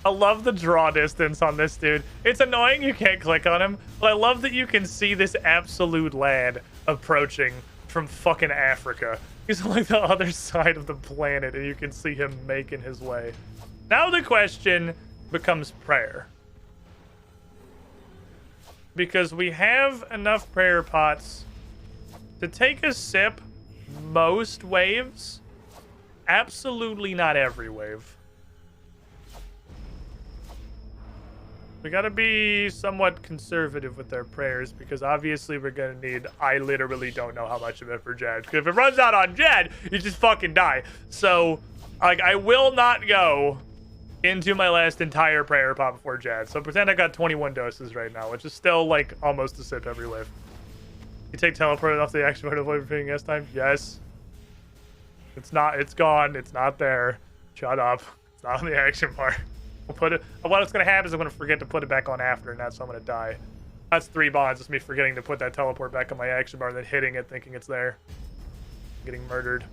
I love the draw distance on this dude. It's annoying you can't click on him, but I love that you can see this absolute lad approaching from fucking Africa. He's on like the other side of the planet and you can see him making his way. Now the question becomes prayer. Because we have enough prayer pots to take a sip most waves. Absolutely not every wave. We gotta be somewhat conservative with our prayers because obviously we're gonna need... I literally don't know how much of it for Jad. Because if it runs out on Jad, you just fucking die. So, like, I will not go into my last entire prayer pot before Jad. So pretend I got 21 doses right now, which is still, like, almost a sip every wave. You take teleport off the action bar to avoid repeating S time? Yes. It's not... It's gone. It's not there. Shut up. It's not on the action bar. We'll put it. What's gonna happen is I'm gonna forget to put it back on after, and that's how I'm gonna die. That's 3 bonds. Just me forgetting to put that teleport back on my action bar, and then hitting it, thinking it's there. Getting murdered.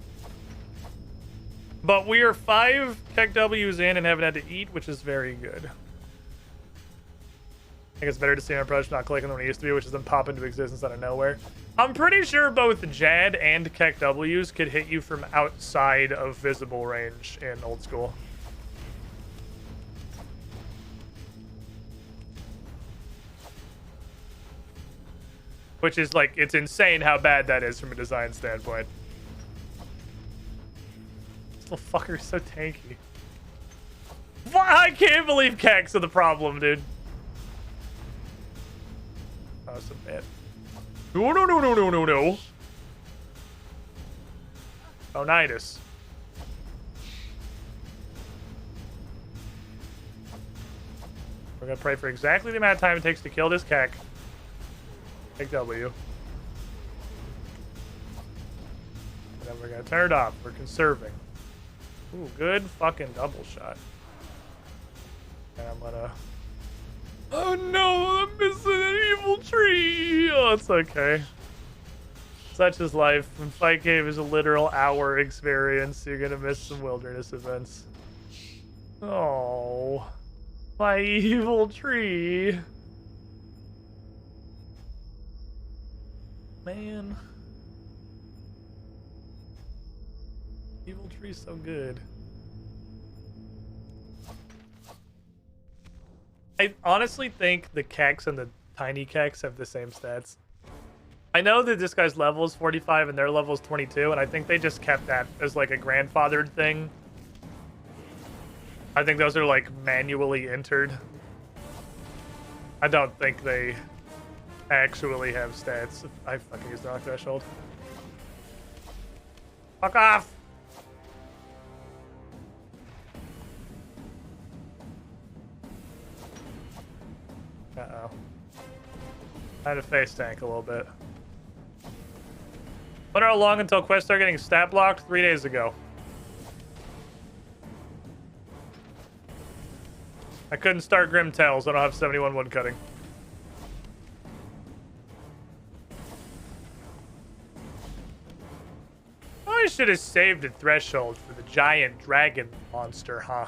But we are 5 KEKWs in and haven't had to eat, which is very good. I think it's better to see an approach not clicking than it used to be, which is then pop into existence out of nowhere. I'm pretty sure both Jad and KEKWs could hit you from outside of visible range in old school. Which is like, it's insane how bad that is from a design standpoint. This little fucker is so tanky. I can't believe Keks are the problem, dude. Oh, some bad. No. Onitis. We're gonna pray for exactly the amount of time it takes to kill this cack. Take W. And then we're gonna turn it off. We're conserving. Ooh, good fucking double shot. And I'm gonna... Oh no, I'm missing an evil tree! Oh, it's okay. Such is life. When Fight Cave is a literal hour experience, you're gonna miss some wilderness events. Oh, my evil tree. Man. Evil tree's so good. I honestly think the Keks and the tiny Keks have the same stats. I know that this guy's level is 45 and their level is 22, and I think they just kept that as like a grandfathered thing. I think those are like manually entered. I don't think they actually have stats. I fucking used the wrong threshold. Fuck off! Uh-oh. I had to face tank a little bit. Wonder how long until quests start getting stat blocked? 3 days ago. I couldn't start Grim Tales. I don't have 71 woodcutting. I should have saved a threshold for the giant dragon monster, huh?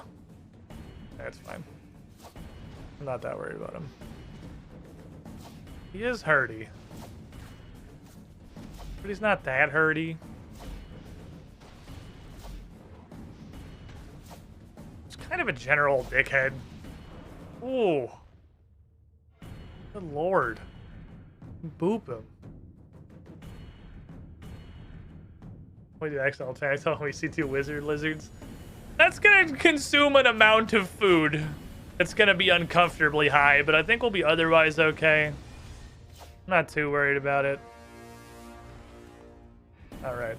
That's fine. I'm not that worried about him. He is hurty. But he's not that hurty. He's kind of a general dickhead. Ooh. Good lord. Boop him. We do accidental attacks when we see 2 wizard lizards. That's gonna consume an amount of food. It's gonna be uncomfortably high, but I think we'll be otherwise okay. Not too worried about it. Alright.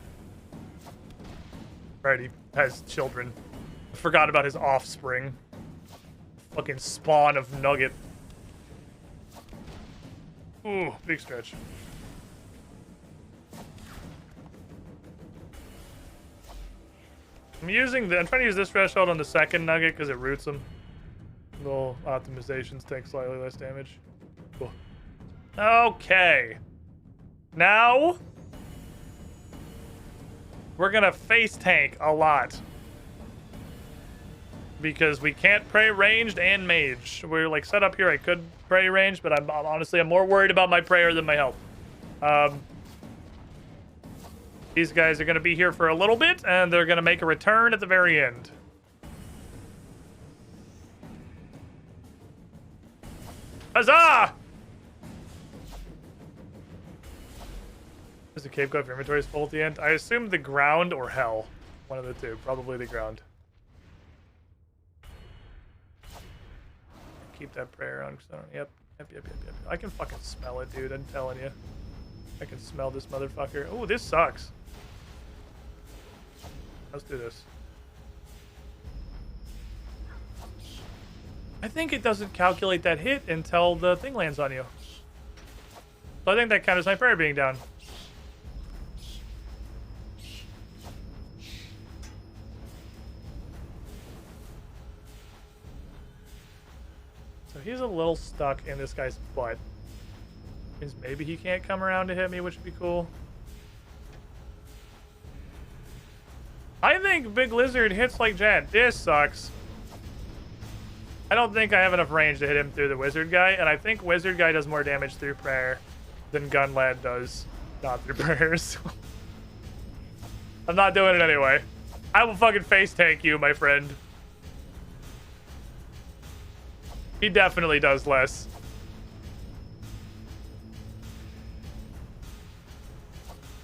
Alright, he has children. I forgot about his offspring. Fucking spawn of nugget. Ooh, big stretch. I'm trying to use this threshold on the second nugget because it roots them. Little optimizations take slightly less damage. Cool. Okay. Now we're gonna face tank a lot. Because we can't pray ranged and mage. We're like set up here, I could pray ranged, but I'm honestly more worried about my prayer than my health. These guys are gonna be here for a little bit, and they're gonna make a return at the very end. Huzzah! Does the cave go if your inventory is full at the end? I assume the ground or hell. One of the two. Probably the ground. Keep that prayer on, because I don't... Yep. I can fucking smell it, dude. I'm telling you. I can smell this motherfucker. Oh, this sucks. Let's do this. I think it doesn't calculate that hit until the thing lands on you. So I think that counts as my prayer being down. So he's a little stuck in this guy's butt. Means maybe he can't come around to hit me, which would be cool. I think Big Lizard hits like Jad. This sucks. I don't think I have enough range to hit him through the Wizard guy, and I think Wizard guy does more damage through prayer than Gun Lad does not through prayers. I'm not doing it anyway. I will fucking face tank you, my friend. He definitely does less.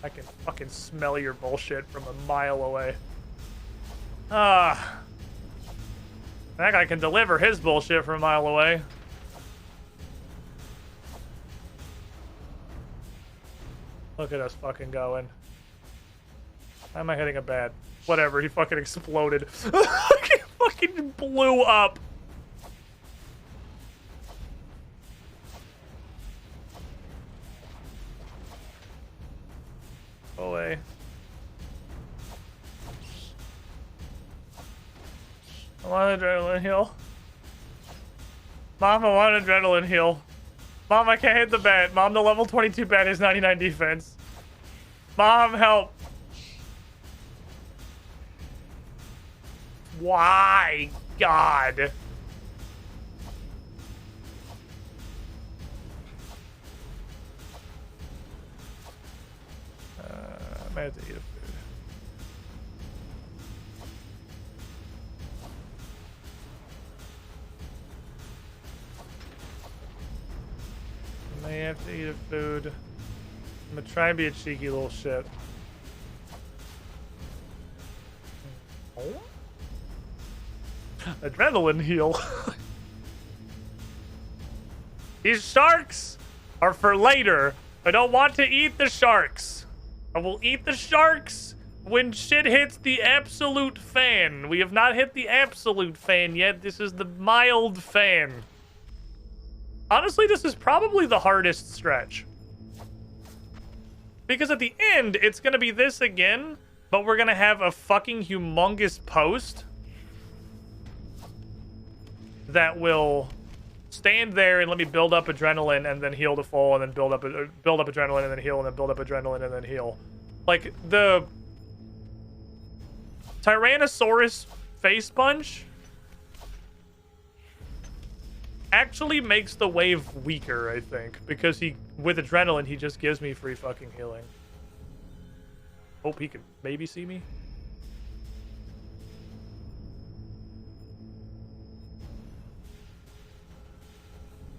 I can fucking smell your bullshit from a mile away. Ah. That guy can deliver his bullshit from a mile away. Look at us fucking going. Why am I hitting a bat? Whatever, he fucking exploded. He fucking blew up. Go away. I want an adrenaline heal. Mom, I want an adrenaline heal. Mom, I can't hit the bat. Mom, the level 22 bat is 99 defense. Mom, help. Why? God. I might have to eat a food. I may have to eat a food. I'm gonna try and be a cheeky little shit. Oh? Adrenaline heal. These sharks are for later. I don't want to eat the sharks. I will eat the sharks when shit hits the absolute fan. We have not hit the absolute fan yet. This is the mild fan. Honestly, this is probably the hardest stretch. Because at the end, it's gonna be this again, but we're gonna have a fucking humongous post that will stand there and let me build up adrenaline and then heal to full and then build up adrenaline and then heal and then build up adrenaline and then heal. Like the Tyrannosaurus face punch actually makes the wave weaker, I think, because with adrenaline he just gives me free fucking healing. Hope he can maybe see me.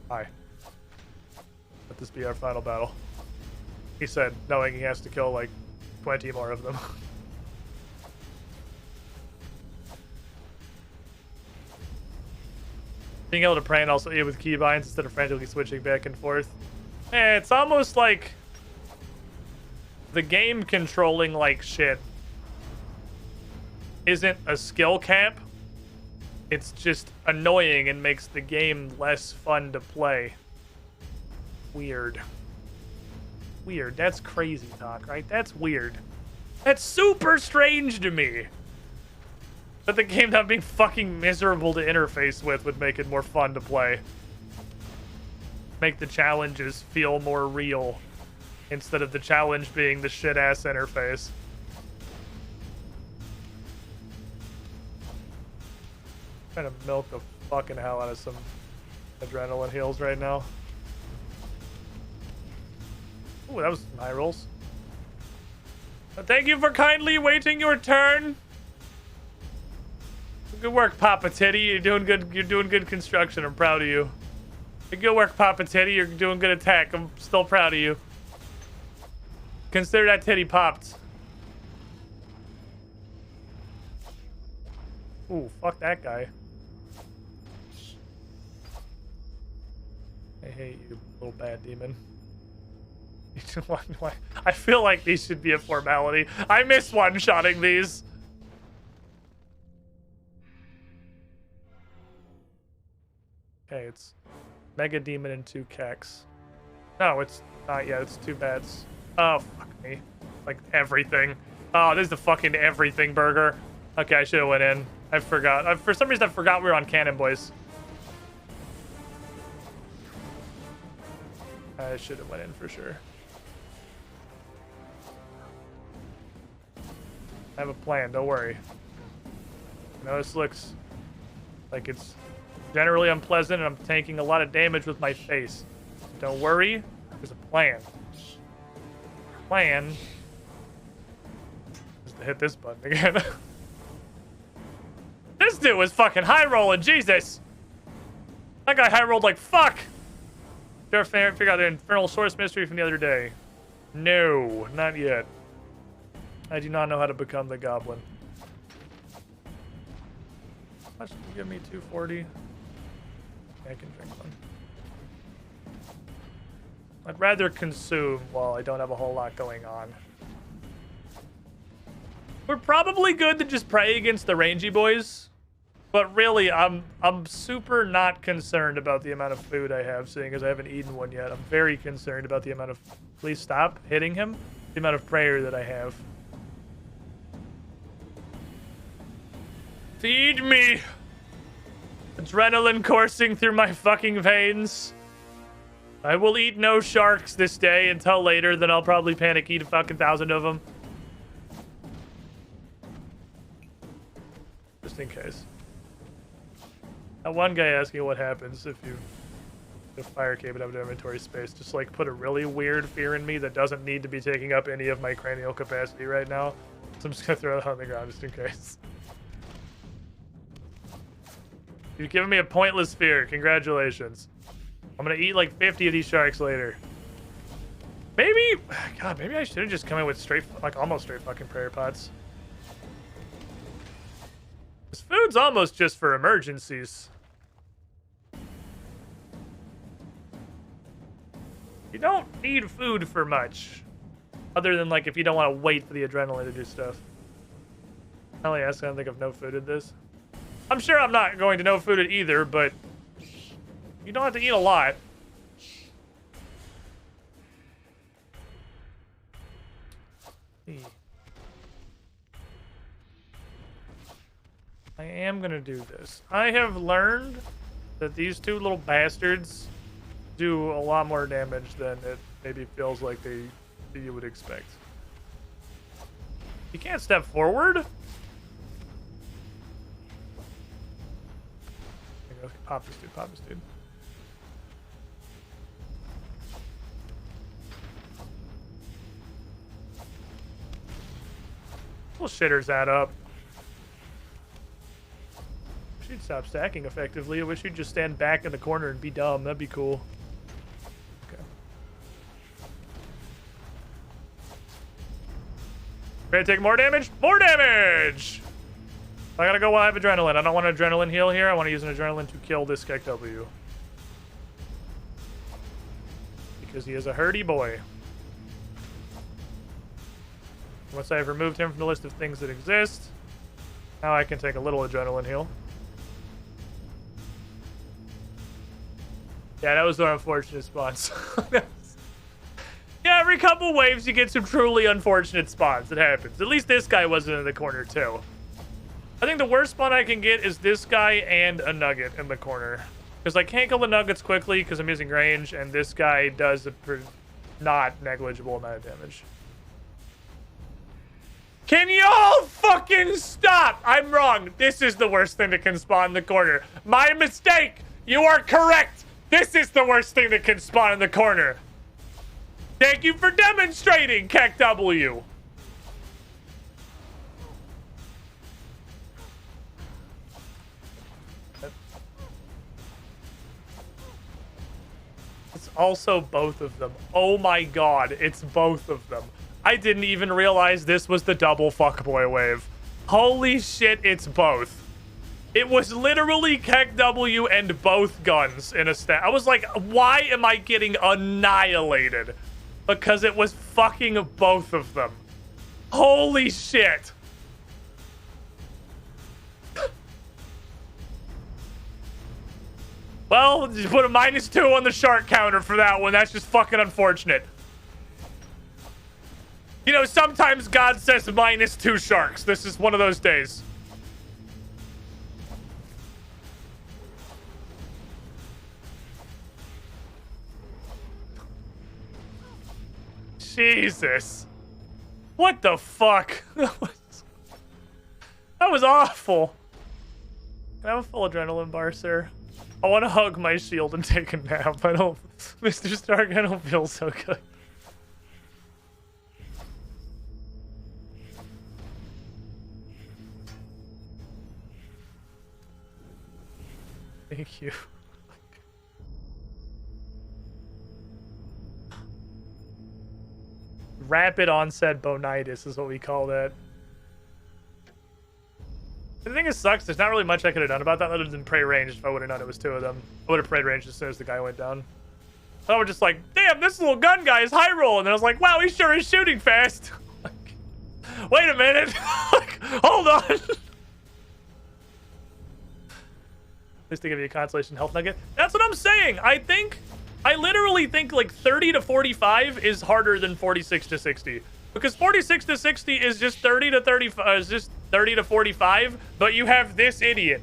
Hi. Let this be our final battle. He said, knowing he has to kill like 20 more of them. Being able to pray and also eat with keybinds instead of frantically switching back and forth. It's almost like the game controlling like shit isn't a skill cap. It's just annoying and makes the game less fun to play. Weird. Weird. That's crazy talk, right? That's weird. That's super strange to me. But the game not being fucking miserable to interface with would make it more fun to play. Make the challenges feel more real instead of the challenge being the shit-ass interface. Trying to milk the fucking hell out of some adrenaline heals right now. Ooh, that was some high rolls. Thank you for kindly waiting your turn. Good work, Papa Titty. You're doing good. You're doing good construction. I'm proud of you. Good work, Papa Titty. You're doing good attack. I'm still proud of you. Consider that titty popped. Ooh, fuck that guy. I hate you, little bad demon. I feel like these should be a formality. I miss one-shotting these. Okay, it's Mega Demon and 2 Kex. No, it's not yet. It's 2 bats. Oh, fuck me. Like, everything. Oh, this is the fucking everything burger. Okay, I should have went in. I forgot. For some reason, I forgot we were on Cannon Boys. I should have went in for sure. I have a plan, don't worry. I know this looks like it's generally unpleasant and I'm taking a lot of damage with my face. Don't worry, there's a plan. Plan is to hit this button again. This dude was fucking high rolling, Jesus! That guy high rolled like fuck! Figure out the infernal source mystery from the other day. No, not yet. I do not know how to become the goblin. How much did you give me? 240? I can drink one. I'd rather consume while I don't have a whole lot going on. We're probably good to just pray against the rangy boys. But really, I'm super not concerned about the amount of food I have, seeing as I haven't eaten one yet. I'm very concerned about the amount of... Please stop hitting him. The amount of prayer that I have. Feed me! Adrenaline coursing through my fucking veins. I will eat no sharks this day until later, then I'll probably panic eat a fucking 1,000 of them. Just in case. That one guy asking what happens if you fire cape out of inventory space just like put a really weird fear in me that doesn't need to be taking up any of my cranial capacity right now. So I'm just gonna throw it on the ground just in case. You've given me a pointless fear. Congratulations. I'm gonna eat like 50 of these sharks later. Maybe, God, maybe I should have just come in with straight, like almost straight fucking prayer pots. This food's almost just for emergencies. You don't need food for much. Other than like if you don't want to wait for the adrenaline to do stuff. I only ask, I don't think I've no fooded this. I'm sure I'm not going to no food it either, but you don't have to eat a lot. I am gonna do this. I have learned that these two little bastards do a lot more damage than it maybe feels like you would expect. You can't step forward. Pop this dude, pop this dude. Little shitters add up. Wish you'd stop stacking effectively. I wish you'd just stand back in the corner and be dumb. That'd be cool. Okay. Ready to take more damage? More damage! I gotta go while I have adrenaline. I don't want an adrenaline heal here. I want to use an adrenaline to kill this KW. Because he is a hurdy boy. Once I've removed him from the list of things that exist, now I can take a little adrenaline heal. Yeah, that was an unfortunate spawns. Yeah, every couple waves you get some truly unfortunate spawns. It happens. At least this guy wasn't in the corner too. I think the worst spawn I can get is this guy and a nugget in the corner. Because I can't kill the nuggets quickly because I'm using range, and this guy does a not negligible amount of damage. Can y'all fucking stop? I'm wrong. This is the worst thing that can spawn in the corner. My mistake. You are correct. This is the worst thing that can spawn in the corner. Thank you for demonstrating, KEKW. It's also both of them. Oh my god, it's both of them. I didn't even realize this was the double fuckboy wave. Holy shit, it's both. It was literally KEKW and both guns in a stat. I was like, why am I getting annihilated? Because it was fucking both of them. Holy shit. Well, just put a -2 on the shark counter for that one. That's just fucking unfortunate. You know, sometimes God says -2 sharks. This is one of those days. Jesus. What the fuck? That was awful. Can I have a full adrenaline bar, sir? I want to hug my shield and take a nap. I don't... Mr. Stark, I don't feel so good. Thank you. Rapid onset bonitis is what we call that. The thing is, sucks. There's not really much I could have done about that other than pray ranged. If I would have known it was two of them, I would have prayed ranged as soon as the guy went down. So I was just like, damn, this little gun guy is high roll. And then I was like, wow, he sure is shooting fast. Like, Wait a minute. Like, hold on. At least they give you a consolation health nugget. That's what I'm saying. I literally think like 30 to 45 is harder than 46 to 60. Because 46 to 60 is just 30 to 35, is just 30 to 45, but you have this idiot.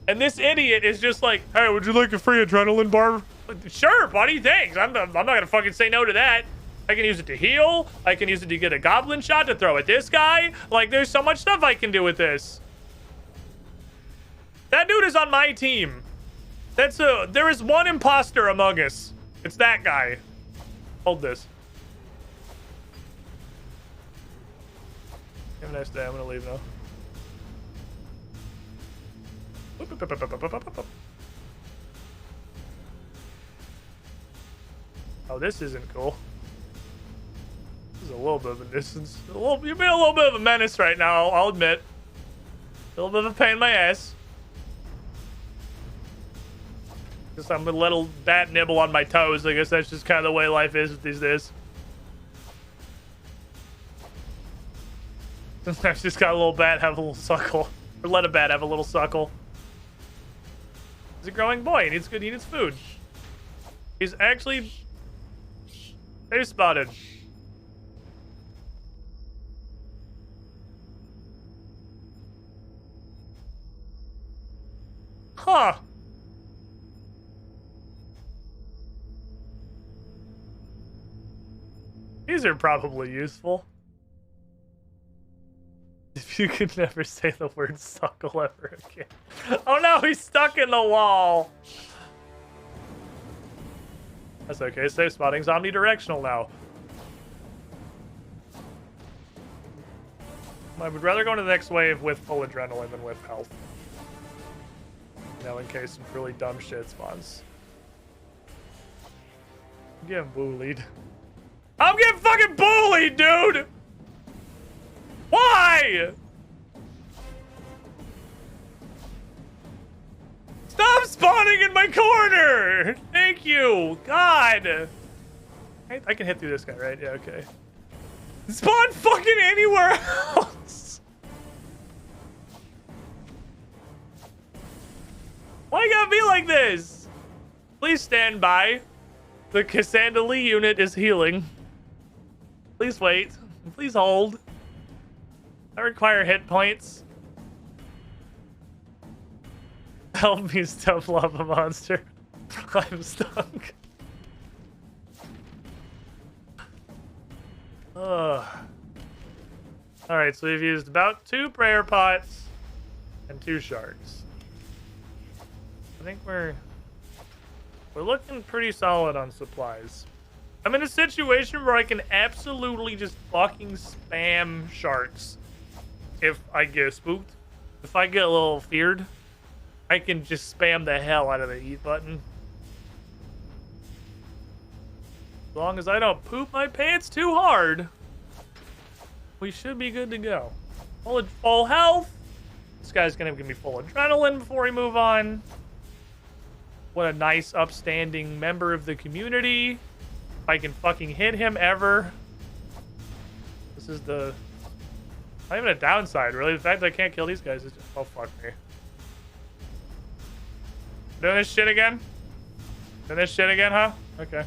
And this idiot is just like, hey, would you like a free adrenaline bar? Sure, buddy, thanks. I'm not gonna fucking say no to that. I can use it to heal. I can use it to get a goblin shot to throw at this guy. Like, there's so much stuff I can do with this. That dude is on my team. There is one imposter among us. It's that guy. Hold this. Have a nice day. I'm gonna leave now. Oh, this isn't cool. This is a little bit of a nuisance. You're being a little bit of a menace right now, I'll admit. A little bit of a pain in my ass. Guess I'm a little bat nibble on my toes. I guess that's just kind of the way life is these days. Sometimes just got a little bat have a little suckle. Or let a bat have a little suckle. He's a growing boy. He needs food. He's actually... They spotted. Huh. These are probably useful. If you could never say the word suckle ever again. Oh no, he's stuck in the wall. That's okay. Safe spotting's omnidirectional now. I would rather go into the next wave with full adrenaline than with health. You know, in case some really dumb shit spawns. I'm getting bullied. I'm getting fucking bullied, dude! Why? Stop spawning in my corner! Thank you! God! I can hit through this guy, right? Yeah, okay. Spawn fucking anywhere else! Why you gotta be like this? Please stand by. The Cassandra Lee unit is healing. Please wait. Please hold. I require hit points. Help me stop lava monster. I'm stuck. Ugh. Alright, so we've used about 2 prayer pots and 2 shards. I think we're looking pretty solid on supplies. I'm in a situation where I can absolutely just fucking spam sharks. If I get spooked, if I get a little feared, I can just spam the hell out of the eat button. As long as I don't poop my pants too hard, we should be good to go. Full health. This guy's gonna give me full adrenaline before we move on. What a nice, upstanding member of the community. If I can fucking hit him ever. This is the... Not even a downside, really. The fact that I can't kill these guys is just... Oh, fuck me. Doing this shit again? Doing this shit again, huh? Okay.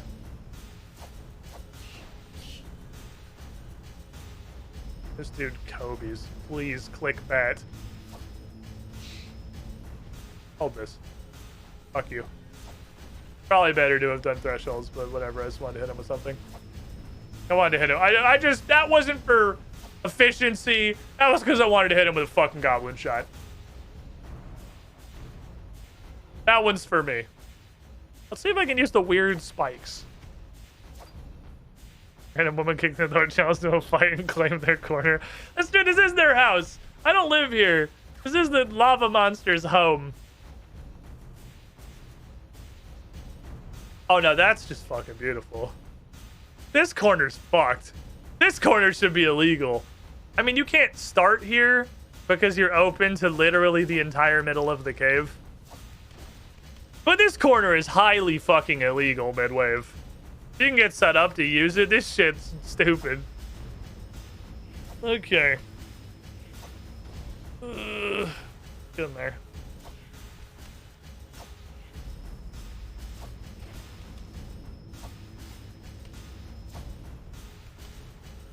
This dude, Kobe's. Please click that. Hold this. Fuck you. Probably better to have done thresholds, but whatever. I just wanted to hit him with something. I wanted to hit him. I just... That wasn't for efficiency. That was because I wanted to hit him with a fucking goblin shot. That one's for me. Let's see if I can use the weird spikes. Random woman kicked in the door, challenged to a fight and claimed their corner. This is their house. I don't live here. This is the lava monster's home. Oh no, that's just fucking beautiful. This corner's fucked. This corner should be illegal. I mean, you can't start here because you're open to literally the entire middle of the cave. But this corner is highly fucking illegal mid-wave. You can get set up to use it. This shit's stupid. Okay. Get in there.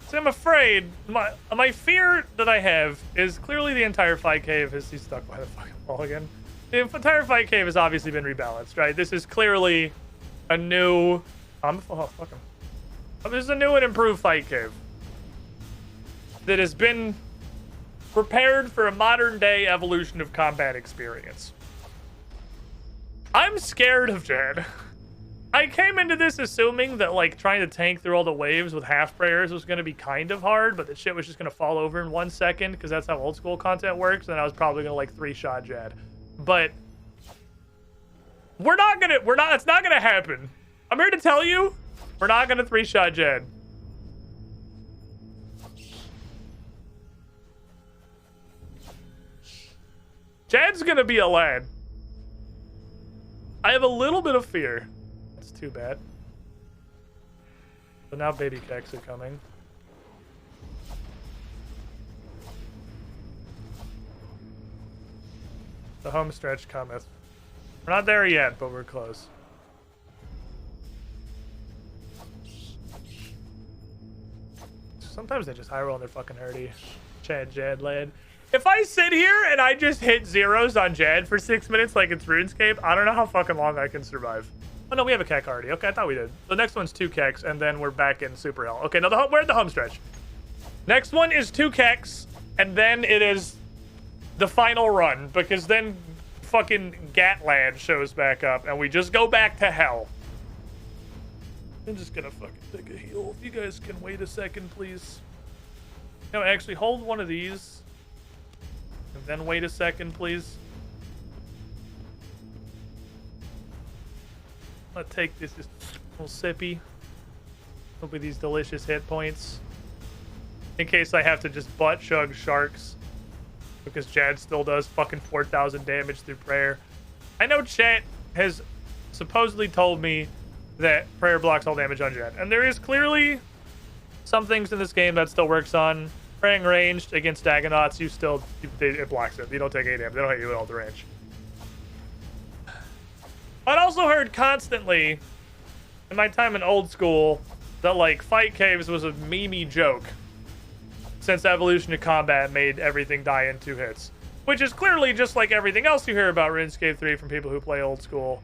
See, I'm afraid my fear that I have is clearly the entire fight cave is he's stuck by the fucking wall again. The entire fight cave has obviously been rebalanced, right? This is clearly a new oh fuck him. This is a new and improved fight cave that has been prepared for a modern day evolution of combat experience. I'm scared of Jad. I came into this assuming that, like, trying to tank through all the waves with half prayers was going to be kind of hard, but the shit was just going to fall over in 1 second because that's how old school content works, and I was probably going to, like, 3-shot Jad. But it's not going to happen. I'm here to tell you, we're not going to 3-shot Jad. Jad's going to be a lad. I have a little bit of fear. Too bad. So now baby keks are coming. The home stretch cometh. We're not there yet, but we're close. Sometimes they just high roll and they're fucking hurty. Jad lad. If I sit here and I just hit zeros on Jad for 6 minutes like it's RuneScape, I don't know how fucking long I can survive. Oh no, we have a kek already. Okay, I thought we did. The next one's 2 keks, and then we're back in super hell. Okay, now we're at the home stretch. Next one is 2 keks, and then it is the final run, because then fucking Gatlad shows back up, and we just go back to hell. I'm just gonna fucking take a heal. If you guys can wait a second, please. No, actually, hold one of these, and then wait a second, please. Let's take this just a little sippy. Hopefully these delicious hit points. In case I have to just butt chug sharks. Because Jad still does fucking 4,000 damage through prayer. I know chat has supposedly told me that prayer blocks all damage on Jad. And there is clearly some things in this game that still works on. Praying ranged against Dagonauts, it blocks it. You don't take 8 damage. They don't hit you at all to range. I'd also heard constantly in my time in old school that, like, fight caves was a meme-y joke since evolution of combat made everything die in 2 hits, which is clearly just like everything else you hear about RuneScape 3 from people who play old school,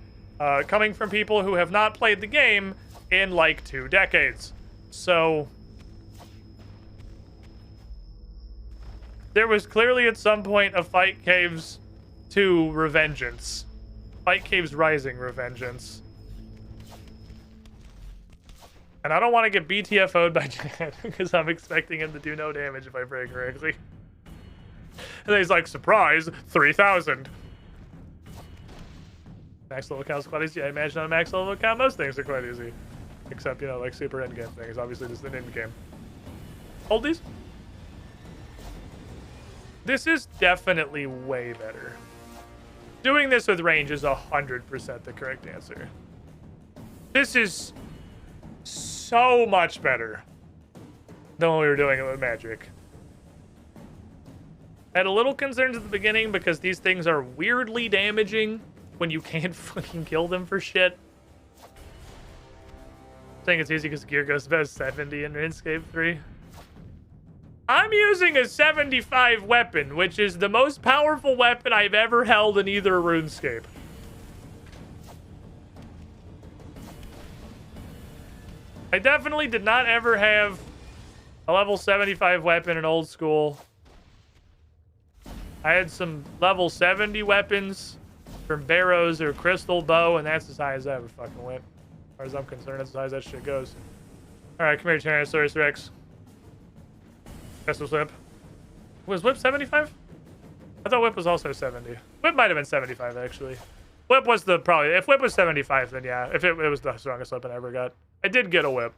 coming from people who have not played the game in like 2 decades. So there was clearly at some point a Fight Caves 2 Revengeance. Fight Caves Rising Revengeance. And I don't want to get BTFO'd by Jad because I'm expecting him to do no damage if I pray correctly. And then he's like, surprise, 3,000. Max level account's quite easy. I imagine on a max level account, most things are quite easy. Except, you know, like super endgame things. Obviously, this is an endgame. Hold these. This is definitely way better. Doing this with range is 100% the correct answer. This is so much better than when we were doing it with magic. I had a little concerns at the beginning because these things are weirdly damaging when you can't fucking kill them for shit. Saying it's easy because gear goes about 70 in RuneScape 3. I'm using a 75 weapon, which is the most powerful weapon I've ever held in either RuneScape. I definitely did not ever have a level 75 weapon in old school. I had some level 70 weapons from Barrows or Crystal Bow, and that's as high as I ever fucking went. As far as I'm concerned, that's as high as that shit goes. Alright, come here, Tyrannosaurus Rex. Crystal's Whip. Was Whip 75? I thought Whip was also 70. Whip might have been 75, actually. Whip was the probably... If Whip was 75, then yeah. If it was the strongest weapon I ever got. I did get a Whip.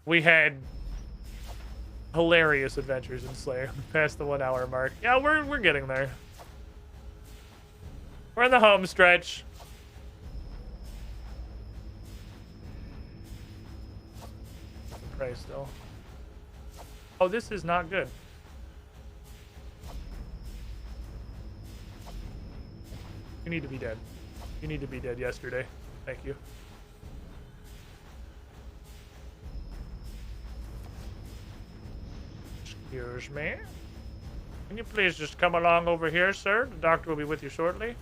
We had hilarious adventures in Slayer past the 1 hour mark. Yeah, we're getting there. We're in the home stretch. Pray still. Oh, this is not good. You need to be dead. You need to be dead yesterday. Thank you. Excuse me. Can you please just come along over here, sir? The doctor will be with you shortly.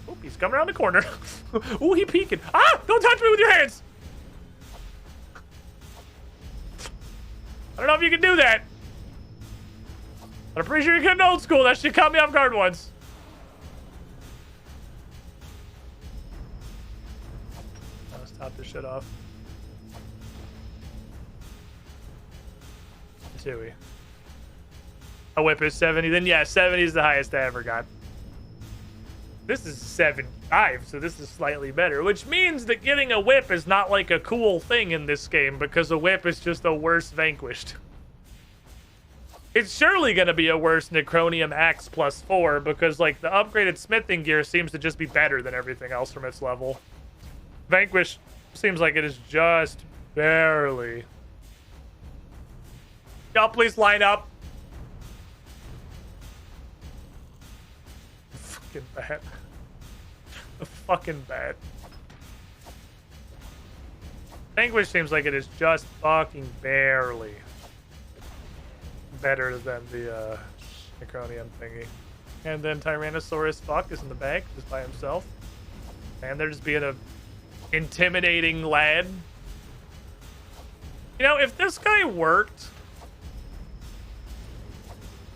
Oop, he's coming around the corner. Ooh, he peeking. Ah! Don't touch me with your hands! I don't know if you can do that. But I'm pretty sure you couldn't old school. That shit caught me off guard once. Let's top this shit off. Tui. A whip is 70. Then yeah, 70 is the highest I ever got. This is 75, so this is slightly better, which means that getting a whip is not like a cool thing in this game because a whip is just a worse Vanquished. It's surely going to be a worse Necronium Axe +4 because like the upgraded smithing gear seems to just be better than everything else from its level. Vanquish seems like it is just barely. Y'all please line up. Fucking bad. Fucking bad. Vanquish seems like it is just fucking barely better than the Necronium thingy. And then Tyrannosaurus Fuck is in the back just by himself. And they're just being a intimidating lad. You know, if this guy worked,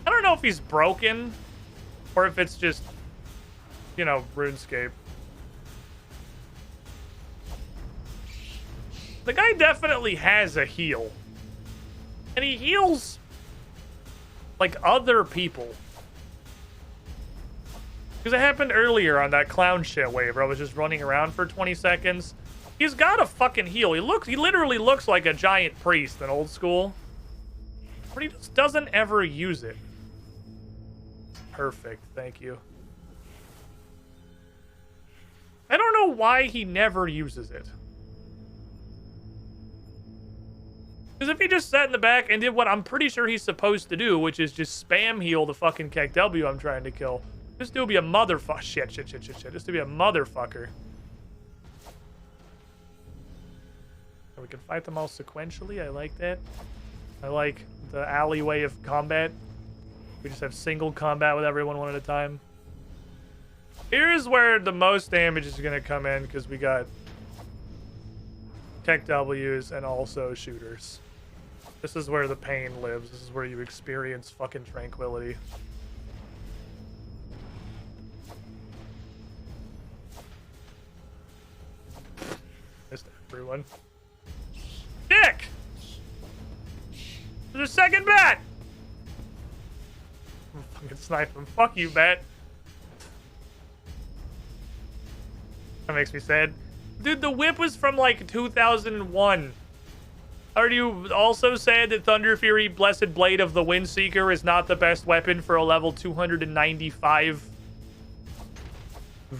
I don't know if he's broken or if it's just, you know, RuneScape. The guy definitely has a heal. And he heals like other people. Because it happened earlier on that clown shit wave where I was just running around for 20 seconds. He's got a fucking heal. He literally looks like a giant priest in old school. But he just doesn't ever use it. Perfect, thank you. I don't know why he never uses it. Because if he just sat in the back and did what I'm pretty sure he's supposed to do, which is just spam heal the fucking KW I'm trying to kill, this dude would be a motherfucker. Shit. This would be a motherfucker. We can fight them all sequentially. I like that. I like the alleyway of combat. We just have single combat with everyone one at a time. Here's where the most damage is going to come in because we got Tech W's and also shooters. This is where the pain lives. This is where you experience fucking tranquility. Missed everyone. Dick! There's a second bat! I'm fucking snipe him. Fuck you, bat. That makes me sad. Dude, the whip was from like 2001. Are you also sad that Thunder Fury Blessed Blade of the Windseeker is not the best weapon for a level 295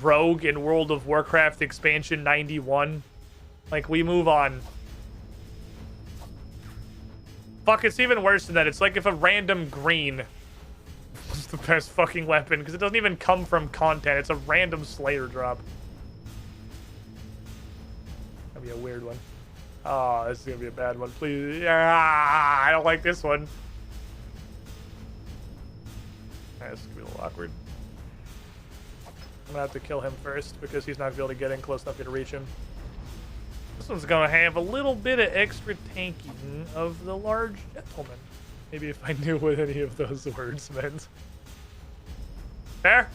rogue in World of Warcraft expansion 91? Like, we move on. Fuck, it's even worse than that. It's like if a random green was the best fucking weapon, because it doesn't even come from content. It's a random Slayer drop. That'd be a weird one. Oh, this is gonna be a bad one. Please. Ah, I don't like this one. This is gonna be a little awkward. I'm gonna have to kill him first because he's not gonna be able to get in close enough to reach him. This one's gonna have a little bit of extra tanking of the large gentleman. Maybe if I knew what any of those words meant. Fair.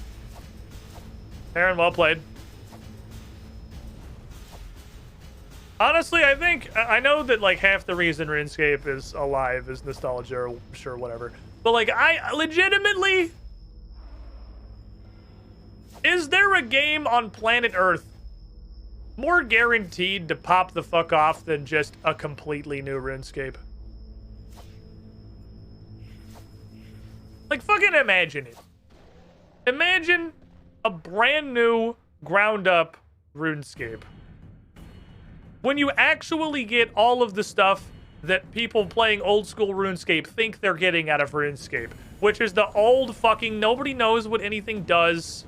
Fair and well played. Honestly, I know that like half the reason RuneScape is alive is nostalgia or sure whatever. But like I legitimately, is there a game on planet Earth more guaranteed to pop the fuck off than just a completely new RuneScape? Like fucking imagine it. Imagine a brand new ground up RuneScape. When you actually get all of the stuff that people playing old school RuneScape think they're getting out of RuneScape, which is the old fucking nobody knows what anything does.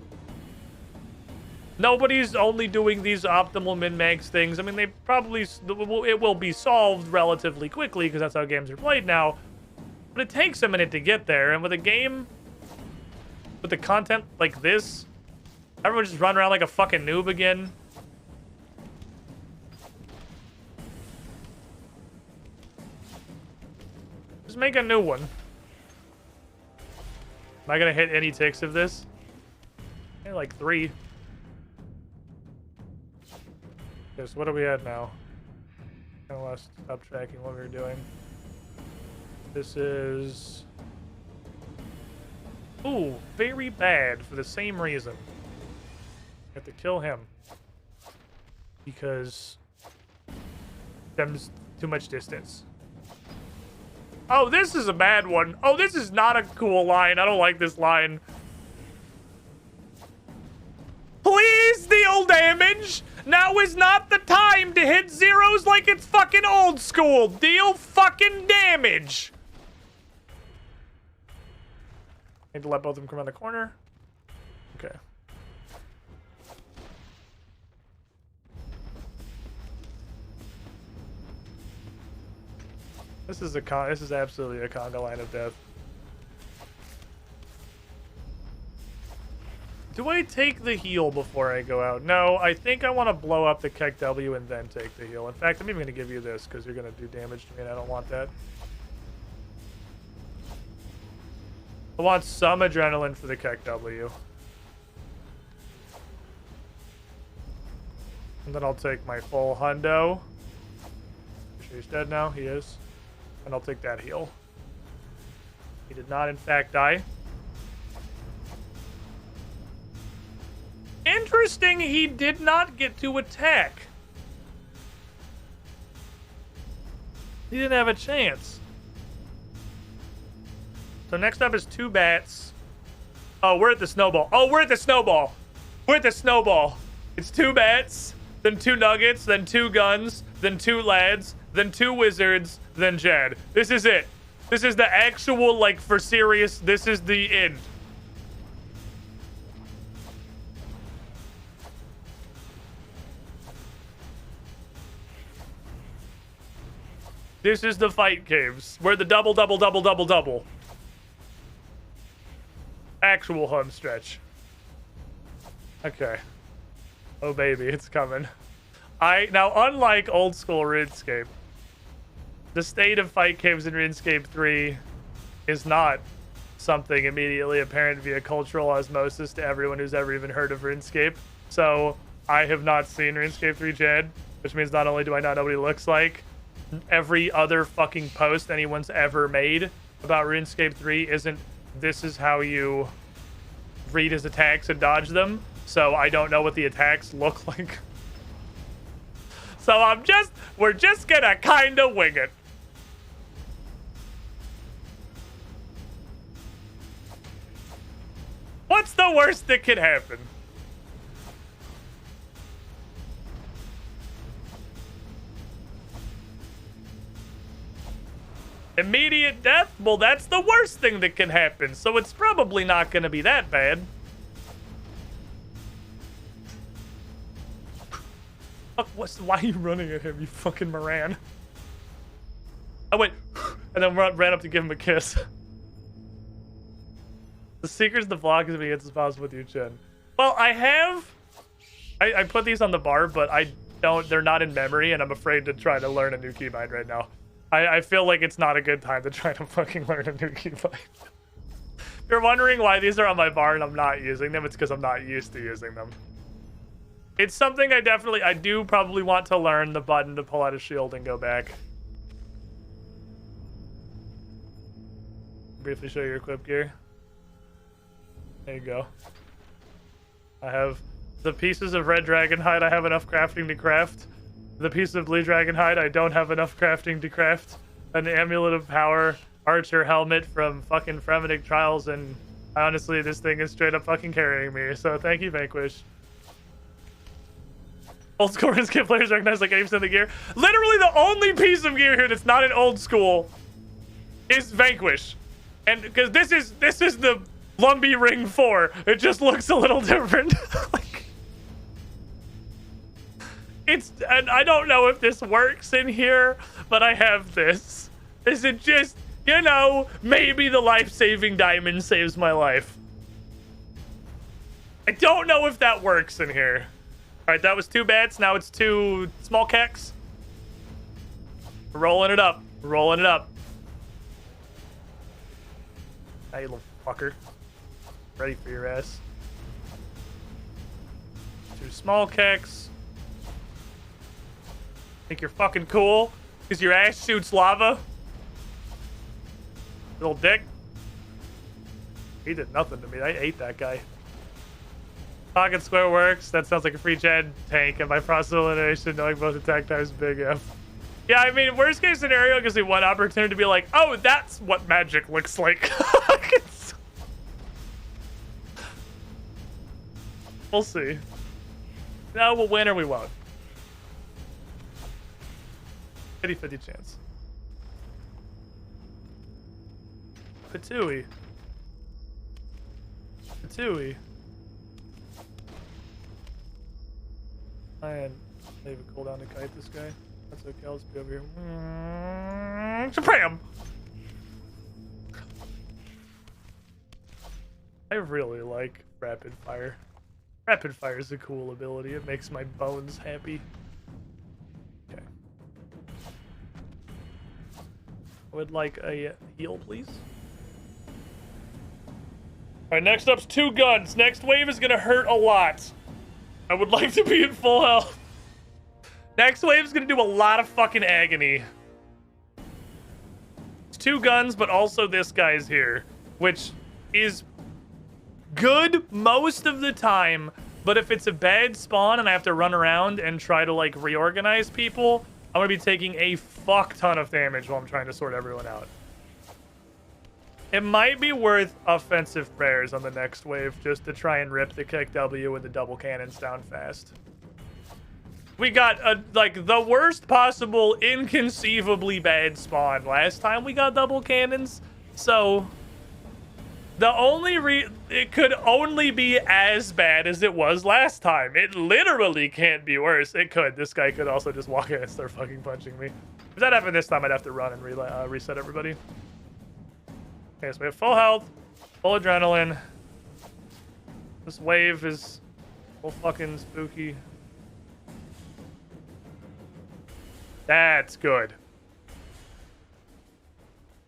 Nobody's only doing these optimal min-max things. I mean, they probably, it will be solved relatively quickly because that's how games are played now. But it takes a minute to get there. And with a game with the content like this, everyone just run around like a fucking noob again. Just make a new one. Am I gonna hit any ticks of this? Yeah, like 3. Okay, so what are we at now? I lost stop tracking what we were doing. This is... Ooh, very bad for the same reason. I have to kill him. Because... Them's too much distance. Oh, this is a bad one. Oh, this is not a cool line. I don't like this line. Please deal damage. Now is not the time to hit zeros like it's fucking old school. Deal fucking damage. Need to let both of them come around the corner. Okay. This is absolutely a conga line of death. Do I take the heal before I go out? No, I think I want to blow up the Keck W and then take the heal. In fact, I'm even going to give you this because you're going to do damage to me and I don't want that. I want some adrenaline for the Keck W. And then I'll take my full hundo. You sure he's dead now? He is. And I'll take that heal. He did not, in fact, die. Interesting, he did not get to attack. He didn't have a chance. So next up is 2 bats. Oh, we're at the snowball. Oh, we're at the snowball. We're at the snowball. It's 2 bats, then 2 nuggets, then 2 guns, then 2 lads, then 2 wizards, then Jed. This is it. This is the actual, like, for serious, this is the end. This is the fight caves. Where the double, double, double, double, double. Actual home stretch. Okay. Oh, baby, it's coming. Now, unlike old school RuneScape, the state of fight caves in RuneScape 3 is not something immediately apparent via cultural osmosis to everyone who's ever even heard of RuneScape. So, I have not seen RuneScape 3 Jed, which means not only do I not know what he looks like, every other fucking post anyone's ever made about RuneScape 3 isn't this is how you read his attacks and dodge them. So I don't know what the attacks look like. So we're just gonna kinda wing it. What's the worst that could happen? Immediate death? Well, that's the worst thing that can happen, so it's probably not going to be that bad. Fuck, why are you running at him, you fucking Moran? I went, and then ran up to give him a kiss. The secret's to block as many hits as possible with you, Chen. Well, I put these on the bar, but they're not in memory, and I'm afraid to try to learn a new keybind right now. I feel like it's not a good time to try to fucking learn a new keybind. If you're wondering why these are on my bar and I'm not using them, it's because I'm not used to using them. It's something I do probably want to learn the button to pull out a shield and go back. Briefly show your equip gear. There you go. I have the pieces of red dragon hide. I have enough crafting to craft. The piece of blue dragon hide, I don't have enough crafting to craft. An amulet of power, archer helmet from fucking Fremennik Trials, and honestly, this thing is straight up fucking carrying me. So thank you, Vanquish. Old school Runescape players recognize like 80% of the gear. Literally the only piece of gear here that's not in old school is Vanquish. And because this is the Lumbee Ring 4. It just looks a little different. Like, and I don't know if this works in here, but I have this. Is it just, you know, maybe the life-saving diamond saves my life. I don't know if that works in here. All right, that was 2 bats. Now it's 2 small keks. Rolling it up. Rolling it up. Hey, little fucker. Ready for your ass. 2 small keks. Think you're fucking cool? Because your ass shoots lava? Little dick. He did nothing to me. I ate that guy. Pocket square works. That sounds like a free gen tank. And by process elimination, knowing both attack times big F. Yeah, I mean, worst case scenario gives me one opportunity to be like, oh, that's what magic looks like. We'll see. No, we'll win or we won't. 50-50 chance. Patooey. Patooey. And leave a cooldown to kite this guy. That's okay, I'll just be over here. Supreme! I really like rapid fire. Rapid fire is a cool ability. It makes my bones happy. Okay. I would like a heal, please. Alright, next up's 2 guns. Next wave is gonna hurt a lot. I would like to be in full health. Next wave is gonna do a lot of fucking agony. It's 2 guns, but also this guy's here, which is good most of the time, but if it's a bad spawn and I have to run around and try to like reorganize people, I'm gonna be taking a fuck ton of damage while I'm trying to sort everyone out. It might be worth offensive prayers on the next wave just to try and rip the kick W with the double cannons down fast. We got like the worst possible inconceivably bad spawn last time we got double cannons, so the only it could only be as bad as it was last time. It literally can't be worse. It could. This guy could also just walk in and start fucking punching me. If that happened this time, I'd have to run and reset everybody. Okay, so we have full health, full adrenaline. This wave is full fucking spooky. That's good.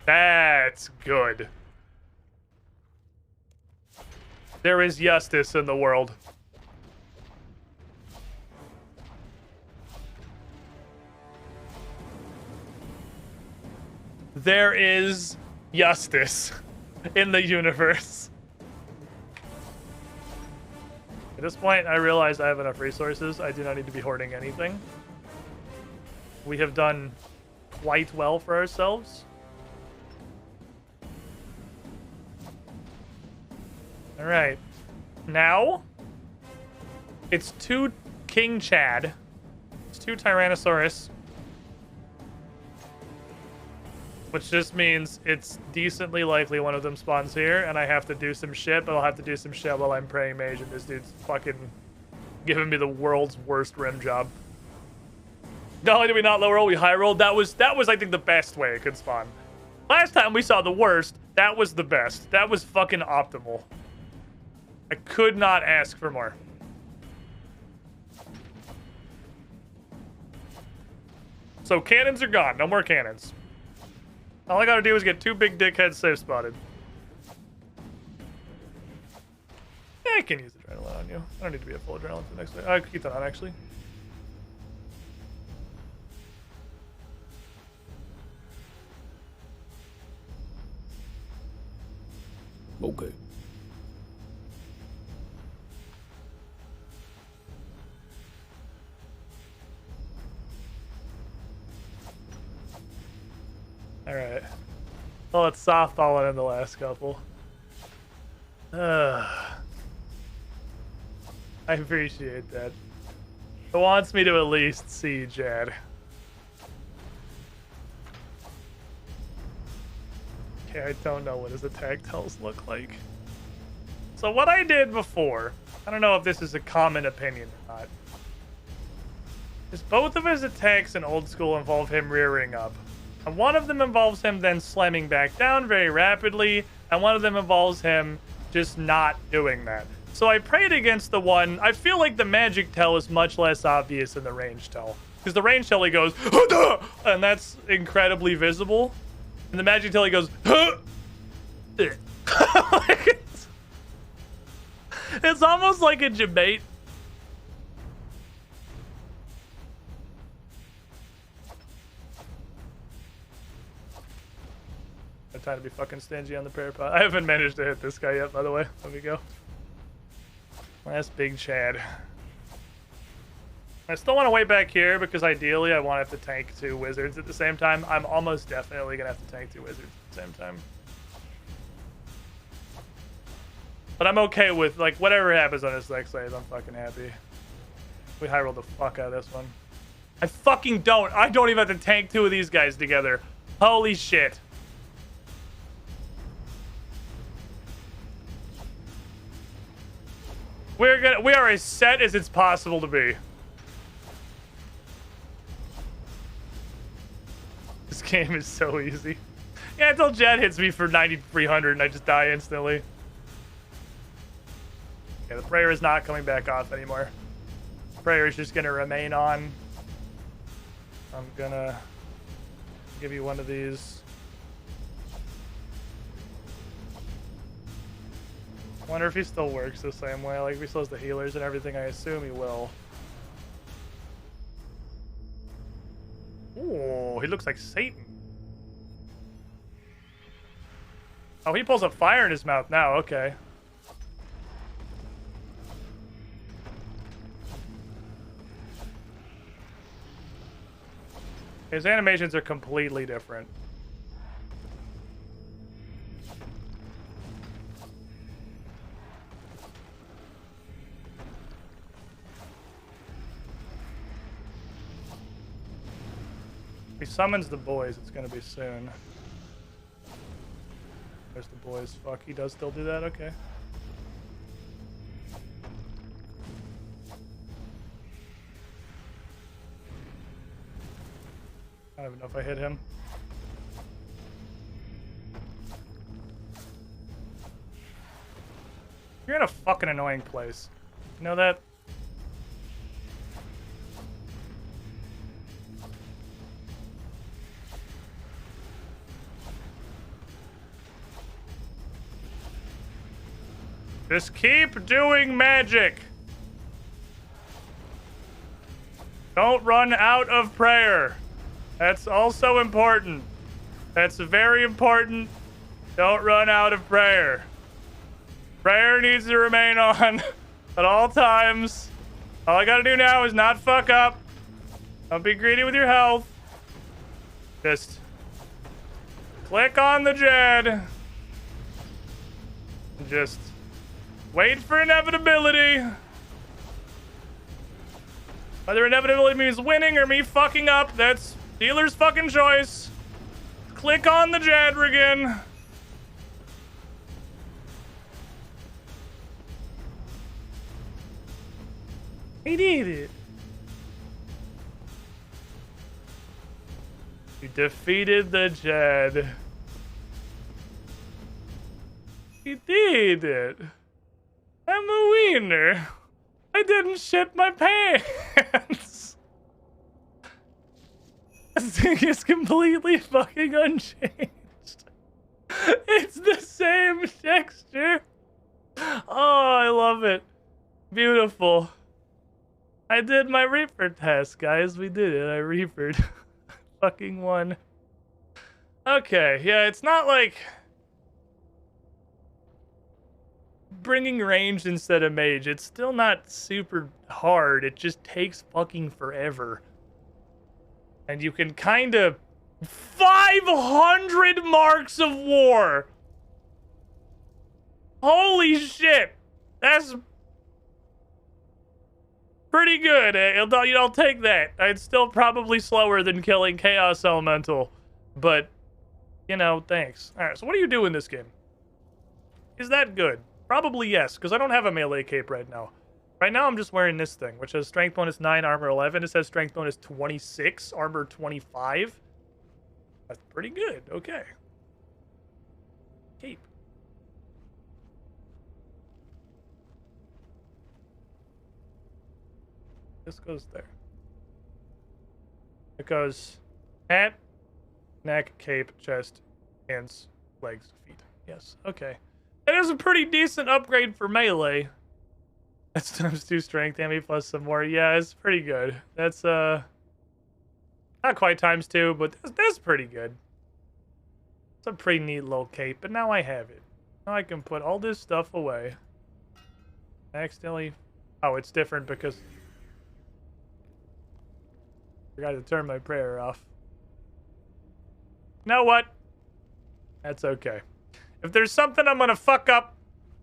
That's good. There is justice in the world. There is justice in the universe. At this point, I realize I have enough resources. I do not need to be hoarding anything. We have done quite well for ourselves. All right. Now, it's 2 King Chad. It's 2 Tyrannosaurus. Which just means it's decently likely one of them spawns here, and I have to do some shit, but I'll have to do some shit while I'm praying mage, and this dude's fucking giving me the world's worst rim job. Not only did we not low roll, we high rolled. That was I think the best way it could spawn. Last time we saw the worst, that was the best. That was fucking optimal. I could not ask for more. So cannons are gone. No more cannons. All I gotta do is get 2 big dickheads safe spotted. Yeah, I can use adrenaline on you. I don't need to be at full adrenaline for the next day. I could keep that on, actually. Okay. Alright. Well, it's softballing in the last couple. I appreciate that. It wants me to at least see Jad. Okay, I don't know what his attack tells look like. So what I did before, I don't know if this is a common opinion or not, is both of his attacks in old school involve him rearing up. And one of them involves him then slamming back down very rapidly, and one of them involves him just not doing that. So I prayed against the one. I feel like the magic tell is much less obvious than the range tell. Because the range tell, he goes, "Huda!" And that's incredibly visible. And the magic tell, he goes, "Huh!" It's almost like a debate. I'm trying to be fucking stingy on the prayer pot. I haven't managed to hit this guy yet, by the way. Let me go. Last big Chad. I still want to wait back here because ideally I want to have to tank 2 wizards at the same time. I'm almost definitely going to have to tank 2 wizards at the same time. But I'm okay with, like, whatever happens on this next phase, I'm fucking happy. We high rolled the fuck out of this one. I fucking don't. I don't even have to tank 2 of these guys together. Holy shit. We are as set as it's possible to be. This game is so easy. Yeah, until Jad hits me for 9,300 and I just die instantly. Okay, the prayer is not coming back off anymore. Prayer is just gonna remain on. I'm gonna give you one of these. I wonder if he still works the same way. Like, if he still has the healers and everything, I assume he will. Ooh, he looks like Satan. Oh, he pulls a fire in his mouth now. Okay. His animations are completely different. He summons the boys. It's gonna be soon. There's the boys. Fuck, he does still do that? Okay. I don't even know if I hit him. You're in a fucking annoying place. You know that? Just keep doing magic. Don't run out of prayer. That's also important. That's very important. Don't run out of prayer. Prayer needs to remain on at all times. All I gotta do now is not fuck up. Don't be greedy with your health. Just click on the Jed. Just wait for inevitability. Whether inevitability means winning or me fucking up, that's dealer's fucking choice. Click on the Jadrigan. He did it. You defeated the Jed. He did it. I'm a wiener. I didn't shit my pants. This thing is completely fucking unchanged. It's the same texture. Oh, I love it. Beautiful. I did my Reaper test, guys. We did it. I Reapered. Fucking won. Okay, yeah, it's not like bringing ranged instead of mage. It's still not super hard. It just takes fucking forever. And you can kind of 500 marks of war. Holy shit. That's Pretty good. I'll take that. It's still probably slower than killing Chaos Elemental. But, you know, thanks. All right, so what do you do in this game? Is that good? Probably yes, because I don't have a melee cape right now. Right now, I'm just wearing this thing, which has strength bonus 9, armor 11. It says strength bonus 26, armor 25. That's pretty good. Okay. Cape. This goes there. It goes hat, neck, cape, chest, hands, legs, feet. Yes. Okay. That is a pretty decent upgrade for melee. That's times 2 strength, damage plus some more. Yeah, it's pretty good. That's not quite times 2, but that's pretty good. It's a pretty neat little cape, but now I have it. Now I can put all this stuff away. I accidentally... Oh, it's different because... I forgot to turn my prayer off. You know what? That's okay. If there's something I'm gonna fuck up,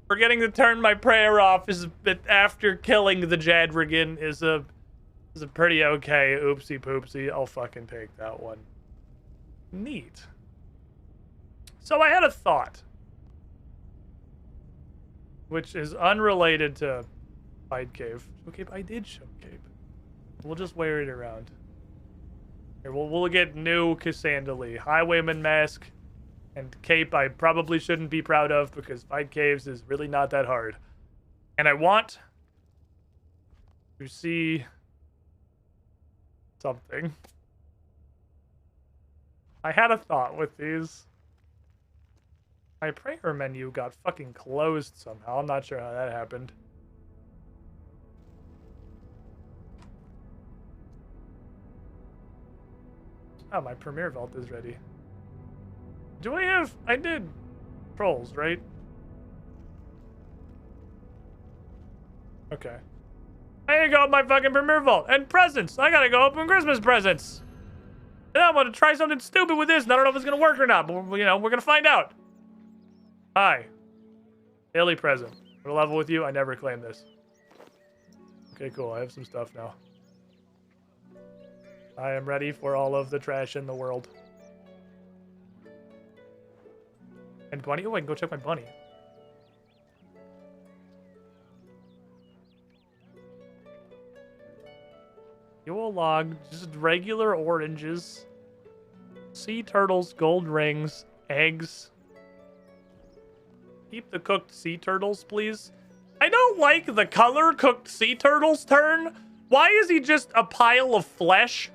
forgetting to turn my prayer off is after killing the Jadrigan is a pretty okay oopsie poopsie. I'll fucking take that one. Neat. So I had a thought, which is unrelated to Hide Cave. Okay, I did show Cape. We'll just wear it around. Here, we'll get new Cassandra Highwayman mask and cape. I probably shouldn't be proud of because Fight Caves is really not that hard. And I want to see something. I had a thought with these. My prayer menu got fucking closed somehow. I'm not sure how that happened. Oh, my Premier Vault is ready. Do I have... I did trolls, right? Okay. I gotta go up my fucking Premier Vault. And presents! I gotta go open Christmas presents! And I'm gonna try something stupid with this, and I don't know if it's gonna work or not, but, you know, we're gonna find out. Hi. Daily present. What level with you? I never claimed this. Okay, cool. I have some stuff now. I am ready for all of the trash in the world. And bunny? Oh, I can go check my bunny. Fuel log, just regular oranges. Sea turtles, gold rings, eggs. Keep the cooked sea turtles, please. I don't like the color cooked sea turtles turn. Why is he just a pile of flesh?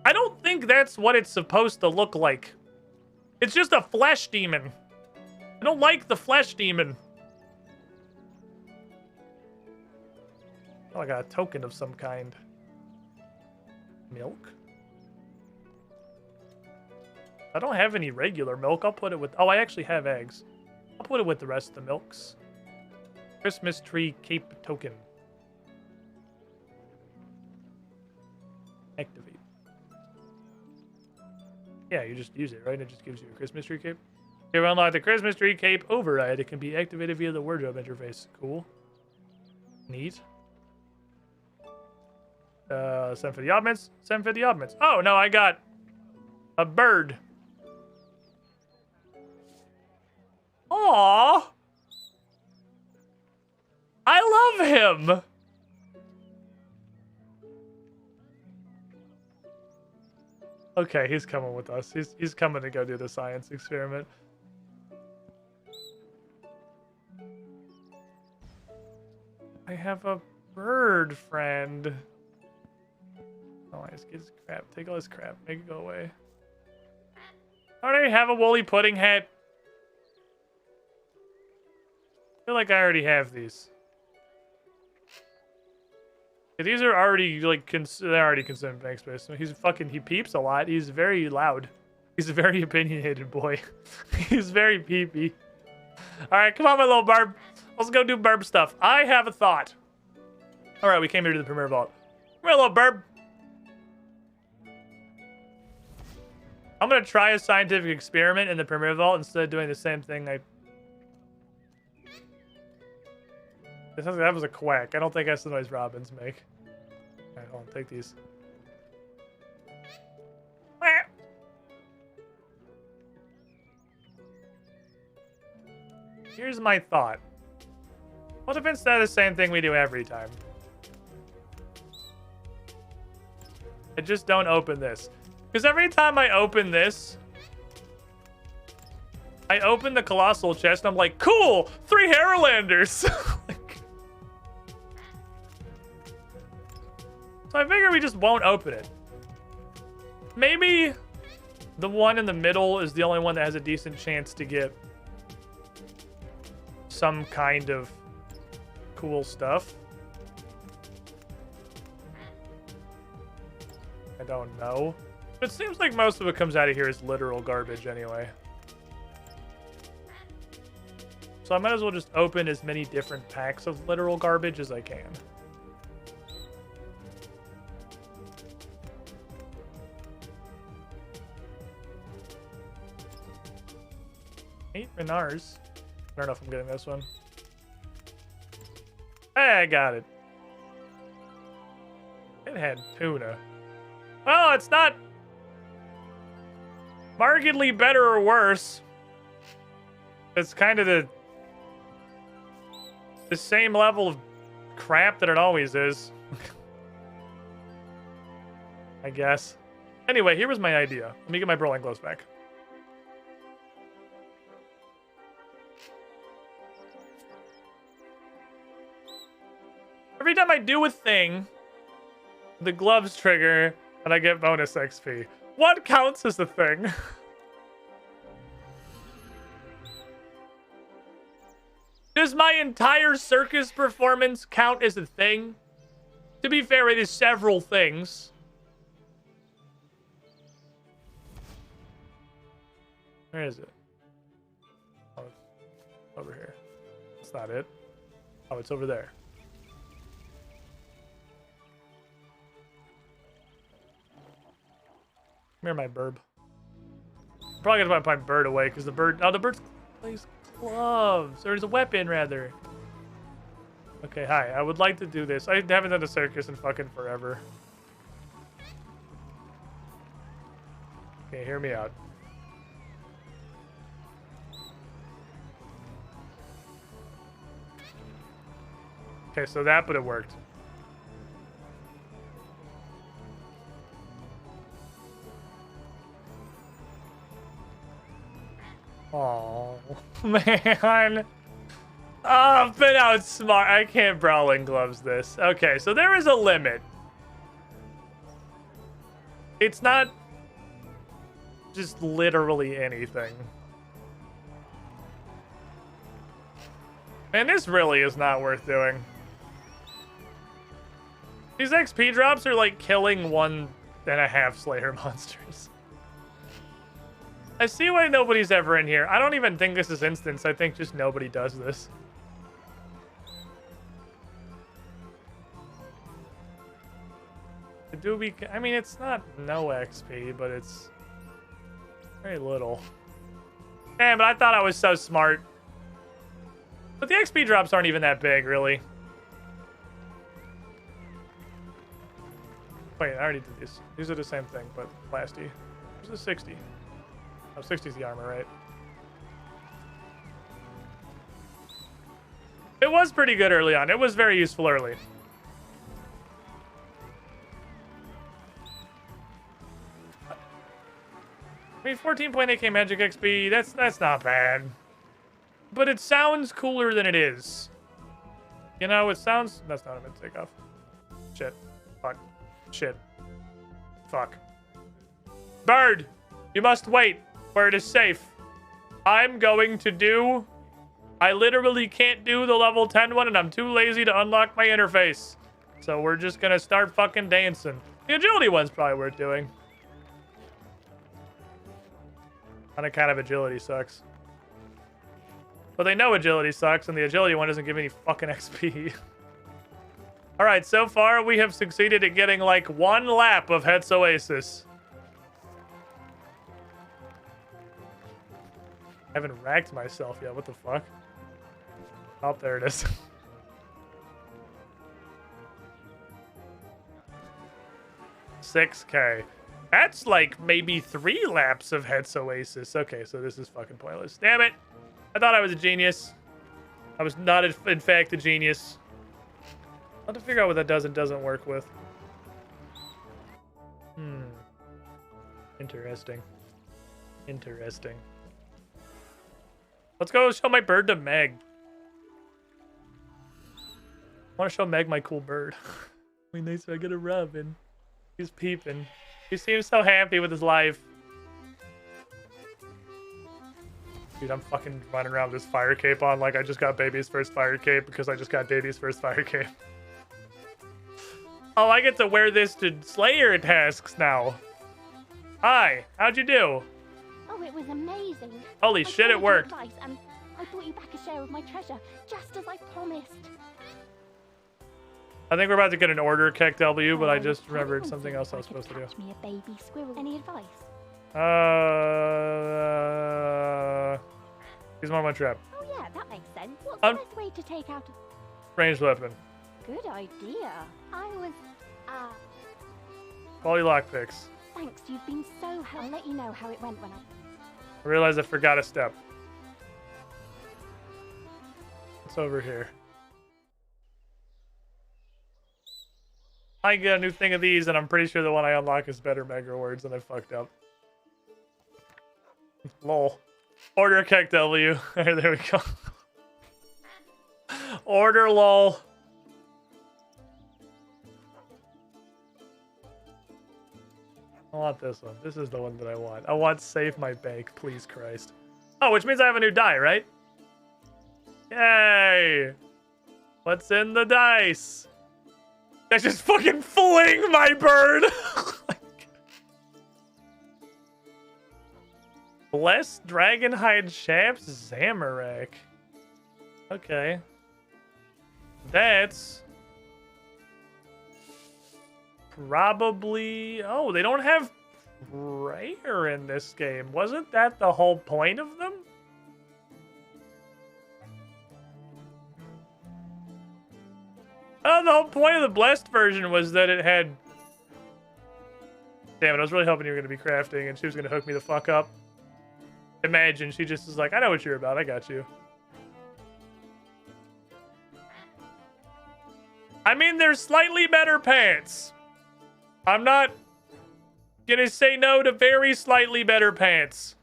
I don't think that's what it's supposed to look like. It's just a flesh demon. I don't like the flesh demon. Oh, I got a token of some kind. Milk? I don't have any regular milk. I'll put it with... Oh, I actually have eggs. I'll put it with the rest of the milks. Christmas tree cape token. Activate. Yeah, you just use it, right? It just gives you a Christmas tree cape. You unlock the Christmas tree cape override. It can be activated via the wardrobe interface. Cool. Neat. Send for the oddments. Send for the oddments. Oh, no, I got a bird. Aww. I love him. Okay, he's coming with us. He's coming to go do the science experiment. I have a bird friend. Oh, I just get his crap. Take all his crap. Make it go away. I already have a woolly pudding hat. I feel like I already have these. These are already, like, they're already consuming bank space. He peeps a lot. He's very loud. He's a very opinionated boy. He's very peepy. Alright, come on, my little burb. Let's go do burb stuff. I have a thought. Alright, we came here to the Premier Vault. Come here, little burb. I'm gonna try a scientific experiment in the Premier Vault instead of doing the same thing That was a quack. I don't think that's the noise robins make. Alright, hold on. Take these. Here's my thought. What if instead of the same thing we do every time? I just don't open this. Because every time I open this, I open the colossal chest and I'm like, cool! 3 Harrowlanders! Like, so I figure we just won't open it. Maybe the one in the middle is the only one that has a decent chance to get some kind of cool stuff. I don't know. It seems like most of what comes out of here is literal garbage anyway. So I might as well just open as many different packs of literal garbage as I can. Eight Renars. I don't know if I'm getting this one. Hey, I got it. It had tuna. Well, it's not markedly better or worse. It's kind of the same level of crap that it always is. I guess. Anyway, here was my idea. Let me get my brawling gloves back. Every time I do a thing, the gloves trigger and I get bonus XP. What counts as the thing? Does my entire circus performance count as a thing? To be fair, it is several things. Where is it? Oh, it's over here. That's not it. Oh, it's over there. Come here, my burb. I'm probably gonna put my bird away because the bird. Oh, the bird plays gloves. Or is a weapon, rather. Okay, hi. I would like to do this. I haven't done a circus in fucking forever. Okay, hear me out. Okay, so that, but it worked. Oh man. Oh, I've been outsmart. I can't brawling gloves this. Okay, so there is a limit. It's not just literally anything. Man, this really is not worth doing. These XP drops are like killing 1.5 Slayer monsters. I see why nobody's ever in here. I don't even think this is instance. I think just nobody does this. I mean, it's not no XP, but it's very little. Damn, but I thought I was so smart. But the XP drops aren't even that big, really. Wait, I already did these. These are the same thing, but plasty. This is 60. Oh, 60 is the armor, right? It was pretty good early on. It was very useful early. I mean, 14.8k magic XP, that's not bad. But it sounds cooler than it is. You know, it sounds... That's not a mid takeoff. Shit. Fuck. Shit. Fuck. Bird! You must wait where it is safe. I'm going to do... I literally can't do the level 10 one, and I'm too lazy to unlock my interface. So we're just gonna start fucking dancing. The agility one's probably worth doing. On account of agility sucks. But they know agility sucks, and the agility one doesn't give any fucking XP. Alright, so far we have succeeded at getting like 1 lap of Het's Oasis. I haven't racked myself yet, what the fuck? Oh, there it is. 6K. That's like maybe 3 laps of Het's Oasis. Okay, so this is fucking pointless. Damn it. I thought I was a genius. I was not, in fact, a genius. I'll have to figure out what that does and doesn't work with. Interesting. Interesting. Let's go show my bird to Meg. I want to show Meg my cool bird. Really nice. I get a Robin. He's peeping. He seems so happy with his life. Dude, I'm fucking running around with this fire cape on like I just got baby's first fire cape because I just got baby's first fire cape. Oh, I get to wear this to Slayer tasks now. Hi, how'd you do? Oh, it was amazing. Holy shit, it worked. Advice, and I brought you back a share of my treasure, just as I promised. I think we're about to get an order, KEKW, but I just remembered something else I was supposed to do. Catch me a baby squirrel. Any advice? He's on my trap. Oh yeah, that makes sense. What's the best way to take out a Ranged weapon. good idea? I was, Quality lockpicks. thanks, you've been so helpful. I'll let you know how it went when I realized I forgot a step. What's over here? I get a new thing of these, and I'm pretty sure the one I unlock is better Mega Words, and I fucked up. Lol. Order KEKW. There we go. Order lol. I want this one. This is the one that I want. I want Save My Bank, please Christ. Oh, which means I have a new die, right? Yay! What's in the dice? That's just fucking fling my bird! Blessed Dragonhide Shafts Zamorak. Okay. That's probably... Oh, they don't have prayer in this game. Wasn't that the whole point of them? Oh, the whole point of the Blessed version was that it had... Damn it, I was really hoping you were going to be crafting and she was going to hook me the fuck up. Imagine, she just is like, I know what you're about, I got you. I mean, they're slightly better pants. I'm not gonna say no to very slightly better pants.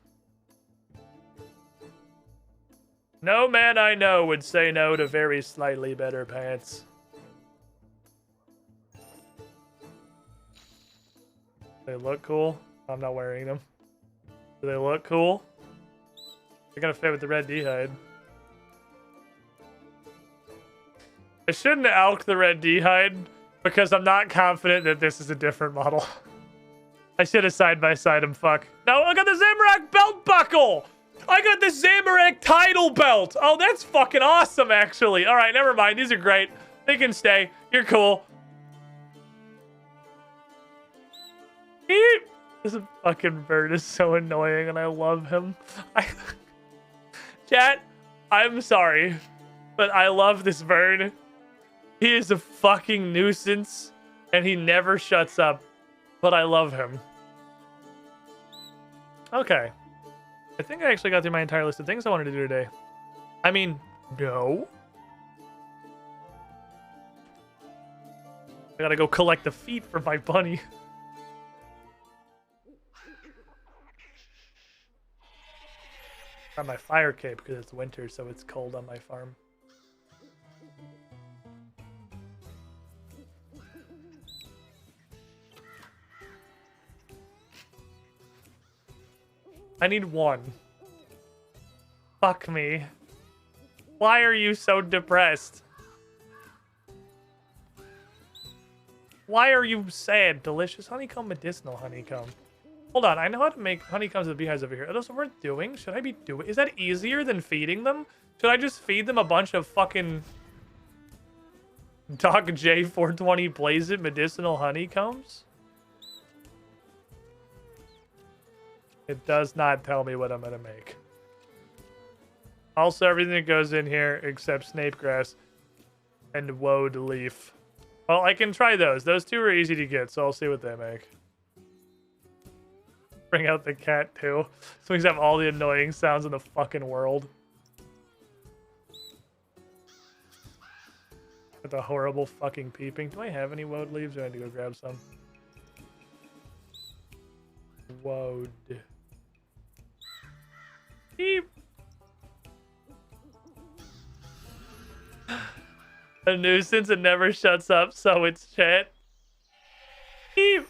No man I know would say no to very slightly better pants. They look cool. I'm not wearing them. Do they look cool? They're gonna fit with the red D-hide. I shouldn't elk the red D-hide because I'm not confident that this is a different model. I should have side-by-side them, fuck. No, I got the Zamorak belt buckle! I got the Zamorak title belt! Oh, that's fucking awesome, actually. Alright, never mind. These are great. They can stay. You're cool. Eep. This fucking bird is so annoying and I love him. Chat, I'm sorry, but I love this bird. He is a fucking nuisance and he never shuts up, but I love him. Okay. I think I actually got through my entire list of things I wanted to do today. I mean, no. I gotta go collect the feet for my bunny. Got my fire cape because it's winter, so it's cold on my farm. I need one. Fuck me. Why are you so depressed? Why are you sad? Delicious honeycomb, medicinal honeycomb. Hold on, I know how to make honeycombs with beehives over here. Are those what we're doing? Should I be doing? Is that easier than feeding them? Should I just feed them a bunch of fucking Doc J420 Blaze It medicinal honeycombs? It does not tell me what I'm gonna make. Also, everything that goes in here except snape grass and woad leaf. Well, I can try those. Those two are easy to get, so I'll see what they make. Bring out the cat, too. So we have all the annoying sounds in the fucking world. With the horrible fucking peeping. Do I have any woad leaves? Or I need to go grab some. Woad. Beep. A nuisance, it never shuts up, so it's chat. Beep.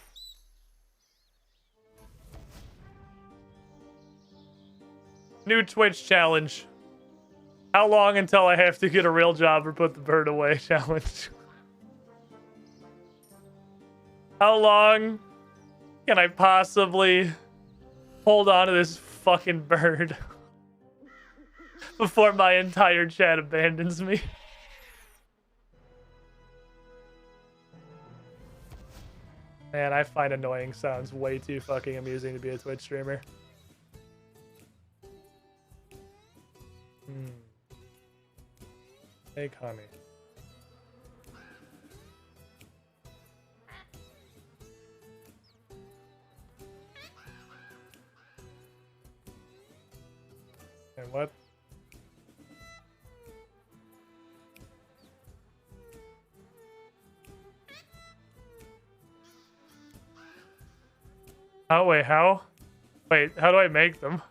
New Twitch challenge. How long until I have to get a real job or put the bird away challenge? How long can I possibly hold on to this fucking bird before my entire chat abandons me? Man, I find annoying sounds way too fucking amusing to be a Twitch streamer. Take honey. And what? Oh, wait, how? Wait, how do I make them?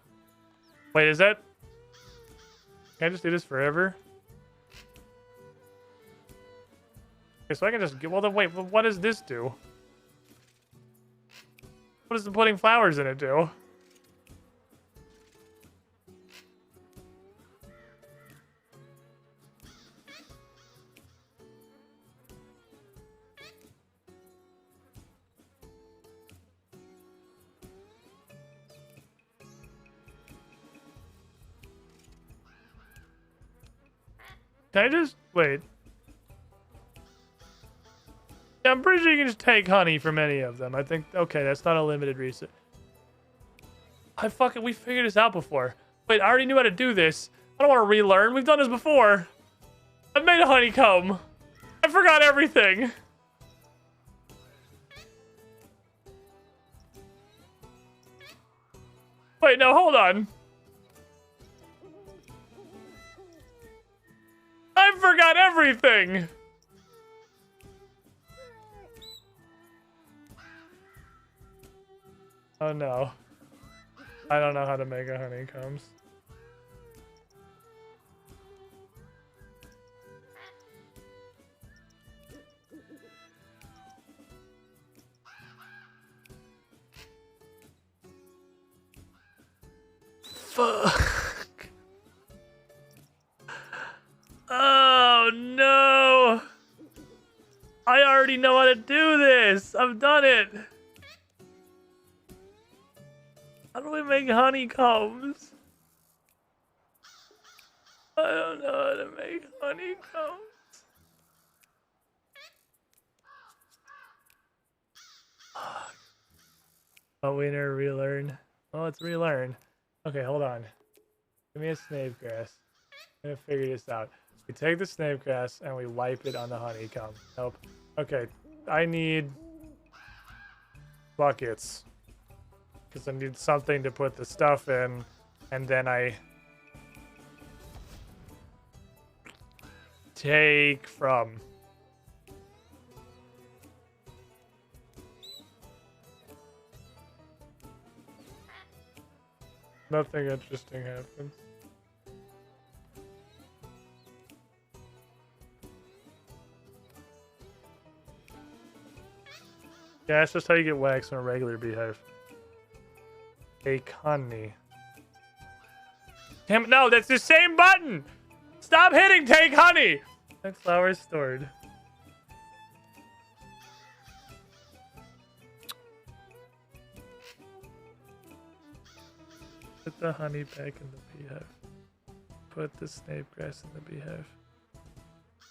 Wait, is that... Can I just do this forever? Okay, so I can just get... Well, then wait, what does this do? What does the putting flowers in it do? Can I just... Wait. Yeah, I'm pretty sure you can just take honey from any of them. I think... Okay, that's not a limited reset. We figured this out before. Wait, I already knew how to do this. I don't want to relearn. We've done this before. I've made a honeycomb. I forgot everything. Wait, no, hold on. I forgot everything. Oh no. I don't know how to make a honeycombs. Fuck. Oh no. I already know how to do this. I've done it. How do we make honeycombs? I don't know how to make honeycombs. Oh, we never relearn. Oh, let's relearn. Okay, hold on. Give me a snake grass. I'm gonna figure this out. We take the snake grass and we wipe it on the honeycomb. Nope. Okay, I need buckets. Because I need something to put the stuff in, and then I take from. Nothing interesting happens. Yeah, that's just how you get wax from a regular beehive. Take honey. Damn it, no, that's the same button! Stop hitting take honey! That flower is stored. Put the honey back in the beehive. Put the snape grass in the beehive.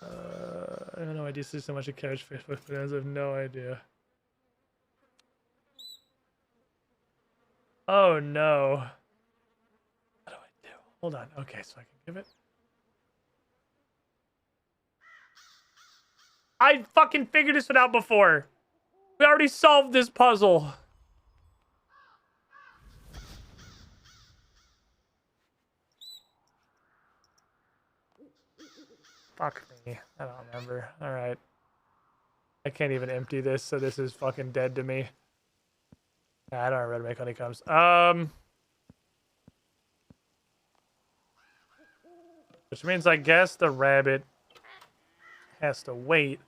I don't know, I just do so much of couch fish with bananas, I have no idea. Oh no. What do I do? Hold on. Okay, so I can give it. I fucking figured this one out before. We already solved this puzzle. Fuck me. I don't remember. Alright. I can't even empty this, so this is fucking dead to me. I don't remember how to make honeycombs. Which means I guess the rabbit has to wait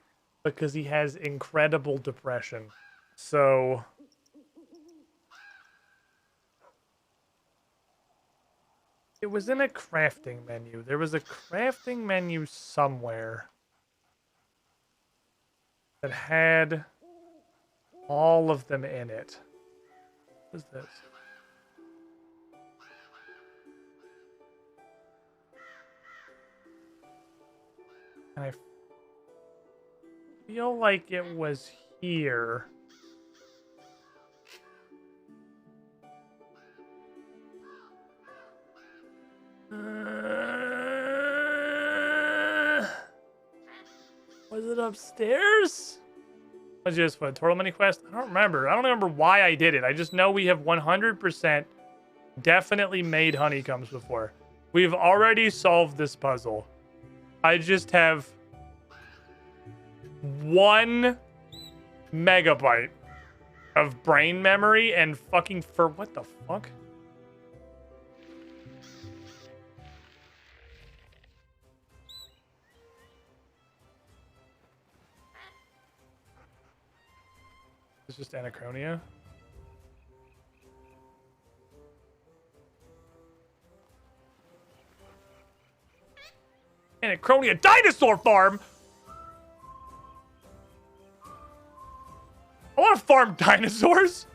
because he has incredible depression. So it was in a crafting menu. There was a crafting menu somewhere that had all of them in it. What is this? And I feel like it was here. Was it upstairs? Was it just for a tutorial mini quest? I don't remember. I don't remember why I did it. I just know we have 100% definitely made honeycombs before. We've already solved this puzzle. I just have 1 megabyte of brain memory and fucking for what the fuck? It's just Anachronia. Anachronia Dinosaur Farm? I want to farm dinosaurs.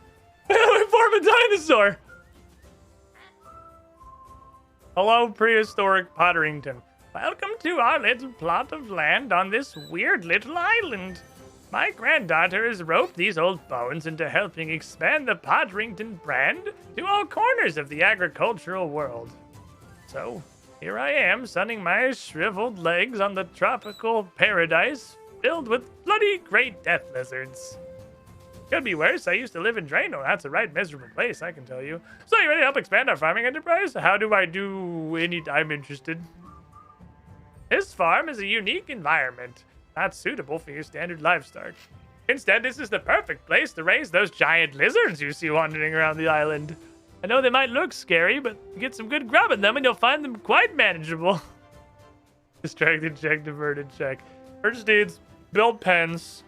I want to farm a dinosaur. Hello, prehistoric Potterington. Welcome to our little plot of land on this weird little island. My granddaughter has roped these old bones into helping expand the Potterington brand to all corners of the agricultural world. So, here I am, sunning my shriveled legs on the tropical paradise filled with bloody great death lizards. Could be worse. I used to live in Drano. That's a right miserable place, I can tell you. So, you ready to help expand our farming enterprise? How do I do any... I'm interested. This farm is a unique environment, not suitable for your standard livestock. Instead, this is the perfect place to raise those giant lizards you see wandering around the island. I know they might look scary, but get some good grub in them and you'll find them quite manageable. Distracted check, diverted check. Purchase deeds, build pens.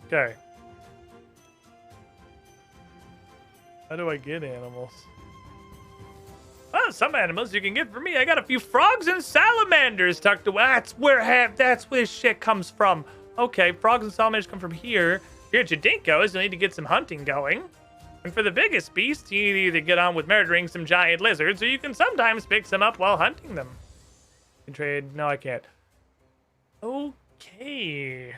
Okay. How do I get animals? Well, some animals you can get for me. I got a few frogs and salamanders tucked away. That's where shit comes from. Okay, frogs and salamanders come from here. Here at Jadinko's, you'll need to get some hunting going. And for the biggest beasts, you need to get on with murdering some giant lizards, or you can sometimes pick some up while hunting them. You can trade... No, I can't. Okay.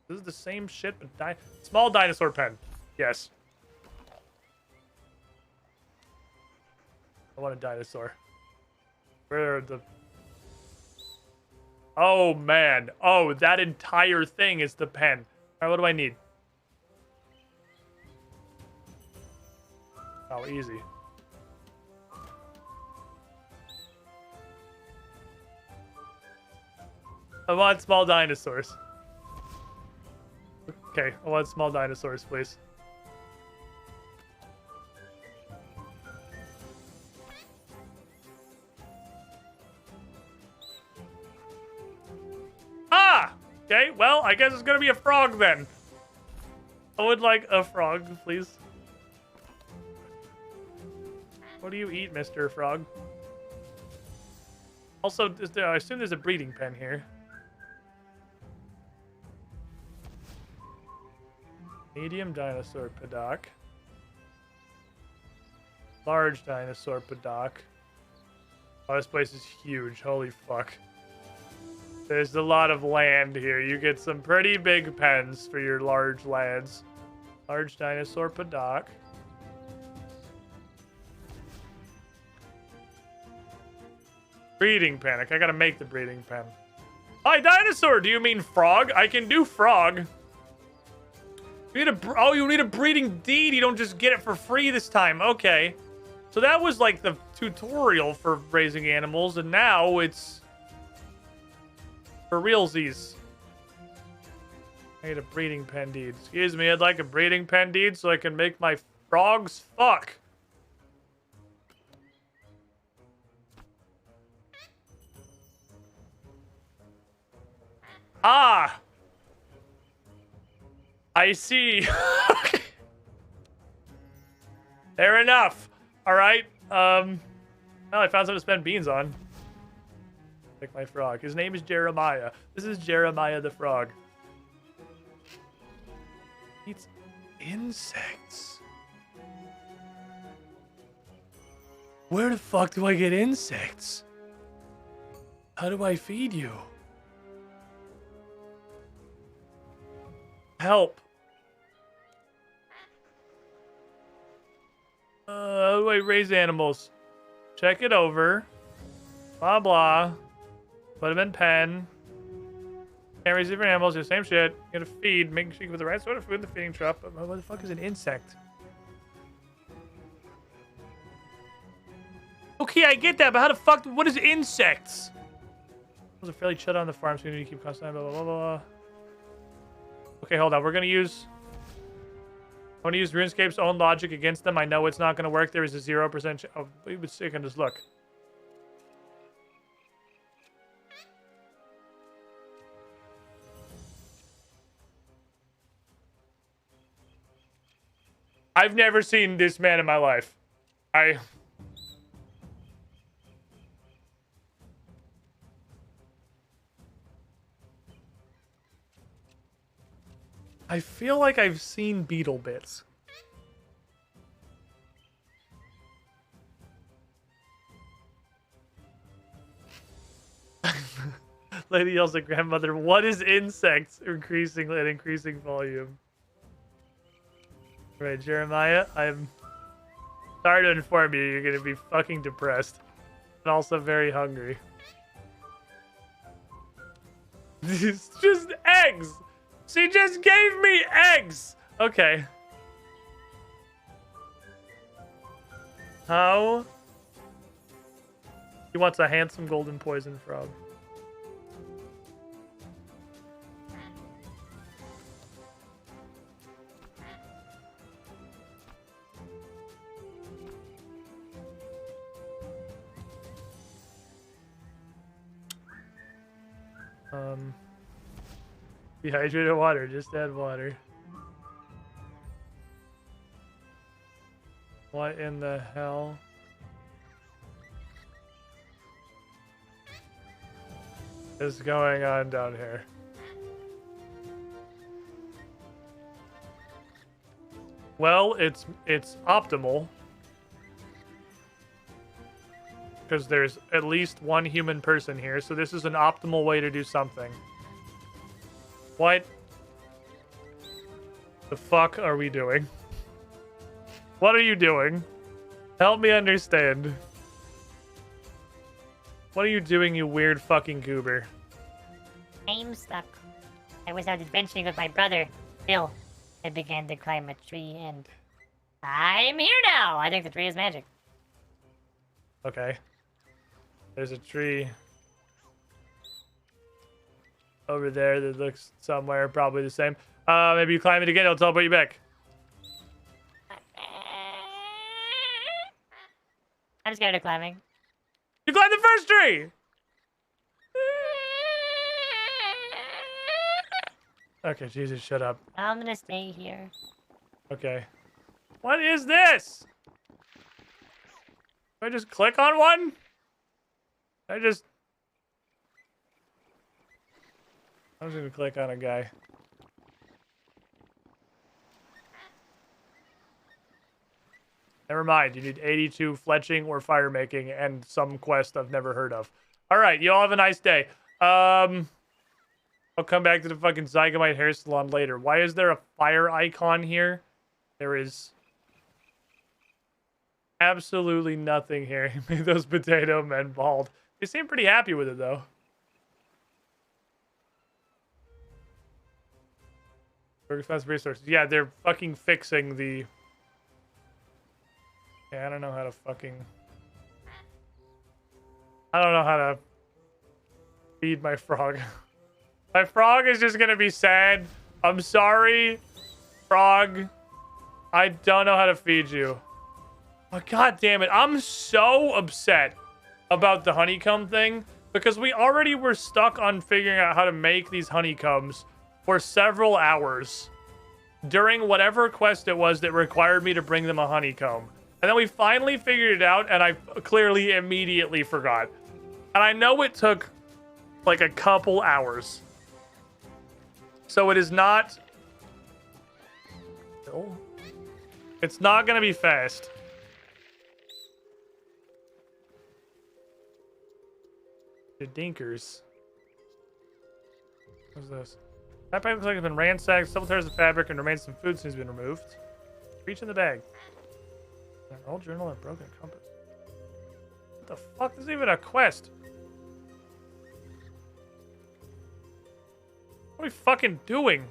This is the same shit, but small dinosaur pen. Yes. I want a dinosaur. Where are the... Oh, man. Oh, that entire thing is the pen. All right, what do I need? Oh, easy. I want small dinosaurs. Okay, I want small dinosaurs, please. Ah! Okay, well, I guess it's gonna be a frog then. I would like a frog, please. What do you eat, Mr. Frog? Also, I assume there's a breeding pen here. Medium dinosaur paddock. Large dinosaur paddock. Oh, this place is huge. Holy fuck. There's a lot of land here. You get some pretty big pens for your large lads. Large dinosaur paddock. Breeding pen. I gotta make the breeding pen. Hi, dinosaur. Do you mean frog? I can do frog. You need you need a breeding deed. You don't just get it for free this time. Okay. So that was like the tutorial for raising animals, and now it's for realsies. I need a breeding pen deed. Excuse me, I'd like a breeding pen deed so I can make my frogs fuck. Ah! I see. Fair enough. All right. Well, I found something to spend beans on. Like my frog. His name is Jeremiah. This is Jeremiah the frog. Eats insects. Where the fuck do I get insects? How do I feed you? Help. How do I raise animals? Check it over. Blah, blah. Put them in pen. Can't raise different animals, the same shit. You gotta feed, making sure you put the right sort of food in the feeding trough. But what the fuck is an insect? Okay, I get that, but how the fuck, what is insects? Those are fairly shut on the farm, so you need to keep constant, blah, blah, blah, blah. Okay, hold on. I'm going to use RuneScape's own logic against them. I know it's not going to work. There is a 0% oh, wait a second, just look. I've never seen this man in my life. I feel like I've seen beetle bits. Lady yells at grandmother, what is insects? Increasing at increasing volume. All right, Jeremiah, I'm sorry to inform you, you're gonna be fucking depressed. And also very hungry. It's just eggs! She just gave me eggs! Okay. How? He wants a handsome golden poison frog. Dehydrated water, just add water. What in the hell? Is going on down here? Well, it's optimal. Because there's at least one human person here, so this is an optimal way to do something. What the fuck are we doing? What are you doing? Help me understand. What are you doing, you weird fucking goober? I'm stuck. I was out adventuring with my brother, Bill. I began to climb a tree, and I'm here now! I think the tree is magic. Okay. There's a tree over there that looks somewhere probably the same. Maybe you climb it again, it'll teleport you back. I'm scared of climbing. You climbed the first tree! Okay, Jesus, shut up. I'm gonna stay here. Okay. What is this? Do I just click on one? I'm just gonna click on a guy. Never mind, you need 82 fletching or fire making and some quest I've never heard of. Alright, you all have a nice day. I'll come back to the fucking Zygamite hair salon later. Why is there a fire icon here? There is absolutely nothing here. He made those potato men bald. They seem pretty happy with it, though. expensive resources. Yeah, they're fucking fixing the... Yeah, I don't know how to fucking... I don't know how to feed my frog. My frog is just gonna be sad. I'm sorry, frog. I don't know how to feed you. Oh, God damn it. I'm so upset about the honeycomb thing because we already were stuck on figuring out how to make these honeycombs for several hours during whatever quest it was that required me to bring them a honeycomb. And then we finally figured it out, and I clearly immediately forgot. And I know it took like a couple hours. So it is not... It's not going to be fast. The dinkers. What's this? That pipe looks like it's been ransacked. Several tears of fabric and remains some food since it's been removed. Reach in the bag. An old journal and broken compass. What the fuck? This is even a quest. What are we fucking doing?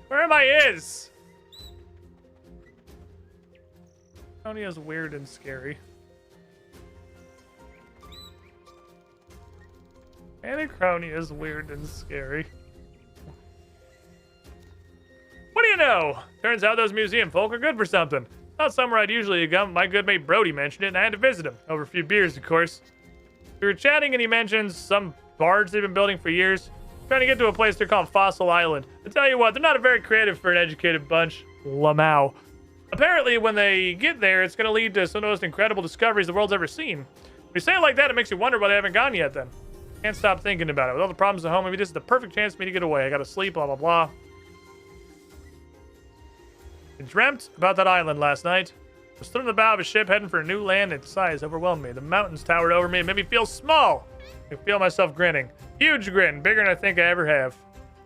Where am I is? Tony is weird and scary. Anachrony is weird and scary. What do you know? Turns out those museum folk are good for something. Not somewhere I'd usually go. My good mate Brody mentioned it, and I had to visit him. Over a few beers, of course. We were chatting, and he mentions some barge they've been building for years. Trying to get to a place they're called Fossil Island. I tell you what, they're not a very creative for an educated bunch. Lamau. Apparently, when they get there, it's going to lead to some of the most incredible discoveries the world's ever seen. When you say it like that, it makes you wonder why they haven't gone yet, then. Can't stop thinking about it. With all the problems at home, maybe this is the perfect chance for me to get away. I gotta sleep, blah, blah, blah. I dreamt about that island last night. I stood on the bow of a ship heading for a new land, and its size overwhelmed me. The mountains towered over me and made me feel small. I could feel myself grinning. Huge grin, bigger than I think I ever have.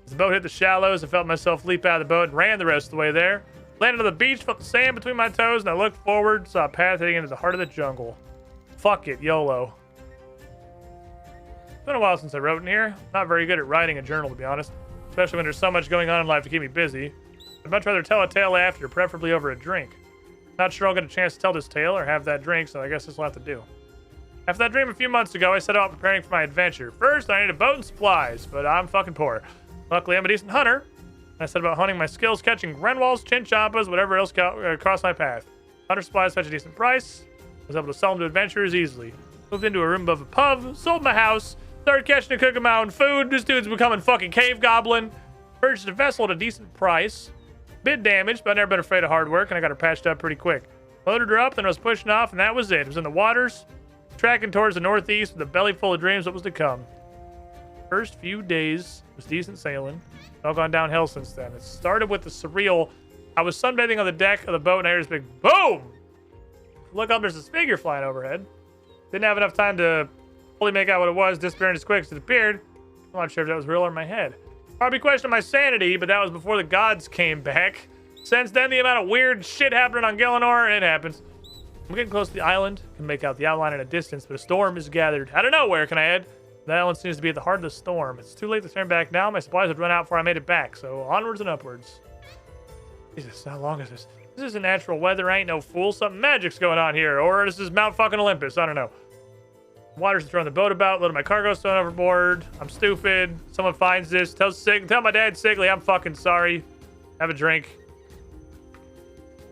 As the boat hit the shallows, I felt myself leap out of the boat and ran the rest of the way there. Landed on the beach, felt the sand between my toes, and I looked forward, saw a path heading into the heart of the jungle. Fuck it, YOLO. It's been a while since I wrote in here. Not very good at writing a journal, to be honest. Especially when there's so much going on in life to keep me busy. I'd much rather tell a tale after, preferably over a drink. Not sure I'll get a chance to tell this tale or have that drink, so I guess this will have to do. After that dream a few months ago, I set out preparing for my adventure. First, I need a boat and supplies, but I'm fucking poor. Luckily, I'm a decent hunter. I set about hunting my skills, catching Grenwalls, Chinchompas, whatever else crossed my path. Hunter supplies fetch a decent price. I was able to sell them to adventurers easily. Moved into a room above a pub, sold my house, started catching and cooking my own food. This dude's becoming fucking cave goblin. Purchased a vessel at a decent price. Bit damaged, but I've never been afraid of hard work, and I got her patched up pretty quick. Loaded her up, then I was pushing off, and that was it. It was in the waters, tracking towards the northeast with a belly full of dreams what was to come. First few days was decent sailing. It's all gone downhill since then. It started with the surreal. I was sunbathing on the deck of the boat, and I heard this big boom! Look up, there's this figure flying overhead. Didn't have enough time to fully make out what it was, disappearing as quick as it appeared. I'm not sure if that was real or in my head. Probably questioned my sanity, but that was before the gods came back. Since then, the amount of weird shit happening on Gielinor, it happens. I'm getting close to the island. Can make out the outline in a distance, but a storm is gathered. Out of nowhere, can I add? The island seems to be at the heart of the storm. It's too late to turn back now. My supplies would run out before I made it back, so onwards and upwards. Jesus, how long is this? This isn't natural weather. I ain't no fool. Something magic's going on here. Or this is Mount fucking Olympus. I don't know. Water's throwing the boat about. Little my cargo's thrown overboard. I'm stupid. Someone finds this. Tell my dad Sigley I'm fucking sorry. Have a drink.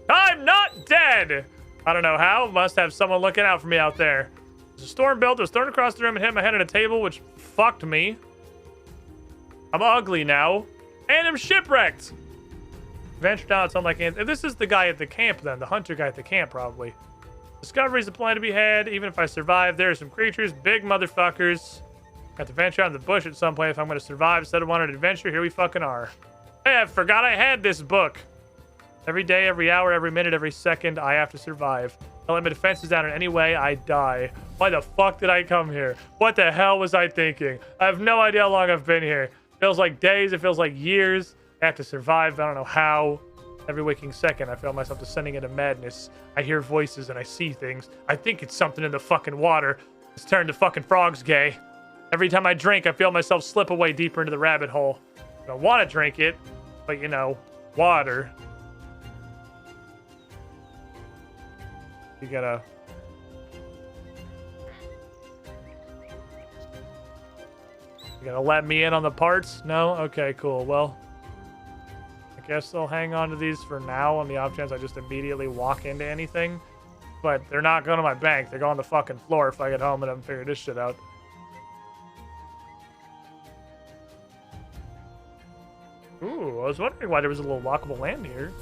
I'm not dead! I don't know how. Must have someone looking out for me out there. There's a storm built. It was thrown across the room and hit my head on a table, which fucked me. I'm ugly now. And I'm shipwrecked. Ventured out. Something like this is the guy at the camp then. The hunter guy at the camp, probably. Discoveries a plan to be had. Even if I survive, there are some creatures. Big motherfuckers. Got to venture out in the bush at some point if I'm going to survive. Instead of wanting an adventure, here we fucking are. Hey, I forgot I had this book. Every day, every hour, every minute, every second, I have to survive. Don't let my defenses down in any way, I die. Why the fuck did I come here? What the hell was I thinking? I have no idea how long I've been here. Feels like days, it feels like years. I have to survive, I don't know how. Every waking second, I feel myself descending into madness. I hear voices and I see things. I think it's something in the fucking water. It's turned the fucking frogs gay. Every time I drink, I feel myself slip away deeper into the rabbit hole. I don't want to drink it, but you know, water. You gotta... You gonna let me in on the parts? No? Okay, cool. Well, I guess I'll hang on to these for now on the off chance I just immediately walk into anything. But they're not going to my bank. They're going on the fucking floor if I get home and haven't figured this shit out. Ooh, I was wondering why there was a little lockable land here.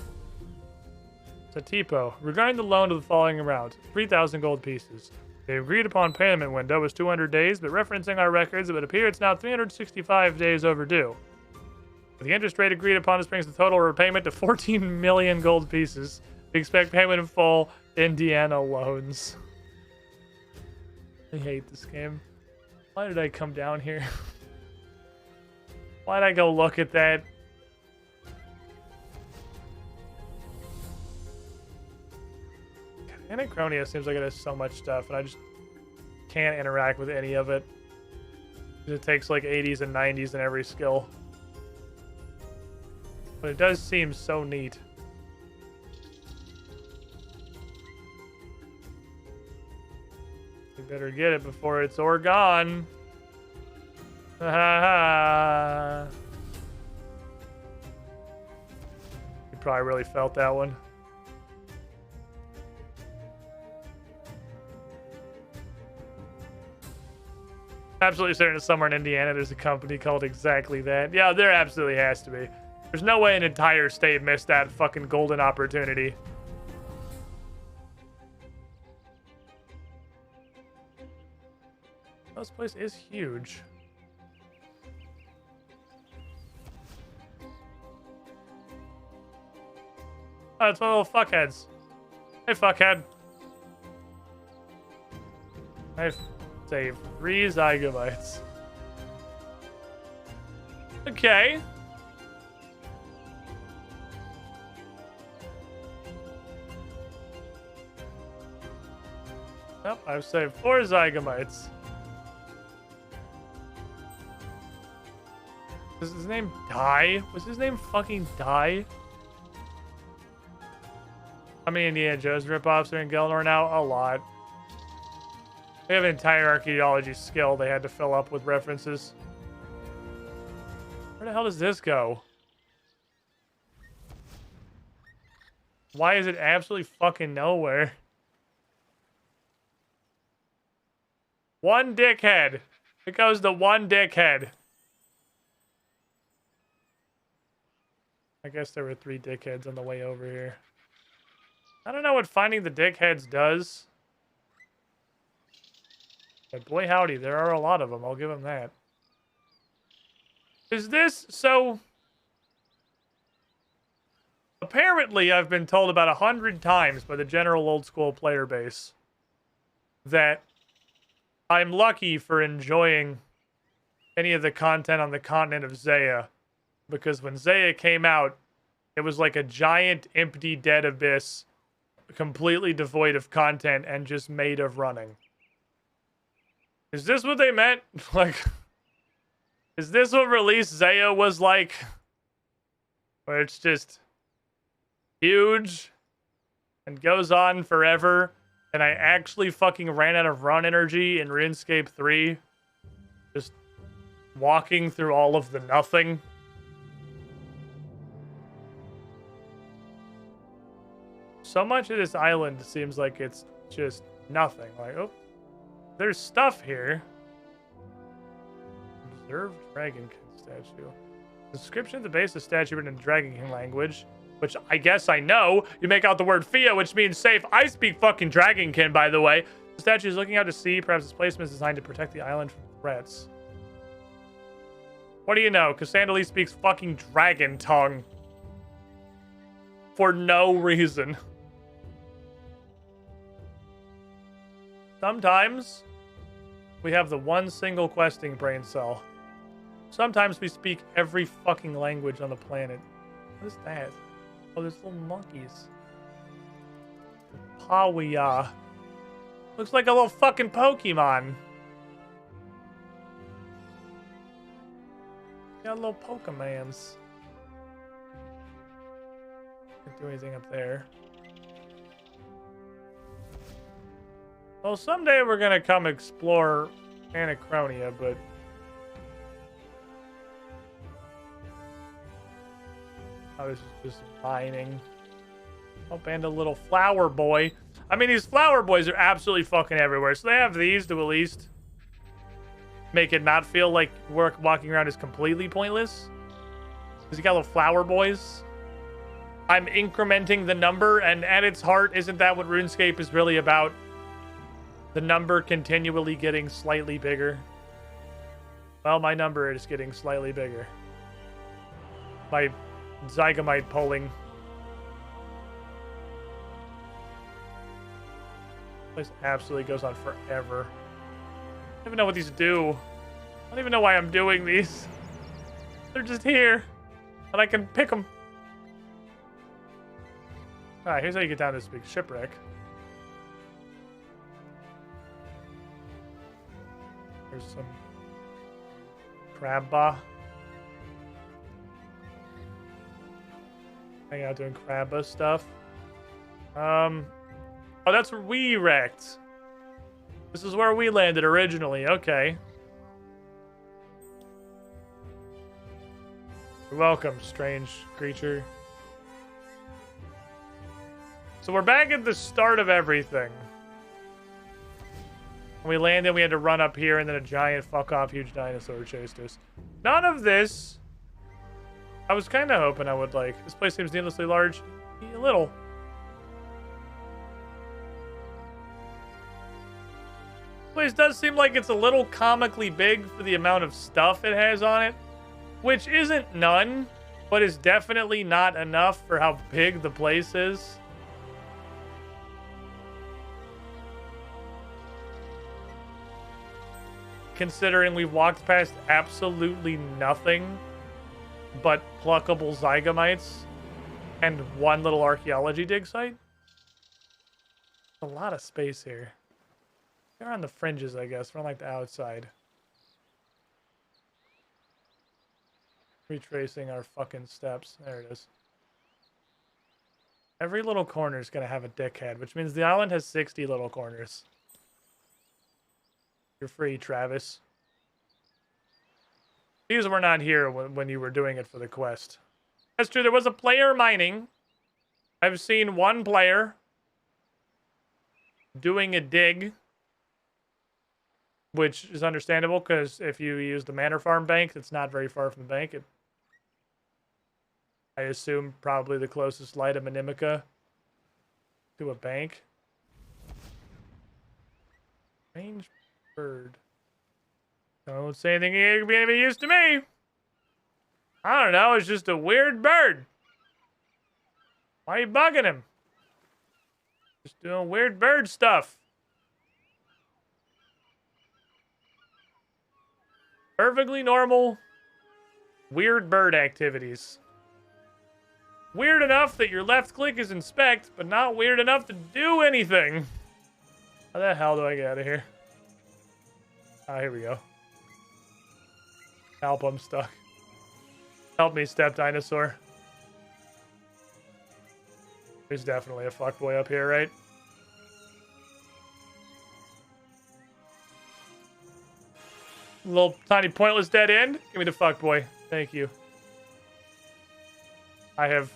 It's a Tipo. Regarding the loan of the following amount, 3,000 gold pieces. The agreed upon payment window was 200 days, but referencing our records, it would appear it's now 365 days overdue. The interest rate agreed upon this brings the total repayment to 14 million gold pieces. We expect payment in full. Indiana loans. I hate this game. Why did I come down here? Why'd I go look at that? Anachronia seems like it has so much stuff, and I just can't interact with any of it. It takes like 80s and 90s in every skill. But it does seem so neat. You better get it before it's all gone. Ha ha. You probably really felt that one. Absolutely certain that somewhere in Indiana there's a company called exactly that. Yeah, there absolutely has to be. There's no way an entire state missed that fucking golden opportunity. This place is huge. Oh, it's one of the little fuckheads. Hey, fuckhead. I've saved 3 zygobites. Okay. Nope, I've saved 4 zygobites. Was his name Die? Was his name fucking Die? How many Indiana Jones ripoffs are in Gelnor now? A lot. They have an entire archaeology skill they had to fill up with references. Where the hell does this go? Why is it absolutely fucking nowhere? One dickhead. It goes to one dickhead. I guess there were 3 dickheads on the way over here. I don't know what finding the dickheads does. But boy howdy, there are a lot of them. I'll give them that. Is this so... Apparently, I've been told about 100 times by the general old school player base that I'm lucky for enjoying any of the content on the continent of Zaya. Because when Zaya came out, it was like a giant, empty, dead abyss, completely devoid of content and just made of running. Is this what they meant? Like, is this what release Zaya was like? Where it's just huge and goes on forever, and I actually fucking ran out of run energy in RuneScape 3, just walking through all of the nothing. So much of this island seems like it's just nothing. Like, oh, there's stuff here. Observed Dragon King statue. Description at the base of the statue written in Dragon King language, which I guess I know. You make out the word Fia, which means safe. I speak fucking Dragonkin, by the way. The statue is looking out to sea. Perhaps its placement is designed to protect the island from threats. What do you know? Cassandra speaks fucking dragon tongue. For no reason. Sometimes we have the one single questing brain cell. Sometimes we speak every fucking language on the planet. What is that? Oh, there's little monkeys. Pawia. Looks like a little fucking Pokemon. Got little Pokemans. Can't do anything up there. Well, someday we're gonna come explore Anachronia, but oh, this is just mining. Oh, and a little flower boy. I mean, these flower boys are absolutely fucking everywhere. So they have these to at least make it not feel like walking around is completely pointless. Because you got little flower boys. I'm incrementing the number, and at its heart, isn't that what RuneScape is really about? The number continually getting slightly bigger. Well, my number is getting slightly bigger. My Zygamite polling. This absolutely goes on forever. I don't even know what these do. I don't even know why I'm doing these. They're just here. And I can pick them. Alright, here's how you get down this big shipwreck. There's some crabba. Hang out doing crabba stuff. Oh, that's where we wrecked. This is where we landed originally. Okay. You're welcome, strange creature. So we're back at the start of everything. When we landed, we had to run up here, and then a giant fuck-off huge dinosaur chased us. None of this. I was kind of hoping I would like. This place seems needlessly large. A little. Place does seem like it's a little comically big for the amount of stuff it has on it, which isn't none, but is definitely not enough for how big the place is. Considering we've walked past absolutely nothing but pluckable Zygamites and one little archaeology dig site. A lot of space here. They're on the fringes, I guess. We're on like the outside. Retracing our fucking steps. There it is. Every little corner is going to have a dickhead, which means the island has 60 little corners. You're free, Travis. These were not here when you were doing it for the quest. That's true. There was a player mining. I've seen one player doing a dig, which is understandable because if you use the Manor Farm bank, it's not very far from the bank. I assume probably the closest light of Minimica to a bank. Strange bird. Don't say anything here could be any use to me. I don't know, it's just a weird bird. Why are you bugging him? Just doing weird bird stuff. Perfectly normal, weird bird activities. Weird enough that your left click is inspect, but not weird enough to do anything. How the hell do I get out of here? Ah, here we go. Help, I'm stuck. Help me, step dinosaur. There's definitely a fuckboy up here, right? Little tiny pointless dead end. Give me the fuckboy. Thank you. I have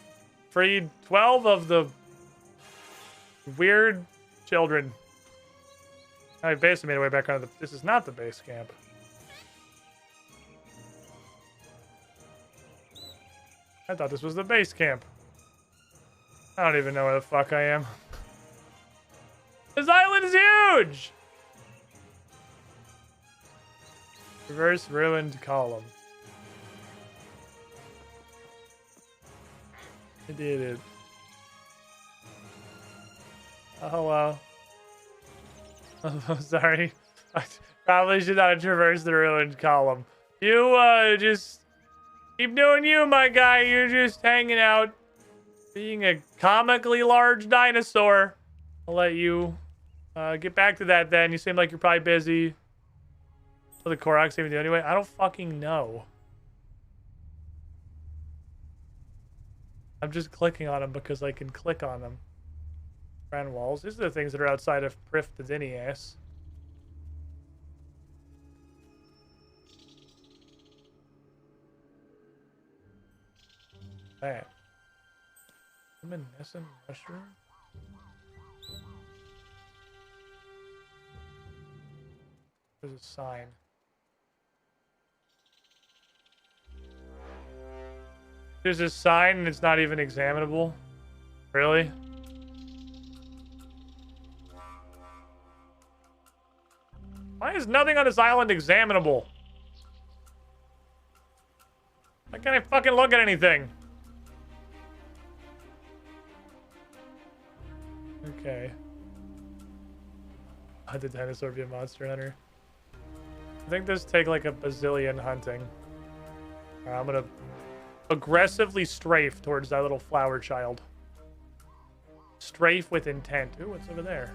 freed 12 of the weird children. I basically made my way back onto the... This is not the base camp. I thought this was the base camp. I don't even know where the fuck I am. This island is huge! Reverse ruined column. I did it. Oh, hello. Oh, sorry. I probably should not have traversed the ruined column. You, just keep doing you, my guy. You're just hanging out. Being a comically large dinosaur. I'll let you get back to that then. You seem like you're probably busy. What the Koroks even do anyway? I don't fucking know. I'm just clicking on them because I can click on them. Grand walls. These are the things that are outside of Prif the Dinias. That. Luminescent mushroom? There's a sign. There's a sign and it's not even examinable? Really? Why is nothing on this island examinable? Why can't I fucking look at anything? Okay. Had the dinosaur be a monster hunter? I think this take like a bazillion hunting. I'm gonna aggressively strafe towards that little flower child. Strafe with intent. Ooh, what's over there?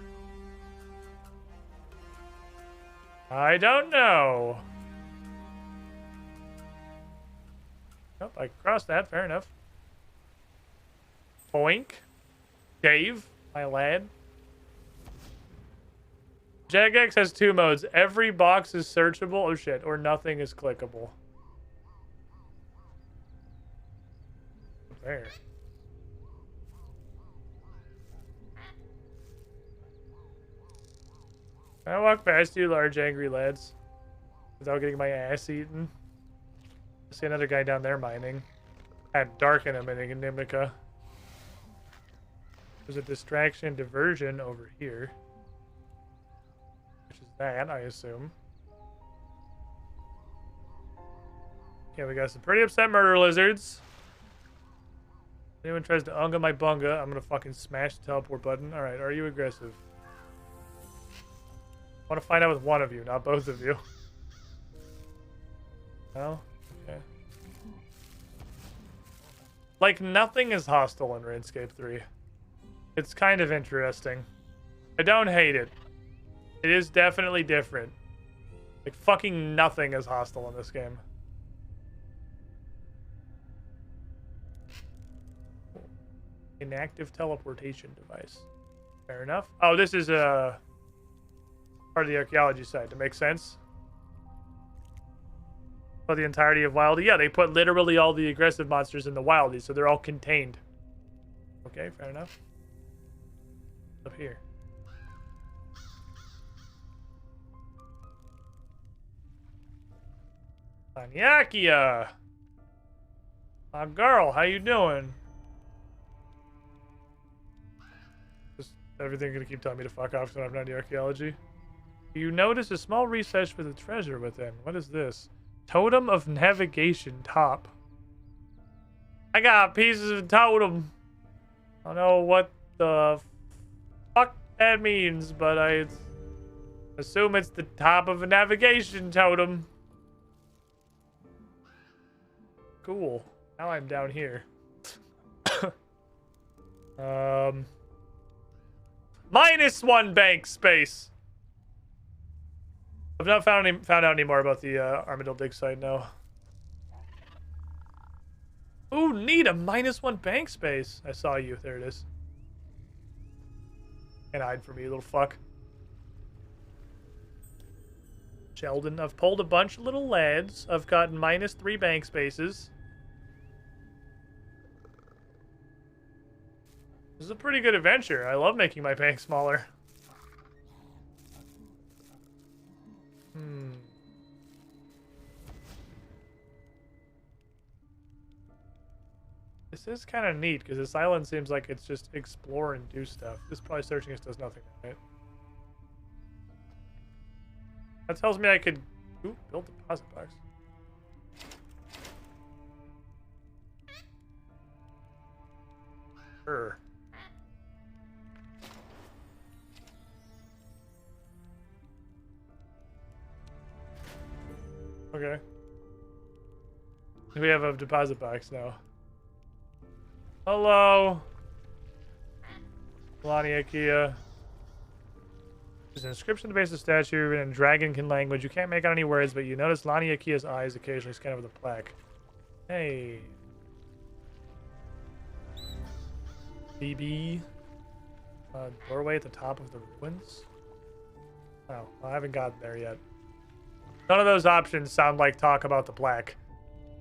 I don't know. Nope, I crossed that. Fair enough. Boink. Dave, my lad. Jagex has 2 modes. Every box is searchable. Oh shit. Or nothing is clickable. There. Can I walk past you, large angry lads, without getting my ass eaten? I see another guy down there mining. Had darken him in Inimica. There's a distraction diversion over here. Which is that, I assume. Okay, we got some pretty upset murder lizards. If anyone tries to unga my bunga, I'm gonna fucking smash the teleport button. Alright, are you aggressive? I want to find out with one of you, not both of you. No? Okay. Like, nothing is hostile in Runescape 3. It's kind of interesting. I don't hate it. It is definitely different. Like, fucking nothing is hostile in this game. Inactive teleportation device. Fair enough. Oh, this is a part of the archaeology site. To make sense. For the entirety of Wildy. Yeah, they put literally all the aggressive monsters in the Wildy, so they're all contained. Okay, fair enough. Up here. Anyakia! My girl, how you doing? Just everything gonna keep telling me to fuck off so I'm not the archaeology. You notice a small recess with a treasure within. What is this? Totem of navigation top. I got pieces of totem. I don't know what the fuck that means, but I assume it's the top of a navigation totem. Cool. Now I'm down here. -1 bank space. I've not found out any more about the Armadillo dig site now. Ooh, neat, a -1 bank space. I saw you. There it is. Can't hide from me, you little fuck. Sheldon, I've pulled a bunch of little lads. I've gotten -3 bank spaces. This is a pretty good adventure. I love making my bank smaller. This is kind of neat, because this island seems like it's just explore and do stuff. This probably searching us does nothing, right? That tells me I could build a deposit box. Sure. Okay. We have a deposit box now. Hello. Lania Kia. There's an inscription at the base of the statue written in Dragonkin language. You can't make out any words, but you notice Lania Kia's eyes occasionally scan over the plaque. Hey. BB. Doorway at the top of the ruins? Oh, I haven't gotten there yet. None of those options sound like talk about the plaque.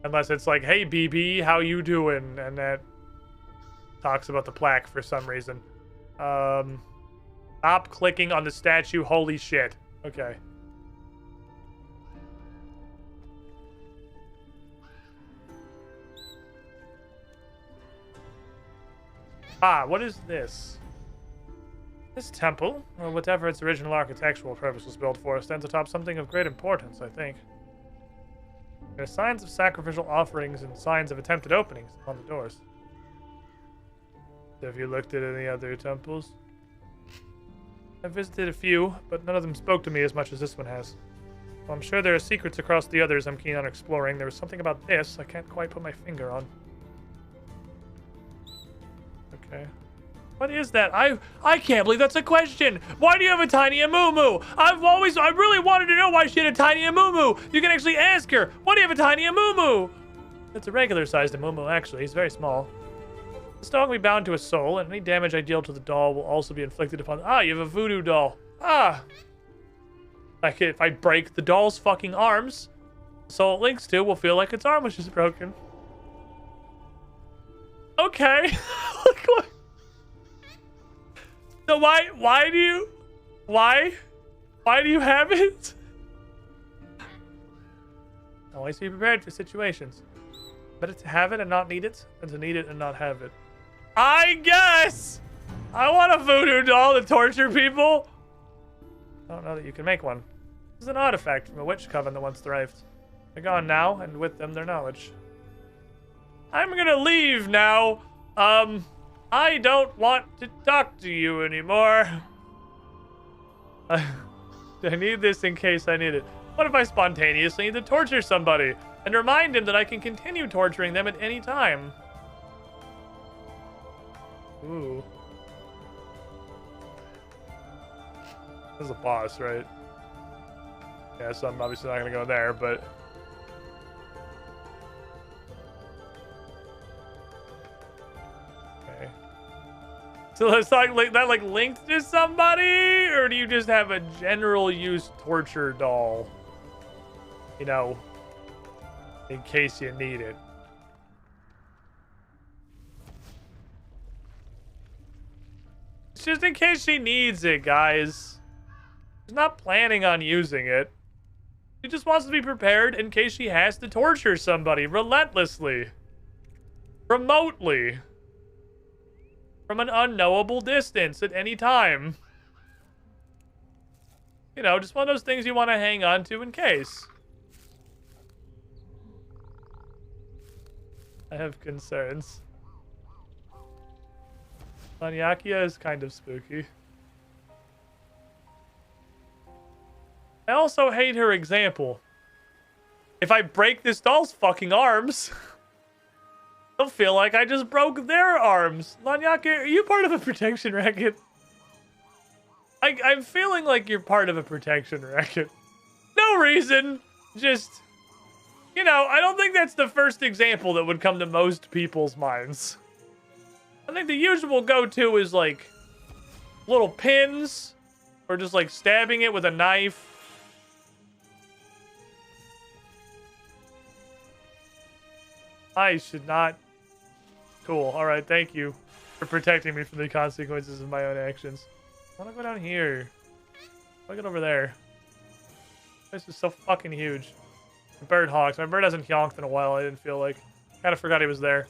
Unless it's like, hey BB, how you doing? And that talks about the plaque for some reason. Stop clicking on the statue, holy shit. Okay. Ah, what is this? This temple, or whatever its original architectural purpose was built for, stands atop something of great importance, I think. There are signs of sacrificial offerings and signs of attempted openings on the doors. Have you looked at any other temples? I've visited a few, but none of them spoke to me as much as this one has. Well, I'm sure there are secrets across the others I'm keen on exploring. There was something about this I can't quite put my finger on. Okay. What is that? I can't believe that's a question. Why do you have a tiny Amumu? I really wanted to know why she had a tiny Amumu. You can actually ask her. Why do you have a tiny Amumu? It's a regular sized Amumu, actually. He's very small. This dog will be bound to a soul, and any damage I deal to the doll will also be inflicted upon... Ah, you have a voodoo doll. Ah. Like, if I break the doll's fucking arms, the soul it links to will feel like its arm was just broken. Okay. Like, what? So why do you have it? Always be prepared for situations. Better to have it and not need it than to need it and not have it. I guess! I want a voodoo doll to torture people. I don't know that you can make one. This is an artifact from a witch coven that once thrived. They're gone now, and with them their knowledge. I'm gonna leave now. I don't want to talk to you anymore. I need this in case I need it. What if I spontaneously need to torture somebody and remind him that I can continue torturing them at any time? Ooh. This is a boss, right? Yeah, so I'm obviously not gonna go there, but... Okay. So it's like that like linked to somebody? Or do you just have a general use torture doll? You know, in case you need it. It's just in case she needs it, guys. She's not planning on using it. She just wants to be prepared in case she has to torture somebody relentlessly. Remotely. From an unknowable distance at any time. You know, just one of those things you want to hang on to in case. I have concerns. Lanyakia is kind of spooky. I also hate her example. If I break this doll's fucking arms, they'll feel like I just broke their arms. Lanyakia, are you part of a protection racket? I'm feeling like you're part of a protection racket. No reason. Just, you know, I don't think that's the first example that would come to most people's minds. I think the usual go-to is like little pins or just like stabbing it with a knife. I should not. Cool. All right. Thank you for protecting me from the consequences of my own actions. I want to go down here. I'll get over there. This is so fucking huge. Bird honks. My bird hasn't honked in a while. I didn't feel like. Kind of forgot he was there.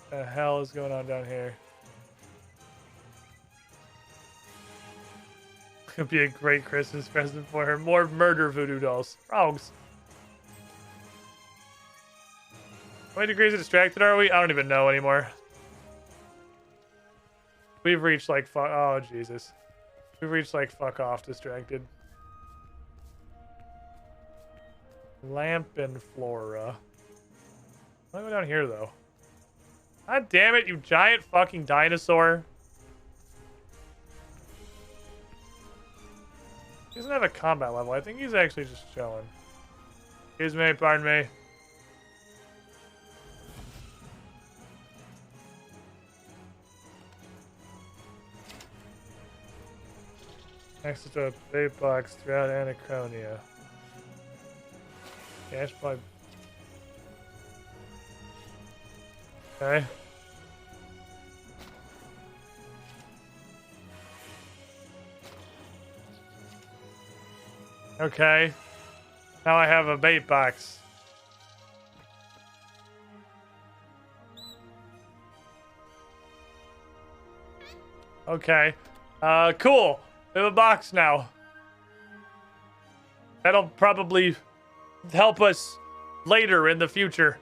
What the hell is going on down here? Could be a great Christmas present for her. More murder voodoo dolls. Frogs. How many degrees of distracted are we? I don't even know anymore. We've reached like fuck. Oh, Jesus. We've reached like fuck off distracted. Lamp and Flora. I'll go down here, though. God damn it, you giant fucking dinosaur. He doesn't have a combat level. I think he's actually just chilling. Excuse me, pardon me. Next to a bait box throughout Anachronia. Cash by. Okay. Okay. Now I have a bait box. Okay. Cool. We have a box now. That'll probably help us later in the future.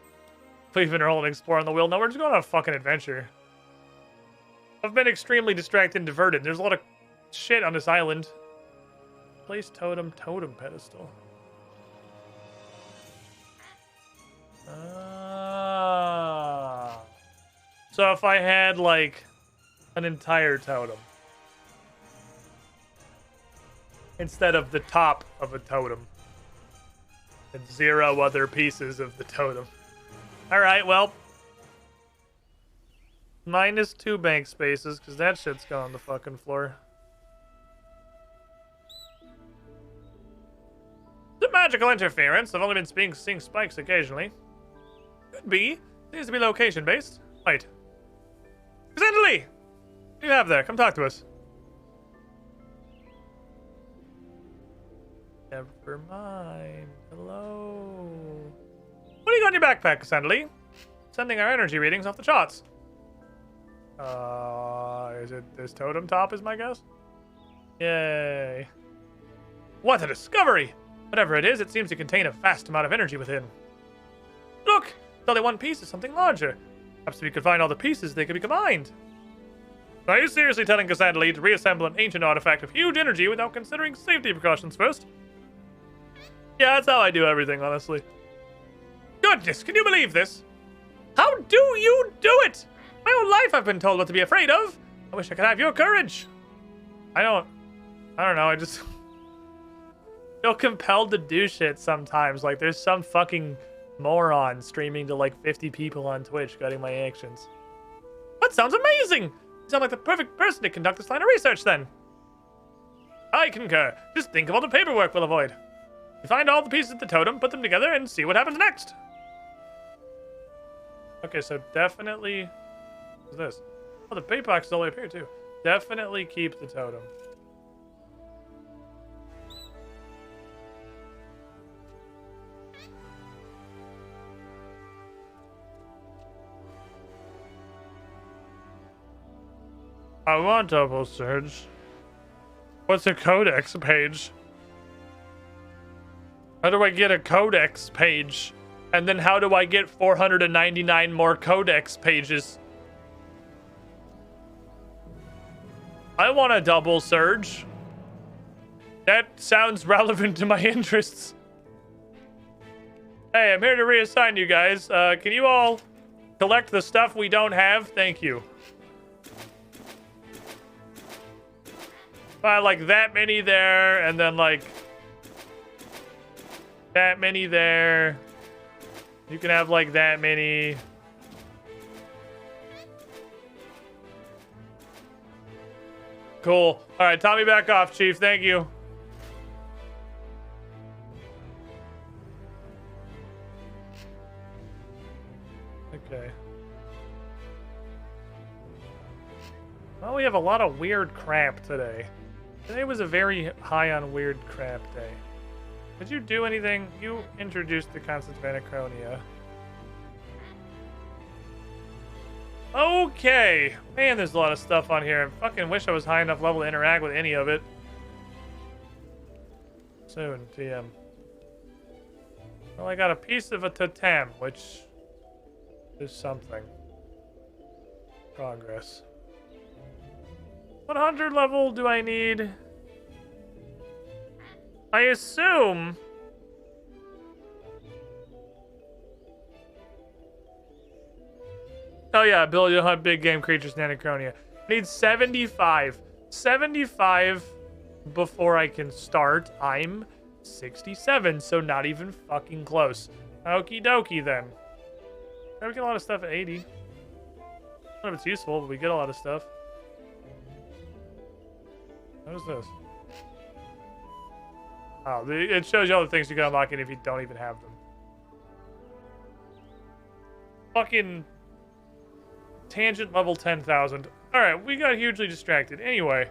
Leave and roll and explore on the wheel. No, we're just going on a fucking adventure. I've been extremely distracted and diverted. There's a lot of shit on this island. Place totem pedestal. So if I had like an entire totem instead of the top of a totem and 0 other pieces of the totem. All right, well, -2 bank spaces because that shit's gone on the fucking floor. The magical interference. I've only been seeing spikes occasionally. Could be. Seems to be location based. Wait. Presently! What do you have there? Come talk to us. Never mind. Hello. What do you got in your backpack, Cassandra? Sending our energy readings off the charts. Is it this totem top is my guess? Yay. What a discovery! Whatever it is, it seems to contain a vast amount of energy within. Look! It's only one piece of something larger. Perhaps if we could find all the pieces, they could be combined. Are you seriously telling Cassandra to reassemble an ancient artifact of huge energy without considering safety precautions first? Yeah, that's how I do everything, honestly. Goodness, can you believe this? How do you do it? My whole life I've been told what to be afraid of. I wish I could have your courage. I don't know, I just feel compelled to do shit sometimes. Like, there's some fucking moron streaming to like 50 people on Twitch guiding my actions. That sounds amazing! You sound like the perfect person to conduct this line of research, then. I concur. Just think of all the paperwork we'll avoid. You find all the pieces of the totem, put them together, and see what happens next. Okay, so definitely... What's this? Oh, the bait box is all the way up here, too. Definitely keep the totem. I want double surge. What's a codex page? How do I get a codex page? And then how do I get 499 more codex pages? I want a double surge. That sounds relevant to my interests. Hey, I'm here to reassign you guys. Can you all collect the stuff we don't have? Thank you. Like that many there, and then like that many there. You can have like that many. Cool. All right, Tommy, back off, Chief. Thank you. Okay. Well, we have a lot of weird crap today. Today was a very high on weird crap day. Did you do anything? You introduced the concept of Anachronia. Okay. Man, there's a lot of stuff on here. I fucking wish I was high enough level to interact with any of it. Soon, TM. Well, I got a piece of a totem, which is something. Progress. What 100 level do I need? I assume Oh yeah, ability to hunt big game creatures in Anachronia. I need 75. 75 before I can start. I'm 67, so not even fucking close. Okie dokie then. We get a lot of stuff at 80. I don't know if it's useful, but we get a lot of stuff. What is this? Oh, it shows you all the things you can unlock if you don't even have them. Fucking tangent level 10,000. Alright, we got hugely distracted. Anyway,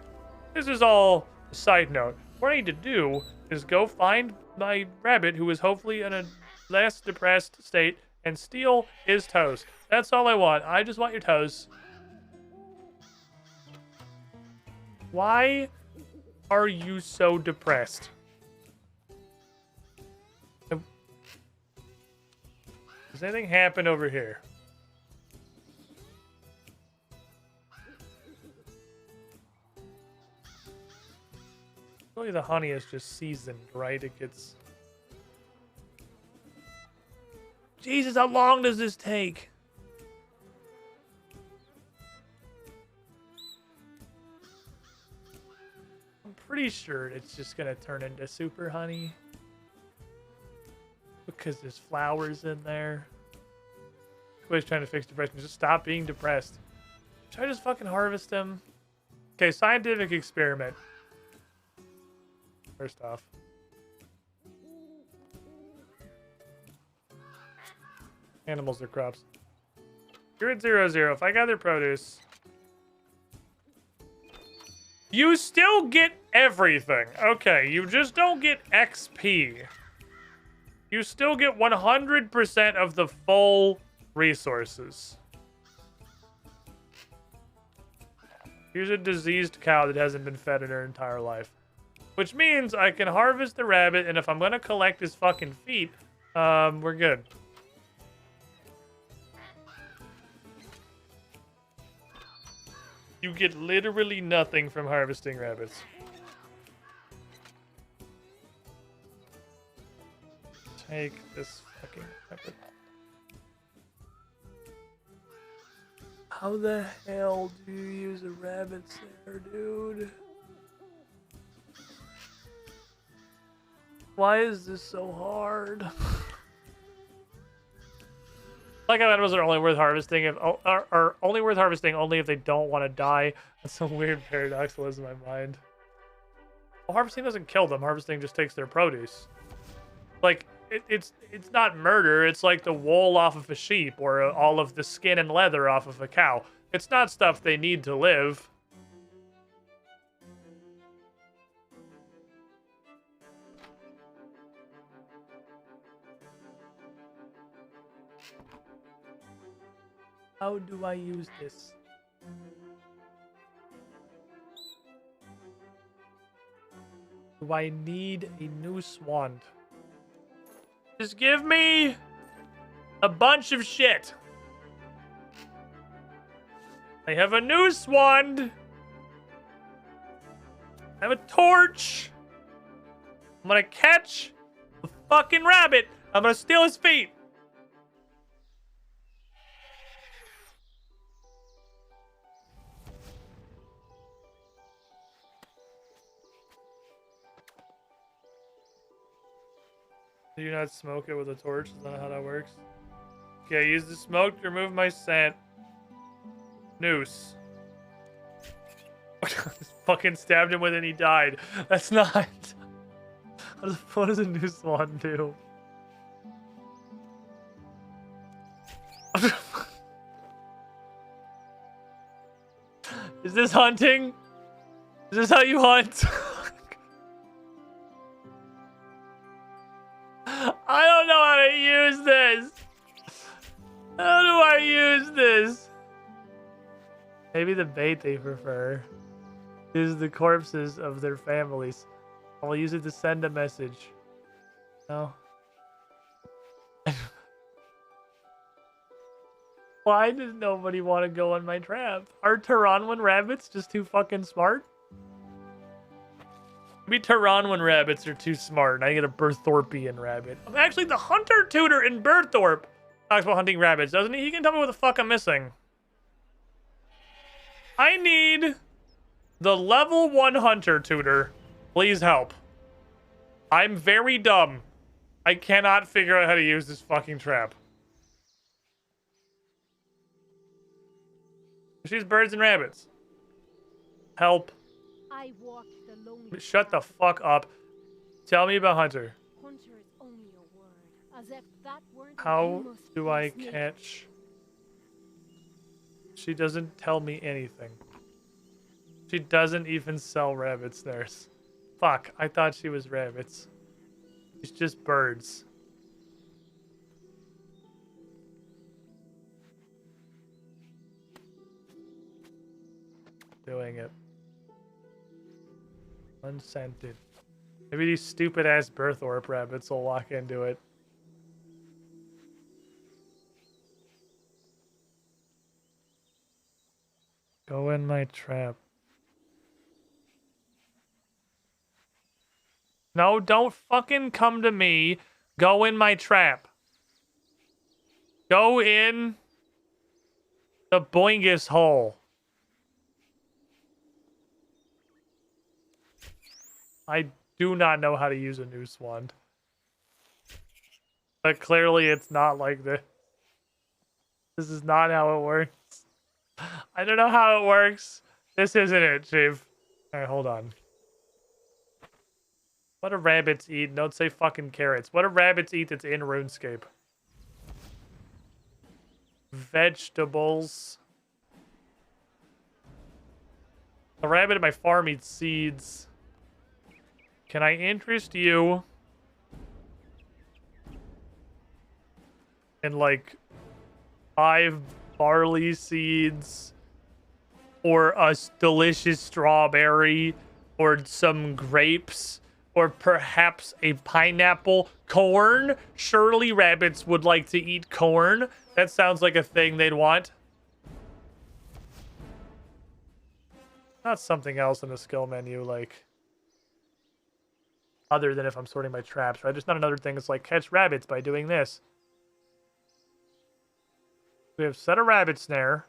this is all a side note. What I need to do is go find my rabbit who is hopefully in a less depressed state and steal his toes. That's all I want. I just want your toes. Why are you so depressed? Does anything happen over here? Really, the honey is just seasoned, right? It gets... Jesus, how long does this take? I'm pretty sure it's just gonna turn into super honey. Because there's flowers in there. Everybody's trying to fix depression. Just stop being depressed. Should I just fucking harvest him? Okay, scientific experiment. First off. Animals or crops. You're at 0-0. If I gather produce... You still get everything. Okay, you just don't get XP. You still get 100% of the full resources. Here's a diseased cow that hasn't been fed in her entire life. Which means I can harvest the rabbit, and if I'm going to collect his fucking feet, we're good. You get literally nothing from harvesting rabbits. Take this fucking rabbit. How the hell do you use a rabbit snare, dude? Why is this so hard? Like animals are only worth harvesting if are only worth harvesting only if they don't want to die. That's some weird paradoxalism in my mind. Well, harvesting doesn't kill them. Harvesting just takes their produce. Like it's not murder. It's like the wool off of a sheep or all of the skin and leather off of a cow. It's not stuff they need to live. How do I use this? Do I need a noose wand? Just give me a bunch of shit. I have a noose wand. I have a torch. I'm gonna catch the fucking rabbit. I'm gonna steal his feet. Do you not smoke it with a torch? Is that how that works? Okay, use the smoke to remove my scent. Noose. Just fucking stabbed him with it and he died. That's not... What does a noose wand do? Is this hunting? Is this how you hunt? I don't know how to use this. How do I use this? Maybe the bait they prefer is the corpses of their families. I'll use it to send a message. No. Why does nobody want to go on my trap? Are Tyranwan rabbits just too fucking smart? Maybe Tyranwan rabbits are too smart and I get a Berthorpian rabbit. Actually, the hunter tutor in Berthorpe talks about hunting rabbits, doesn't he? He can tell me what the fuck I'm missing. I need the level 1 hunter tutor. Please help. I'm very dumb. I cannot figure out how to use this fucking trap. She's birds and rabbits. Help. I walked the lonely Shut the fuck up. Tell me about Hunter. Hunter is only a word, as if that weren't enough, How you must do be I snake. catch? She doesn't tell me anything. She doesn't even sell rabbits there. Fuck, I thought she was rabbits. She's just birds. Doing it. Unscented. Maybe these stupid ass birth orb rabbits will walk into it. Go in my trap. No, don't fucking come to me. Go in my trap. Go in the boingus hole. I do not know how to use a noose wand. But clearly it's not like this. This is not how it works. I don't know how it works. This isn't it, Chief. Alright, hold on. What do rabbits eat? Don't say fucking carrots. What do rabbits eat that's in RuneScape? Vegetables. The rabbit at my farm eats seeds. Can I interest you in like 5 barley seeds or a delicious strawberry or some grapes or perhaps a pineapple? Corn? Surely rabbits would like to eat corn. That sounds like a thing they'd want. Not something else in the skill menu, like other than if I'm sorting my traps, right? There's not another thing that's like catch rabbits by doing this. We have set a rabbit snare.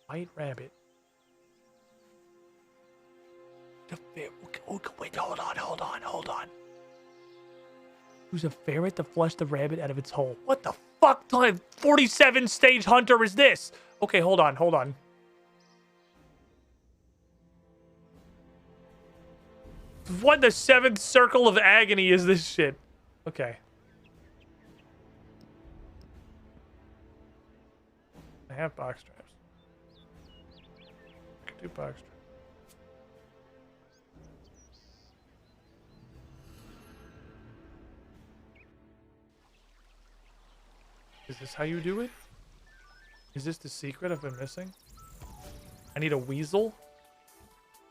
White rabbit. Wait, hold on. Use a ferret to flush the rabbit out of its hole. What the fuck time 47 stage hunter is this? Okay, hold on. What the 7th circle of agony is this shit? Okay. I have box traps. I can do box traps. Is this how you do it? Is this the secret I've been missing? I need a weasel?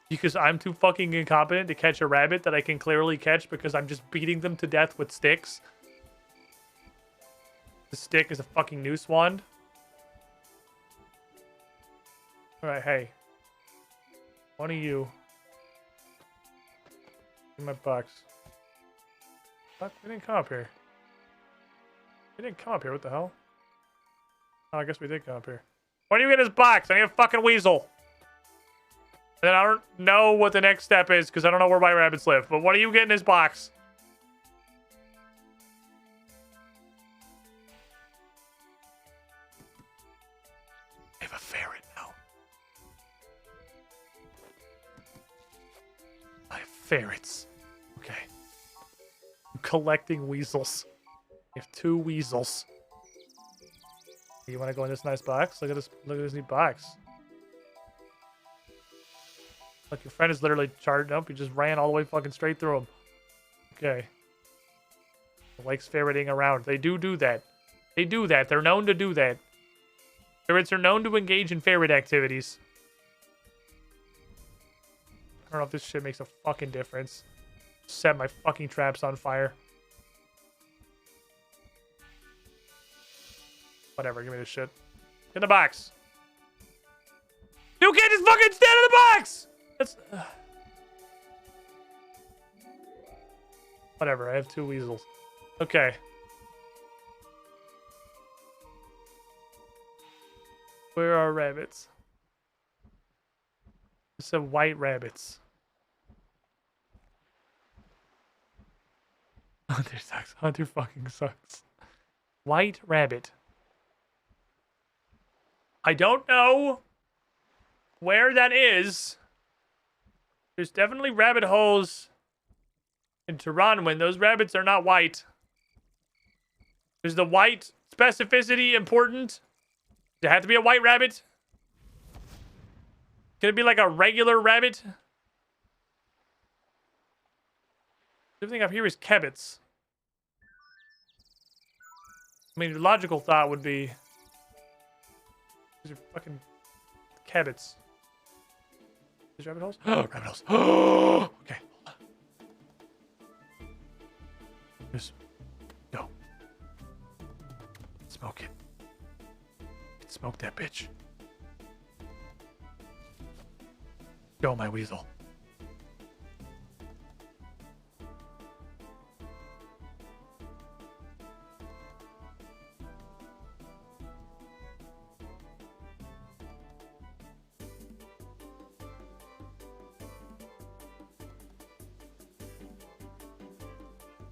Because I'm too fucking incompetent to catch a rabbit that I can clearly catch because I'm just beating them to death with sticks. The stick is a fucking noose wand. Alright, hey. One of you. In my box. Fuck, we didn't come up here. We didn't come up here, what the hell? Oh, I guess we did come up here. Why do you get his box? I need a fucking weasel. And then I don't know what the next step is because I don't know where my rabbits live. But what do you get in his box? I have a ferret now. I have ferrets. Okay. I'm collecting weasels. I have 2 weasels. You want to go in this nice box? Look at this neat box. Look, your friend is literally charged up. He just ran all the way fucking straight through him. Okay. Likes ferreting around. They do that. They do that. They're known to do that. Ferrets are known to engage in ferret activities. I don't know if this shit makes a fucking difference. Set my fucking traps on fire. Whatever, give me this shit. In the box. You can't just fucking stand in the box! That's... Whatever, I have 2 weasels. Okay. Where are rabbits? It said white rabbits. Hunter sucks. Hunter fucking sucks. White rabbit. I don't know where that is. There's definitely rabbit holes in IRONMAN. Those rabbits are not white. Is the white specificity important? Does it have to be a white rabbit? Can it be like a regular rabbit? Everything up here is kebits. I mean, the logical thought would be these are fucking kebits. These rabbit holes? Oh, rabbit holes. Oh, okay. Just go. Smoke it. Smoke that bitch. Go, my weasel.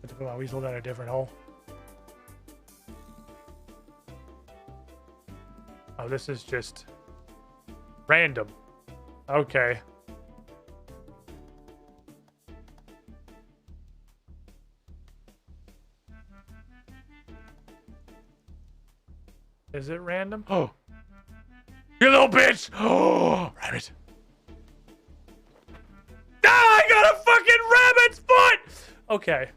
Have to put my weasel down a different hole. Oh, this is just random. Okay. Is it random? Oh. You little bitch! Oh, rabbit. Ah, I got a fucking rabbit's foot! Okay.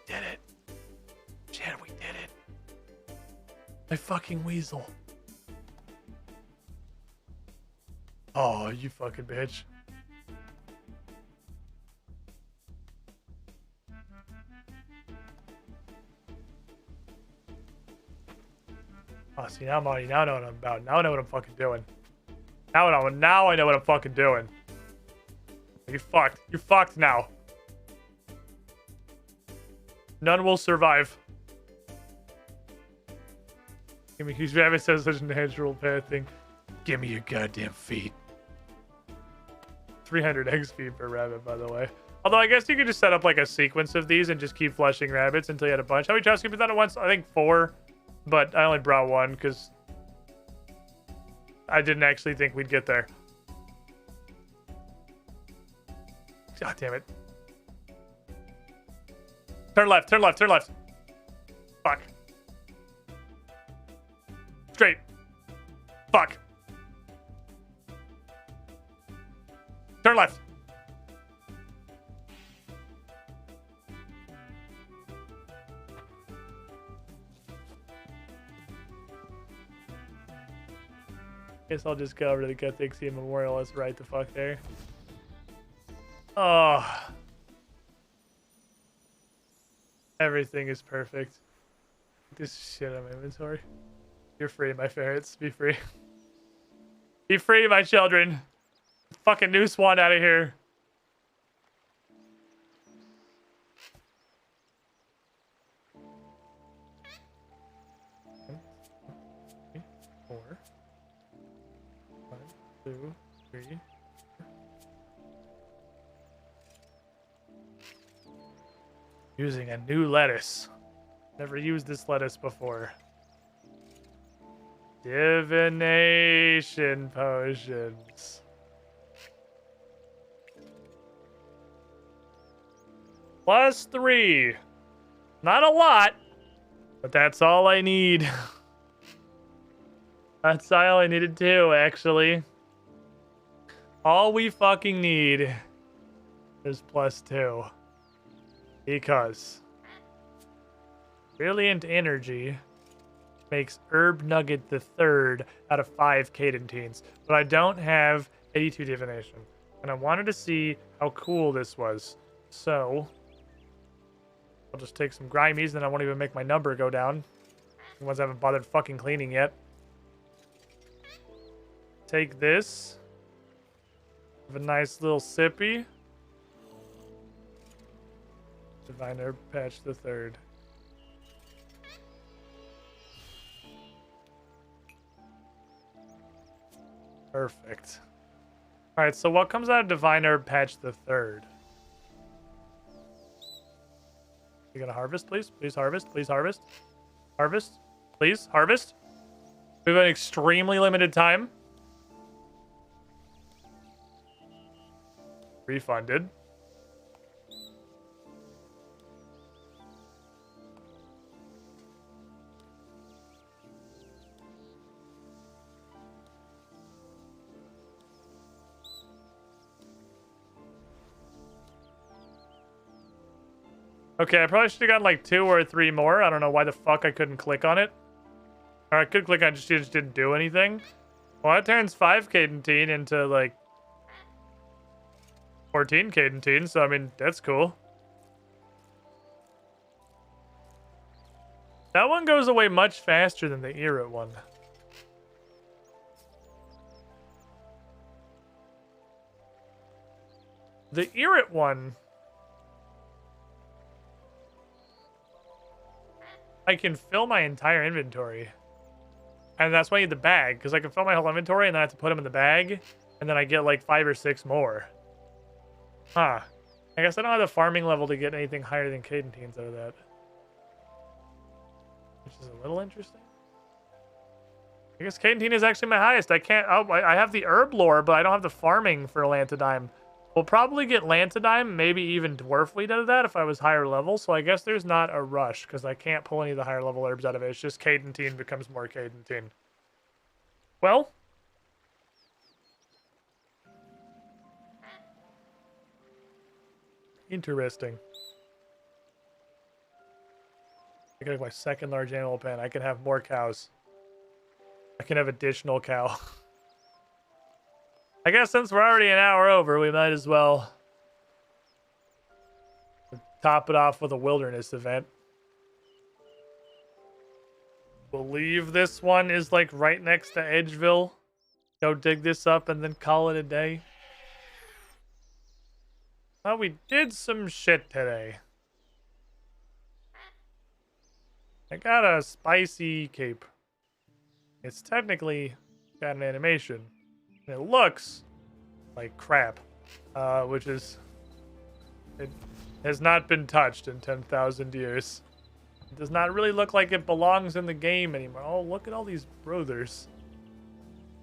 Did it. Shit, we did it. My fucking weasel. Oh, you fucking bitch. Oh, see, now I'm already, now I know what I'm about. Now I know what I'm fucking doing. Now I know what I'm fucking doing. You're fucked. You're fucked now. None will survive. Give me, these rabbits have such a natural path thing. Give me your goddamn feet. 300 XP per rabbit, by the way. Although I guess you could just set up like a sequence of these and just keep flushing rabbits until you had a bunch. How many times have we done it once? I think 4. But I only brought 1 because I didn't actually think we'd get there. God damn it. Turn left, turn left, turn left. Fuck. Straight. Fuck. Turn left. Guess I'll just go over to the Guthixia Memorial. That's right the fuck there. Oh. Everything is perfect. This shit on my inventory. You're free, my ferrets. Be free. Be free, my children. Fucking new swan out of here. Four. 1, 2, 3. Using a new lettuce. Never used this lettuce before. Divination potions. +3. Not a lot, but that's all I need. That's all I needed to, actually. All we fucking need is +2. Because Brilliant Energy makes Herb Nugget the 3rd out of 5 Cadentines, but I don't have 82 Divination. And I wanted to see how cool this was. So I'll just take some Grimies, and I won't even make my number go down. The ones I haven't bothered fucking cleaning yet. Take this. Have a nice little sippy. Divine Herb Patch the 3rd. Perfect. All right, so what comes out of Divine Herb Patch the 3rd? You gonna harvest, please? Please harvest. Please harvest. Harvest. Please harvest. We have an extremely limited time. Refunded. Okay, I probably should have gotten like 2 or 3 more. I don't know why the fuck I couldn't click on it. Or I could click on it, just didn't do anything. Well, that turns 5 Cadentine into like 14 Cadentine, so I mean, that's cool. That one goes away much faster than the Era one. The Era one, I can fill my entire inventory. And that's why I need the bag, because I can fill my whole inventory and then I have to put them in the bag, and then I get like 5 or 6 more. Huh. I guess I don't have the farming level to get anything higher than Cadentines out of that. Which is a little interesting. I guess Cadentine is actually my highest. I can't... Oh, I have the herb lore, but I don't have the farming for Lantodime. We'll probably get Lantodime, maybe even Dwarf Wheat out of that if I was higher level, so I guess there's not a rush, because I can't pull any of the higher level herbs out of it. It's just Cadentine becomes more Cadentine. Well... interesting. I got my 2nd large animal pen. I can have more cows. I can have additional cow. I guess since we're already an hour over, we might as well top it off with a wilderness event. Believe this one is like right next to Edgeville. Go dig this up and then call it a day. Well, we did some shit today. I got a spicy cape. It's technically got an animation. And it looks like crap. Which is... It has not been touched in 10,000 years. It does not really look like it belongs in the game anymore. Oh, look at all these brothers.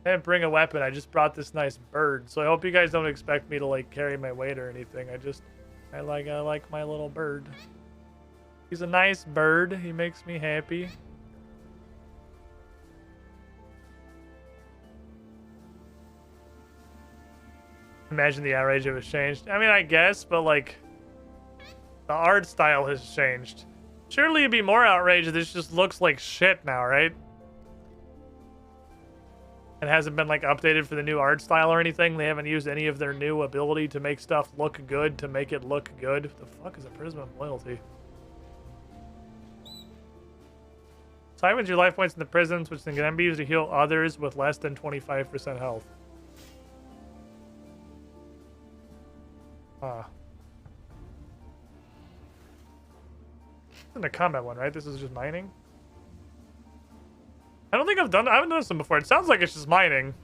I didn't bring a weapon. I just brought this nice bird. So I hope you guys don't expect me to like carry my weight or anything. I like my little bird. He's a nice bird. He makes me happy. Imagine the outrage if it was changed. I mean, I guess, but like the art style has changed. Surely it'd be more outraged if this just looks like shit now, right? It hasn't been like updated for the new art style or anything. They haven't used any of their new ability to make stuff look good to make it look good. What the fuck is a prism of loyalty? Siphons your life points in the prisms, which can then be used to heal others with less than 25% health. Huh. This isn't a combat one, right? This is just mining? I don't think I haven't done this one before. It sounds like it's just mining.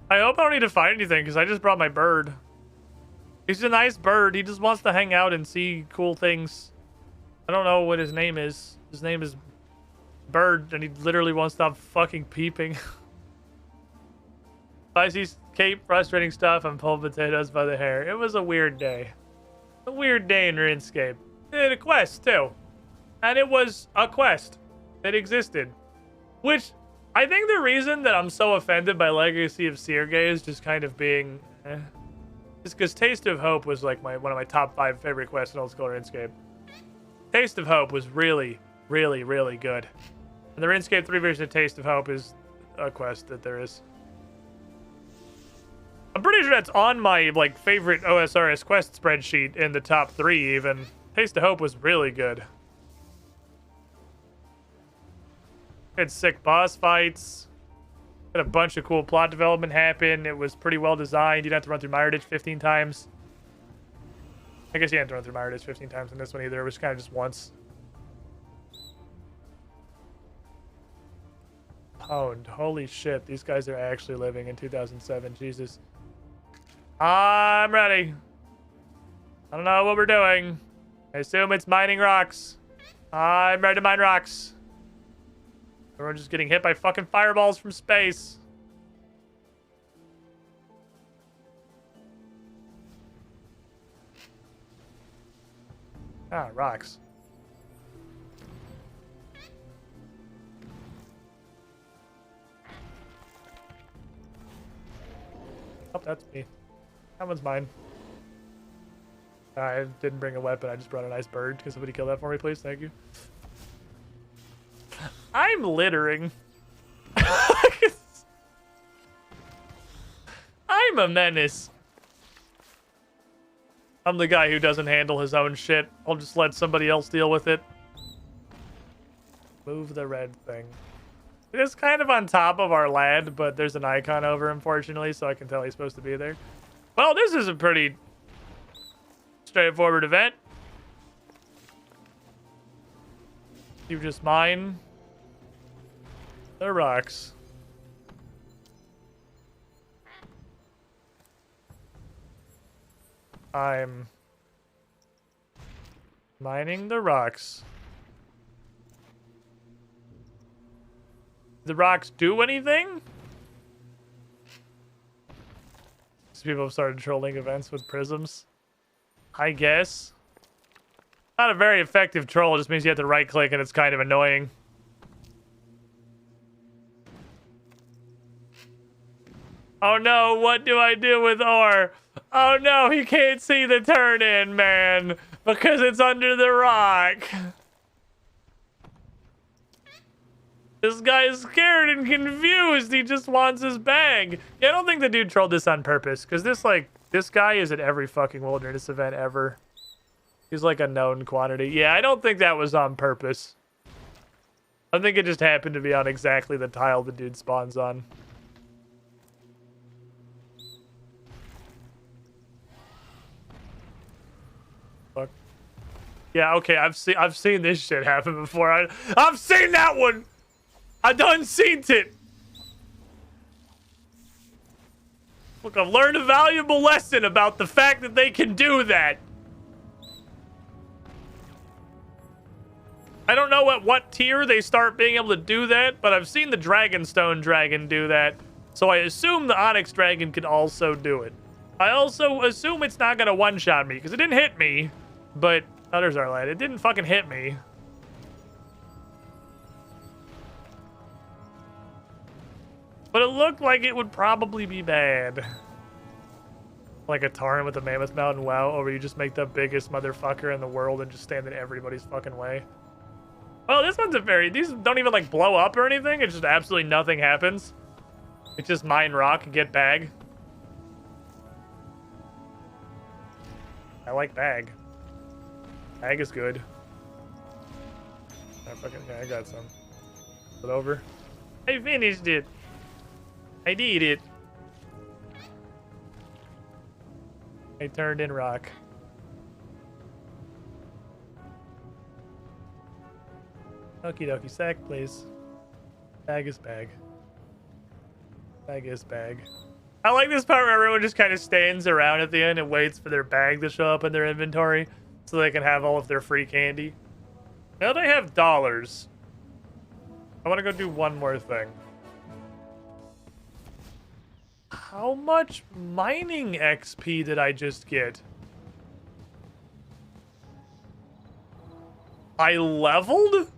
I hope I don't need to fight anything, because I just brought my bird. He's a nice bird. He just wants to hang out and see cool things. I don't know what his name is. His name is Bird, and he literally won't stop fucking peeping. Spicy cape, frustrating stuff, and pulled potatoes by the hair. It was a weird day. A weird day in RuneScape. It had a quest, too. And it was a quest that existed. Which, I think the reason that I'm so offended by Legacy of Sergei just kind of being... is because Taste of Hope was like one of my top 5 favorite quests in old school RuneScape. Taste of Hope was really, really, really good. And the RuneScape 3 version of Taste of Hope is a quest that there is. I'm pretty sure that's on my like favorite OSRS quest spreadsheet in the top 3 even. Taste of Hope was really good. Had sick boss fights. Had a bunch of cool plot development happen. It was pretty well designed. You didn't have to run through Mire Ditch 15 times. I guess you didn't have to run through Mire Ditch 15 times in this one either. It was kind of just once. honed. Holy shit, these guys are actually living in 2007. Jesus. I'm ready. I don't know what we're doing. I assume it's mining rocks. I'm ready to mine rocks. Everyone's just getting hit by fucking fireballs from space. Ah, rocks. Oh, that's me. That one's mine. I didn't bring a weapon. I just brought a nice bird. Can somebody kill that for me, please? Thank you. I'm littering. I'm a menace. I'm the guy who doesn't handle his own shit. I'll just let somebody else deal with it. Move the red thing. It is kind of on top of our lad, but there's an icon over, unfortunately, so I can tell he's supposed to be there. Well, this is a pretty straightforward event. You just mine the rocks. I'm mining the rocks. The rocks do anything? These people have started trolling events with prisms. I guess. Not a very effective troll, it just means you have to right click and it's kind of annoying. Oh no, what do I do with ore? Oh no, he can't see the turn in, man, because it's under the rock. This guy is scared and confused. He just wants his bag. Yeah, I don't think the dude trolled this on purpose, because this guy is at every fucking wilderness event ever. He's like a known quantity. Yeah, I don't think that was on purpose. I think it just happened to be on exactly the tile the dude spawns on. Fuck. Yeah, okay, I've seen this shit happen before. I've seen that one. I done seen it. Look, I've learned a valuable lesson about the fact that they can do that. I don't know at what tier they start being able to do that, but I've seen the Dragonstone dragon do that. So I assume the Onyx dragon can also do it. I also assume it's not gonna one-shot me, because it didn't hit me. But, oh, there's our lad. It didn't fucking hit me. But it looked like it would probably be bad. Like a Tauren with a Mammoth Mountain WoW, or where you just make the biggest motherfucker in the world and just stand in everybody's fucking way. Well, this one's these don't even like blow up or anything. It's just absolutely nothing happens. It's just mine rock and get bag. I like bag. Bag is good. I got some. Put over. I finished it. I did it. I turned in rock. Okie dokie, sack, please. Bag is bag. Bag is bag. I like this part where everyone just kind of stands around at the end and waits for their bag to show up in their inventory so they can have all of their free candy. Now they have dollars. I want to go do one more thing. How much mining XP did I just get? I leveled?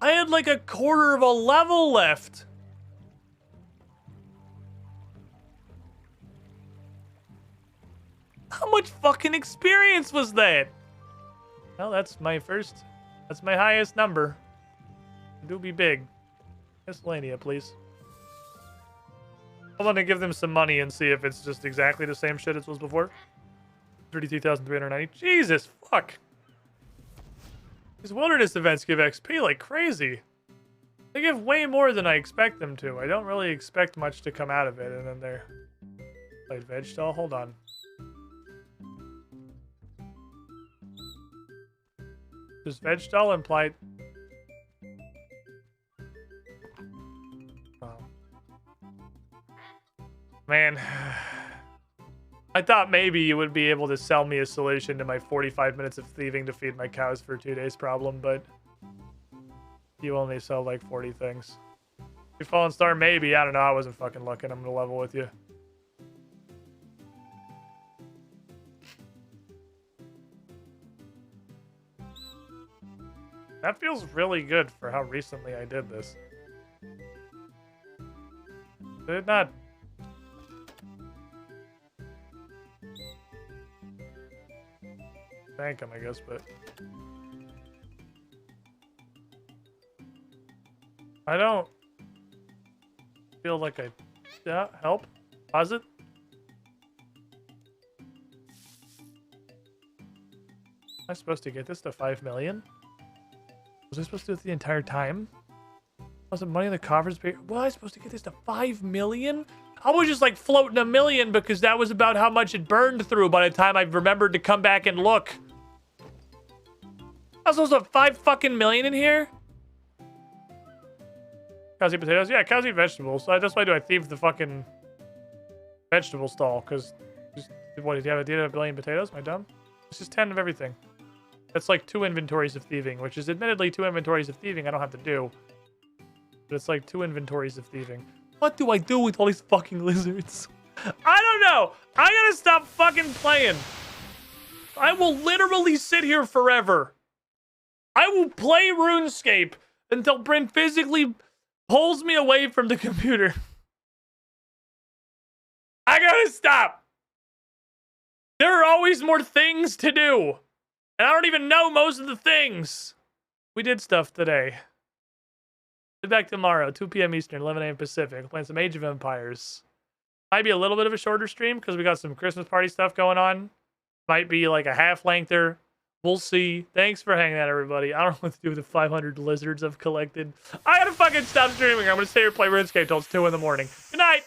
I had like a quarter of a level left. How much fucking experience was that? Well, that's my highest number. Do be big. Miscellanea, please. I'm gonna give them some money and see if it's just exactly the same shit it was before. 32,390. Jesus, fuck. These wilderness events give XP like crazy. They give way more than I expect them to. I don't really expect much to come out of it, and then they're... Played veg stall? Hold on. Does vegetable imply... Oh. Man. I thought maybe you would be able to sell me a solution to my 45 minutes of thieving to feed my cows for 2 days problem, but you only sell like 40 things. You Fallen Star, maybe. I don't know. I wasn't fucking looking. I'm gonna level with you. That feels really good for how recently I did this. Did it not? Thank him, I guess, but... I don't feel like I... Yeah, help? Pause it? Am I supposed to get this to 5 million? Was I supposed to do it the entire time? Was it money in the coffers? Was I supposed to get this to 5 million? I was just like floating a million because that was about how much it burned through by the time I remembered to come back and look. I was supposed to have 5 fucking million in here? Cows eat potatoes? Yeah, cows eat vegetables. So that's why do I thieve the fucking vegetable stall? Because, what, did you have a billion potatoes? Am I dumb? It's just 10 of everything. That's like 2 inventories of thieving, which is admittedly 2 inventories of thieving I don't have to do. But it's like 2 inventories of thieving. What do I do with all these fucking lizards? I don't know. I gotta stop fucking playing. I will literally sit here forever. I will play RuneScape until Brent physically pulls me away from the computer. I gotta stop. There are always more things to do. And I don't even know most of the things. We did stuff today. Be back tomorrow, 2 p.m. Eastern, 11 a.m. Pacific. Playing some Age of Empires. Might be a little bit of a shorter stream because we got some Christmas party stuff going on. Might be like a half-lengther. We'll see. Thanks for hanging out, everybody. I don't know what to do with the 500 lizards I've collected. I gotta fucking stop streaming. I'm gonna stay here and play RuneScape till it's 2 in the morning. Good night.